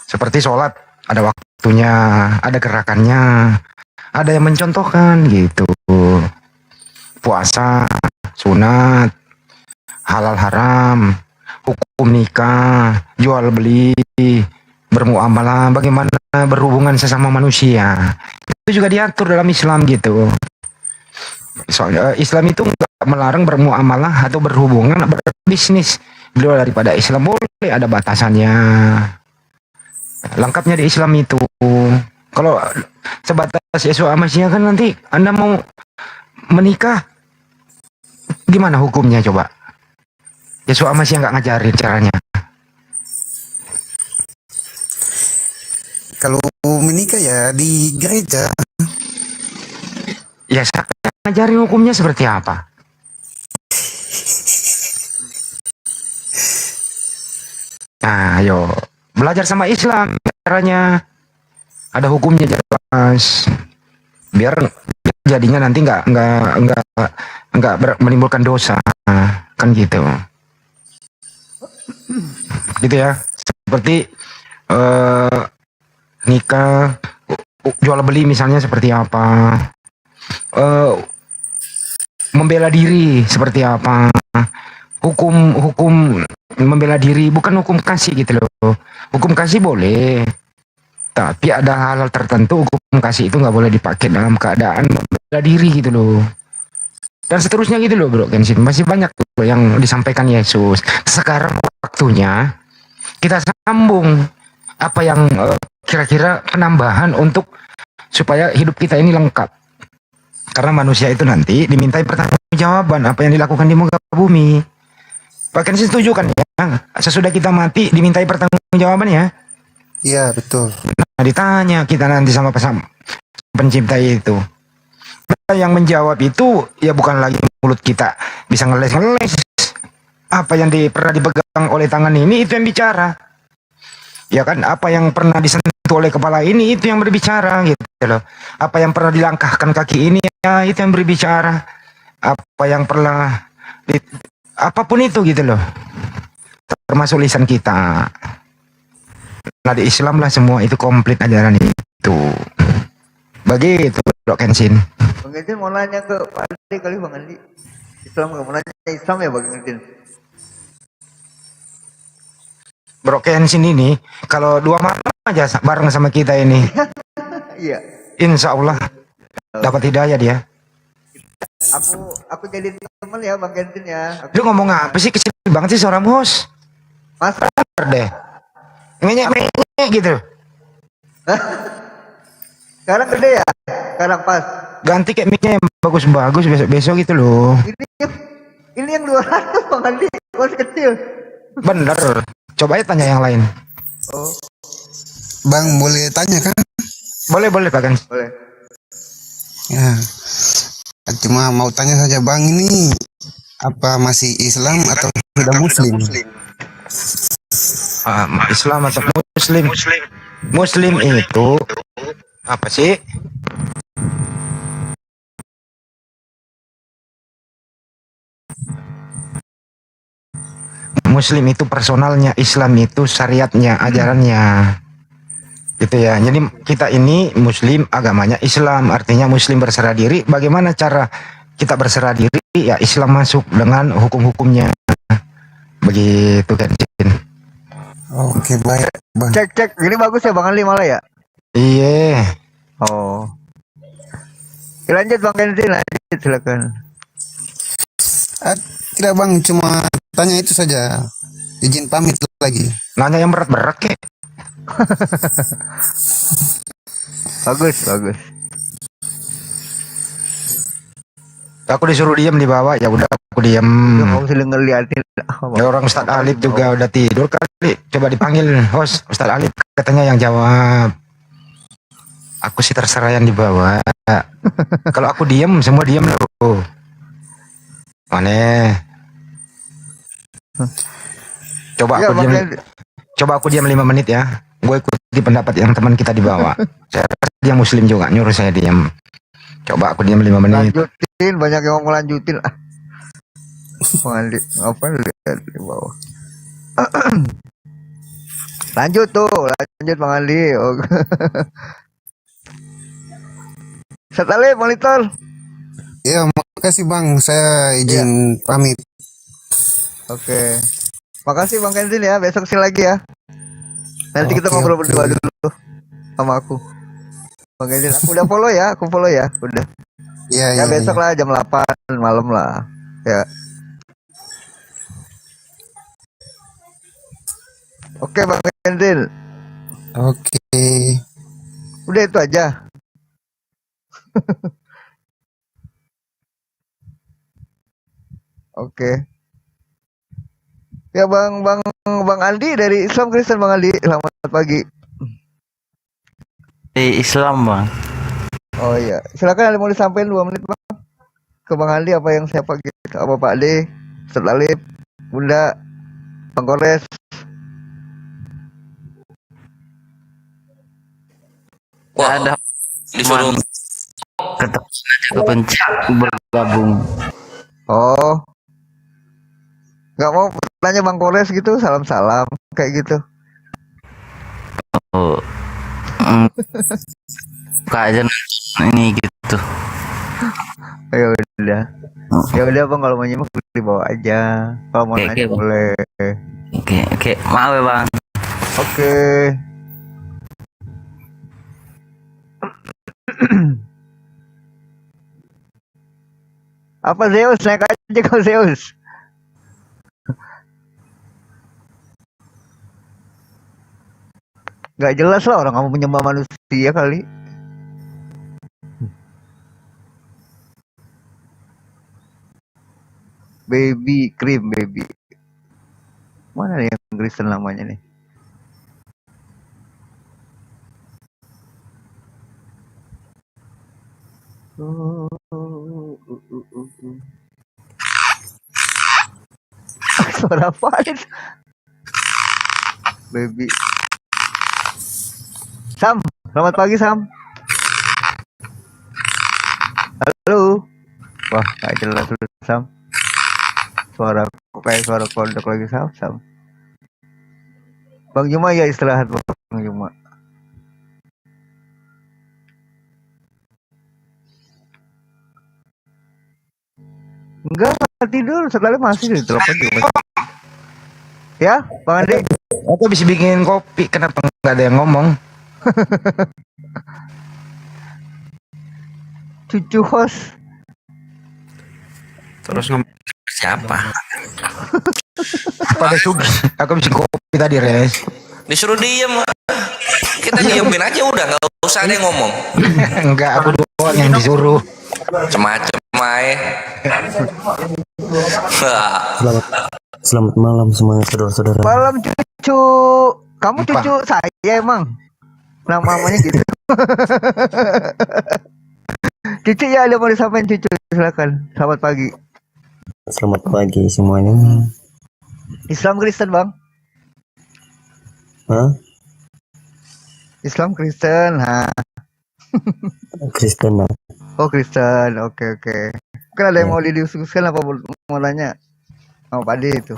Seperti sholat ada waktunya, ada gerakannya, ada yang mencontohkan gitu. Puasa, sunat, halal haram, hukum nikah, jual beli, bermuamalah, bagaimana berhubungan sesama manusia. Itu juga diatur dalam Islam gitu. Soalnya Islam itu nggak melarang bermuamalah atau berhubungan, berbisnis beliau daripada Islam, boleh ada batasannya. Lengkapnya di Islam itu. Kalau sebatas Yesus Masih kan nanti Anda mau menikah, gimana hukumnya coba? Yesus Masih nggak ngajarin caranya. Kalau menikah ya di gereja. Ya saya ngajarin hukumnya seperti apa? Nah, ayo belajar sama Islam caranya. Ada hukumnya jelas. Biar jadinya nanti nggak menimbulkan dosa, kan gitu. Gitu ya. Seperti nikah, jual beli misalnya seperti apa, membela diri seperti apa, hukum membela diri, bukan hukum kasih gitu loh. Hukum kasih boleh, tapi ada hal-hal tertentu hukum kasih itu nggak boleh dipakai dalam keadaan membela diri gitu loh. Dan seterusnya gitu loh bro Kenshin. Masih banyak tuh yang disampaikan Yesus. Sekarang waktunya kita sambung apa yang kira-kira penambahan untuk supaya hidup kita ini lengkap. Karena manusia itu nanti dimintai pertanggungjawaban apa yang dilakukan di muka bumi. Pak Kenshin setuju kan ya? Sesudah kita mati dimintai pertanggungjawaban ya? Iya betul. Nah, ditanya kita nanti sama pencipta itu. Yang menjawab itu ya bukan lagi mulut kita bisa ngeles-ngeles. Apa yang pernah dipegang oleh tangan ini itu yang bicara. Ya kan, apa yang pernah disentuh oleh kepala ini itu yang berbicara gitu loh. Apa yang pernah dilangkahkan kaki ini ya itu yang berbicara. Apa yang pernah apapun itu gitu loh. Termasuk lisan kita. Nah di Islam lah semua itu komplit ajaran itu. Begitu Bro Kenshin. Bang Kenshin mau nanya ke Pak Andi kali Bang Andi. Islam nggak mau nanya Islam ya Bang Kenshin. Bro Kenshin ini kalau 2 malam aja bareng sama kita ini. Iya. Insya Allah dapat hidayah dia. Aku jadi teman ya Bang Kenshin ya. Lu ngomong apa sih, kecil banget sih suara bos. Masa deh. Ngenyek gitu. Sekarang gede ya? Sekarang pas. Ganti kayak mic-nya yang bagus-bagus besok-besok gitu loh. Ini yang 200 Bang Andi, masih kecil. Bener. Coba aja tanya yang lain. Oh. Bang boleh tanya kan? Boleh Pak Gans. Boleh. Ya. Cuma mau tanya saja Bang, ini apa masih Islam atau sudah Muslim? Islam atau Muslim? Muslim itu apa sih? Muslim itu personalnya, Islam itu syariatnya, ajarannya. Gitu ya. Jadi kita ini Muslim, agamanya Islam, artinya Muslim berserah diri. Bagaimana cara kita berserah diri? Ya Islam masuk dengan hukum-hukumnya. Begitu kan. Oke baik Bang. Cek, ini bagus ya Bang Ali malah ya? Iya. Oh. Lanjut Bang Kenshin, lanjut silakan. Tidak Bang, cuma tanya itu saja. Izin pamit lagi. Nanya yang berat-berat kek. Bagus. Aku disuruh diam di bawah, ya udah aku diam. Kamu sering ngeliatin. Ya orang Ustadz Alif juga udah tidur kali. Coba dipanggil host Ustadz Alif, katanya yang jawab. Aku sih terserah yang di bawah. Kalau aku diam, semua diam loh. Mana? Coba aku diam 5 menit ya. Gue ikuti pendapat yang teman kita di bawah. Saya rasa dia Muslim juga, nyuruh saya diam. Coba aku diam 5 menit. Lanjutin, banyak yang mau lanjutin. Apa lihat di bawah. Lanjut Bang Ali. Oh. Setali monitor. Ya, makasih Bang. Saya izin pamit. Oke. Makasih Bang Kenshin ya. Besok sih lagi ya. Nanti kita ngobrol berdua dulu sama aku. Bang Kenshin, aku udah follow ya. Aku follow ya. Udah. Ya besok lah jam 8 malam lah. Ya. Oke Bang Hendril. Oke. Udah itu aja. Oke. Ya Bang Aldi dari Islam Kristen, Bang Aldi. Selamat pagi. Di Islam bang. Oh iya, silakan ada mau disampaikan 2 menit Bang. Ke Bang Aldi apa yang siapa gitu. Apa Pak D, Ustaz Alif, Bunda, Bang Kores. Gak ada disuruh kepencet bergabung. Oh, nggak mau tanya Bang Kores gitu, salam-salam kayak gitu. Oh, buka aja ini gitu. Ya udah Bang, kalau mau nyimak dibawa aja. Kalau mau nanya boleh. Oke, maaf ya Bang. Oke. Apa Zeus? Naik aja kau Zeus. Gak jelas lah, orang kamu menyembah manusia kali. Baby cream baby. Mana nih yang Kristen namanya nih? Suara apa? Baby. Sam, selamat pagi Sam. Halo. Wah, gak jelas dulu Sam. Suara kayak suara kodok lagi Sam. Bang Juma ya istirahat Bang Juma. Enggak tidur, setelah masih di telepon juga. Ya, Bang Ade. Aku bisa bikin kopi, kenapa nggak ada yang ngomong? Cucu host. Terus ngomong siapa? Pada sugar. Aku bisa kopi tadi res. Disuruh diem. Kita diemin aja udah, nggak usah ada yang ngomong. Enggak, aku doang yang disuruh. Macem-macem Mai. Selamat malam semuanya saudara-saudara. Malam cucu. Kamu cucu saya emang. Namanya gitu. Cucu ya, ada mau disampaikan cucu, silakan. Selamat pagi. Selamat pagi semuanya. Islam Kristen Bang. Hah? Islam Kristen, Kristen lah. Oh Kristen, oke. Kan ada yang mau didiskusikan apa mau nanya? Oh Pak D itu.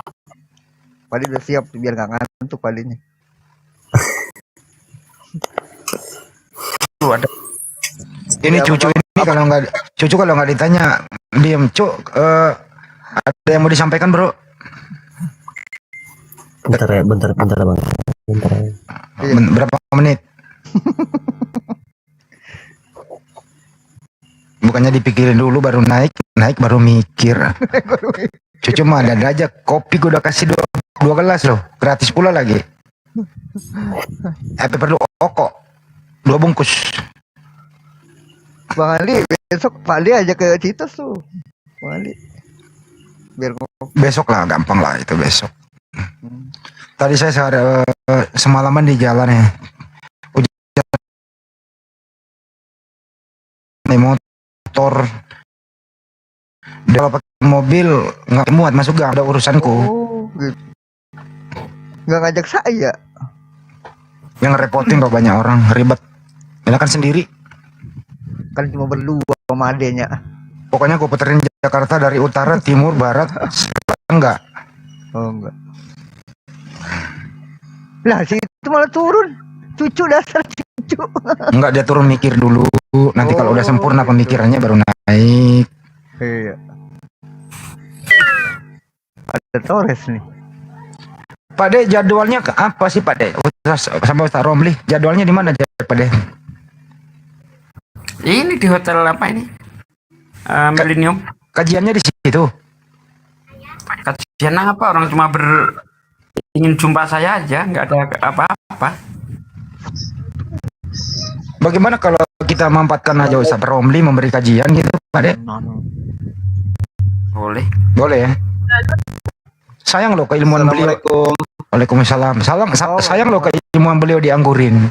Pak D udah siap biar nggak ngantuk Pak D-nya. Ini cucu ini kalau nggak ditanya diem cuk. Ada yang mau disampaikan bro? Bentar ya, bentar bang. Bentar ya. Berapa menit? Bukannya dipikirin dulu baru naik baru mikir. Cucu mah ada aja, kopi gue udah kasih dua gelas loh, gratis pula lagi. Apa perlu oko 2 bungkus. Bang Ali besok Pak Ali aja ke Citos tuh. Bang Ali. Biar besok lah, gampang lah itu besok. Tadi saya semalaman di jalan ya. Naik motor, dia pakai mobil nggak muat masuk gang, ada urusanku. Oh, gitu. Nggak ngajak saya. Yang repotin kok banyak orang, ribet. Enakan sendiri. Kan cuma berdua sama adenya. Pokoknya aku puterin Jakarta dari utara, timur, barat, enggak. Oh enggak. Lah si itu malah turun. Cucu dasar cucu. Enggak, dia turun mikir dulu. Nanti kalau udah sempurna pemikirannya baru naik. Iya. Ada Torres nih. Pak De, jadwalnya ke apa sih Pak De? Sama Ustaz Romli, jadwalnya di mana Pak De? Ini di hotel apa ini? Millennium. Kajiannya di situ. Kajian apa? Orang cuma ingin jumpa saya aja, nggak ada apa-apa. Bagaimana kalau kita mampatkan aja Ustaz Romli memberi kajian gitu, Pak De? Boleh. Boleh ya? Sayang loh keilmuan beliau. Waalaikumsalam. Sayang loh keilmuan beliau dianggurin.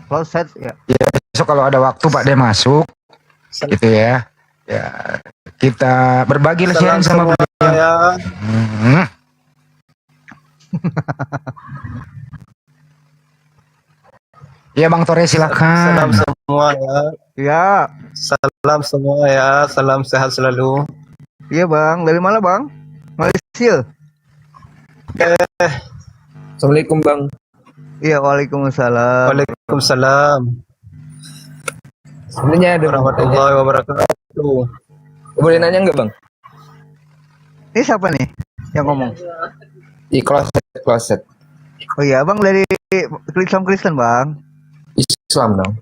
Close set ya. Ya, besok kalau ada waktu Pak De masuk, gitu ya. Ya, kita berbagi sharing sama beliau. Ya Bang Tore silakan. Salam semua ya. Ya. Salam semua ya. Salam sehat selalu. Iya Bang, dari mana Bang? Malaysia. Assalamualaikum Bang. Iya, waalaikumsalam. Waalaikumsalam. Sebenarnya ada warahmatullahi wabarakatuh. Boleh nanya nggak Bang? Ini siapa nih yang ngomong? Di closet. Oh iya, Bang dari Kristen Bang. Islam dong.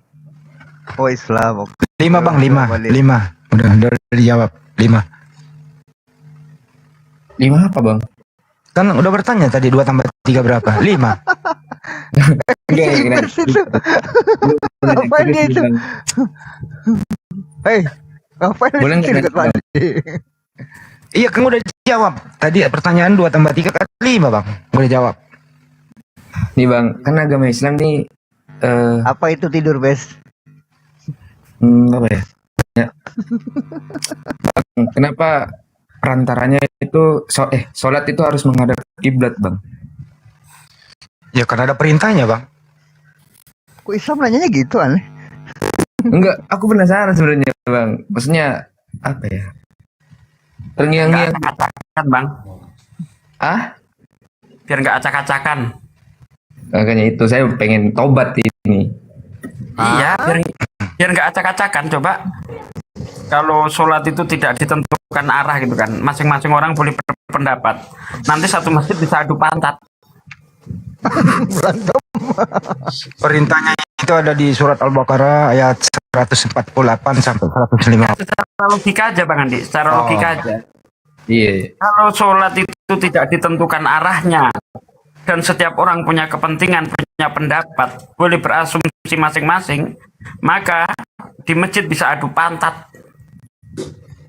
Oh Islam. Oke. 5 Bang, 5. Udah dijawab 5. 5 apa Bang? Kan udah bertanya tadi 2 tambah 3 berapa? 5. Enggak. Ngapain dia itu? Hei, ngapain Boleh nggak? Iya kan udah jawab. Tadi pertanyaan 2 tambah 3 kan 5 Bang. Udah jawab. Nih Bang, kan agama Islam nih apa itu tidur bes? Apa ya? Bang, kenapa perantaranya itu sholat itu harus menghadap kiblat Bang? Ya kan ada perintahnya Bang. Kok Islam nanyanya gitu aneh? Enggak, aku penasaran sebenarnya Bang. Maksudnya apa ya? Terngiang-ngiang Acak-acakan Bang. Biar nggak acak-acakan. Makanya itu saya pengen tobat ini. Iya, biar nggak acak-acakan. Coba kalau sholat itu tidak ditentukan arah gitu kan, masing-masing orang boleh berpendapat. Nanti satu masjid bisa adu pantat. Perintahnya itu ada di surat Al-Baqarah ayat 148 sampai 150. Secara logika aja Bang Andi, secara logika aja. Iya. Kalau sholat itu tidak ditentukan arahnya dan setiap orang punya kepentingan, punya pendapat, boleh berasumsi masing-masing, maka di masjid bisa adu pantat.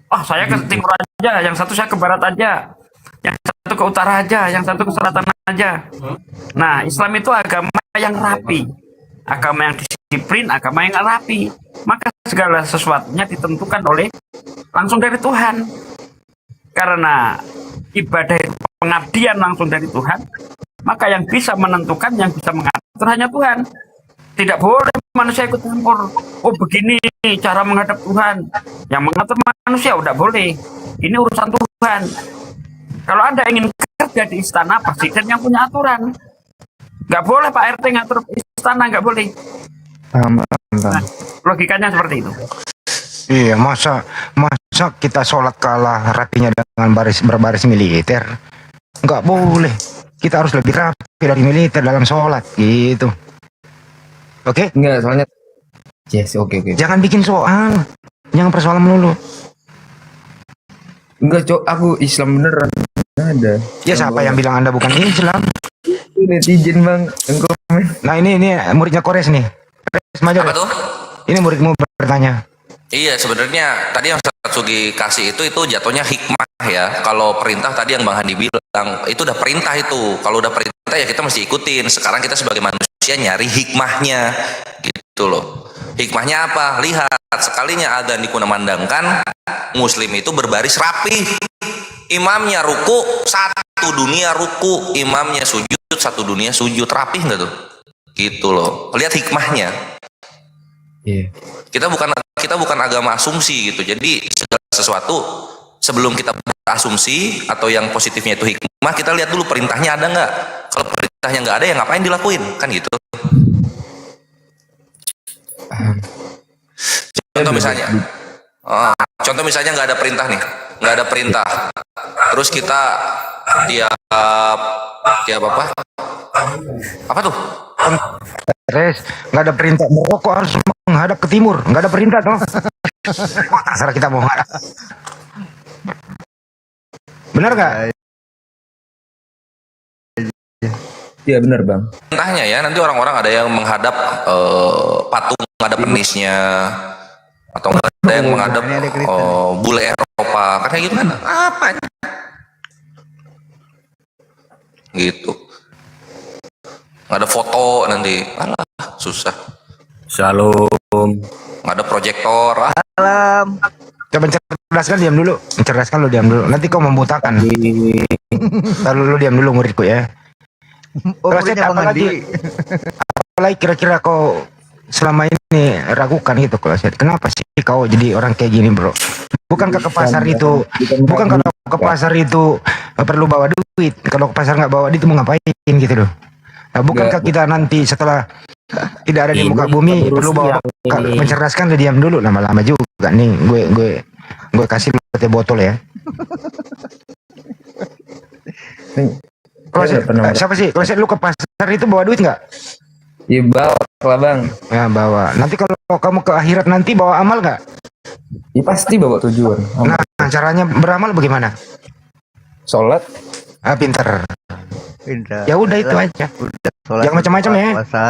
Oh, saya ke timur aja, yang satu saya ke barat aja, yang satu ke utara aja, yang satu ke selatan aja. Nah, Islam itu agama yang rapi, agama yang disiplin, agama yang rapi. Maka segala sesuatunya ditentukan oleh langsung dari Tuhan. Karena ibadah itu pengabdian langsung dari Tuhan, maka yang bisa menentukan, yang bisa mengatur hanya Tuhan. Tidak boleh manusia ikut campur. Oh begini cara menghadap Tuhan. Yang mengatur manusia udah boleh. Ini urusan Tuhan. Kalau Anda ingin kerja di istana, presiden yang punya aturan. Nggak boleh Pak RT ngatur istana, nggak boleh. Nah, logikanya seperti itu. Iya, masa kita sholat kalah rapinya dengan berbaris militer? Nggak boleh. Kita harus lebih rapi dari militer dalam sholat gitu. Oke? Enggak, soalnya yes, oke. Jangan bikin soal. Jangan persoalan melulu. Enggak, Cok, aku Islam beneran. Ada. Ya siapa yang bilang Anda bukan Islam? Netizen Bang. Nah ini muridnya Kores nih. Kores Major. Apa tuh? Ini muridmu bertanya. Iya, sebenarnya tadi yang Satsugi kasih itu jatuhnya hikmah ya. Kalau perintah tadi yang Bang Handi bilang, itu udah perintah itu. Kalau udah perintah ya kita mesti ikutin. Sekarang kita sebagai manusia nyari hikmahnya gitu loh. Hikmahnya apa? Lihat, sekalinya adzan dikumandangkan, muslim itu berbaris rapi. Imamnya ruku, satu dunia ruku. Imamnya sujud, satu dunia sujud. Rapih nggak tuh? Gitu loh. Lihat hikmahnya. Iya. Kita bukan agama asumsi gitu. Jadi segala sesuatu sebelum kita berasumsi atau yang positifnya itu hikmah, kita lihat dulu perintahnya ada nggak. Kalau perintahnya nggak ada, ya ngapain dilakuin, kan gitu. Contoh misalnya nggak ada perintah nih, nggak ada perintah. Terus kita tiap apa tuh? Res, nggak ada perintah merokok harus menghadap ke timur, nggak ada perintah toh. Terserah kita mau menghadap. Benar nggak? Iya benar bang. Entahnya ya, nanti orang-orang ada yang menghadap patung, ada penisnya, atau ada yang menghadap bule Eropa, karena gitu kan apa? Gitu. Nggak ada foto nanti, alah susah. Shalom. Nggak ada proyektor. Salam. Coba mencerdaskan, diam dulu. Mencerdaskan lo, diam dulu. Nanti kau membutakan. Lalu lu diam dulu muridku ya. Kalau saya apalagi kira-kira kau selama ini ragukan gitu kalau saya. Kenapa sih kau jadi orang kayak gini bro? Bukankah ke pasar itu, bukan kalau ke pasar itu perlu bawa duit? Kalau ke pasar nggak bawa duit mau ngapain gitu loh? Nah, bukankah kita nanti setelah tidak ada di muka bumi perlu bawa mencerdaskan? Diam dulu, lama-lama juga nih gue kasih teh botol ya. Kalau siapa sih? Kalau lu ke pasar itu bawa duit nggak? Iya bawa lah bang. Ya bawa. Nanti kalau kamu ke akhirat nanti bawa amal nggak? Ya pasti bawa tujuan. Nah caranya beramal bagaimana? Sholat. Ah pinter. Ya udah itu aja. Yang macam-macam ya. Puasa.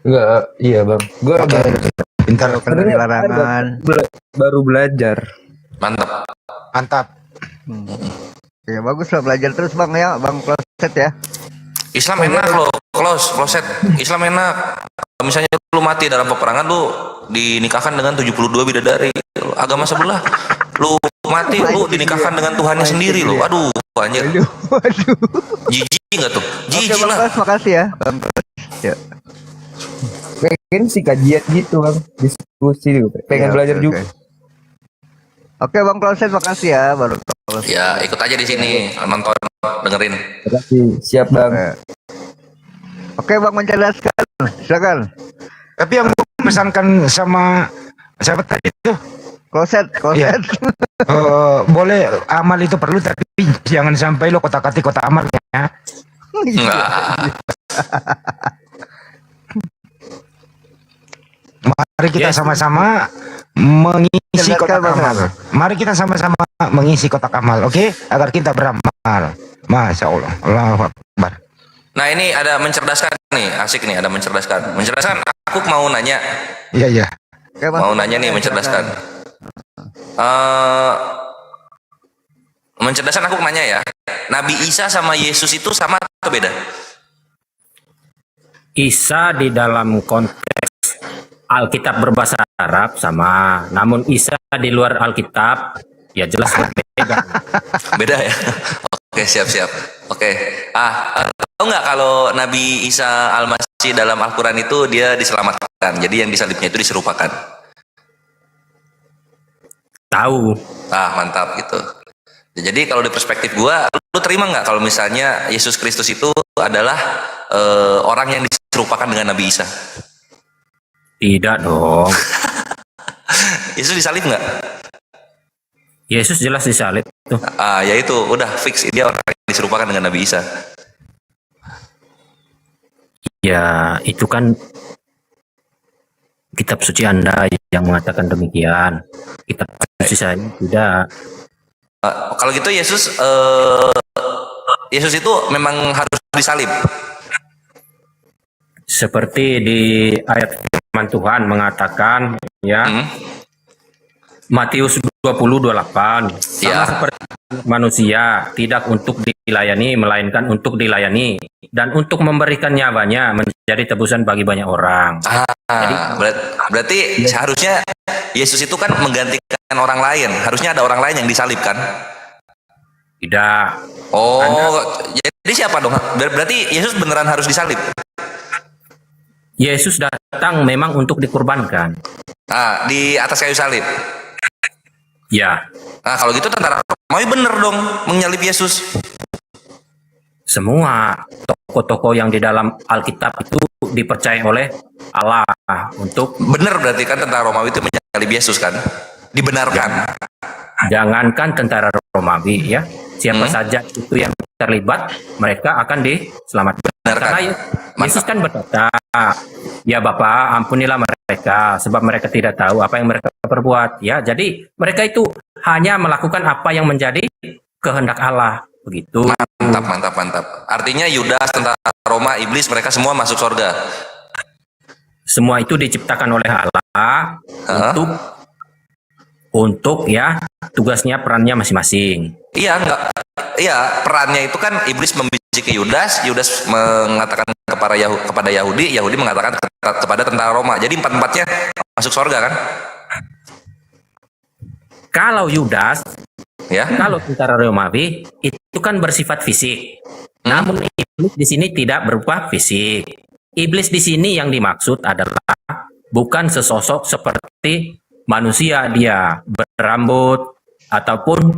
Enggak, iya bang. Gue pintar. Larangan. Baru belajar. Mantap. Mantap. Ya bagus lah, belajar terus bang ya, bang Kloset ya. Islam enak loh, kloset. Islam enak. Kalau misalnya lu mati dalam peperangan, lu dinikahkan dengan 72 bidadari. Agama sebelah, lu mati, lu dinikahkan dengan Tuhannya sendiri loh. Aduh, anjir. Jijik nggak tuh? Jijik lah. Makasih ya, bang Kloset. Ya. Pengen sih kajian gitu bang, diskusi gitu. Pengen belajar juga. Oke bang Kloset, makasih ya, baru. Ya ikut aja di sini, nonton, dengerin. Terima kasih, siap bang. Oke bang, mencerdaskan, silakan. Tapi yang pesankan sama siapa tadi itu? Kloset. Ya. Boleh amal itu perlu, tapi jangan sampai lo kotak-katik kota amal ya. Mari kita sama-sama mengisi kotak amal. Mari kita sama-sama mengisi kotak amal, oke? Agar kita beramal. Masya Allah. Allahu Akbar. Nah ini ada mencerdaskan nih, asik nih ada mencerdaskan. Mencerdaskan, aku mau nanya. Iya. Mau nanya nih mencerdaskan. Mencerdaskan aku nanya ya. Nabi Isa sama Yesus itu sama atau beda? Isa di dalam konteks Alkitab berbahasa Arab sama, namun Isa di luar Alkitab ya jelas berbeda. Beda ya? Oke, siap. Oke. Tahu nggak kalau Nabi Isa Al-Masih dalam Al-Quran itu dia diselamatkan, jadi yang disalibnya itu diserupakan? Tahu. Mantap gitu. Jadi kalau di perspektif gua, lu terima nggak kalau misalnya Yesus Kristus itu adalah orang yang diserupakan dengan Nabi Isa? Tidak dong. Yesus disalib nggak? Yesus jelas disalib tuh. Ya itu udah fix, dia orang yang diserupakan dengan Nabi Isa. Ya itu kan kitab suci Anda yang mengatakan demikian. Kitab suci saya tidak. Kalau gitu Yesus itu memang harus disalib. Seperti di ayat firman Tuhan mengatakan ya. Matius 20:28 sama seperti manusia tidak untuk dilayani melainkan untuk dilayani dan untuk memberikan nyawanya menjadi tebusan bagi banyak orang. Jadi, berarti seharusnya Yesus itu kan menggantikan orang lain, harusnya ada orang lain yang disalibkan. Tidak. Jadi siapa dong? Berarti Yesus beneran harus disalib. Yesus datang memang untuk dikurbankan. Di atas kayu salib. Ya. Kalau gitu tentara Romawi bener dong menyalib Yesus. Semua tokoh-tokoh yang di dalam Alkitab itu dipercaya oleh Allah untuk bener, berarti kan tentara Romawi itu menyalib Yesus kan? Dibenarkan. Jangankan tentara Romawi ya, siapa saja itu yang terlibat mereka akan diselamatkan. Karena Yesus kan berkata, ya Bapa ampunilah mereka sebab mereka tidak tahu apa yang mereka perbuat. Ya, jadi mereka itu hanya melakukan apa yang menjadi kehendak Allah. Begitu. Mantap. Artinya Yudas, tentara Roma, iblis, mereka semua masuk surga. Semua itu diciptakan oleh Allah untuk ya tugasnya, perannya masing-masing. Iya, enggak. Iya, perannya itu kan iblis membisiki Yudas, Yudas mengatakan kepada Yahudi, Yahudi mengatakan kepada tentara Roma. Jadi empat-empatnya masuk surga kan? Kalau Yudas, kalau tentara Romawi itu kan bersifat fisik. Namun iblis di sini tidak berupa fisik. Iblis di sini yang dimaksud adalah bukan sesosok seperti manusia, dia berambut ataupun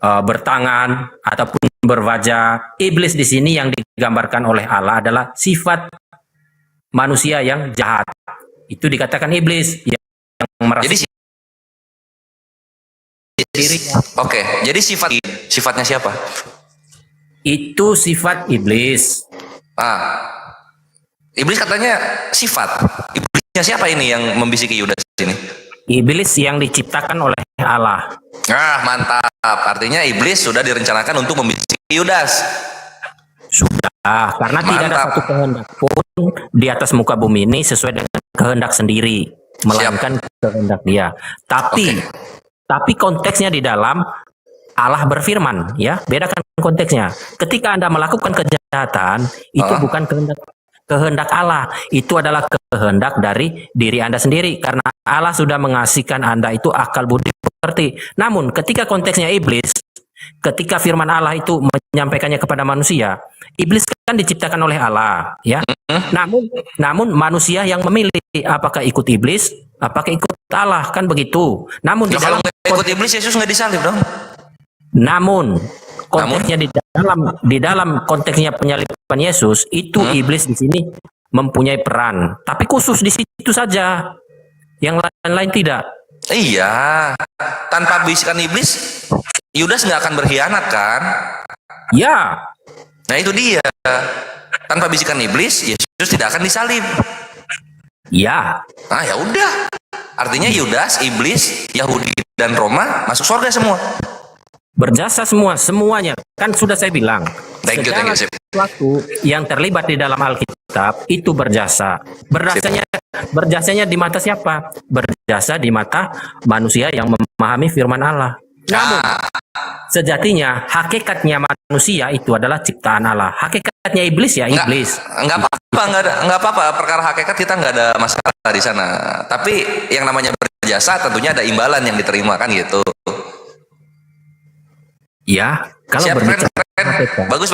bertangan ataupun berwajah. Iblis di sini yang digambarkan oleh Allah adalah sifat manusia yang jahat. Itu dikatakan iblis yang merasa diri. Oke, jadi sifatnya siapa? Itu sifat iblis. Iblis katanya sifat. Iblisnya siapa ini yang membisiki Yudas ini? Iblis yang diciptakan oleh Allah. Mantap. Artinya iblis sudah direncanakan untuk membisiki Yudas. Sudah, karena tidak ada satu kehendak pun di atas muka bumi ini sesuai dengan kehendak sendiri, melainkan kehendak dia. Tapi konteksnya di dalam Allah berfirman, ya, bedakan konteksnya. Ketika Anda melakukan kejahatan, itu bukan kehendak Allah, itu adalah kehendak dari diri Anda sendiri, karena Allah sudah mengasihkan Anda itu akal budi pekerti. Namun ketika konteksnya iblis, ketika firman Allah itu menyampaikannya kepada manusia, iblis kan diciptakan oleh Allah, ya. Namun manusia yang memilih apakah ikut iblis, apakah ikut Allah, kan begitu. Namun kalau nggak ikut iblis, Yesus nggak disalib dong. Namun konteksnya di dalam konteksnya penyaliban Yesus itu iblis di sini mempunyai peran, tapi khusus di situ saja, yang lain-lain tidak. Iya, tanpa bisikan iblis, Yudas nggak akan berkhianat kan? Ya. Nah itu dia. Tanpa bisikan iblis, Yesus tidak akan disalib. Ya. Nah ya udah. Artinya Yudas, iblis, Yahudi dan Roma masuk surga semua. Berjasa semuanya. Kan sudah saya bilang. Thank you. Sesuatu yang terlibat di dalam Alkitab itu berjasa. Berjasanya di mata siapa? Berjasa di mata manusia yang memahami firman Allah. Namun sejatinya hakikatnya manusia itu adalah ciptaan Allah. Hakikatnya iblis ya iblis. Enggak apa-apa. Perkara hakikat kita nggak ada masalah di sana. Tapi yang namanya berjasa tentunya ada imbalan yang diterima kan gitu. Ya, kalau berbicara bagus.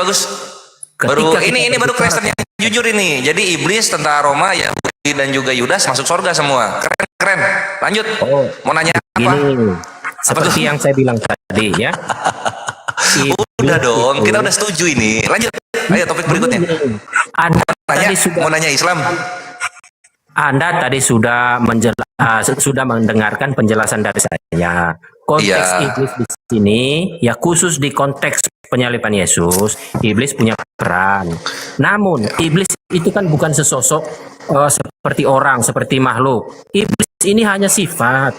Ini baru Kristen yang jujur ini. Jadi iblis, tentara Roma, Yahudi dan juga Yudas masuk surga semua. Keren. Lanjut. Mau nanya apa? Seperti yang saya bilang tadi ya. Udah dong, kita udah setuju ini. Lanjut. Ayo topik berikutnya. Mau nanya Islam. Anda tadi sudah mendengarkan penjelasan dari saya. Konteks iblis di sini, ya khusus di konteks penyaliban Yesus, iblis punya peran. Namun, iblis itu kan bukan sesosok seperti orang, seperti makhluk. Iblis ini hanya sifat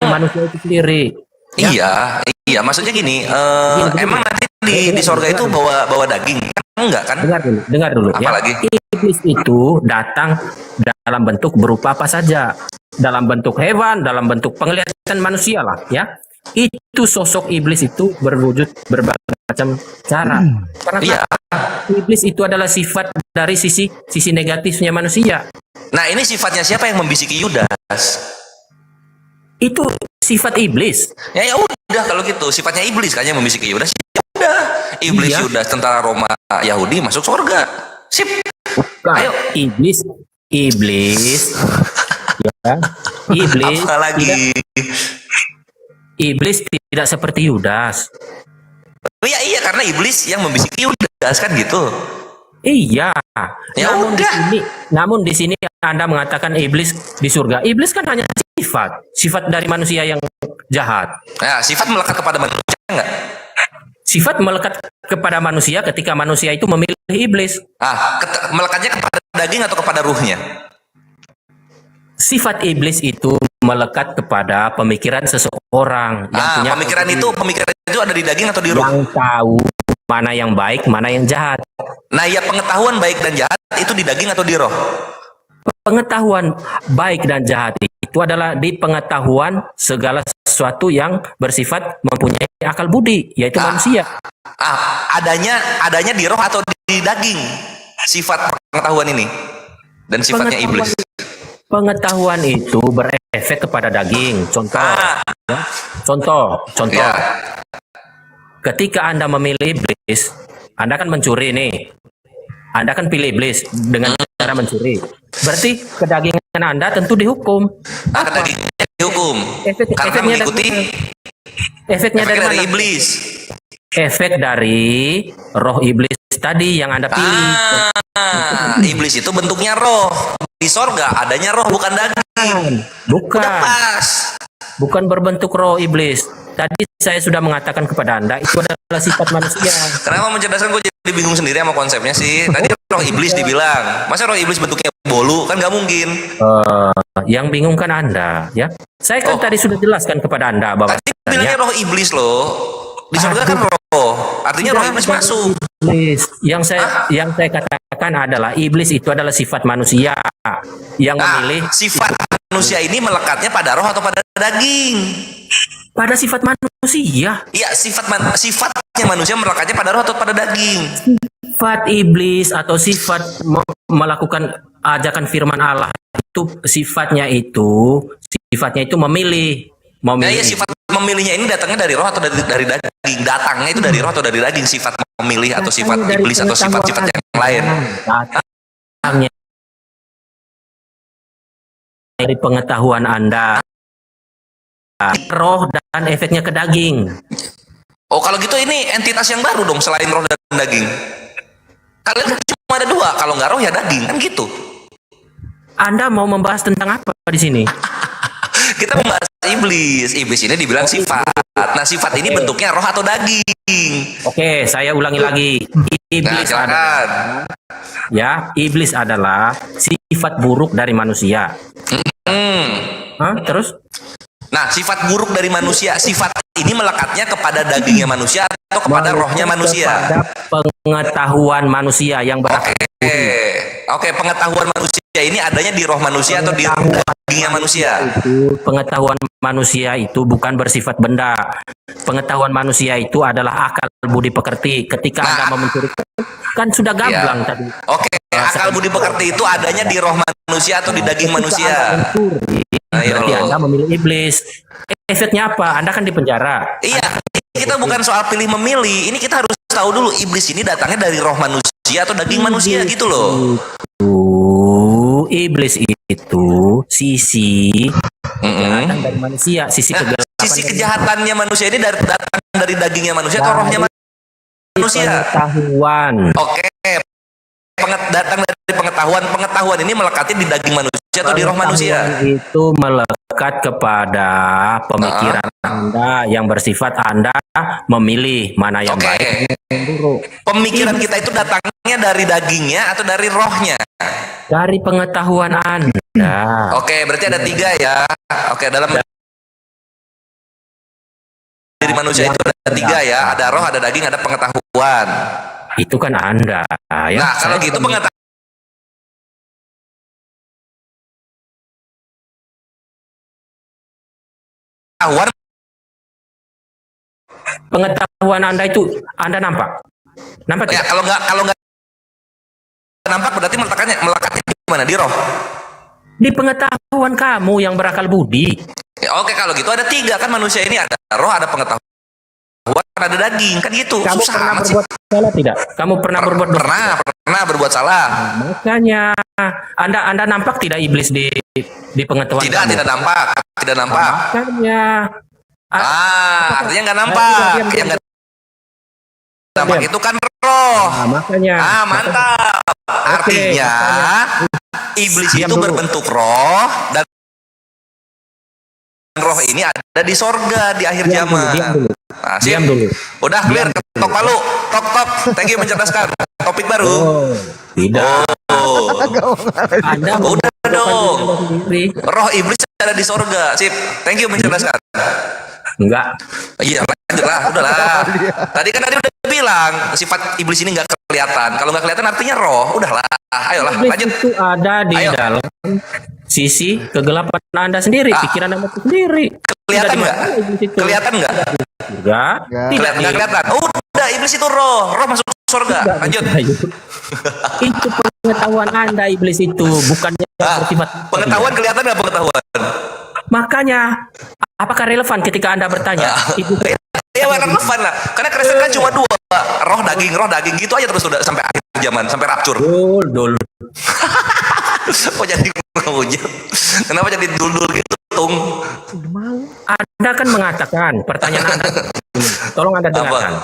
manusia itu sendiri. Ya? Iya. Maksudnya gini, emang nanti di sorga itu bawa daging? Enggak kan? Dengar dulu. Apalagi? Ya. Iblis itu datang dalam bentuk berupa apa saja. Dalam bentuk hewan, dalam bentuk penglihatan manusia lah, ya. Itu sosok iblis itu berwujud berbagai macam cara. Karena iblis itu adalah sifat dari sisi negatifnya manusia. Nah, ini sifatnya siapa yang membisiki Yudas? Itu sifat iblis. Ya udah kalau gitu, sifatnya iblis kan yang membisiki Yudas. Ya udah, iblis Yudas, tentara Roma, Yahudi masuk surga. Sip. Ayo, iblis. Ya. Iblis. Apalagi? Iblis tidak seperti Yudas. Iya, karena iblis yang membisiki Yudas kan gitu. Iya. Ya namun di sini Anda mengatakan iblis di surga. Iblis kan hanya sifat dari manusia yang jahat. Nah, sifat melekat kepada manusia enggak? Sifat melekat kepada manusia ketika manusia itu memilih iblis. Melekatnya kepada daging atau kepada ruhnya? Sifat iblis itu melekat kepada pemikiran seseorang yang punya Pemikiran itu ada di daging atau di roh? yang tahu mana yang baik, mana yang jahat. Nah, ya pengetahuan baik dan jahat itu di daging atau di roh? Pengetahuan baik dan jahat itu adalah di pengetahuan segala sesuatu yang bersifat mempunyai akal budi, yaitu manusia. Adanya di roh atau di daging? Sifat pengetahuan ini dan sifatnya iblis. Pengetahuan itu berefek kepada daging. Contoh. Ya. Ketika Anda memilih iblis, Anda kan mencuri nih. Anda kan pilih iblis dengan cara mencuri. Berarti kedagingan Anda tentu dihukum. Kedagingnya dihukum. Karena mengikuti efeknya dari mana? iblis. Efek dari roh iblis tadi yang Anda pilih. Iblis itu bentuknya roh. Di sorga adanya roh, bukan daging. Bukan. Udah pas. Bukan berbentuk roh iblis. Tadi saya sudah mengatakan kepada Anda itu adalah sifat manusia. Kenapa mencerdaskan, gue jadi bingung sendiri sama konsepnya sih. Tadi roh iblis dibilang. Masa roh iblis bentuknya bolu? Kan nggak mungkin. Yang bingung kan Anda, ya. Saya kan tadi sudah jelaskan kepada Anda bahwa tadi bilangnya roh iblis loh. Di surga kan roh. Artinya roh iblis masuk. Iblis. Yang saya katakan adalah iblis itu adalah sifat manusia yang memilih. Sifat manusia ini melekatnya pada roh atau pada daging? Pada sifat manusia. Iya, sifatnya manusia melekatnya pada roh atau pada daging? Sifat iblis atau sifat melakukan ajakan firman Allah itu sifatnya itu memilih. Nah, iya, sifat memilihnya ini datangnya dari roh atau dari daging? Datangnya itu dari roh atau dari daging, sifat memilih atau sifat iblis atau sifat-sifat yang lain? Datangnya dari pengetahuan Anda, roh dan efeknya ke daging. Oh, kalau gitu ini entitas yang baru dong selain roh dan daging. Kalian cuma ada dua, kalau nggak roh ya daging, kan gitu. Anda mau membahas tentang apa di sini? Kita membahas iblis. Iblis ini dibilang sifat. Nah, sifat ini bentuknya roh atau daging? Oke, saya ulangi lagi. Iblis iblis adalah sifat buruk dari manusia. Terus? Nah, sifat buruk dari manusia, sifat ini melekatnya kepada dagingnya manusia atau kepada rohnya manusia? Kepada pengetahuan manusia yang berakal. Oke, pengetahuan manusia ini adanya di roh manusia atau di dagingnya manusia? Pengetahuan manusia itu bukan bersifat benda. Pengetahuan manusia itu adalah akal budi pekerti. Ketika Anda mau mencuri, kan sudah gamblang tadi. Oke, akal budi pekerti itu adanya di roh manusia atau di daging manusia? Berarti Anda memilih iblis. Efeknya apa? Anda kan di penjara. Iya, kita bukan soal pilih memilih. Ini kita harus tahu dulu iblis ini datangnya dari roh manusia atau daging manusia gitu loh. Iblis itu sisi kejahatan dari manusia, sisi kegelapan. Sisi kejahatannya manusia ini datang dari dagingnya manusia atau rohnya manusia? Pengetahuan. Oke. Datang dari pengetahuan. Pengetahuan ini melekatnya di daging manusia atau di roh manusia? Itu melekat kepada pemikiran Anda yang bersifat Anda memilih mana yang baik yang buruk. Pemikiran kita itu datangnya dari dagingnya atau dari rohnya? Dari pengetahuan Anda. Oke, berarti ada tiga ya. Oke, dalam diri manusia itu ada tiga ya. Ada roh, ada daging, ada pengetahuan. Itu kan Anda. Ya, nah, kalau gitu pengetahuan Anda itu Anda nampak ya, kalau nggak nampak berarti melekatnya di mana? Di roh? Di pengetahuan kamu yang berakal budi. Oke, kalau gitu ada tiga kan manusia ini, ada roh, ada pengetahuan, ada daging, kan gitu. Kamu pernah berbuat salah tidak? Kamu pernah berbuat dosa? Pernah berbuat salah. Makanya Anda nampak tidak iblis di pengetahuan kamu? Tidak nampak. Makanya artinya nggak nampak. Yang nggak nampak itu kan roh. Makanya. Mantap. Artinya iblis itu berbentuk roh dan roh ini ada di sorga di akhir zaman. Diam dulu. Udah clear, ketok palu, tok. Thank you mencerdaskan. Topik baru. Tidak. Anda udah dong. Roh iblis ada di sorga. Sip. Thank you mencerdaskan. Enggak. Iya, lanjutlah, udahlah. Tadi udah bilang sifat iblis ini nggak kelihatan. Kalau nggak kelihatan artinya roh. Udahlah. Ayolah, Iblis lanjut. itu ada di dalam sisi kegelapan Anda sendiri, pikiran Anda sendiri. Kelihatan nggak? Kelihatan nggak? Enggak. Nggak kelihatan. Udah, iblis itu roh. Roh masuk surga. Lanjut. Itu pengetahuan Anda, iblis itu bukannya bersifat. Pengetahuan kelihatan nggak pengetahuan? Makanya, apakah relevan ketika Anda bertanya? Ya relevan lah. Karena Kristen kan cuma dua, roh daging gitu aja terus udah sampai akhir zaman, sampai rapcur. Dul. Kok jadi ngehujat? Kenapa jadi dul gitu, Tung? Anda kan mengatakan, pertanyaan Anda, tolong Anda dengarkan.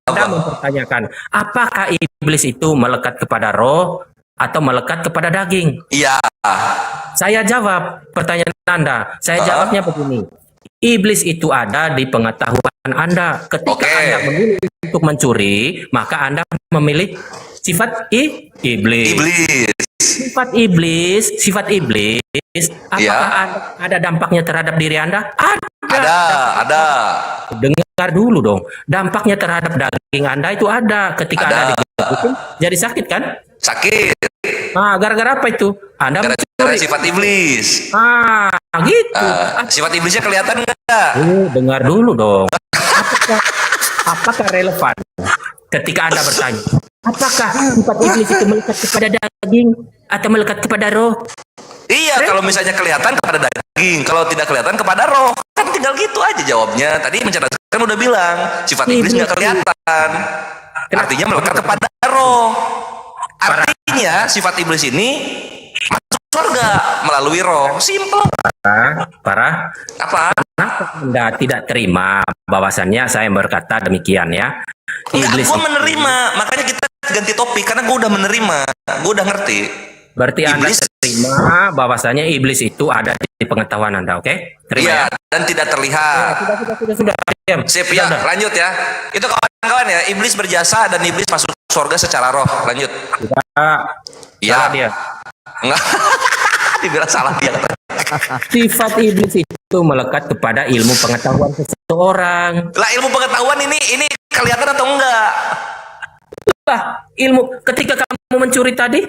Anda mempertanyakan, apakah iblis itu melekat kepada roh atau melekat kepada daging? Iya. Saya jawab pertanyaan Anda. Saya jawabnya begini. Iblis itu ada di pengetahuan Anda. Ketika Anda memilih untuk mencuri, maka Anda memilih sifat iblis. Sifat iblis. Apakah ada dampaknya terhadap diri Anda? Ada. Dengar dulu dong. Dampaknya terhadap daging Anda itu ada. Ketika Anda digebukin, jadi sakit kan? Sakit. Nah, gara-gara apa itu? Anda gara-gara sifat iblis. Gitu. Sifat iblisnya kelihatan nggak? Dengar dulu dong. Apakah relevan ketika Anda bertanya? Apakah sifat iblis itu melekat kepada daging atau melekat kepada roh? Iya, kalau misalnya kelihatan kepada daging, kalau tidak kelihatan kepada roh, kan tinggal gitu aja jawabnya. Tadi mencerdaskan udah bilang sifat iblis nggak kelihatan, artinya melekat kepada roh. Artinya sifat iblis ini masuk surga melalui roh. Simple. Parah. Apa? Kenapa Anda tidak terima bahwasannya saya berkata demikian ya? Iblis. Gue menerima, makanya kita ganti topik karena gue udah menerima, gue udah ngerti. Berarti iblis. Anda terima bahwasanya iblis itu ada di pengetahuan Anda, oke? Terima ya, ya. Dan tidak terlihat. Sudah. Sip ya, lanjut ya. Itu kawan-kawan ya, iblis berjasa dan iblis masuk surga secara roh. Lanjut. Salah dia. Enggak. Dibilang salah dia. Sifat iblis itu melekat kepada ilmu pengetahuan seseorang. Lah ilmu pengetahuan ini kelihatan atau enggak? Ilmu ketika kamu mencuri tadi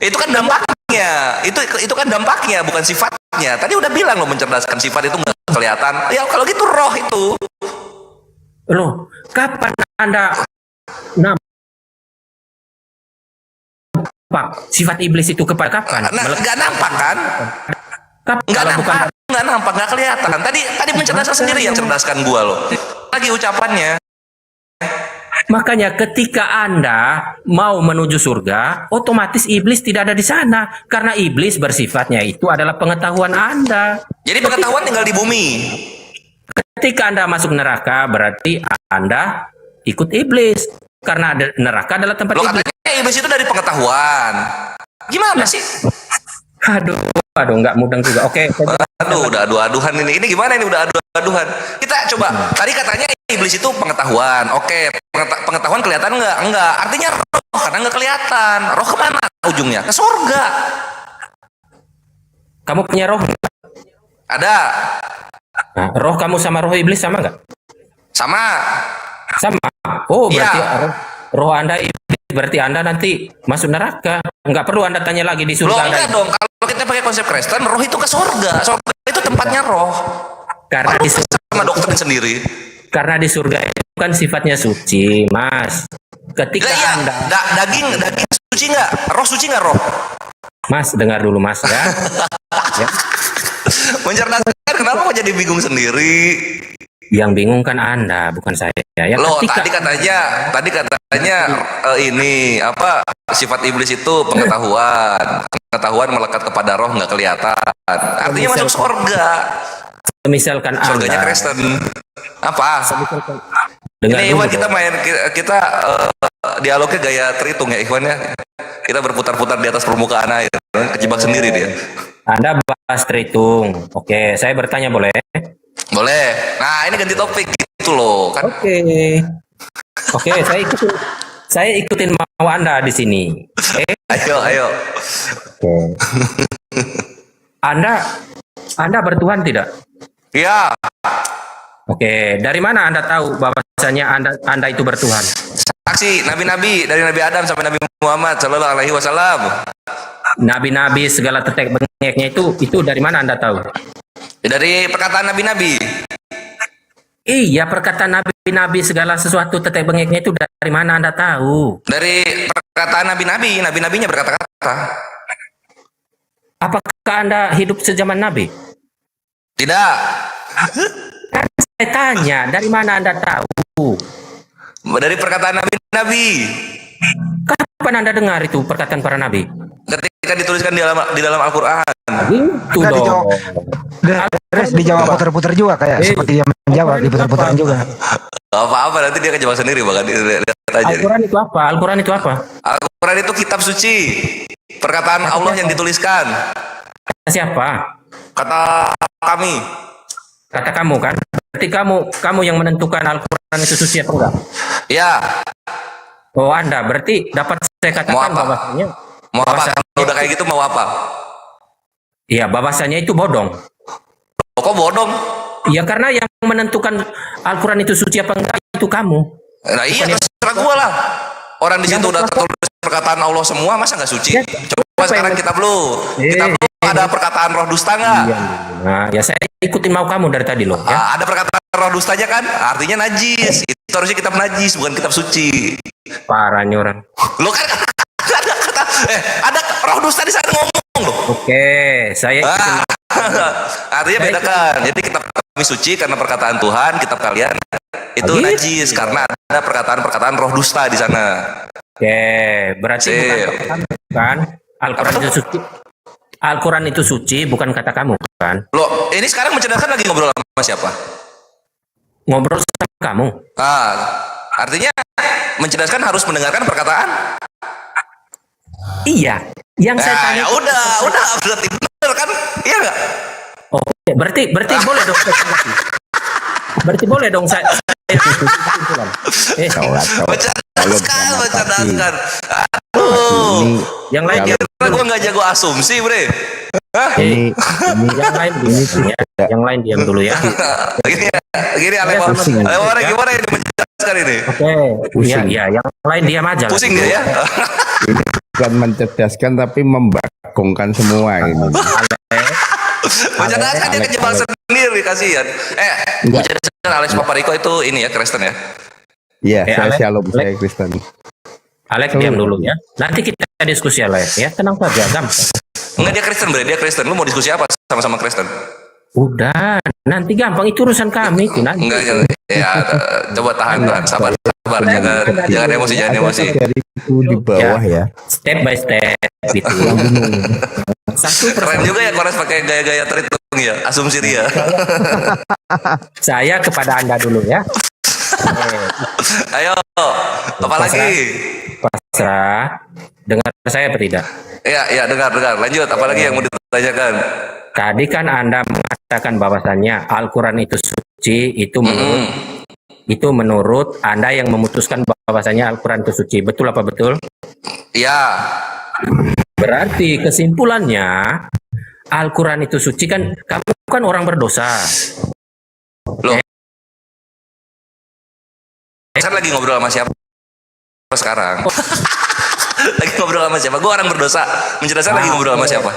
itu kan dampaknya, itu kan dampaknya bukan sifatnya. Tadi udah bilang lo mencerdaskan sifat itu nggak kelihatan. Ya kalau gitu roh itu. Loh, kapan Anda nampak sifat iblis itu kepada kapan? Nggak nampak kan? Nggak nampak, nggak kelihatan. Tadi mencerdaskan sendiri yang cerdaskan gua lo. Lagi ucapannya. Makanya ketika Anda mau menuju surga, otomatis iblis tidak ada di sana. Karena iblis bersifatnya itu adalah pengetahuan Anda. Jadi pengetahuan tinggal di bumi. Ketika Anda masuk neraka, berarti Anda ikut iblis. Karena neraka adalah tempat iblis. Katanya iblis itu dari pengetahuan. Gimana sih? Aduh, nggak mudeng juga. Oke. Aduh, udah adu-aduhan ini. Ini gimana ini udah adu-aduhan? Kita coba. Tadi katanya iblis itu pengetahuan. Oke, pengetahuan kelihatan nggak? Enggak. Artinya roh, karena nggak kelihatan. Roh kemana ujungnya? Ke surga. Kamu punya roh? Ada. Nah, roh kamu sama roh iblis sama nggak? Sama. Oh, berarti roh Anda iblis. Berarti Anda nanti masuk neraka. Nggak perlu Anda tanya lagi di surga. Enggak dong. Kalau kita pakai konsep Kristen, roh itu ke surga. Surga itu tempatnya roh. Karena di surga sama doktrin sendiri. Karena di surga itu kan sifatnya suci, Mas. Ketika Anda daging suci nggak? Roh suci nggak roh? Mas, dengar dulu Mas ya. Ya. Mencerdaskan kenapa kok jadi bingung sendiri? Yang bingung kan Anda, bukan saya. Ya, loh, tadi katanya ini apa sifat iblis itu pengetahuan melekat kepada roh nggak kelihatan. Artinya masuk surga. Misalkan surganya Anda Kristen. Apa? Ini Iwan kita dialognya gaya terhitung ya Iwan ya. Kita berputar-putar di atas permukaan air, kejebak sendiri dia. Anda bahas terhitung. Oke, saya bertanya boleh? Boleh. Nah, ini ganti topik gitu loh kan. Oke, saya ikutin mau Anda di sini. Ayo. Anda bertuhan tidak? Ya, Oke, dari mana Anda tahu bahwasanya Anda itu bertuhan? saksi nabi-nabi dari Nabi Adam sampai Nabi Muhammad Shallallahu Alaihi Wasallam. Nabi-nabi segala tetek bengeknya itu dari mana Anda tahu? Dari perkataan nabi-nabi. Iya, perkataan nabi-nabi segala sesuatu tetek bengeknya itu dari mana Anda tahu? Dari perkataan nabi-nabi, nabi-nabinya berkata-kata. Apakah Anda hidup sezaman Nabi? Tidak. Kan saya tanya, dari mana Anda tahu? Dari perkataan nabi-nabi. Kapan Anda dengar itu perkataan para nabi? Ketika dituliskan di dalam Al-Quran. Itu Nggak dong. dijawab putar-putar juga kayak seperti dia menjawab diputar-putar juga. Apa-apa nanti dia kejawab sendiri bahkan lihat aja. Al-Quran itu apa? Al-Quran itu apa? Al-Quran itu kitab suci. Perkataan Allah yang dituliskan. Kata siapa? Kata kami. Kata kamu kan? Berarti kamu yang menentukan Al-Quran itu suci apa enggak? Ya. Oh, Anda berarti dapat saya katakan bahwasanya mau apa? Kalau udah kayak gitu mau apa? Iya, bahwasanya itu bodong. Kok bodong? Ya karena yang menentukan Al-Quran itu suci apa enggak itu kamu. Nah iya, terserah gua lah. Orang di situ udah tertulis perkataan Allah semua, masa nggak suci? Coba sekarang kitab lu. Kitab lu ada perkataan roh dusta nggak? Nah, ya saya ikutin mau kamu dari tadi loh. Ya. Ada perkataan roh dustanya kan? Artinya najis. Itu harusnya kitab najis, bukan kitab suci. Parahnya orang. Lo kan ada kata, ada roh dusta di sana ngomong loh. Oke, saya artinya bedakan. Jadi kitab kami suci karena perkataan Tuhan, kitab kalian itu najis karena ada perkataan-perkataan roh dusta di sana. Oke, berarti bukan Al-Quran itu suci. Al-Quran itu suci, bukan kata kamu kan? Loh, ini sekarang mencerdaskan lagi ngobrol sama siapa? Ngobrol sama kamu. Artinya mencerdaskan harus mendengarkan perkataan. Iya, yang saya tanya. Ya udah berarti benar kan? Iya nggak? Oke, berarti boleh dong. Berarti boleh dong saya. Mencerdaskan. Aduh. Yang lain dia gue nggak jago asumsi, bre. Ini yang lain yang lain diam dulu ya. Gini Alek, gimana ini menjelaskan ini? Oke, iya, yang lain diam aja. Pusing dia ya. Ini bukan mencerdaskan tapi membagongkan semua ini. Mencerdaskan dia kejebak sendiri, kasihan. Mencerdaskan Alex Papariko itu ini ya, Kristen ya? Iya, saya Shalom, saya Kristen. Alex diam dulu ya. Nanti kita diskusi Alex ya. Tenang saja, gampang. Enggak, dia Kristen, bre. Dia Kristen. Lu mau diskusi apa sama-sama Kristen? Udah, nanti gampang, itu urusan kami itu nanti. Enggak, ya coba tahan, sabar, jangan emosi. Itu di bawah ya. Step by step gitu. Keren juga ya Kores pakai gaya-gaya terhitung ya, asumsi dia. Saya kepada Anda dulu ya. Ayo, apa lagi? Pasrah, dengar saya apa tidak? Iya, dengar. Lanjut, apalagi yang mau ditanyakan? Tadi kan Anda mengatakan bahwasannya Al-Quran itu suci, itu menurut Anda yang memutuskan bahwasannya Al-Quran itu suci. Betul apa betul? Iya. Berarti kesimpulannya Al-Quran itu suci kan, kamu kan orang berdosa. Loh. Saya lagi ngobrol sama siapa sekarang? Lagi ngobrol sama siapa? Gue orang berdosa. Menjelaskan lagi ngobrol sama siapa?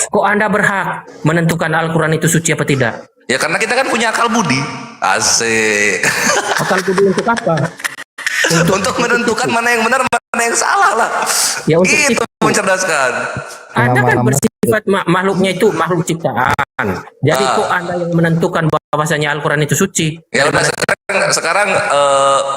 Kok Anda berhak menentukan Al-Quran itu suci apa tidak? Ya karena kita kan punya akal budi. Asik. Akal budi untuk apa? Untuk menentukan mana yang benar, mana yang salah lah. Ya, untuk itu mencerdaskan. Anda kan bersifat makhluknya itu makhluk ciptaan. Jadi kok Anda yang menentukan bahwasanya Al-Quran itu suci? Ya udah, sekarang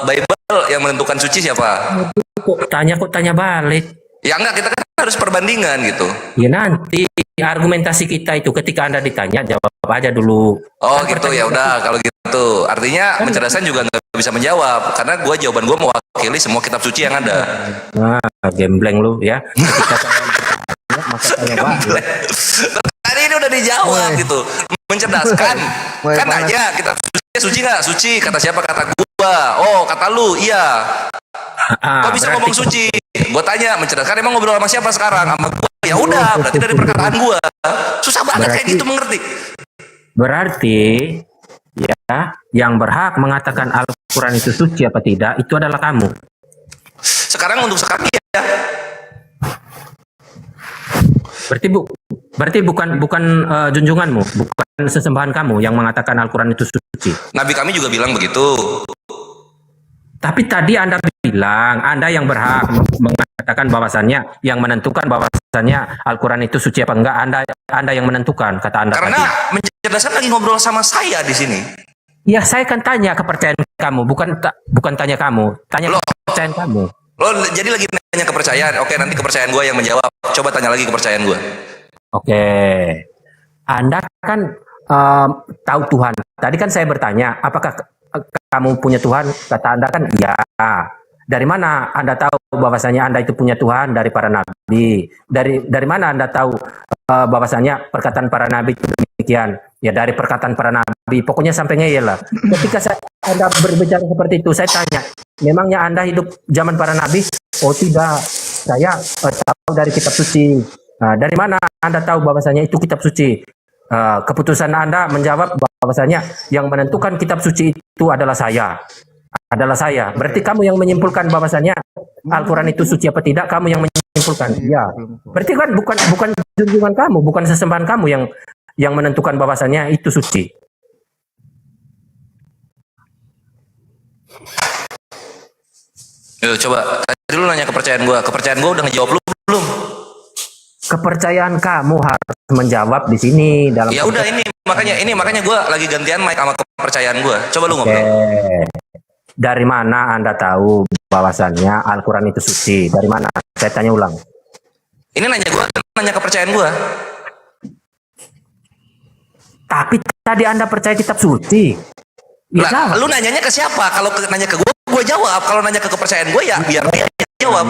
Bible yang menentukan suci siapa? Kok tanya balik? Ya enggak, kita kan harus perbandingan gitu. Ya nanti argumentasi kita itu ketika Anda ditanya jawab aja dulu. Oh gitu, ya udah kalau gitu. Artinya mencerdaskan juga nggak bisa menjawab karena jawaban gue mewakili semua kitab suci yang ada. Nah, gembleng lu ya. Ketika saya maka tanya balik. Tadi ini udah dijawab gitu. Mencerdaskan. Kan aja kitab suci nggak? Suci. Kata siapa? Kata gua. Oh, kata lu. Iya. Kok bisa ngomong suci? Gua tanya, mencerdaskan emang ngobrol sama siapa sekarang? Sama gua Ya udah, berarti dari perkataan gua. Susah banget kayak gitu mengerti. Berarti ya, yang berhak mengatakan Al-Quran itu suci apa tidak, itu adalah kamu. Sekarang untuk sekarang ya. Berarti bukan junjunganmu, bukan sesembahan kamu yang mengatakan Al-Quran itu suci. Nabi kami juga bilang begitu. Tapi tadi Anda bilang, Anda yang berhak mengatakan bahwasannya, yang menentukan bahwasannya Al-Quran itu suci apa enggak, Anda yang menentukan, kata Anda Karena tadi. mencerdaskan lagi ngobrol sama saya di sini. Ya, saya kan tanya kepercayaan kamu, bukan tanya kamu, tanya kepercayaan kamu. Lo jadi lagi nanya kepercayaan. Oke, nanti kepercayaan gue yang menjawab. Coba tanya lagi kepercayaan gue. Oke, Anda kan tahu Tuhan. Tadi kan saya bertanya, apakah kamu punya Tuhan? Kata Anda kan iya. Dari mana Anda tahu bahwasanya Anda itu punya Tuhan? Dari para nabi. Dari mana Anda tahu bahwasanya perkataan para nabi itu demikian? Ya dari perkataan para nabi. Pokoknya sampai ngeyel lah. Ketika Anda berbicara seperti itu, saya tanya, memangnya Anda hidup zaman para nabi? Oh tidak, saya tahu dari kitab suci. Dari mana Anda tahu bahwasanya itu kitab suci? Keputusan Anda menjawab bahwasanya yang menentukan kitab suci itu adalah saya. Berarti kamu yang menyimpulkan bahwasanya Al-Quran itu suci apa tidak, kamu yang menyimpulkan. Ya. Berarti kan bukan junjungan kamu, bukan sesembahan kamu yang menentukan bahwasanya itu suci. Yuk coba, tadi lu nanya kepercayaan gua udah ngejawab lu belum? Kepercayaan kamu harus menjawab di sini dalam. Ya udah ini makanya gua lagi gantian mic sama kepercayaan gua. Coba lu ngobrol. Dari mana Anda tahu bahwasannya Al-Quran itu suci? Dari mana? Saya tanya ulang. Ini nanya kepercayaan gua. Tapi tadi Anda percaya kitab suci. Lah, lu nanyanya ke siapa? Kalau nanya ke gua jawab. Kalau nanya ke kepercayaan gua ya biar dia jawab.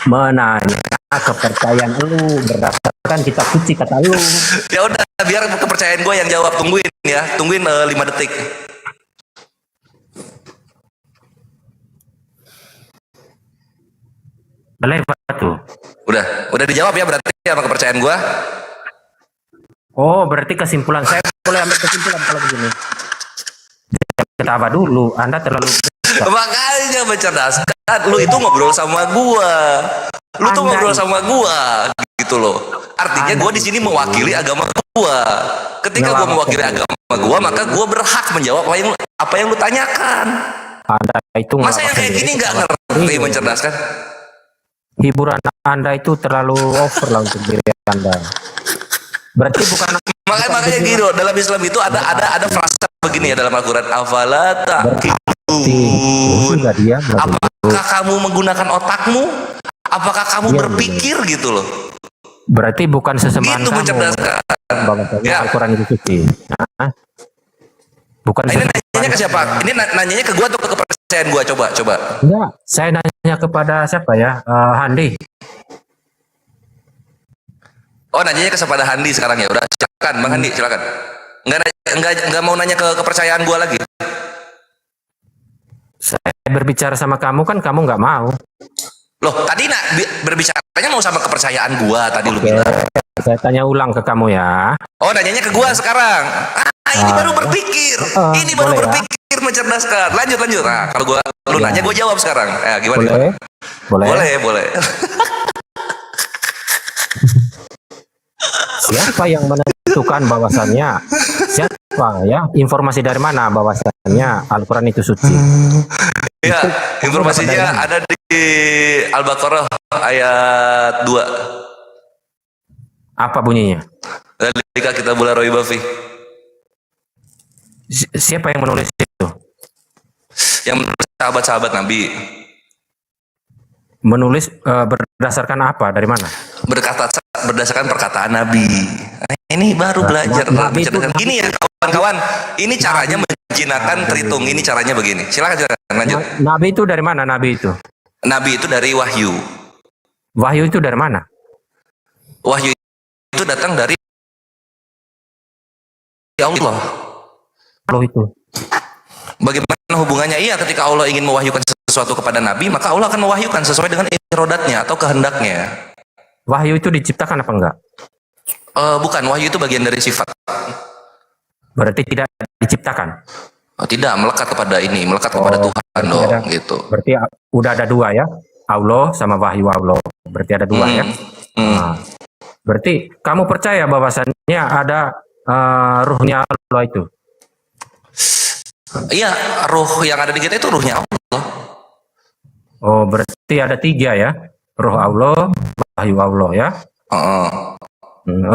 Menanya kepercayaan lu berdasarkan kitab suci kata lu. Ya udah, biar kepercayaan gua yang jawab. Tungguin 5 detik. Tuh. Udah dijawab ya berarti sama kepercayaan gua. Oh, berarti kesimpulan saya boleh ambil kesimpulan kalau begini. Ketawa dulu, Anda terlalu. Makanya mencerdaskan, lu itu ngobrol sama gua. Lu tuh ngobrol sama gua gitu loh. Artinya gua di sini mewakili agama gua. Ketika gua mewakili agama gua, maka gua berhak menjawab apa yang lu tanyakan. Anda itu masa yang kayak gini nggak ngerti mencerdaskan? Hiburan Anda itu terlalu over lah untuk diri Anda. Berarti bukan makanya gitu dalam Islam itu ada frasa begini ya dalam Al-Quran, afala ta'qilun. Apakah kamu menggunakan otakmu? Apakah kamu berpikir gitu loh? Berarti bukan sesembahan gitu mencerdaskan. Ya. Al-Quran itu suci. Bukan. Ini nanyanya ke siapa? Ini nanyanya ke gua atau ke kepercayaan gua? Coba. Enggak, saya nanya kepada siapa ya? Handi. Oh, nanyanya kepada Handi sekarang ya. Udah, silakan Bang Handi, silakan. Enggak mau nanya ke kepercayaan gua lagi. Saya berbicara sama kamu kan kamu nggak mau. Loh, tadi berbicaranya mau sama kepercayaan gua tadi lu bilang. Saya tanya ulang ke kamu ya. Oh, nanyanya ke gua sekarang. Ini baru berpikir. Ini baru berpikir mencerdaskan. Lanjut. Nah, kalau lu nanya gua jawab sekarang. Gimana? Boleh. Siapa yang menentukan bahwasannya? Siapa ya? Informasi dari mana bahwasannya Al-Quran itu suci? Ya, informasinya ada di Al-Baqarah ayat 2. Apa bunyinya? Dzalika kitabul la raiba fi. Siapa yang menulis itu? Yang menulis sahabat-sahabat Nabi. Menulis berdasarkan apa? Dari mana? Berdasarkan perkataan Nabi. Ini baru belajar. Gini ya kawan-kawan. Ini caranya menjinakkan Tritung. Ini caranya begini. Silakan lanjut. Nabi itu dari mana? Nabi itu dari wahyu. Wahyu itu dari mana? Wahyu itu datang dari Allah. Allah itu. Bagaimana hubungannya? Iya, ketika Allah ingin mewahyukan sesuatu kepada Nabi, maka Allah akan mewahyukan sesuai dengan irodatnya atau kehendaknya. Wahyu itu diciptakan apa enggak? Bukan, wahyu itu bagian dari sifat. Berarti tidak diciptakan. Tidak, melekat kepada ini, melekat kepada Tuhan dong, gitu. Berarti udah ada dua ya, Allah sama wahyu Allah. Berarti ada dua ya. Nah, berarti kamu percaya bahwasannya ada ruhnya Allah itu? Iya, ruh yang ada di kita itu ruhnya Allah. Oh, berarti ada tiga ya, ruh Allah, wahyu Allah ya.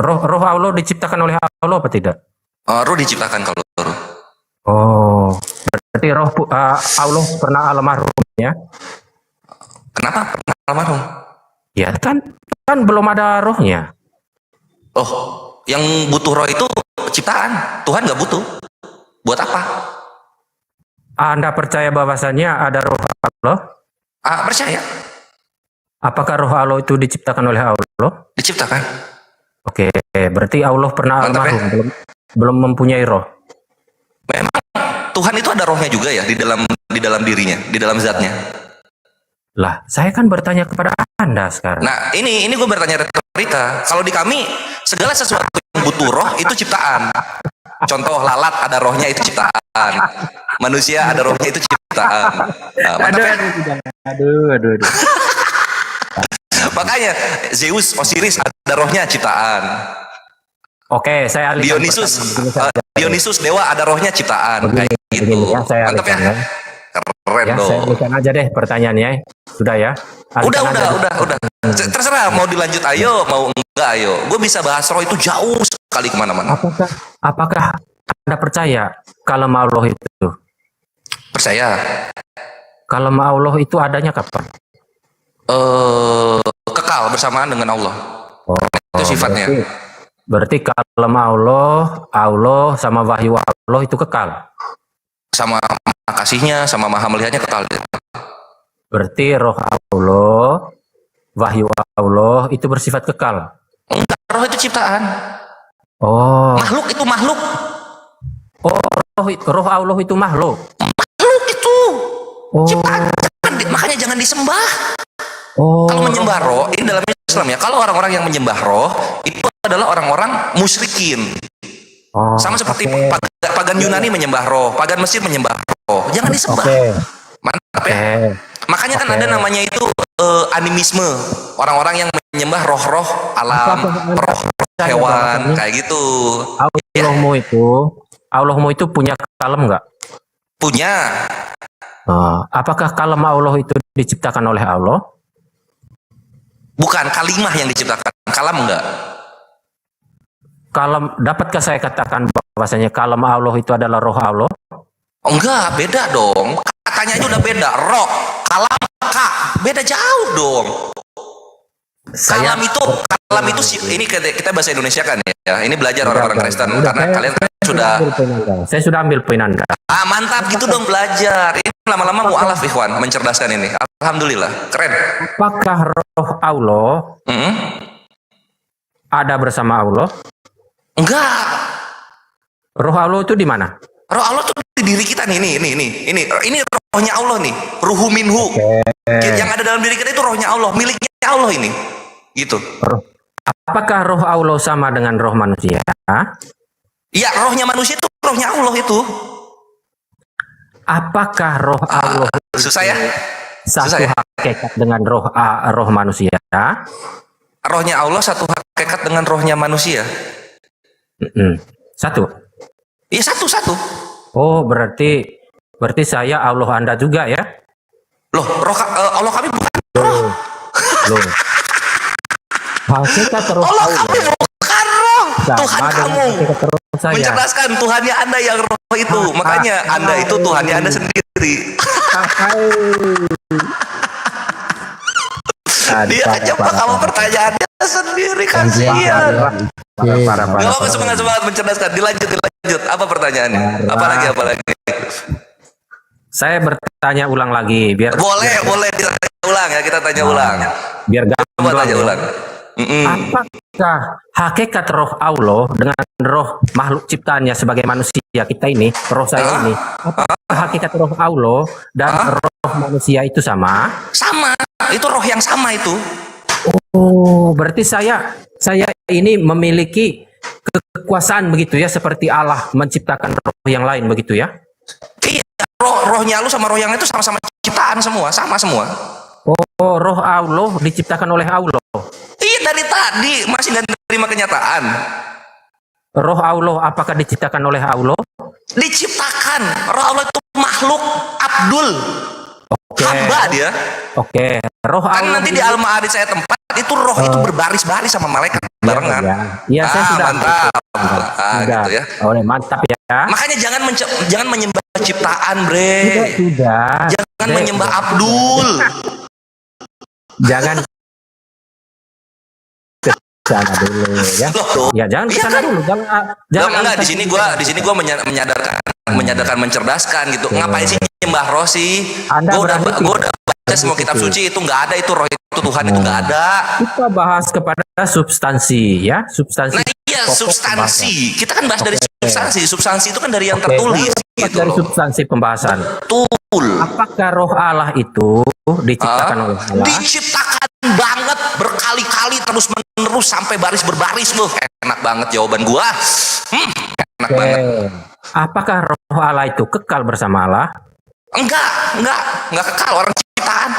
Roh Allah diciptakan oleh Allah apa tidak? Ruh diciptakan kalau ruh. Oh, berarti roh Allah pernah almarhum ya? Kenapa pernah almarhum? Ya kan belum ada rohnya. Oh, yang butuh roh itu ciptaan. Tuhan nggak butuh. Buat apa? Anda percaya bahwasannya ada roh Allah? Percaya. Apakah roh Allah itu diciptakan oleh Allah? Diciptakan. Oke, berarti Allah pernah almarhum, belum mempunyai roh. Memang Tuhan itu ada rohnya juga ya di dalam dirinya, di dalam zatnya. Lah, saya kan bertanya kepada Anda sekarang. Nah, ini gue bertanya retorika. Kalau di kami segala sesuatu yang butuh roh itu ciptaan. Contoh lalat ada rohnya itu ciptaan. Manusia ada rohnya itu ciptaan. Aduh. Makanya Zeus, Osiris ada rohnya ciptaan. Oke, saya alihkan Dionysus dewa ada rohnya ciptaan. Kayak gitu. Ya, saya Mantap ya. alihkan, Keren ya, dong. saya alihkan aja deh pertanyaannya. Sudah ya. Alihkan aja. Udah. Terserah mau dilanjut ayo, mau enggak ayo. Gue bisa bahas roh itu jauh sekali kemana-mana. Apakah Anda percaya kalau Allah itu? Percaya. Kalau Allah itu adanya kapan? Kekal bersamaan dengan Allah. Itu sifatnya. Berarti kalau Allah sama wahyu Allah itu kekal. Sama kasihnya, sama maha melihatnya kekal. Berarti roh Allah, wahyu Allah itu bersifat kekal. Enggak, roh itu ciptaan. Oh. Makhluk itu makhluk. Oh, roh Allah itu makhluk. Makhluk itu. Ciptaan. Makanya jangan disembah. Kalau menyembah roh, ini dalam Islam ya, kalau orang-orang yang menyembah roh, itu adalah orang-orang musyrikin. Sama seperti pagan Yunani menyembah roh, pagan Mesir menyembah roh. Jangan disembah. Mantap ya. Makanya kan ada namanya itu animisme. Orang-orang yang menyembah roh-roh alam, roh hewan, kayak gitu. Allahmu itu punya kalem nggak? Punya. Apakah kalem Allah itu diciptakan oleh Allah? Bukan, kalimah yang diciptakan. Kalam enggak? Kalem, dapatkah saya katakan bahwasanya kalem Allah itu adalah roh Allah? Enggak, beda dong. Katanya aja udah beda. Roh, kalam, beda jauh dong. Kalam itu ini kita bahasa Indonesia kan ya. Ini belajar orang-orang Kristen karena kalian kan saya sudah ambil poin Anda. Mantap gitu dong belajar. Ini lama-lama mu'alaf ikhwan mencerdaskan ini. Alhamdulillah, keren. Apakah roh Allah ada bersama Allah? Enggak. Roh Allah itu di mana? Roh Allah tuh di diri kita nih. Ini rohnya Allah nih. Ruhu minhu. Yang ada dalam diri kita itu rohnya Allah, miliknya Allah ini. Gitu. Apakah roh Allah sama dengan roh manusia? Iya, rohnya manusia itu rohnya Allah itu. Apakah roh Allah susah ya? Satu hakikat dengan roh manusia? Rohnya Allah satu hakikat dengan rohnya manusia. Satu. Iya, satu. Oh, berarti saya Allah Anda juga ya? Loh, Allah kami bukan roh. Loh. Hakikat roh Allah kami bukan roh. Tuhan kamu saya. Mencerdaskan Tuhannya Anda yang roh itu. Makanya Anda itu Tuhannya Anda sendiri. Dia aja kamu pertanyaannya sendiri, kasihan. Parah. Semangat mencerdaskan. Dilanjut. Apa pertanyaannya? Apalagi? Saya bertanya ulang lagi biar boleh ditanya ulang ya, kita tanya ulang. Biar gampang tanya ulang. Apakah hakikat roh Allah dengan roh makhluk ciptaannya sebagai manusia kita ini, roh saya ini, apakah hakikat roh Allah dan roh manusia itu sama? Sama, itu roh yang sama itu. Oh, berarti saya ini memiliki kekuasaan begitu ya, seperti Allah menciptakan roh yang lain begitu ya? Iya, rohnya lu sama roh yang itu sama-sama ciptaan semua, sama semua. Oh, roh Allah diciptakan oleh Allah. Iya, dari tadi masih nggak terima kenyataan. Roh Allah apakah diciptakan oleh Allah? Diciptakan. Roh Allah itu makhluk Abdul. Hamba dia. Oke, roh Kan Allah nanti di Al-Ma'arij saya tempat itu roh itu berbaris-baris sama malaikat barengan. Iya, saya sudah mantap. sudah. Gitu ya. Oleh mantap ya. Makanya jangan menyembah ciptaan, Bre. Sudah. Jangan menyembah Abdul. Jangan ke sana dulu ya. Ya jangan ke sana dulu. Jangan Enggak, di sini gua menyadarkan mencerdaskan gitu. Ngapain sih nyembah roh sih? Gua udah baca semua kitab suci, itu nggak ada itu roh itu Tuhan itu nggak ada. Kita bahas kepada substansi ya, substansi. Nah iya, pokok substansi. pembahasan. Kita kan bahas dari substansi. Substansi itu kan dari yang Oke, tertulis bahas gitu dari loh. substansi pembahasan. Betul. Apakah roh Allah itu diciptakan oleh Allah? Diciptakan banget berkali-kali terus menerus sampai baris berbaris loh. Enak banget jawaban gua. Enak Oke. banget. Apakah roh Allah itu kekal bersama Allah? Enggak kekal, orang ciptaan.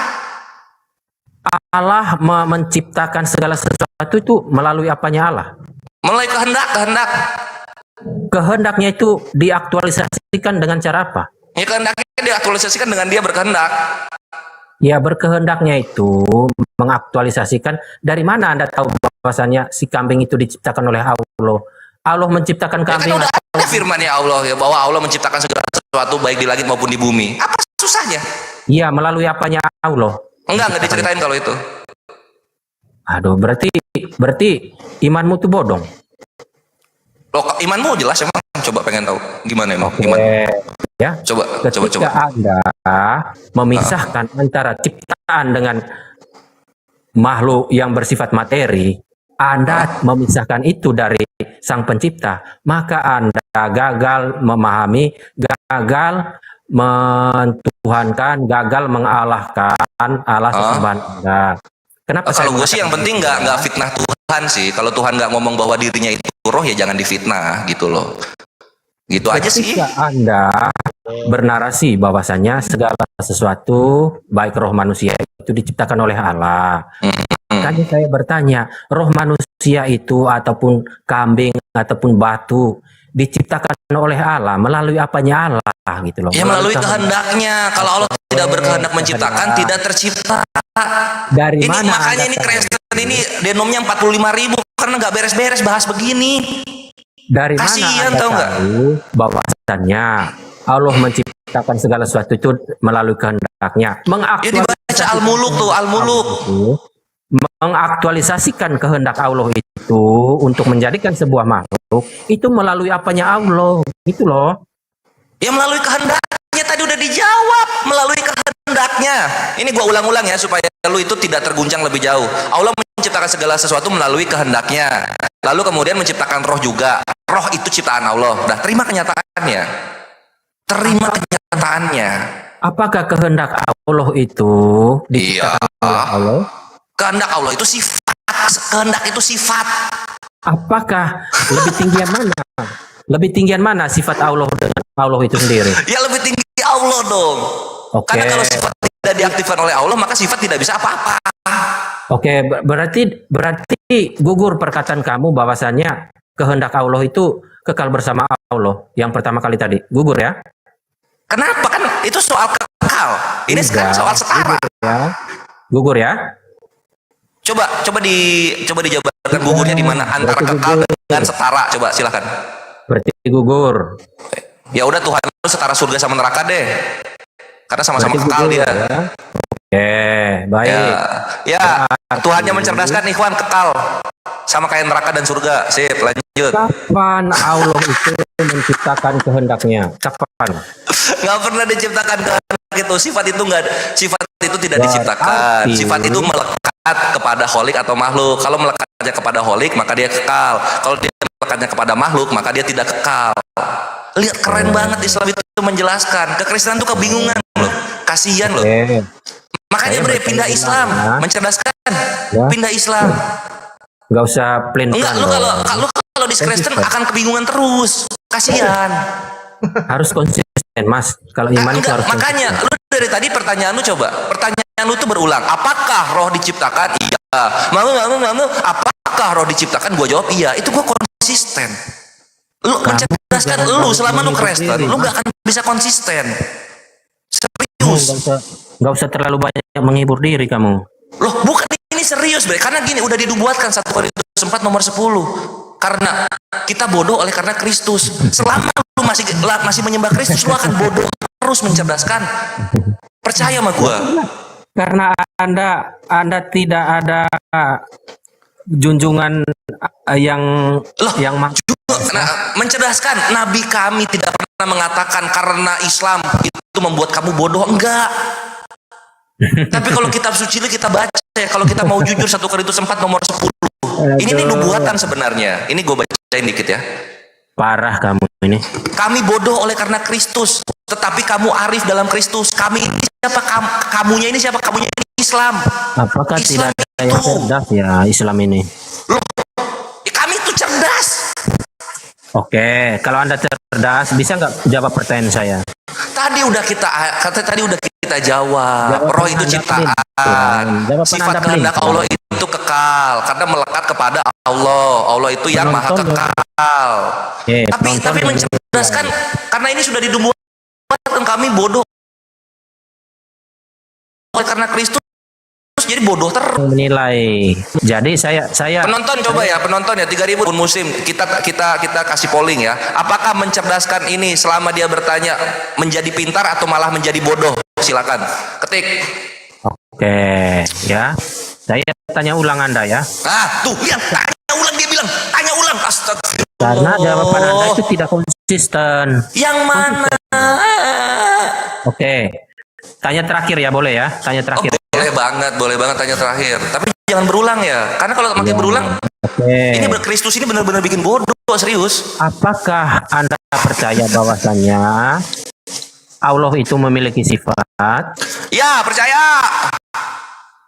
Allah menciptakan segala sesuatu itu melalui apanya Allah? Melalui kehendak. Kehendaknya itu diaktualisasikan dengan cara apa? Ya kehendaknya diaktualisasikan dengan dia berkehendak. Ya, berkehendaknya itu mengaktualisasikan. Dari mana Anda tahu bahwasannya si kambing itu diciptakan oleh Allah? Allah menciptakan Ya kan kambing. udah ada firman ya Allah ya, bahwa Allah menciptakan segala sesuatu baik di langit maupun di bumi. Apa susahnya? Iya, melalui apanya Allah? Enggak diceritain kalau itu. Aduh, berarti imanmu tuh bodong. Loh, imanmu jelas emang, coba pengen tahu gimana emang? Oke. Gimana? Ya. Coba. Ketika Anda memisahkan antara ciptaan dengan makhluk yang bersifat materi, Anda memisahkan itu dari Sang Pencipta, maka Anda gagal memahami, gagal mentuhankan, gagal mengalahkan Allah sesembahan Anda. Kenapa saya Kalau gue sih yang penting nggak fitnah Tuhan sih. Kalau Tuhan nggak ngomong bahwa dirinya itu roh, ya jangan difitnah gitu loh. Gitu aja sih. Ketika Anda bernarasi bahwasanya segala sesuatu baik roh manusia itu diciptakan oleh Allah. Makanya saya bertanya, roh manusia itu ataupun kambing ataupun batu diciptakan oleh Allah melalui apanya Allah gitu loh. Ya melalui kehendaknya. Kalau Allah tidak berkehendak menciptakan, tidak tercipta. Dari ini mana makanya ini Kristen ini denomnya 45.000 karena nggak beres-beres bahas begini. Dari Kasihan, mana tahu Anda nggak? tahu bahwasannya Allah menciptakan segala sesuatu itu melalui kehendaknya? Ya dibaca Al-Muluk tuh, Al-Muluk. Mengaktualisasikan kehendak Allah itu untuk menjadikan sebuah makhluk itu melalui apanya Allah gitu loh. Ya melalui kehendaknya tadi udah dijawab, melalui kehendaknya. Ini gua ulang-ulang ya supaya lu itu tidak terguncang lebih jauh. Allah menciptakan segala sesuatu melalui kehendaknya. Lalu kemudian menciptakan roh juga. Roh itu ciptaan Allah. Dah terima kenyataannya. Terima kenyataannya. Apakah kehendak Allah itu diciptakan oleh Allah? Kehendak Allah itu sifat. Kehendak itu sifat. Apakah lebih tinggian mana? Lebih tinggian mana sifat Allah dengan Allah itu sendiri? Ya lebih tinggi Allah dong. Oke. Karena kalau sifat tidak diaktifkan oleh Allah, maka sifat tidak bisa apa-apa. Oke, berarti gugur perkataan kamu bahwasannya kehendak Allah itu kekal bersama Allah. Yang pertama kali tadi, gugur ya? Kenapa? Kan itu soal kekal. Ini sekarang soal setara. Gugur ya? Coba dijabarkan gugurnya di mana antara kekal dengan setara. Coba silakan. Berarti gugur. Ya udah Tuhan lu setara surga sama neraka deh. Karena sama-sama Berarti kekal gugur, dia. Ya? Oke, baik. Ya, Tuhannya mencerdaskan ikhwan kekal. Sama kayak neraka dan surga. Sip, lanjut. Kapan Allah itu menciptakan kehendaknya? Kapan? Nggak pernah diciptakan kehendak itu. Sifat itu tidak diciptakan. Sifat itu melekat kepada holik atau makhluk. Kalau melekatnya kepada holik, maka dia kekal. Kalau dia melekatnya kepada makhluk, maka dia tidak kekal. Lihat keren banget Islam itu menjelaskan. Kekristenan itu kebingungan loh. Kasihan loh. Makanya Saya bre, bertanya pindah ulang, Islam, ya. mencerdaskan. Ya. Pindah Islam. Nggak usah plan Enggak, lu kalau di Kristen akan kebingungan terus. Kasihan. harus konsisten, Mas. Kalau iman itu Enggak, harus makanya lu dari tadi pertanyaan lu coba. Pertanyaan lu tuh berulang. Apakah roh diciptakan? Iya. Mau. Apakah roh diciptakan? Gua jawab iya. Itu gua konsisten. Lu mencerdaskan lu selama lu Kristen, lu nggak akan bisa konsisten. Serius. Nggak usah terlalu banyak menghibur diri kamu. Loh, bukan ini serius, Bre. Karena gini, udah dibuatkan 1 Korintus 4 nomor 10. Karena kita bodoh oleh karena Kristus. Selama lu masih menyembah Kristus, lu akan bodoh terus mencerdaskan. Percaya sama gua. Karena Anda tidak ada junjungan yang mencerdaskan. Nabi kami tidak pernah mengatakan karena Islam itu membuat kamu bodoh. Enggak. Tapi kalau kitab suci itu kita baca ya, kalau kita mau jujur 1 Korintus 4 nomor 10. Ini nih nubuatan sebenarnya. Ini gue bacain dikit ya. Parah kamu ini. Kami bodoh oleh karena Kristus, tetapi kamu arif dalam Kristus. Kami ini siapa? Kamunya ini siapa? Kamunya ini Islam. Apakah Islam tidak ada yang cerdas ya Islam ini? Kami itu cerdas. Oke, kalau Anda cerdas, bisa nggak jawab pertanyaan saya? Tadi udah kita jawab. Roh itu ciptaan. Sifat kehendak Allah itu kekal karena melekat kepada Allah. Allah itu yang maha kekal. Tapi mencerdaskan karena ini sudah dibuatkan kami bodoh oleh karena Kristus, jadi bodoh terus. Menilai. Jadi saya Penonton coba ya, penonton ya 3.000 pun musim kita kasih polling ya. Apakah mencerdaskan ini selama dia bertanya menjadi pintar atau malah menjadi bodoh? Silakan ketik. Oke, ya. Saya tanya ulang Anda ya. Tuh yang tanya ulang, dia bilang tanya ulang. Astagfirullah. Karena jawaban Anda itu tidak konsisten. Yang mana? Oke. Tanya terakhir ya, boleh ya? Tanya terakhir. Boleh banget tanya terakhir. Tapi jangan berulang ya. Karena kalau makin berulang, ini Kristus ini benar-benar bikin bodoh, serius. Apakah Anda percaya bahwasannya Allah itu memiliki sifat? Ya, percaya.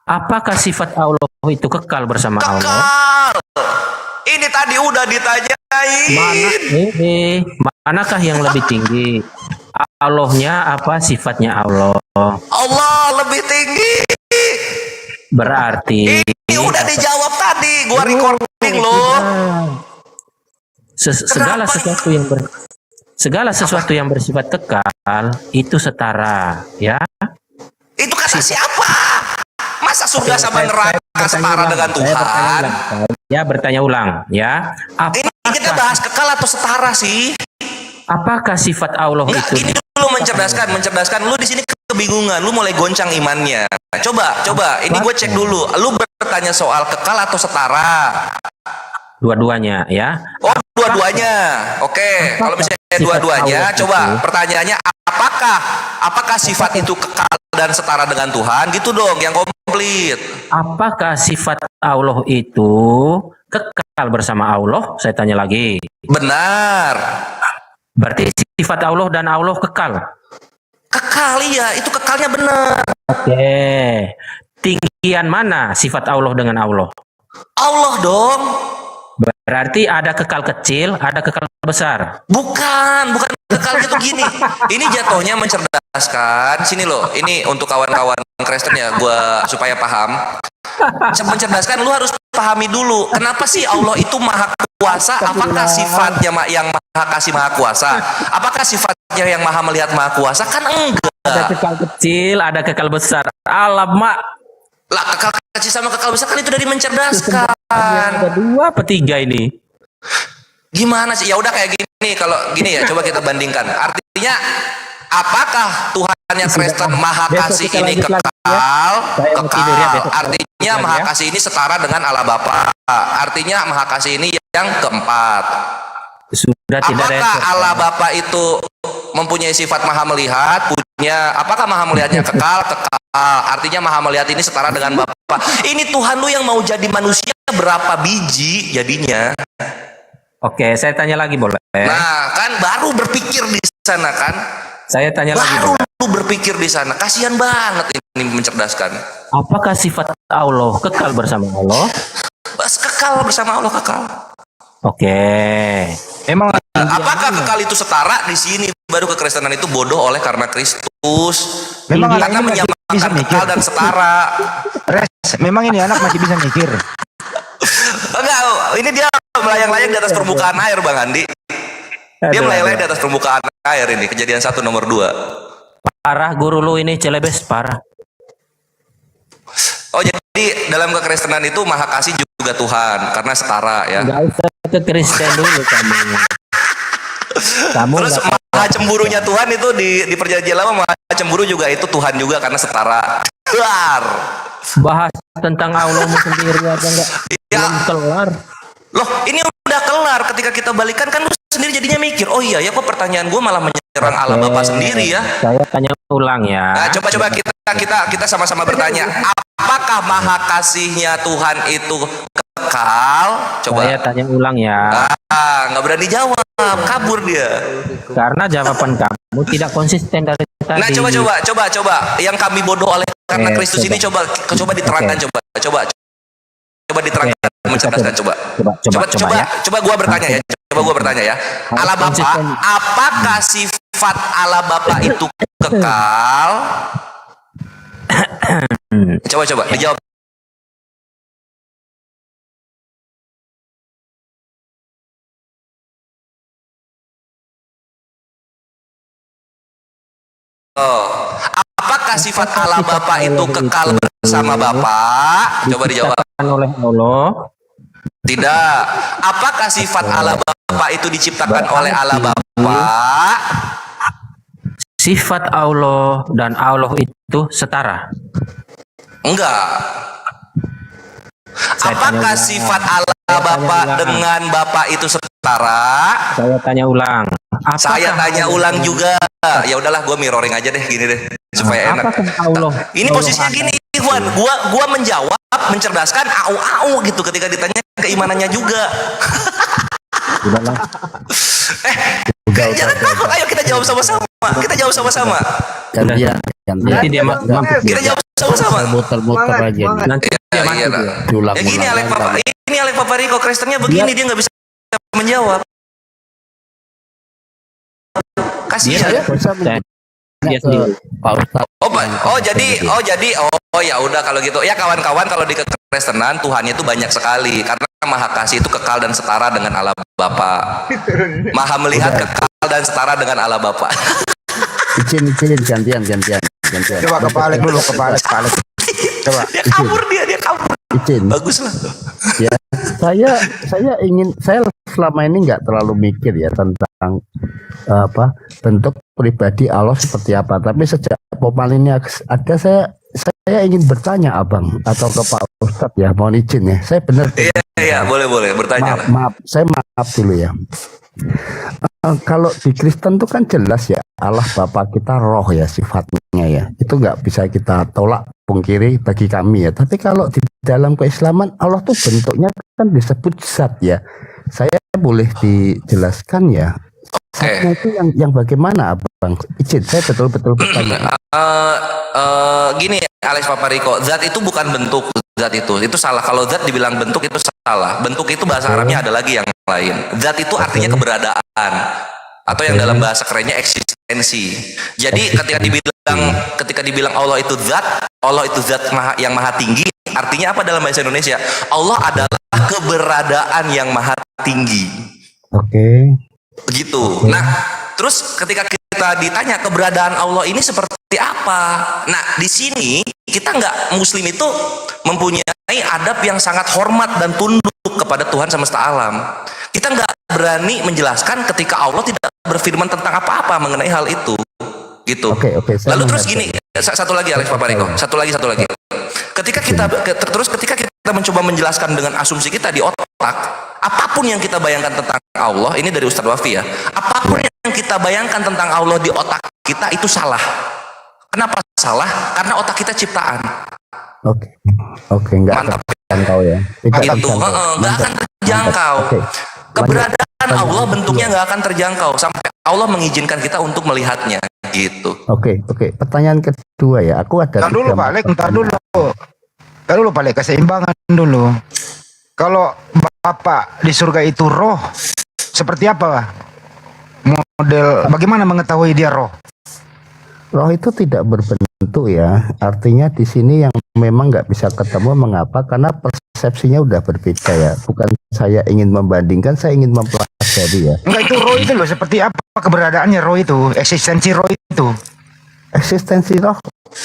Apakah sifat Allah itu kekal bersama Allah? Kekal. Ini tadi udah ditanyain. Manakah yang lebih tinggi? Allahnya apa sifatnya Allah? Allah lebih tinggi. Berarti ini udah dijawab tadi, gua recording loh. Segala sesuatu yang bersifat kekal itu setara, ya. Itu kata siapa? Masa surga sama neraka setara dengan Tuhan? Ya, bertanya ulang, ya. Ini kita bahas kekal atau setara sih? Apakah sifat Allah itu? Ini dulu mencerdaskan. Lu di sini kebingungan, lu mulai goncang imannya. Coba. Ini gue cek dulu. Lu bertanya soal kekal atau setara? Dua-duanya, ya. Oh, dua-duanya. Oke. Kalau misalnya dua-duanya, coba pertanyaannya apakah sifat itu kekal dan setara dengan Tuhan? Gitu dong, yang komplit. Apakah sifat Allah itu kekal bersama Allah? Saya tanya lagi. Benar. Berarti sifat Allah dan Allah kekal? Kekal, iya. Itu kekalnya benar. Oke. Tinggian mana sifat Allah dengan Allah? Allah dong. Berarti ada kekal kecil, ada kekal besar. Bukan kekal gitu gini. Ini jatuhnya mencerdaskan. Sini loh. Ini untuk kawan-kawan Kristen ya, gua supaya paham. Mencerdaskan, lu harus pahami dulu. Kenapa sih Allah itu maha kuasa? Apakah sifatnya yang maha kasih maha kuasa? Apakah sifatnya yang maha melihat maha kuasa? Kan enggak. Ada kekal kecil, ada kekal besar. Alamak. Lah, kekal kecil sama kekal besar kan itu dari mencerdaskan. Ada 2 apa 3 ini? Gimana sih? Ya udah kayak gini. Kalau gini ya, coba kita bandingkan. Artinya, apakah Tuhan yang Kristen maha kasih ini kekal? Artinya maha kasih ini setara dengan Allah Bapa. Artinya maha kasih ini yang keempat. Apakah Allah Bapa itu mempunyai sifat maha melihat? Apakah maha melihatnya kekal? Artinya maha melihat ini setara dengan Bapa. Ini Tuhan lu yang mau jadi manusia berapa biji jadinya? Oke, saya tanya lagi boleh? Nah, kan baru berpikir di sana kan? Saya tanya lagi. Baru lu berpikir di sana. Kasihan banget mencerdaskan. Apakah sifat Allah kekal bersama Allah? Kekal bersama Allah, kekal. Oke. Emang Apakah kekal itu setara? Di sini baru kekristenan itu bodoh oleh karena Kristus. Memang anak karena ini masih bisa menyamakan mikir. kekal dan setara. Memang ini anak masih bisa mikir. Enggak, ini dia melayang-layang di atas permukaan air, Bang Andi. Dia melayang-layang di atas permukaan air ini. Kejadian 1 nomor 2. Parah guru lu ini, Celebes, parah. Oh, jadi dalam kekristenan itu maha kasih juga Tuhan karena setara ya. Enggak usah ke Kristen dulu kamu. Terus maha cemburunya Tuhan itu di perjanjian lama, maha cemburu juga itu Tuhan juga karena setara. Kelar. Bahas tentang Allahmu sendiri aja enggak belum kelar. Loh, ini udah kelar. Ketika kita balikan kan lu sendiri jadinya mikir, oh iya ya kok pertanyaan gue malah menyerang Allah Bapa sendiri ya. Saya tanya ulang ya. Nah, coba kita sama-sama bertanya, apakah maha kasihnya Tuhan itu kekal? Coba. Saya tanya ulang ya. Nggak berani jawab, kabur dia. Karena jawaban kamu tidak konsisten dari tadi. Nah, coba. Yang kami bodoh oleh karena Kristus ini coba diterangkan, coba diterangkan, mencerdaskan, coba gua bertanya ya. Coba gua bertanya ya. Allah Bapa, apakah sifat Allah Bapa itu kekal? Coba dijawab. Apakah sifat Allah Bapa itu kekal bersama Bapa? Coba dijawab. Oleh Allah. Tidak. Apakah sifat Allah Bapa itu diciptakan oleh Allah Bapa? Sifat Allah dan Allah itu setara. Enggak. Apakah sifat Allah Bapa dengan Bapa itu setara? Saya tanya ulang. Saya tanya ulang juga. Ya udahlah, gue mirroring aja deh, gini deh, supaya enak. Allah? Ini posisinya gini, Ikhwan. Gua menjawab, mencerdaskan, au gitu ketika ditanya keimanannya juga. Udahlah. Jangan takut, ayo kita jawab sama-sama. Gantian. Nanti dia mampu. Kita jawab sama-sama. Muter-muter aja. Nanti dia mampu. Ya gini Alek Papariko, Kristennya begini, dia nggak bisa menjawab. Kasihan. Oh ya udah kalau gitu ya kawan-kawan, kalau di kekristenan Tuhannya itu banyak sekali karena maha kasih itu kekal dan setara dengan Allah Bapa. Maha melihat kekal dan setara dengan Allah Bapa. Izin gantian. Coba ke Pak Alek dulu, ke Pak Alek. Coba. Dia kabur. Izin. Bagus lah. Ya, saya selama ini nggak terlalu mikir ya tentang bentuk pribadi Allah seperti apa. Tapi sejak Popal ini ada, saya ingin bertanya Abang atau ke Pak Ustadz ya, mohon izin ya. Saya benar. Iya, boleh bertanya. Maaf dulu ya. Kalau di Kristen itu kan jelas ya, Allah Bapa kita roh ya sifatnya ya. Itu nggak bisa kita tolak pungkiri bagi kami ya. Tapi kalau di dalam keislaman Allah tuh bentuknya kan disebut zat ya. Saya boleh dijelaskan ya. Zatnya itu yang bagaimana Abang? Izin, saya betul-betul bertanya. Gini Alex Papariko, zat itu bukan bentuk, zat itu salah. Kalau zat dibilang bentuk itu salah. Bentuk itu bahasa Arabnya ada lagi yang lain. Zat itu artinya keberadaan, atau yang dalam bahasa kerennya eksistensi. Jadi ketika dibilang Allah itu zat yang maha tinggi, artinya apa dalam bahasa Indonesia? Allah adalah keberadaan yang maha tinggi. Begitu. Nah, terus ketika kita ditanya keberadaan Allah ini seperti apa? Nah, di sini kita Muslim itu mempunyai adab yang sangat hormat dan tunduk kepada Tuhan semesta alam. Kita nggak berani menjelaskan ketika Allah tidak berfirman tentang apa-apa mengenai hal itu, gitu. Lalu terus gini, satu lagi Alex Papariko, satu lagi. Ketika kita mencoba menjelaskan dengan asumsi kita di otak, apapun yang kita bayangkan tentang Allah, ini dari Ustadz Wafi ya, apapun yang kita bayangkan tentang Allah di otak kita itu salah. Kenapa salah? Karena otak kita ciptaan. Enggak akan terjangkau ya. Nggak akan terjangkau. Keberadaan Allah bentuknya nggak akan terjangkau sampai Allah mengizinkan kita untuk melihatnya, gitu. Oke. Pertanyaan kedua ya. Aku ada Ntar dulu tiga Pak Alek, ntar pertanyaan. dulu Pak Alek, keseimbangan dulu. Kalau Bapak di surga itu roh, seperti apa model, bagaimana mengetahui dia roh? Roh itu tidak berbentuk ya. Artinya di sini yang memang nggak bisa ketemu. Mengapa? Karena persepsinya udah berbeda ya. Bukan saya ingin membandingkan, saya ingin mempelajari ya. Enggak, itu roh itu loh, seperti apa keberadaannya roh itu, eksistensi roh itu. Eksistensi roh,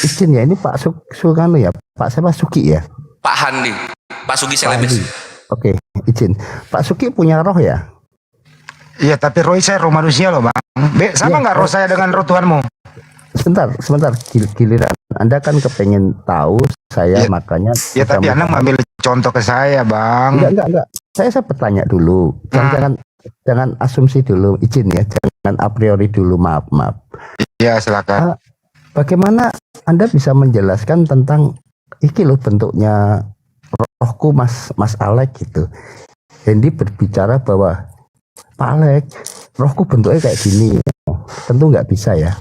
izin ya. Ini Pak Sugano ya. Pak siapa? Suki ya. Pak Handi, Pak Sugi Pak Selebes. Handi. Oke, izin. Pak Suki punya roh ya? Iya, tapi roh saya roh manusia loh Bang. Sama Iya, nggak roh saya dengan roh Tuhanmu? Sebentar, giliran. Anda kan kepengen tahu saya, makanya. Ya tapi Anda ambil contoh ke saya Bang. Enggak. Saya bertanya dulu. Jangan asumsi dulu, izin ya. Jangan a priori dulu, maaf. Iya, silakan. Bagaimana Anda bisa menjelaskan tentang iki loh bentuknya rohku Mas Alek gitu. Hendy berbicara bahwa Pak Alek, rohku bentuknya kayak gini. Tentu nggak bisa ya.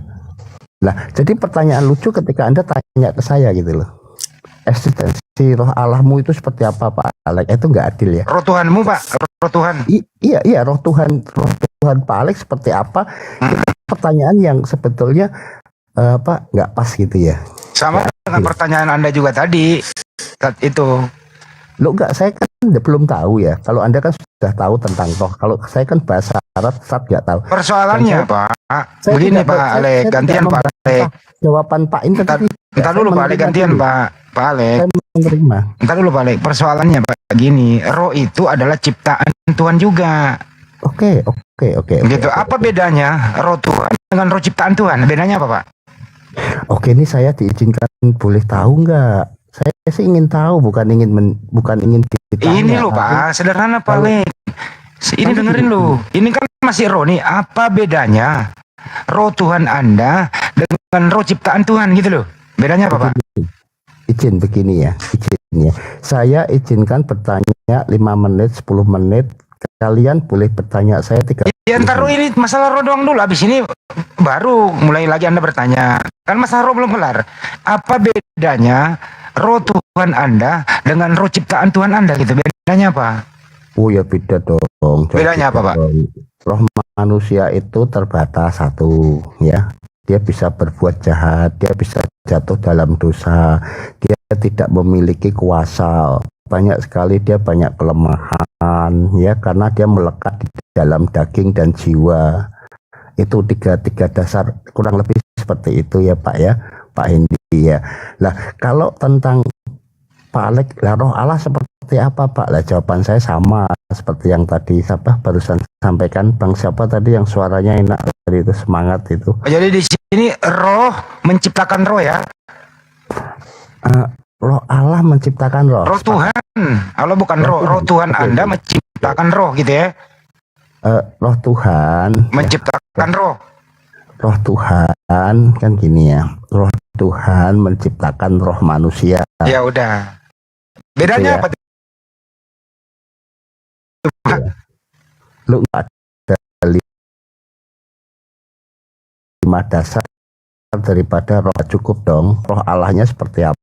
Nah, jadi pertanyaan lucu ketika Anda tanya ke saya gitu loh. Eksistensi roh Allahmu itu seperti apa Pak Alek? Itu nggak adil ya. Roh Tuhanmu Pak, roh Tuhan. Iya, roh Tuhan Pak Alek seperti apa? Itu pertanyaan yang sebetulnya nggak pas gitu ya. Sama dengan pertanyaan Anda juga tadi. Itu. Lo enggak, saya kan belum tahu ya. Kalau Anda kan sudah tahu tentang roh. Kalau saya kan bahasa Arab, saya nggak tahu. Persoalannya Pak, begini Pak Alek, gantian Pak Alek. Jawaban Pak ini tadi. Entar dulu Pak Alek, gantian Pak Alek. Saya menerima. Entar dulu Pak Alek, persoalannya Pak gini, roh itu adalah ciptaan Tuhan juga. Oke. Gitu. Apa bedanya roh Tuhan dengan roh ciptaan Tuhan? Bedanya apa Pak? Oke, ini saya diizinkan boleh tahu nggak? Saya sih ingin tahu, bukan ingin ditanya. Ini loh Pak, sederhana Pak Alek. Ini dengerin lu. Ini kan masih roh nih. Apa bedanya roh Tuhan Anda dengan roh ciptaan Tuhan gitu loh? Bedanya apa Pak? Izin begini ya. Saya izinkan bertanya 5 menit, 10 menit. Kalian boleh bertanya saya 3 menit. Ya ntar ini masalah roh doang dulu. Habis ini baru mulai lagi Anda bertanya. Kan masalah roh belum kelar. Apa bedanya roh Tuhan Anda dengan roh ciptaan Tuhan Anda gitu? Bedanya apa? Oh ya beda dong. Bedanya apa Pak? Roh manusia itu terbatas satu ya. Dia bisa berbuat jahat, dia bisa jatuh dalam dosa, dia tidak memiliki kuasa. Banyak sekali dia banyak kelemahan ya, karena dia melekat di dalam daging dan jiwa. Itu tiga dasar kurang lebih seperti itu ya Pak ya, Pak Hendy ya. Lah kalau tentang Pak Alek, lah roh Allah seperti apa Pak? Lah jawaban saya sama seperti yang tadi barusan sampaikan Bang siapa tadi yang suaranya enak tadi itu, semangat itu. Jadi di sini roh menciptakan roh ya. Roh Allah menciptakan roh. Roh Tuhan. Allah bukan roh Tuhan Anda menciptakan roh gitu ya. Roh Tuhan menciptakan roh. Roh Tuhan kan gini ya. Roh Tuhan menciptakan roh manusia. Ya udah. Bedanya apa? Lu nggak ada 5 dasar daripada roh, cukup dong. Roh Allahnya seperti apa?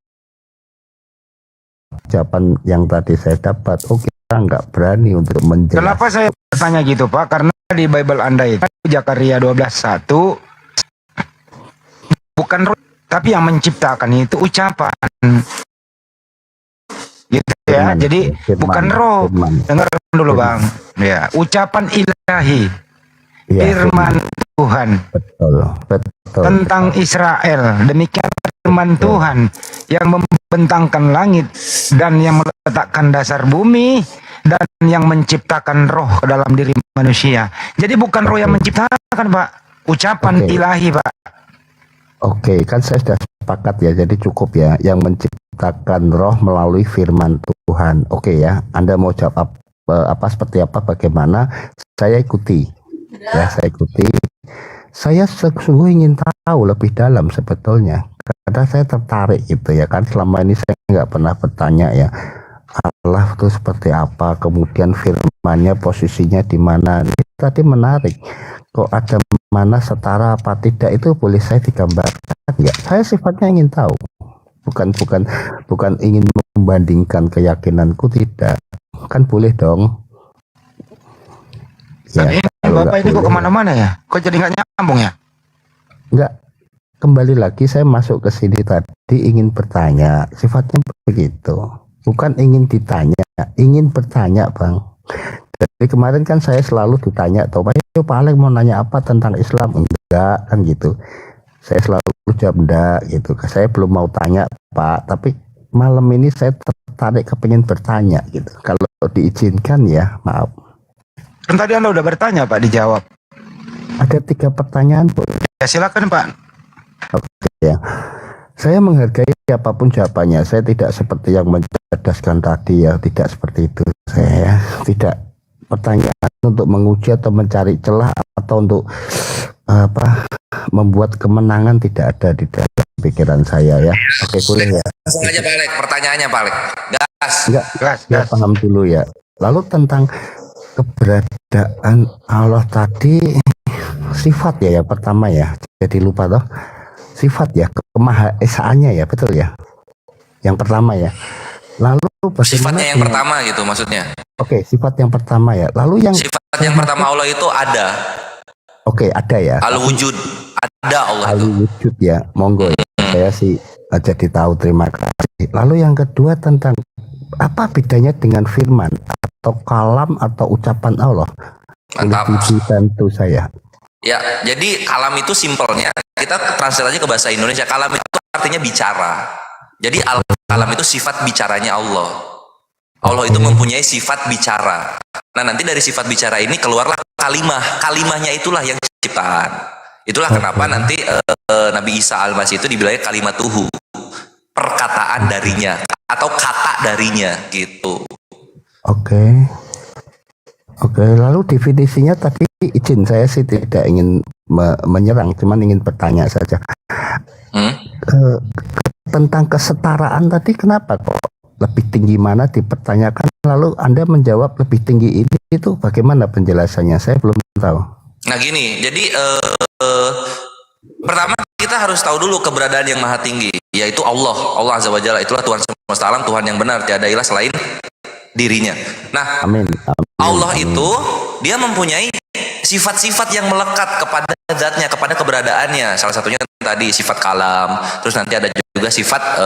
Jawaban yang tadi saya dapat, kita nggak berani untuk menjelaskan. Kenapa saya bertanya gitu Pak? Karena di Bible Anda itu Zakaria 12:1 bukan roh, tapi yang menciptakan itu ucapan. Gitu ya. Jadi bukan roh. Dengar dulu Bang. Ya, ucapan ilahi. Firman Tuhan. Betul. Tentang Israel. Demikian firman Tuhan yang membentangkan langit dan yang meletakkan dasar bumi dan yang menciptakan roh ke dalam diri manusia. Jadi bukan roh yang menciptakan Pak, ucapan ilahi Pak. Oke, kan saya sudah sepakat ya, jadi cukup ya, yang menciptakan roh melalui firman Tuhan. Oke ya, Anda mau jawab seperti apa, bagaimana, saya ikuti. Ya, saya ikuti. Saya sungguh ingin tahu lebih dalam sebetulnya, karena saya tertarik gitu ya kan. Selama ini saya nggak pernah bertanya ya, Allah itu seperti apa, kemudian firmannya posisinya di mana. Ini tadi menarik kok ada mana setara apa tidak itu boleh saya digambarkan nggak? Saya sifatnya ingin tahu, bukan ingin membandingkan keyakinanku, tidak. Kan boleh dong. Ya, kalau Bapak nggak ini kok boleh, kemana-mana ya? Kok jadi nggak nyambung ya? nggak. Kembali lagi saya masuk ke sini tadi ingin bertanya, sifatnya begitu. Bukan ingin ditanya, ingin bertanya, Bang. Jadi kemarin kan saya selalu ditanya, toh Pak Alek mau nanya apa tentang Islam? Enggak, kan gitu. Saya selalu jawab enggak gitu. Saya belum mau tanya, Pak, tapi malam ini saya tertarik kepengen bertanya gitu. Kalau diizinkan ya, maaf. Kan tadi Anda udah bertanya Pak, dijawab. Ada 3 pertanyaan, Bu. Ya silakan Pak. Oke ya. Saya menghargai apapun jawabannya. Saya tidak seperti yang mencerdaskan tadi ya, tidak seperti itu. Saya tidak pertanyaan untuk menguji atau mencari celah atau untuk membuat kemenangan, tidak ada di dalam pikiran saya ya. Oke, boleh ya. Langsung aja Pak Alek, pertanyaannya Pak Alek. Gas. Enggak, ya paham dulu ya. Lalu tentang keberadaan Allah tadi, sifat ya yang pertama ya. Jadi lupa toh. Sifat ya, kemahaesaannya ya, betul ya. Yang pertama ya. Lalu Sifatnya yang pertama gitu maksudnya. Oke, sifat yang pertama ya. Lalu yang Sifat yang pertama Allah itu ada. Oke, ada ya. Al-wujud. Ada Allah itu. Al-wujud ya. Monggo ya. Saya sih jadi tahu, terima kasih. Lalu yang kedua tentang apa bedanya dengan firman atau kalam atau ucapan Allah? Mantap. Dibantu saya. Ya, jadi kalam itu simpelnya kita translate aja ke bahasa Indonesia. Kalam itu artinya bicara. Jadi al-kalam itu sifat bicaranya Allah. Allah itu mempunyai sifat bicara. Nah, nanti dari sifat bicara ini keluarlah kalimah. Kalimahnya itulah yang ciptaan. Itulah kenapa nanti Nabi Isa Al-Masih itu dibilangnya kalimatuhu. Perkataan darinya atau kata darinya gitu. Oke. Oke, lalu definisinya tadi, izin saya sih tidak ingin menyerang, cuman ingin bertanya saja. Tentang kesetaraan tadi, kenapa kok lebih tinggi mana dipertanyakan, lalu Anda menjawab lebih tinggi ini, itu bagaimana penjelasannya? Saya belum tahu. Nah gini, jadi pertama kita harus tahu dulu keberadaan yang maha tinggi, yaitu Allah Azza wa Jalla. Itulah Tuhan semesta alam, Tuhan yang benar, tiada ilah selain dirinya. Nah, Amin. Allah itu dia mempunyai sifat-sifat yang melekat kepada zatnya, kepada keberadaannya. Salah satunya tadi sifat kalam. Terus nanti ada juga sifat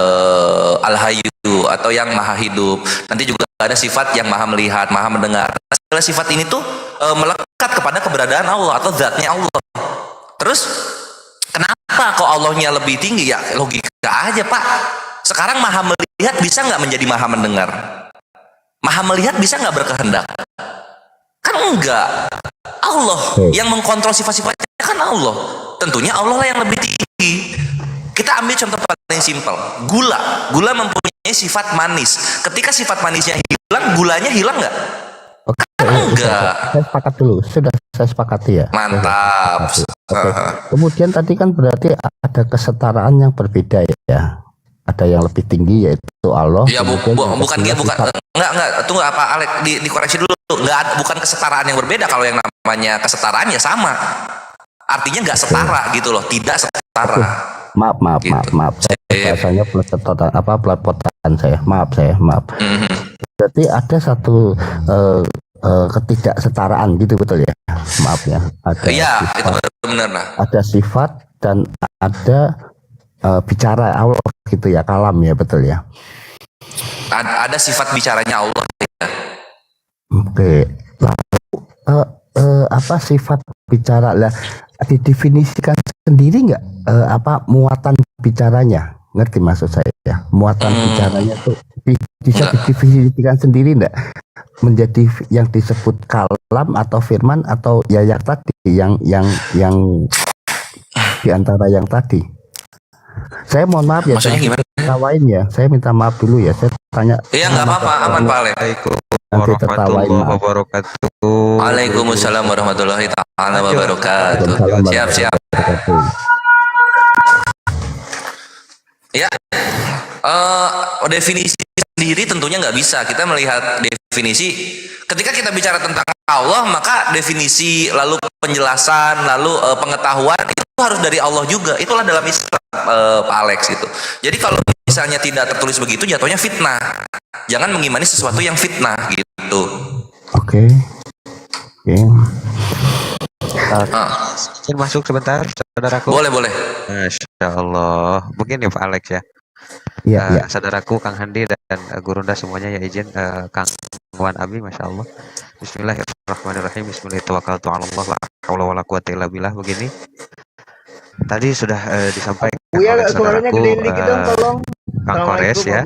al-hayyu atau yang maha hidup. Nanti juga ada sifat yang maha melihat, maha mendengar. Segala sifat ini tuh melekat kepada keberadaan Allah atau zatnya Allah. Terus kenapa kok Allahnya lebih tinggi? Ya logika aja Pak. Sekarang maha melihat bisa nggak menjadi maha mendengar? Maha melihat bisa nggak berkehendak? Kan enggak. Allah yang mengkontrol sifat-sifatnya kan Allah. Tentunya Allah lah yang lebih tinggi. Kita ambil contoh paling simpel. Gula mempunyai sifat manis. Ketika sifat manisnya hilang, gulanya hilang nggak? Kan enggak. Saya sepakat dulu. Sudah saya sepakati ya. Mantap. Oke. Kemudian tadi kan berarti ada kesetaraan yang berbeda ya. Ada yang lebih tinggi yaitu Allah. Ya enggak, tunggu apa Alek dikoreksi dulu. Bukan kesetaraan yang berbeda. Kalau yang namanya kesetaraan ya sama. Artinya nggak setara gitu loh, tidak setara. Maaf. Saya pelepotan saya. Maaf. Berarti ada satu ketidaksetaraan gitu, betul ya? Maaf ya. Iya, itu benar lah. Ada sifat dan ada bicara Allah gitu ya, kalam ya, betul ya. Ada sifat bicaranya Allah ya. Oke. Lalu apa sifat bicara lah didefinisikan sendiri nggak muatan bicaranya? Ngerti maksud saya ya? Muatan bicaranya tuh bisa didefinisikan sendiri nggak? Menjadi yang disebut kalam atau firman atau ya yang tadi yang di antara yang tadi. Saya mohon maaf ya, maksudnya gimana? Tertawain ya, saya minta maaf dulu ya, saya tanya. Iya nggak apa-apa, aman Pak Alek. Nanti tertawain. Waalaikumsalam warahmatullahi taala wabarakatuh. Siap. Ya, definisi sendiri tentunya nggak bisa. Kita melihat definisi. Ketika kita bicara tentang Allah, maka definisi, lalu penjelasan, lalu pengetahuan itu harus dari Allah juga. Itulah dalam Islam, Pak Alex itu. Jadi kalau misalnya tidak tertulis begitu, jatuhnya fitnah. Jangan mengimani sesuatu yang fitnah gitu. Oke. Izin masuk sebentar, saudaraku. Boleh. Masya Allah. Mungkin ya Pak Alex ya. Iya. Saudaraku Kang Handi dan Gurunda semuanya ya izin Kang Wan Abi, Masya Allah. Bismillahirrahmanirrahim. Bismillahirrahmanirrahim. La haula wala quwata illa billah. Begini. Tadi sudah disampaikan oleh saudaraku Kang Kores ya.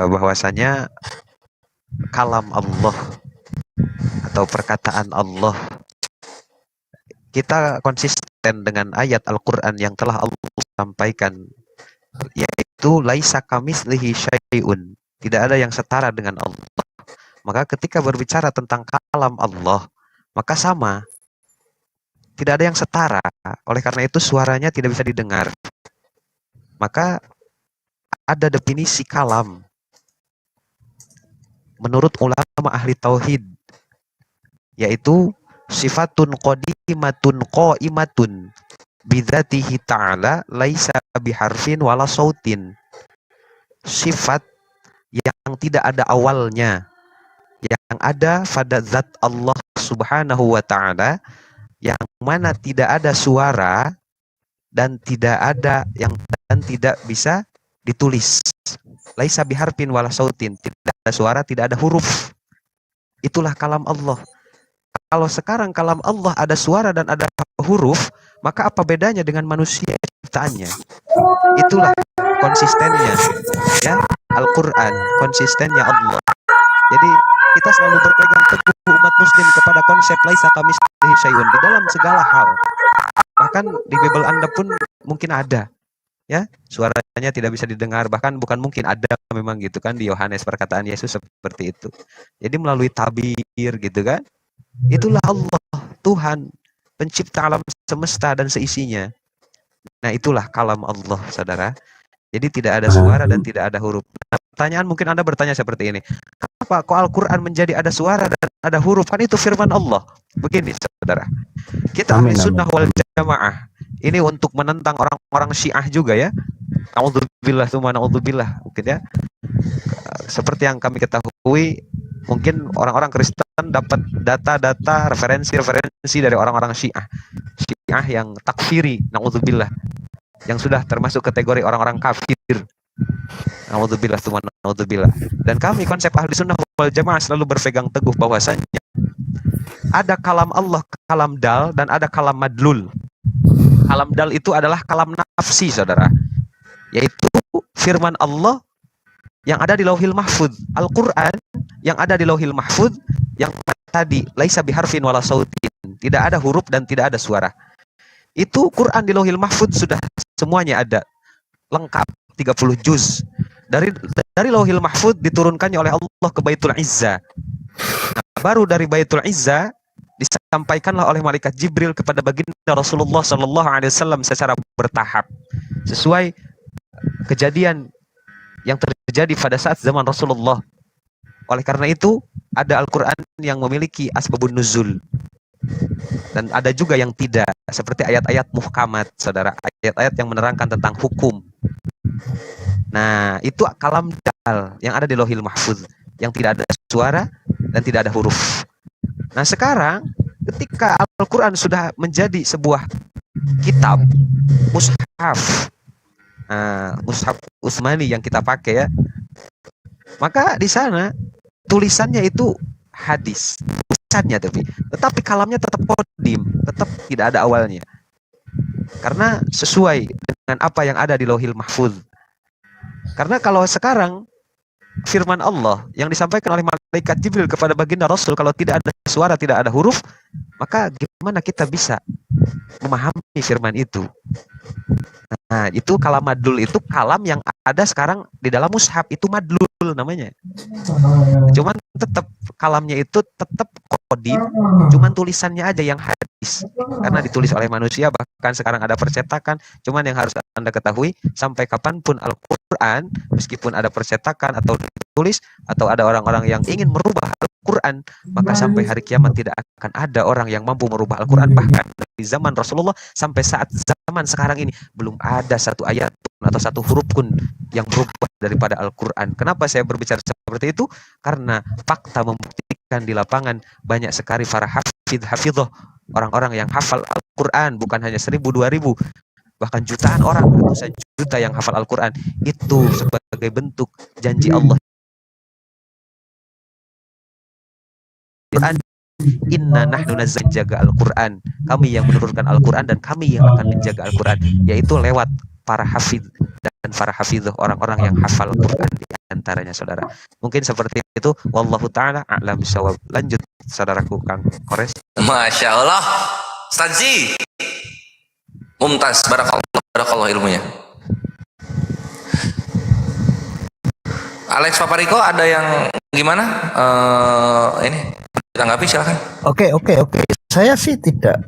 Bahwasanya kalam Allah atau perkataan Allah, kita konsisten dengan ayat Al-Quran yang telah Allah sampaikan, yaitu laisa kamitslihi syai'un, tidak ada yang setara dengan Allah. Maka ketika berbicara tentang kalam Allah, maka sama, tidak ada yang setara. Oleh karena itu suaranya tidak bisa didengar. Maka ada definisi kalam menurut ulama ahli tauhid, yaitu sifatun qadimatun qaimatun bidzatihi ta'ala laisa biharfin wala sautin. Sifat yang tidak ada awalnya, yang ada pada zat Allah Subhanahu wa ta'ala, yang mana tidak ada suara dan tidak bisa ditulis. Laisa biharfin wala sautin, tidak ada suara, tidak ada huruf. Itulah kalam Allah. Kalau sekarang kalam Allah ada suara dan ada huruf, maka apa bedanya dengan manusia ciptaannya? Itulah konsistennya, ya, Al-Quran, konsistennya Allah. Jadi kita selalu berpegang teguh umat muslim kepada konsep laisa kamitslihi syai'un di dalam segala hal. Bahkan di Bible Anda pun mungkin ada, ya, suaranya tidak bisa didengar, bahkan bukan mungkin, ada memang gitu kan, di Yohanes perkataan Yesus seperti itu. Jadi melalui tabir gitu kan. Itulah Allah, Tuhan, pencipta alam semesta dan seisinya. Nah, itulah kalam Allah, saudara. Jadi tidak ada suara dan tidak ada huruf. Nah, pertanyaan mungkin Anda bertanya seperti ini. Kenapa kok Al-Quran menjadi ada suara dan ada huruf? Kan itu firman Allah. Begini, saudara. Kita ahli sunnah wal jamaah. Ini untuk menentang orang-orang Syiah juga ya. Na'udzubillah, na'udzubillah, mungkin ya. Seperti yang kami ketahui, mungkin orang-orang Kristen dapat data-data, referensi dari orang-orang Syiah yang takfiri, na'udzubillah, yang sudah termasuk kategori orang-orang kafir. Na'udzubillah, na'udzubillah. Dan kami konsep ahli sunnah wal jamaah selalu berpegang teguh bahwasanya ada kalam Allah, kalam dal, dan ada kalam madlul. Kalam dal itu adalah kalam nafsi, saudara, yaitu firman Allah yang ada di Lauhil Mahfud. Al-Quran yang ada di Lauhil Mahfud, yang tadi laisa biharfin wala sautin, tidak ada huruf dan tidak ada suara. Itu Quran di Lauhil Mahfud sudah semuanya ada, lengkap, 30 juz. Dari Lauhil Mahfud diturunkannya oleh Allah ke Baitul Izzah. Nah, baru dari Baitul Izzah disampaikanlah oleh malaikat Jibril kepada baginda Rasulullah sallallahu alaihi wasallam secara bertahap sesuai kejadian yang terjadi pada saat zaman Rasulullah. Oleh karena itu, ada Al-Quran yang memiliki asbabun nuzul, dan ada juga yang tidak, seperti ayat-ayat muhkamat, saudara, ayat-ayat yang menerangkan tentang hukum. Nah, itu kalam dal yang ada di Lauhil Mahfuz, yang tidak ada suara dan tidak ada huruf. Nah, sekarang ketika Al-Quran sudah menjadi sebuah kitab, mushaf, mushaf Utsmani yang kita pakai ya, maka di sana tulisannya itu hadis, tulisannya tetapi kalamnya tetap qadim, tetap tidak ada awalnya, karena sesuai dengan apa yang ada di Lauhil Mahfuz. Karena kalau sekarang firman Allah yang disampaikan oleh malaikat Jibril kepada baginda Rasul, kalau tidak ada suara, tidak ada huruf, maka gimana kita bisa memahami firman itu? Nah, itu kalam madlul, itu kalam yang ada sekarang di dalam mushaf, itu madlul namanya. Cuman tetap kalamnya itu tetap qadim, cuman tulisannya aja yang hadis. karena ditulis oleh manusia, bahkan sekarang ada percetakan. Cuman yang harus Anda ketahui, sampai kapanpun Al-Quran, meskipun ada percetakan atau ditulis, atau ada orang-orang yang ingin merubah Al-Quran, maka sampai hari kiamat tidak akan ada orang yang mampu merubah Al-Quran. Bahkan dari zaman Rasulullah sampai saat zaman sekarang ini, belum ada satu ayat atau satu huruf pun yang berubah daripada Al-Quran. Kenapa saya berbicara seperti itu? Karena fakta membuktikan di lapangan banyak sekali para hafidh, orang-orang yang hafal Al-Quran, bukan hanya 1000, 2000, bahkan jutaan orang, ratusan juta yang hafal Al-Quran. Itu sebagai bentuk janji Allah. Inna nahnu jaga Al-Quran, kami yang menurunkan Al-Quran dan kami yang akan menjaga Al-Quran, yaitu lewat para hafidh dan para hafidh, orang-orang yang hafal Al-Quran di antaranya, saudara. Mungkin seperti itu. Wallahu ta'ala a'lam bishawab. Lanjut saudaraku Kang Kores. Masya Allah, Stanzi mumtaz, barakallah ilmunya. Alex Papariko ada yang gimana? Ini tanggapi silakan. Oke. Saya sih tidak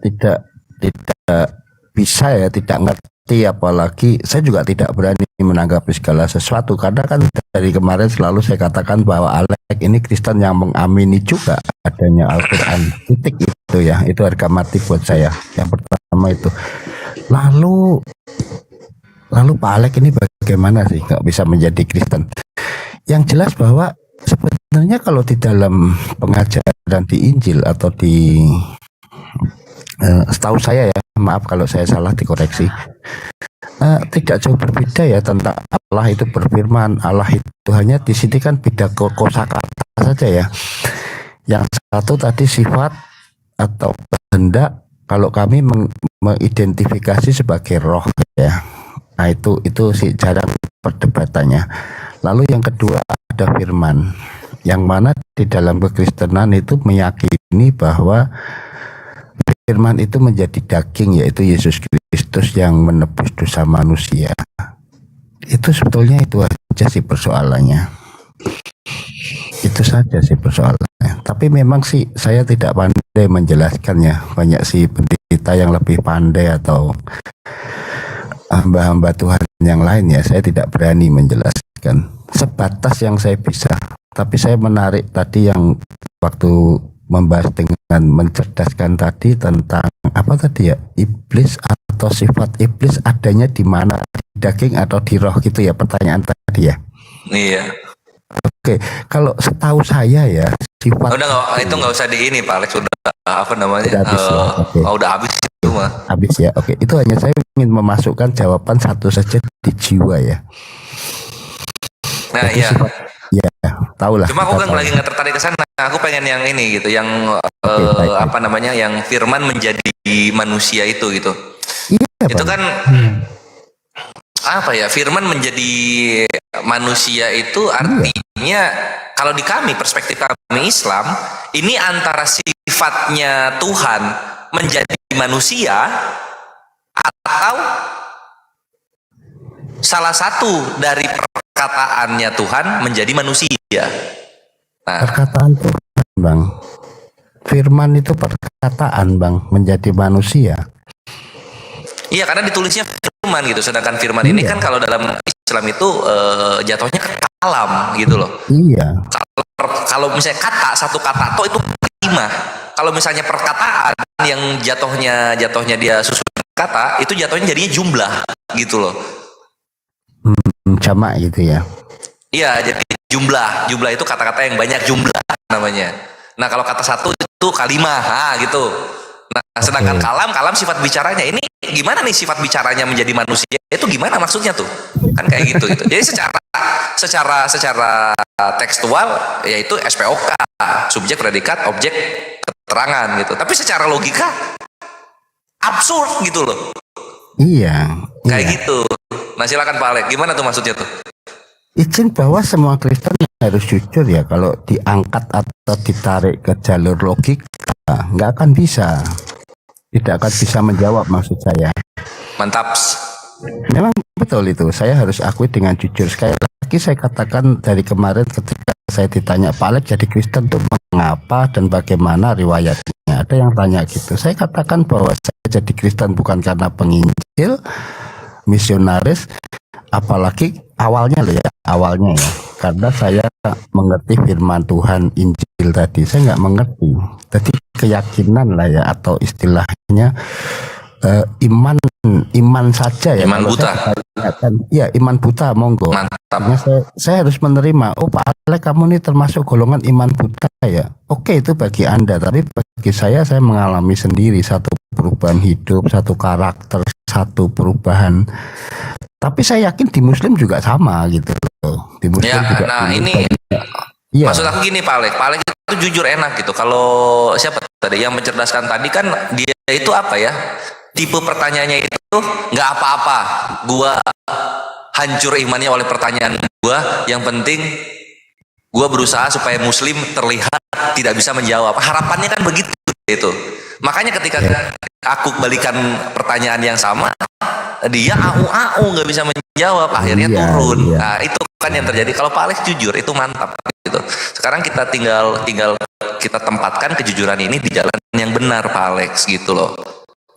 bisa ya, tidak ngerti, apalagi saya juga tidak berani menanggapi segala sesuatu, karena kan dari kemarin selalu saya katakan bahwa Alek ini Kristen yang mengamini juga adanya Al-Quran. Titik itu ya, itu harga mati buat saya. Yang pertama itu. Lalu Pak Alek ini bagaimana sih nggak bisa menjadi Kristen? Yang jelas bahwa sebenarnya kalau di dalam pengajaran di Injil atau di setahu saya ya, maaf kalau saya salah dikoreksi, tidak jauh berbeda ya tentang Allah itu berfirman. Allah itu hanya di sini kan beda kosakata saja ya. Yang satu tadi sifat atau kehendak, kalau kami mengidentifikasi sebagai roh ya. Nah itu sih jarang perdebatannya. Lalu yang kedua ada firman, yang mana di dalam kekristenan itu meyakini bahwa firman itu menjadi daging, yaitu Yesus Kristus yang menebus dosa manusia. Itu sebetulnya itu aja sih persoalannya. Itu saja sih persoalannya. Tapi memang sih saya tidak pandai menjelaskannya. Banyak sih pendeta yang lebih pandai atau hamba-hamba Tuhan yang lain ya. Saya tidak berani menjelaskan. Sebatas yang saya bisa. Tapi saya menarik tadi yang waktu membahas dengan mencerdaskan tadi tentang apa tadi ya, iblis atau sifat iblis adanya di mana, di daging atau di roh gitu ya pertanyaan tadi ya. Iya. Oke, kalau setahu saya ya sifat itu nggak usah di ini Pak Alex, udah apa namanya? Udah habis ya? Okay. Udah habis itu mah. Habis ya. Oke, itu hanya saya ingin memasukkan jawaban satu saja di jiwa ya. Nah, jadi iya. Sifat, ya, tahu lah. Cuma aku kan lagi nggak tertarik ke sana. Aku pengen yang ini gitu, yang apa namanya, yang firman menjadi manusia itu gitu. Iya, itu kan apa ya? Firman menjadi manusia itu artinya kalau di kami, perspektif kami Islam, ini antara sifatnya Tuhan menjadi manusia atau salah satu dari perkataannya Tuhan menjadi manusia. Nah, perkataan Tuhan, Bang. Firman itu perkataan, Bang, menjadi manusia. iya, karena ditulisnya firman gitu. Sedangkan firman ini kan kalau dalam Islam itu jatuhnya ke kalam gitu loh. Iya. Kalau misalnya satu kata to itu kalimat. Kalau misalnya perkataan yang jatuhnya dia susun kata, itu jatuhnya jadinya jumlah gitu loh. Jamak gitu ya. Iya, jadi jumlah itu kata-kata yang banyak jumlah namanya. Nah kalau kata satu itu kalimah, gitu. Nah sedangkan kalam sifat bicaranya, ini gimana nih sifat bicaranya menjadi manusia itu gimana maksudnya tuh? Kan kayak gitu. Jadi secara tekstual yaitu SPOK, subjek predikat objek keterangan gitu. Tapi secara logika absurd gitu loh. Iya. Kayak gitu. Nah silakan Pak Alek, gimana tuh maksudnya tuh? Izin bahwa semua Kristen harus jujur ya, kalau diangkat atau ditarik ke jalur logika nggak akan bisa, tidak akan bisa menjawab maksud saya. Mantap. Memang betul itu, saya harus akui dengan jujur. Sekali lagi saya katakan dari kemarin ketika saya ditanya Pak Alek jadi Kristen tuh mengapa dan bagaimana riwayatnya, Ada yang tanya gitu. Saya katakan bahwa saya jadi Kristen bukan karena penginjil, misionaris, apalagi awalnya ya, karena saya mengerti firman Tuhan Injil tadi. Saya nggak mengerti. Jadi keyakinan lah ya, atau istilahnya iman saja ya. Iman Kalau buta. saya tanyakan, ya iman buta, monggo. Artinya saya harus menerima. Oh Pak Alek, kamu ini termasuk golongan iman buta ya. Oke, itu bagi Anda, tapi bagi saya mengalami sendiri satu perubahan hidup, satu karakter, satu perubahan. Tapi saya yakin di Muslim juga sama gitu loh. Di Muslim Ya, juga. nah ini Iya. maksud aku gini Pak Alek. Pak Alek itu jujur enak gitu. Kalau siapa tadi yang mencerdaskan tadi kan dia itu apa ya? Tipe pertanyaannya itu nggak apa-apa. Gua hancur imannya oleh pertanyaan gua. Yang penting gua berusaha supaya Muslim terlihat tidak bisa menjawab. Harapannya kan begitu itu. Makanya ketika aku balikan pertanyaan yang sama, dia au nggak bisa menjawab, akhirnya turun. Nah itu kan yang terjadi. Kalau Pak Alex jujur itu mantap gitu. Sekarang kita tinggal kita tempatkan kejujuran ini di jalan yang benar Pak Alex gitu loh.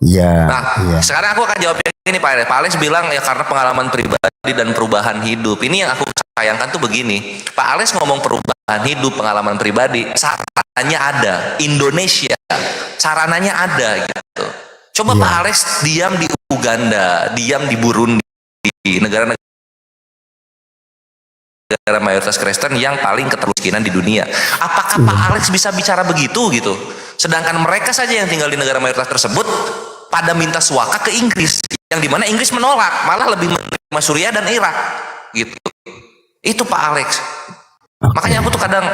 Iya. Nah sekarang aku akan jawabnya ini Pak Alex. Pak Alex bilang ya karena pengalaman pribadi dan perubahan hidup. Ini yang aku sayangkan tuh begini. Pak Alex ngomong perubahan hidup, pengalaman pribadi, sarananya ada. Indonesia sarananya ada gitu. Coba Pak Alex diam di Uganda, diam di Burundi, negara-negara mayoritas Kristen yang paling ketermiskinan di dunia. Apakah Pak Alex bisa bicara begitu gitu? Sedangkan mereka saja yang tinggal di negara mayoritas tersebut pada minta suaka ke Inggris, yang dimana Inggris menolak, malah lebih menerima Suriah dan Irak gitu. Itu Pak Alex. Makanya aku tuh kadang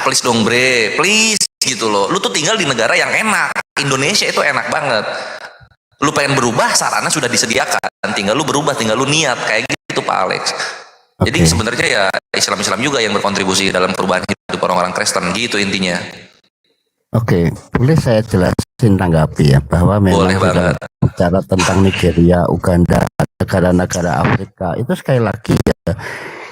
please dong bre, please gitu loh. Lu tuh tinggal di negara yang enak. Indonesia itu enak banget. Lu pengen berubah, sarana sudah disediakan. Tinggal lu berubah, tinggal lu niat kayak gitu Pak Alex. Jadi sebenarnya ya Islam juga yang berkontribusi dalam perubahan hidup orang-orang Kristen gitu intinya. Oke, boleh saya jelasin tanggapi ya bahwa memang kita bicara tentang Nigeria, Uganda, negara-negara Afrika itu sekali lagi ya,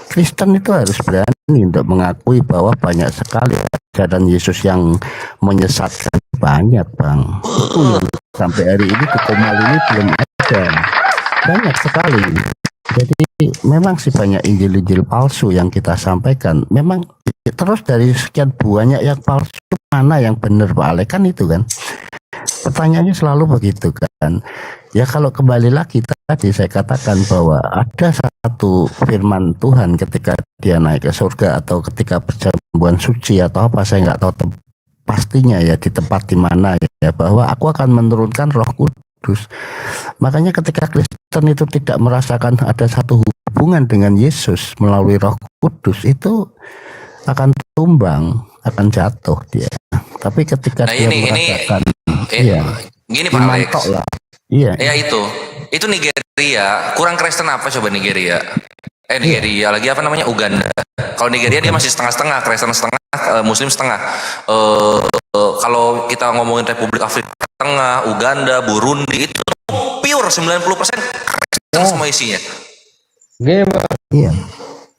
Kristen itu harus berani untuk mengakui bahwa banyak sekali ajaran Yesus yang menyesatkan, banyak Bang. Itu yang sampai hari ini di Komal ini belum ada, banyak sekali. Jadi memang sih banyak Injil-Injil palsu yang kita sampaikan. Memang terus dari sekian banyak yang palsu, mana yang benar Pak Ale, kan itu kan pertanyaannya selalu begitu kan. Ya kalau kembali lagi tadi saya katakan bahwa ada satu firman Tuhan ketika dia naik ke surga atau ketika perjamuan suci atau apa, saya nggak tahu pastinya ya di tempat di mana ya, bahwa aku akan menurunkan Roh Kudus. Makanya ketika Kristen itu tidak merasakan ada satu hubungan dengan Yesus melalui Roh Kudus, itu akan tumbang, akan jatuh dia. Tapi ketika dia merasakan gini Pak Alex. Iya. Ya itu Nigeria. Kurang Kristen apa coba Nigeria? Nigeria lagi apa namanya, Uganda. Kalau Nigeria dia masih setengah-setengah, Kristen setengah, Muslim setengah. Kalau kita ngomongin Republik Afrika Tengah, Uganda, Burundi, itu pure 90% Kristen semua isinya. Iya.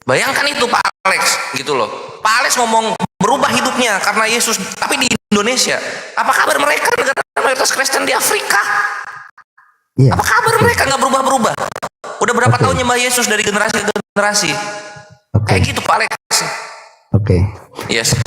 Bayangkan itu Pak Alex gitu loh. Pak Alex ngomong berubah hidupnya karena Yesus, tapi di Indonesia apa kabar mereka, negara mayoritas Kristen di Afrika? Iya. Apa kabar mereka nggak berubah-berubah? Udah berapa tahun nyembah Yesus dari generasi ke generasi? Kayak gitu Pak Alex. Oke. Yes.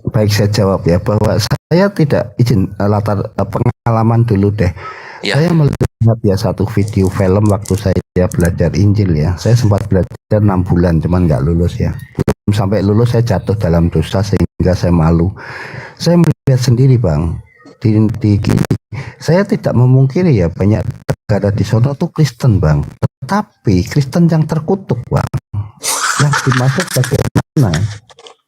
Baik saya jawab ya, bahwa saya tidak izin latar pengalaman dulu deh. Saya melihat ya satu video film waktu saya belajar Injil ya. Saya sempat belajar 6 bulan, cuman nggak lulus ya. Belum sampai lulus saya jatuh dalam dosa sehingga saya malu. Saya melihat sendiri Bang. Di saya tidak memungkiri ya banyak negara di sana tuh Kristen Bang. Tetapi Kristen yang terkutuk Bang. Yang dimaksud bagaimana?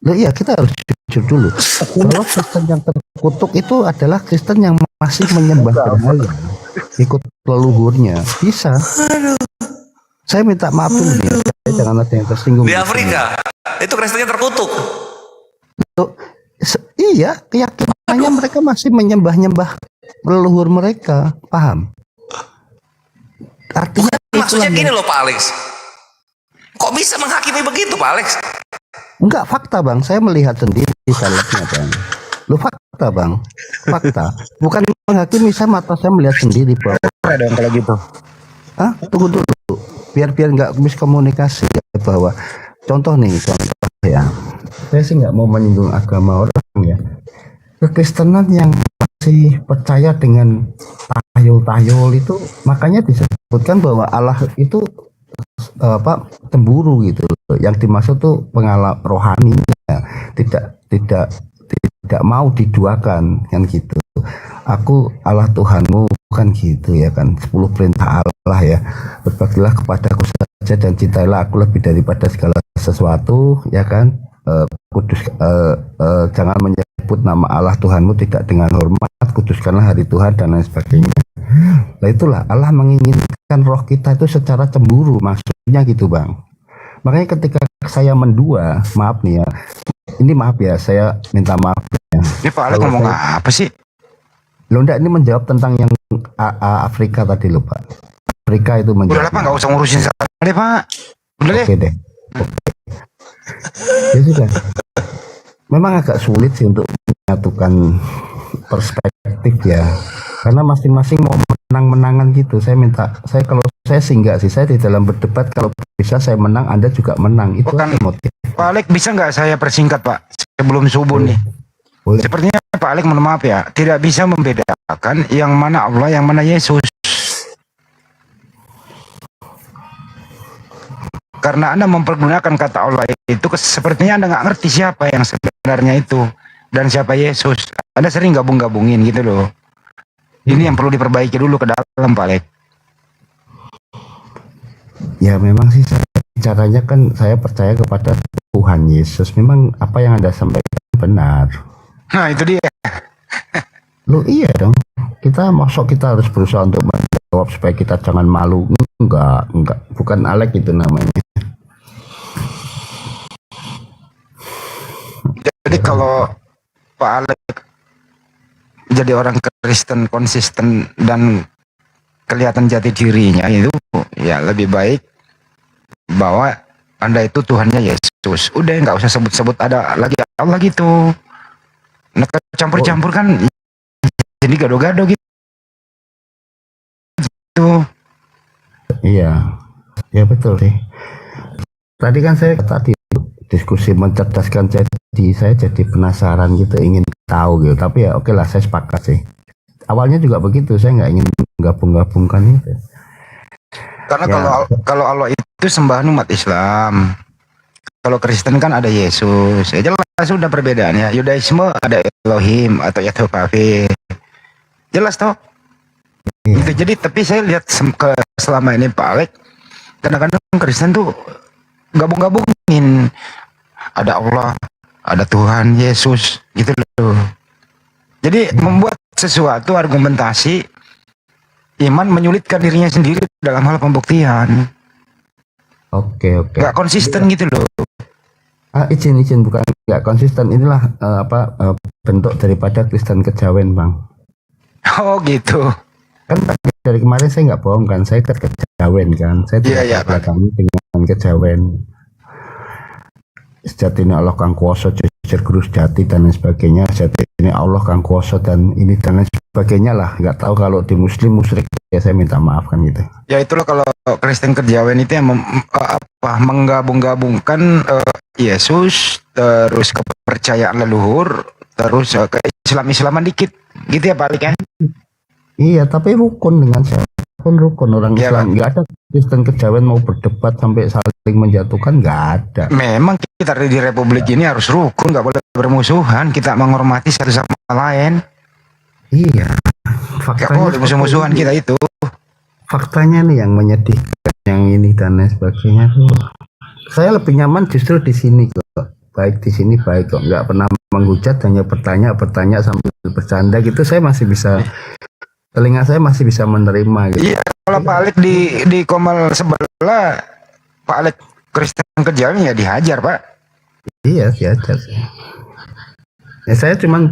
Loh iya, kita harus jujur dulu. Kalau Kristen yang terkutuk itu adalah Kristen yang masih menyembah berhala, ikut leluhurnya. Bisa. Saya minta maaf dulu ya, jangan ada yang tersinggung. Di Afrika itu Kristennya terkutuk. Iya, keyakinannya mereka masih menyembah-nyembah leluhur mereka, paham? Artinya maksudnya gini loh Pak Alex. Kok bisa menghakimi begitu Pak Alex? Enggak, fakta Bang, saya melihat sendiri filmnya Bang. Lu fakta bang, fakta. Bukan menghakimi, saya mata saya melihat sendiri bahwa. Dong kalau gitu. Ah, tunggu dulu. Biar nggak miskomunikasi ya, bahwa contoh ya. Saya sih nggak mau menyinggung agama orang ya. Kekristenan yang masih percaya dengan tayul itu, makanya disebutkan bahwa Allah itu cemburu gitu. Yang dimaksud tuh pengalaman rohani ya. Tidak mau diduakan kan gitu. Aku Allah Tuhanmu kan gitu ya kan. 10 perintah Allah ya. Berbaktilah kepadaku saja dan cintailah aku lebih daripada segala sesuatu ya kan. Kudus jangan menyebut nama Allah Tuhanmu tidak dengan hormat, kuduskanlah hari Tuhan dan lain sebagainya. Nah itulah Allah menginginkan roh kita itu secara cemburu, maksudnya gitu bang. Makanya ketika saya mendua, maaf nih ya, ini maaf ya, saya minta maaf ya. Ini Pak Alek ngomong apa sih? Lo enggak, ini menjawab tentang yang Afrika tadi lo Pak. Afrika itu menjawab. Udah lah Pak, nggak usah ngurusin saya deh Pak. Udah deh. Oke deh. Ya sudah. Memang agak sulit sih untuk menyatukan perspektif ya. Karena masing-masing mau menang-menangan gitu. Kalau saya sih enggak sih. Saya di dalam berdebat kalau bisa saya menang, Anda juga menang. Itu kan motif. Pak Alek bisa nggak saya persingkat Pak sebelum subuh nih? Boleh. Sepertinya Pak Alek mohon maaf ya, tidak bisa membedakan yang mana Allah, yang mana Yesus. Karena Anda mempergunakan kata Allah itu, sepertinya Anda nggak ngerti siapa yang sebenarnya itu dan siapa Yesus. Anda sering gabung-gabungin gitu loh. Ini yang perlu diperbaiki dulu ke dalam Pak Alek. Ya memang sih caranya kan saya percaya kepada Tuhan Yesus. Memang apa yang Anda sampaikan benar. Nah itu dia. Loh iya dong. Masuk kita harus berusaha untuk menjawab supaya kita jangan malu. Enggak. Bukan Alek itu namanya. Jadi kalau Pak Alek jadi orang Kristen konsisten dan kelihatan jati dirinya itu, ya lebih baik bahwa Anda itu Tuhannya Yesus. Udah nggak usah sebut-sebut ada lagi Allah gitu. Nah, campur-campur kan jadi gado-gado gitu. Iya, ya betul sih. Tadi kan saya diskusi mencerdaskan, saya jadi penasaran gitu, ingin tahu gitu. Tapi ya oke lah, saya sepakat sih. Awalnya juga begitu, saya nggak ingin gabung-gabungkan itu. Karena Ya. kalau Allah itu sembahan umat Islam. Kalau Kristen kan ada Yesus. Ya jelas sudah perbedaannya. Yudaisme ada Elohim atau Yahweh. Jelas toh? Gitu. Jadi tapi saya lihat selama ini Pak Alek, kadang-kadang Kristen tuh gabung-gabungin. Ada Allah, ada Tuhan, Yesus, gitu loh. Jadi membuat sesuatu argumentasi iman menyulitkan dirinya sendiri dalam hal pembuktian. Oke. Gak konsisten gitu loh. Izin bukan nggak konsisten. Inilah bentuk daripada Kristen kejawen bang. Oh gitu. Kan dari kemarin saya nggak bohong kan, saya kejawen kan, saya tidak beragama dengan kejawen. Sejati ini Allah kang kuasa, jujur guru sejati dan lain sebagainya. Sejati ini Allah kang kuasa dan ini dan lain sebagainya lah. Nggak tahu kalau di Muslim musyrik ya, saya minta maaf kan gitu. Ya itulah kalau Kristen kejawen itu yang menggabung-gabungkan Yesus, terus kepercayaan leluhur, terus ke Islaman dikit, gitu ya Pak Alek ya? Iya, tapi rukun dengan siapa pun rukun orang Ya, Islam. Nggak ada Kristen kejawen mau berdebat sampai saling menjatuhkan, nggak ada. Memang kita di Republik ini harus rukun, nggak boleh bermusuhan. Kita menghormati satu sama lain. Iya. Nggak boleh musuh-musuhan kita itu. Faktanya nih yang menyedihkan, yang ini dan lain sebagainya tuh. Saya lebih nyaman justru di sini kok. Baik di sini baik kok, nggak pernah menghujat, hanya bertanya sambil bercanda gitu. Saya masih bisa, telinga saya masih bisa menerima gitu. Iya, kalau Pak Alek di Komal sebelah, Pak Alek Kristen kejawen ya dihajar Pak. Iya, diajar sih. Ya, saya cuman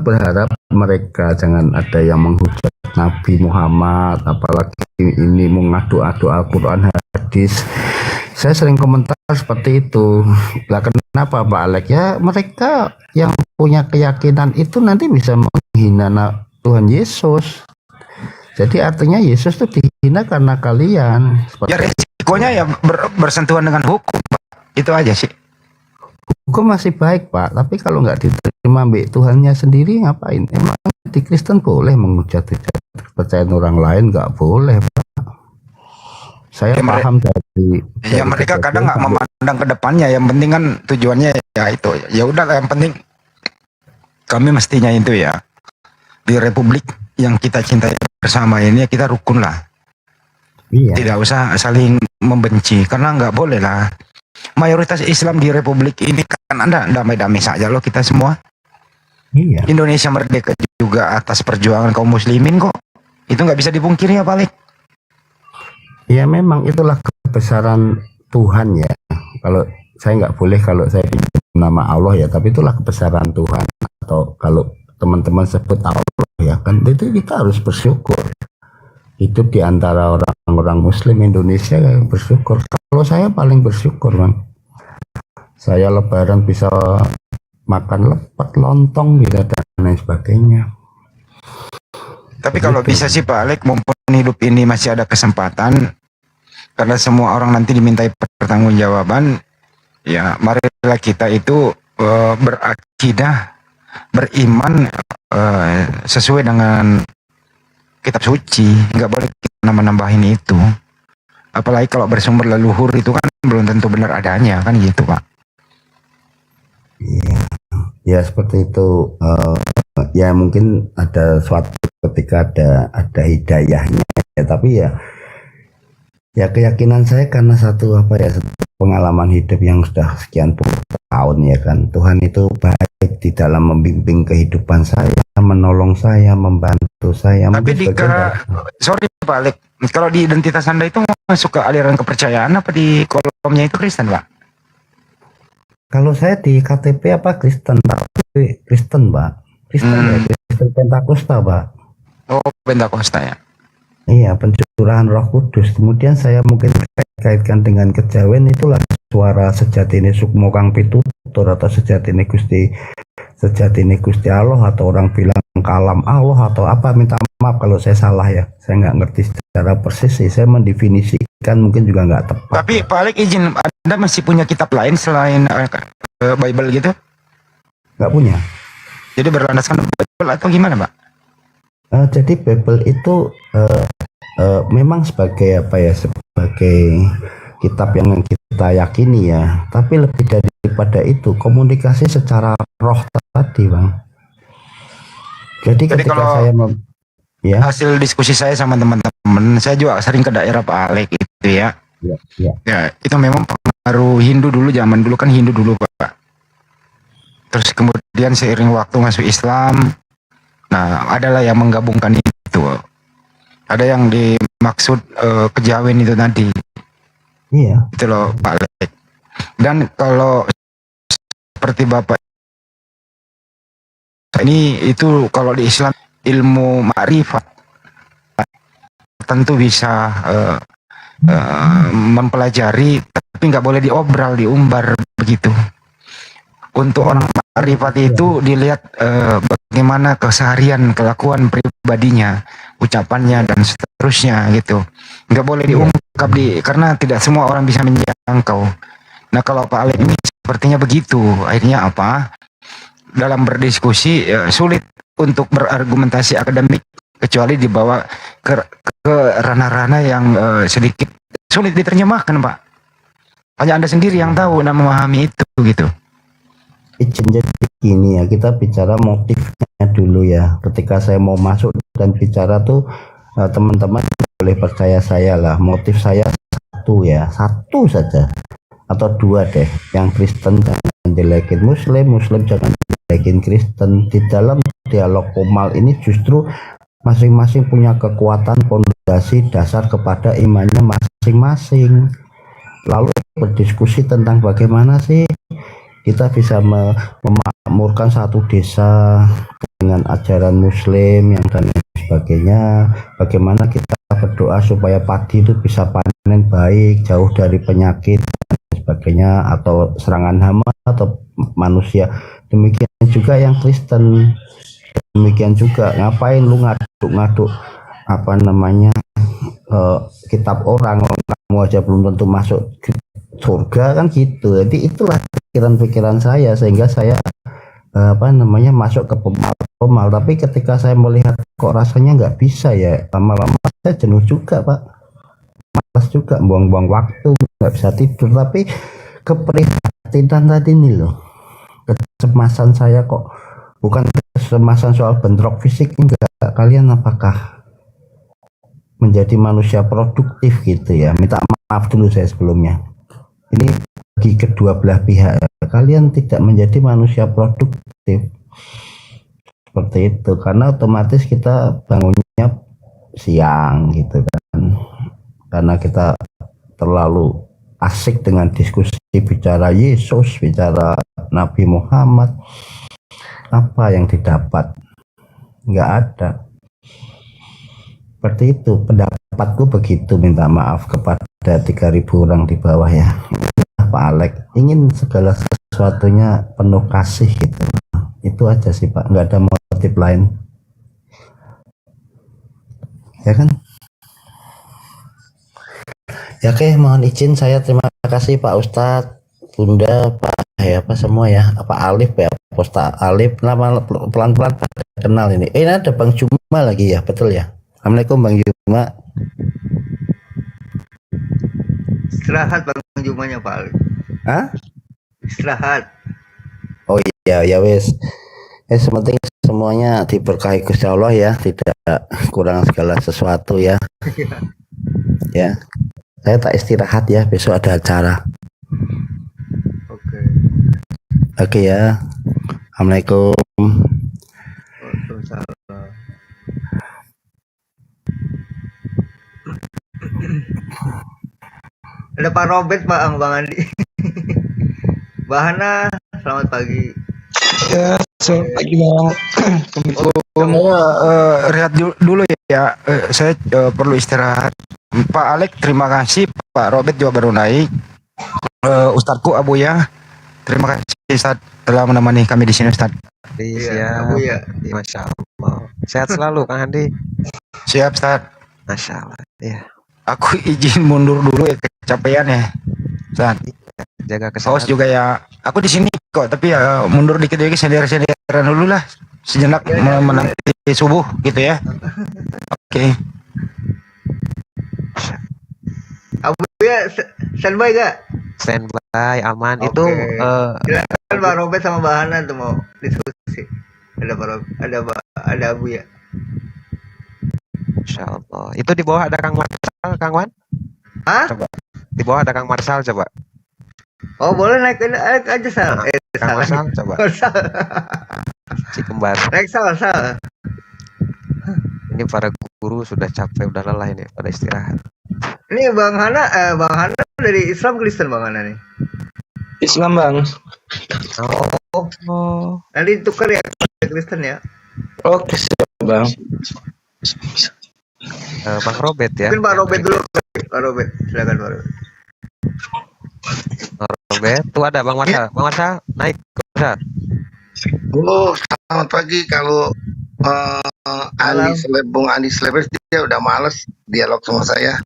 berharap mereka jangan ada yang menghujat Nabi Muhammad, apalagi ini mengadu-adu Al-Quran hadis. Saya sering komentar seperti itu. Lah kenapa Pak Alek? Ya mereka yang punya keyakinan itu nanti bisa menghina Tuhan Yesus. Jadi artinya Yesus itu dihina karena kalian. Ya resikonya ya bersentuhan dengan hukum, Pak. Itu aja sih. Hukum masih baik Pak, tapi kalau nggak diterima mbak Tuhannya sendiri ngapain? Emang di Kristen boleh menghujat kepercayaan orang lain? Nggak boleh Pak. Saya Ya, paham dari Ya mereka kadang nggak kejadian memandang ke depannya. Yang penting kan tujuannya ya itu. Ya udah, yang penting kami mestinya itu ya di Republik yang kita cintai bersama ini ya kita rukun lah. Iya. Tidak usah saling membenci karena nggak boleh lah. Mayoritas Islam di Republik ini kan Anda damai-damai saja loh kita semua. Iya. Indonesia merdeka juga atas perjuangan kaum muslimin kok. Itu nggak bisa dipungkiri ya paling. Ya memang itulah kebesaran Tuhan ya. Kalau saya nggak boleh kalau saya pinjam nama Allah ya, tapi itulah kebesaran Tuhan. Atau kalau teman-teman sebut Allah ya kan, itu kita harus bersyukur. Hidup di antara orang-orang Muslim Indonesia bersyukur. Kalau saya paling bersyukur Bang. Saya Lebaran bisa makan lepet, lontong gitu dan lain sebagainya. Tapi kalau bisa sih Pak Alek, mumpung hidup ini masih ada kesempatan, karena semua orang nanti dimintai pertanggungjawaban, ya marilah kita itu berakidah, beriman sesuai dengan kitab suci, nggak boleh kita nambah-nambahin itu. Apalagi kalau bersumber leluhur itu kan belum tentu benar adanya, kan gitu Pak. Iya, ya seperti itu. Ya mungkin ada suatu ketika ada hidayahnya ya, tapi ya keyakinan saya karena satu pengalaman hidup yang sudah sekian puluh tahun ya kan, Tuhan itu baik di dalam membimbing kehidupan saya, menolong saya, membantu saya. Tapi sorry Pak Alek, kalau di identitas Anda itu masuk ke aliran kepercayaan apa di kolomnya itu Kristen Pak? Kalau saya di KTP Kristen Pak, Kristen Pak. Kristen ya, Kristen Pentakosta Pak. Oh, Pentakosta ya. Iya, pencurahan Roh Kudus. Kemudian saya mungkin kaitkan dengan kejawen, itulah suara sejatine sukmo kang pitutur atau sejatine Gusti Allah, atau orang bilang kalam Allah atau apa. Minta maaf kalau saya salah ya. Saya nggak ngerti secara persis sih. Saya mendefinisikan mungkin juga nggak tepat. Tapi Pak Alek izin, Anda masih punya kitab lain selain Bible gitu? Nggak punya. Jadi berlandaskan Bible atau gimana Pak? Jadi Bible itu memang sebagai sebagai kitab yang kita yakini ya, tapi lebih daripada itu komunikasi secara roh tadi Bang. Jadi ketika saya hasil diskusi saya sama teman-teman, saya juga sering ke daerah Pak Alek itu ya. Ya itu memang pengaruh Hindu dulu, zaman dulu kan Hindu dulu Pak. Terus kemudian seiring waktu masuk Islam, nah adalah yang menggabungkan itu. Ada yang dimaksud kejawen itu tadi. Iya. Itu loh Pak Alek. Dan kalau seperti Bapak ini itu kalau di Islam ilmu ma'rifat tentu bisa mempelajari, tapi nggak boleh diobral, diumbar begitu. Untuk orang ma'rifat itu dilihat bagaimana keseharian, kelakuan pribadinya, ucapannya dan seterusnya gitu. Nggak boleh diungkap karena tidak semua orang bisa menjangkau. Nah kalau Pak Alek ini sepertinya begitu. Akhirnya apa? Dalam berdiskusi sulit untuk berargumentasi akademik kecuali dibawa ke ranah-ranah yang sedikit sulit diterjemahkan Pak. Hanya Anda sendiri yang tahu dan memahami itu gitu. Jadi gini ya, kita bicara motifnya dulu ya. Ketika saya mau masuk dan bicara tuh teman-teman boleh percaya saya lah, motif saya satu saja atau dua deh, yang Kristen jangan jelekin Muslim, Muslim jangan jelekin Kristen. Di dalam dialog Komal ini justru masing-masing punya kekuatan fondasi dasar kepada imannya masing-masing. Lalu berdiskusi tentang bagaimana sih kita bisa memakmurkan satu desa dengan ajaran Muslim yang dan sebagainya. Bagaimana kita berdoa supaya padi itu bisa panen baik, jauh dari penyakit dan sebagainya, atau serangan hama atau manusia. Demikian juga yang Kristen, demikian juga ngapain lu ngaduk-ngaduk apa namanya kitab orang kamu aja belum tentu masuk surga kan gitu. Jadi itulah pikiran-pikiran saya sehingga saya masuk ke pemal. Tapi ketika saya melihat kok rasanya nggak bisa ya, lama-lama saya jenuh juga Pak, malas juga, buang-buang waktu, nggak bisa tidur. Tapi keprihatinan tadi nih loh, kecemasan saya kok bukan kecemasan soal bentrok fisik, enggak. Kalian apakah menjadi manusia produktif gitu ya? Minta maaf dulu saya sebelumnya. Ini bagi kedua belah pihak, kalian tidak menjadi manusia produktif seperti itu, karena otomatis kita bangunnya siang gitu kan, karena kita terlalu asik dengan diskusi, bicara Yesus, bicara Nabi Muhammad. Apa yang didapat? Nggak ada. Seperti itu pendapatku begitu. Minta maaf kepada 3.000 orang di bawah ya Pak Alek, ingin segala sesuatunya penuh kasih gitu. Itu aja sih Pak, nggak ada motif lain ya kan ya. Oke, mohon izin saya terima kasih Pak Ustadz, Bunda, Pak ya, apa semua ya, Pak Alif ya, Ustadz Alif, nama pelan-pelan kenal ini. Ini ada Bang Juma lagi ya, betul ya. Assalamualaikum Bang Juma. Istirahat Bang Jumanya Pak Alif. Hah? Istirahat. Oh iya ya wes. Sementing semuanya diberkahi Gusti Allah ya, tidak kurang segala sesuatu ya. Ya. Saya tak istirahat ya, besok ada acara. Oke ya. Assalamualaikum. Waalaikumsalam. Ada Pak Robert, Bang Andi. Bahana, selamat pagi. Ya, selamat pagi Bang. Saya rehat dulu ya. Saya perlu istirahat. Pak Alek terima kasih. Pak Robert juga baru naik. Ustadku Abu ya, terima kasih Ustaz telah menemani kami di sini Ustaz. Iya, Abu ya. Masya Allah. Sehat selalu Kang Andi. Siap Ustaz. Masya Allah. Iya. Aku izin mundur dulu ya, kecapean ya. Ustaz. Jaga Kaos kesehatan. juga ya. Aku di sini kok, tapi ya mundur dikit-dikit sendiri-sendirian dulu lah. Sejenak menanti subuh gitu ya. Oke. Abu ya, standby gak? Standby, aman. Itu Silakan Pak Robert sama Bahana tuh mau diskusi. Ada Pak Robert, ada Abu ya. Insya Allah. Itu di bawah ada Kang Marsal, Kang Wan? Hah? Coba. Di bawah ada Kang Marsal, coba. Oh boleh naik aja Sal. Kang Marsal, coba. Si kembar. Naik Sal. Ini para guru sudah capek, udah lelah ini, pada istirahat. Ini Bang Hana dari Islam Kristen Bang Hana nih. Islam Bang. Oh. Nanti tukar ya Kristen ya. Oke siap Bang. Bang Robert ya. Mungkin Pak Robert dulu. Pak Robert, silakan Pak Robert. Bang Robert, tuh ada Bang Marsal. Bang Marsal, naik. Marsal. Selamat pagi. Kalau Bung Andi Slebers dia udah males dialog sama saya.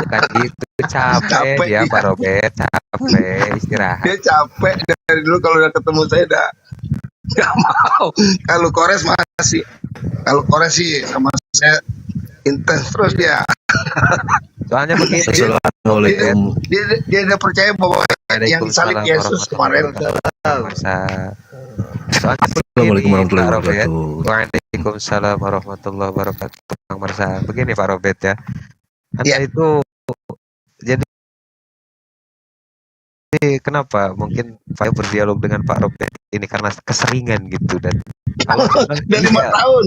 Bukan itu, capek dia Pak Robert, capek istirahat. Dia capek dari dulu, kalau udah ketemu saya udah nggak mau. Kalau Kores masih, kalau Kores sih sama saya intens terus dia. Soalnya begini. Assalamualaikum. Dia udah percaya bahwa yang disalib Yesus kemarin. Assalamualaikum warahmatullahi wabarakatuh. Waalaikumsalam warahmatullahi wabarakatuh. Bang Marsal, begini Pak Robert ya. Anda itu jadi kenapa mungkin saya berdialog dengan Pak Robert ini karena keseringan gitu dan Dari 5 tahun.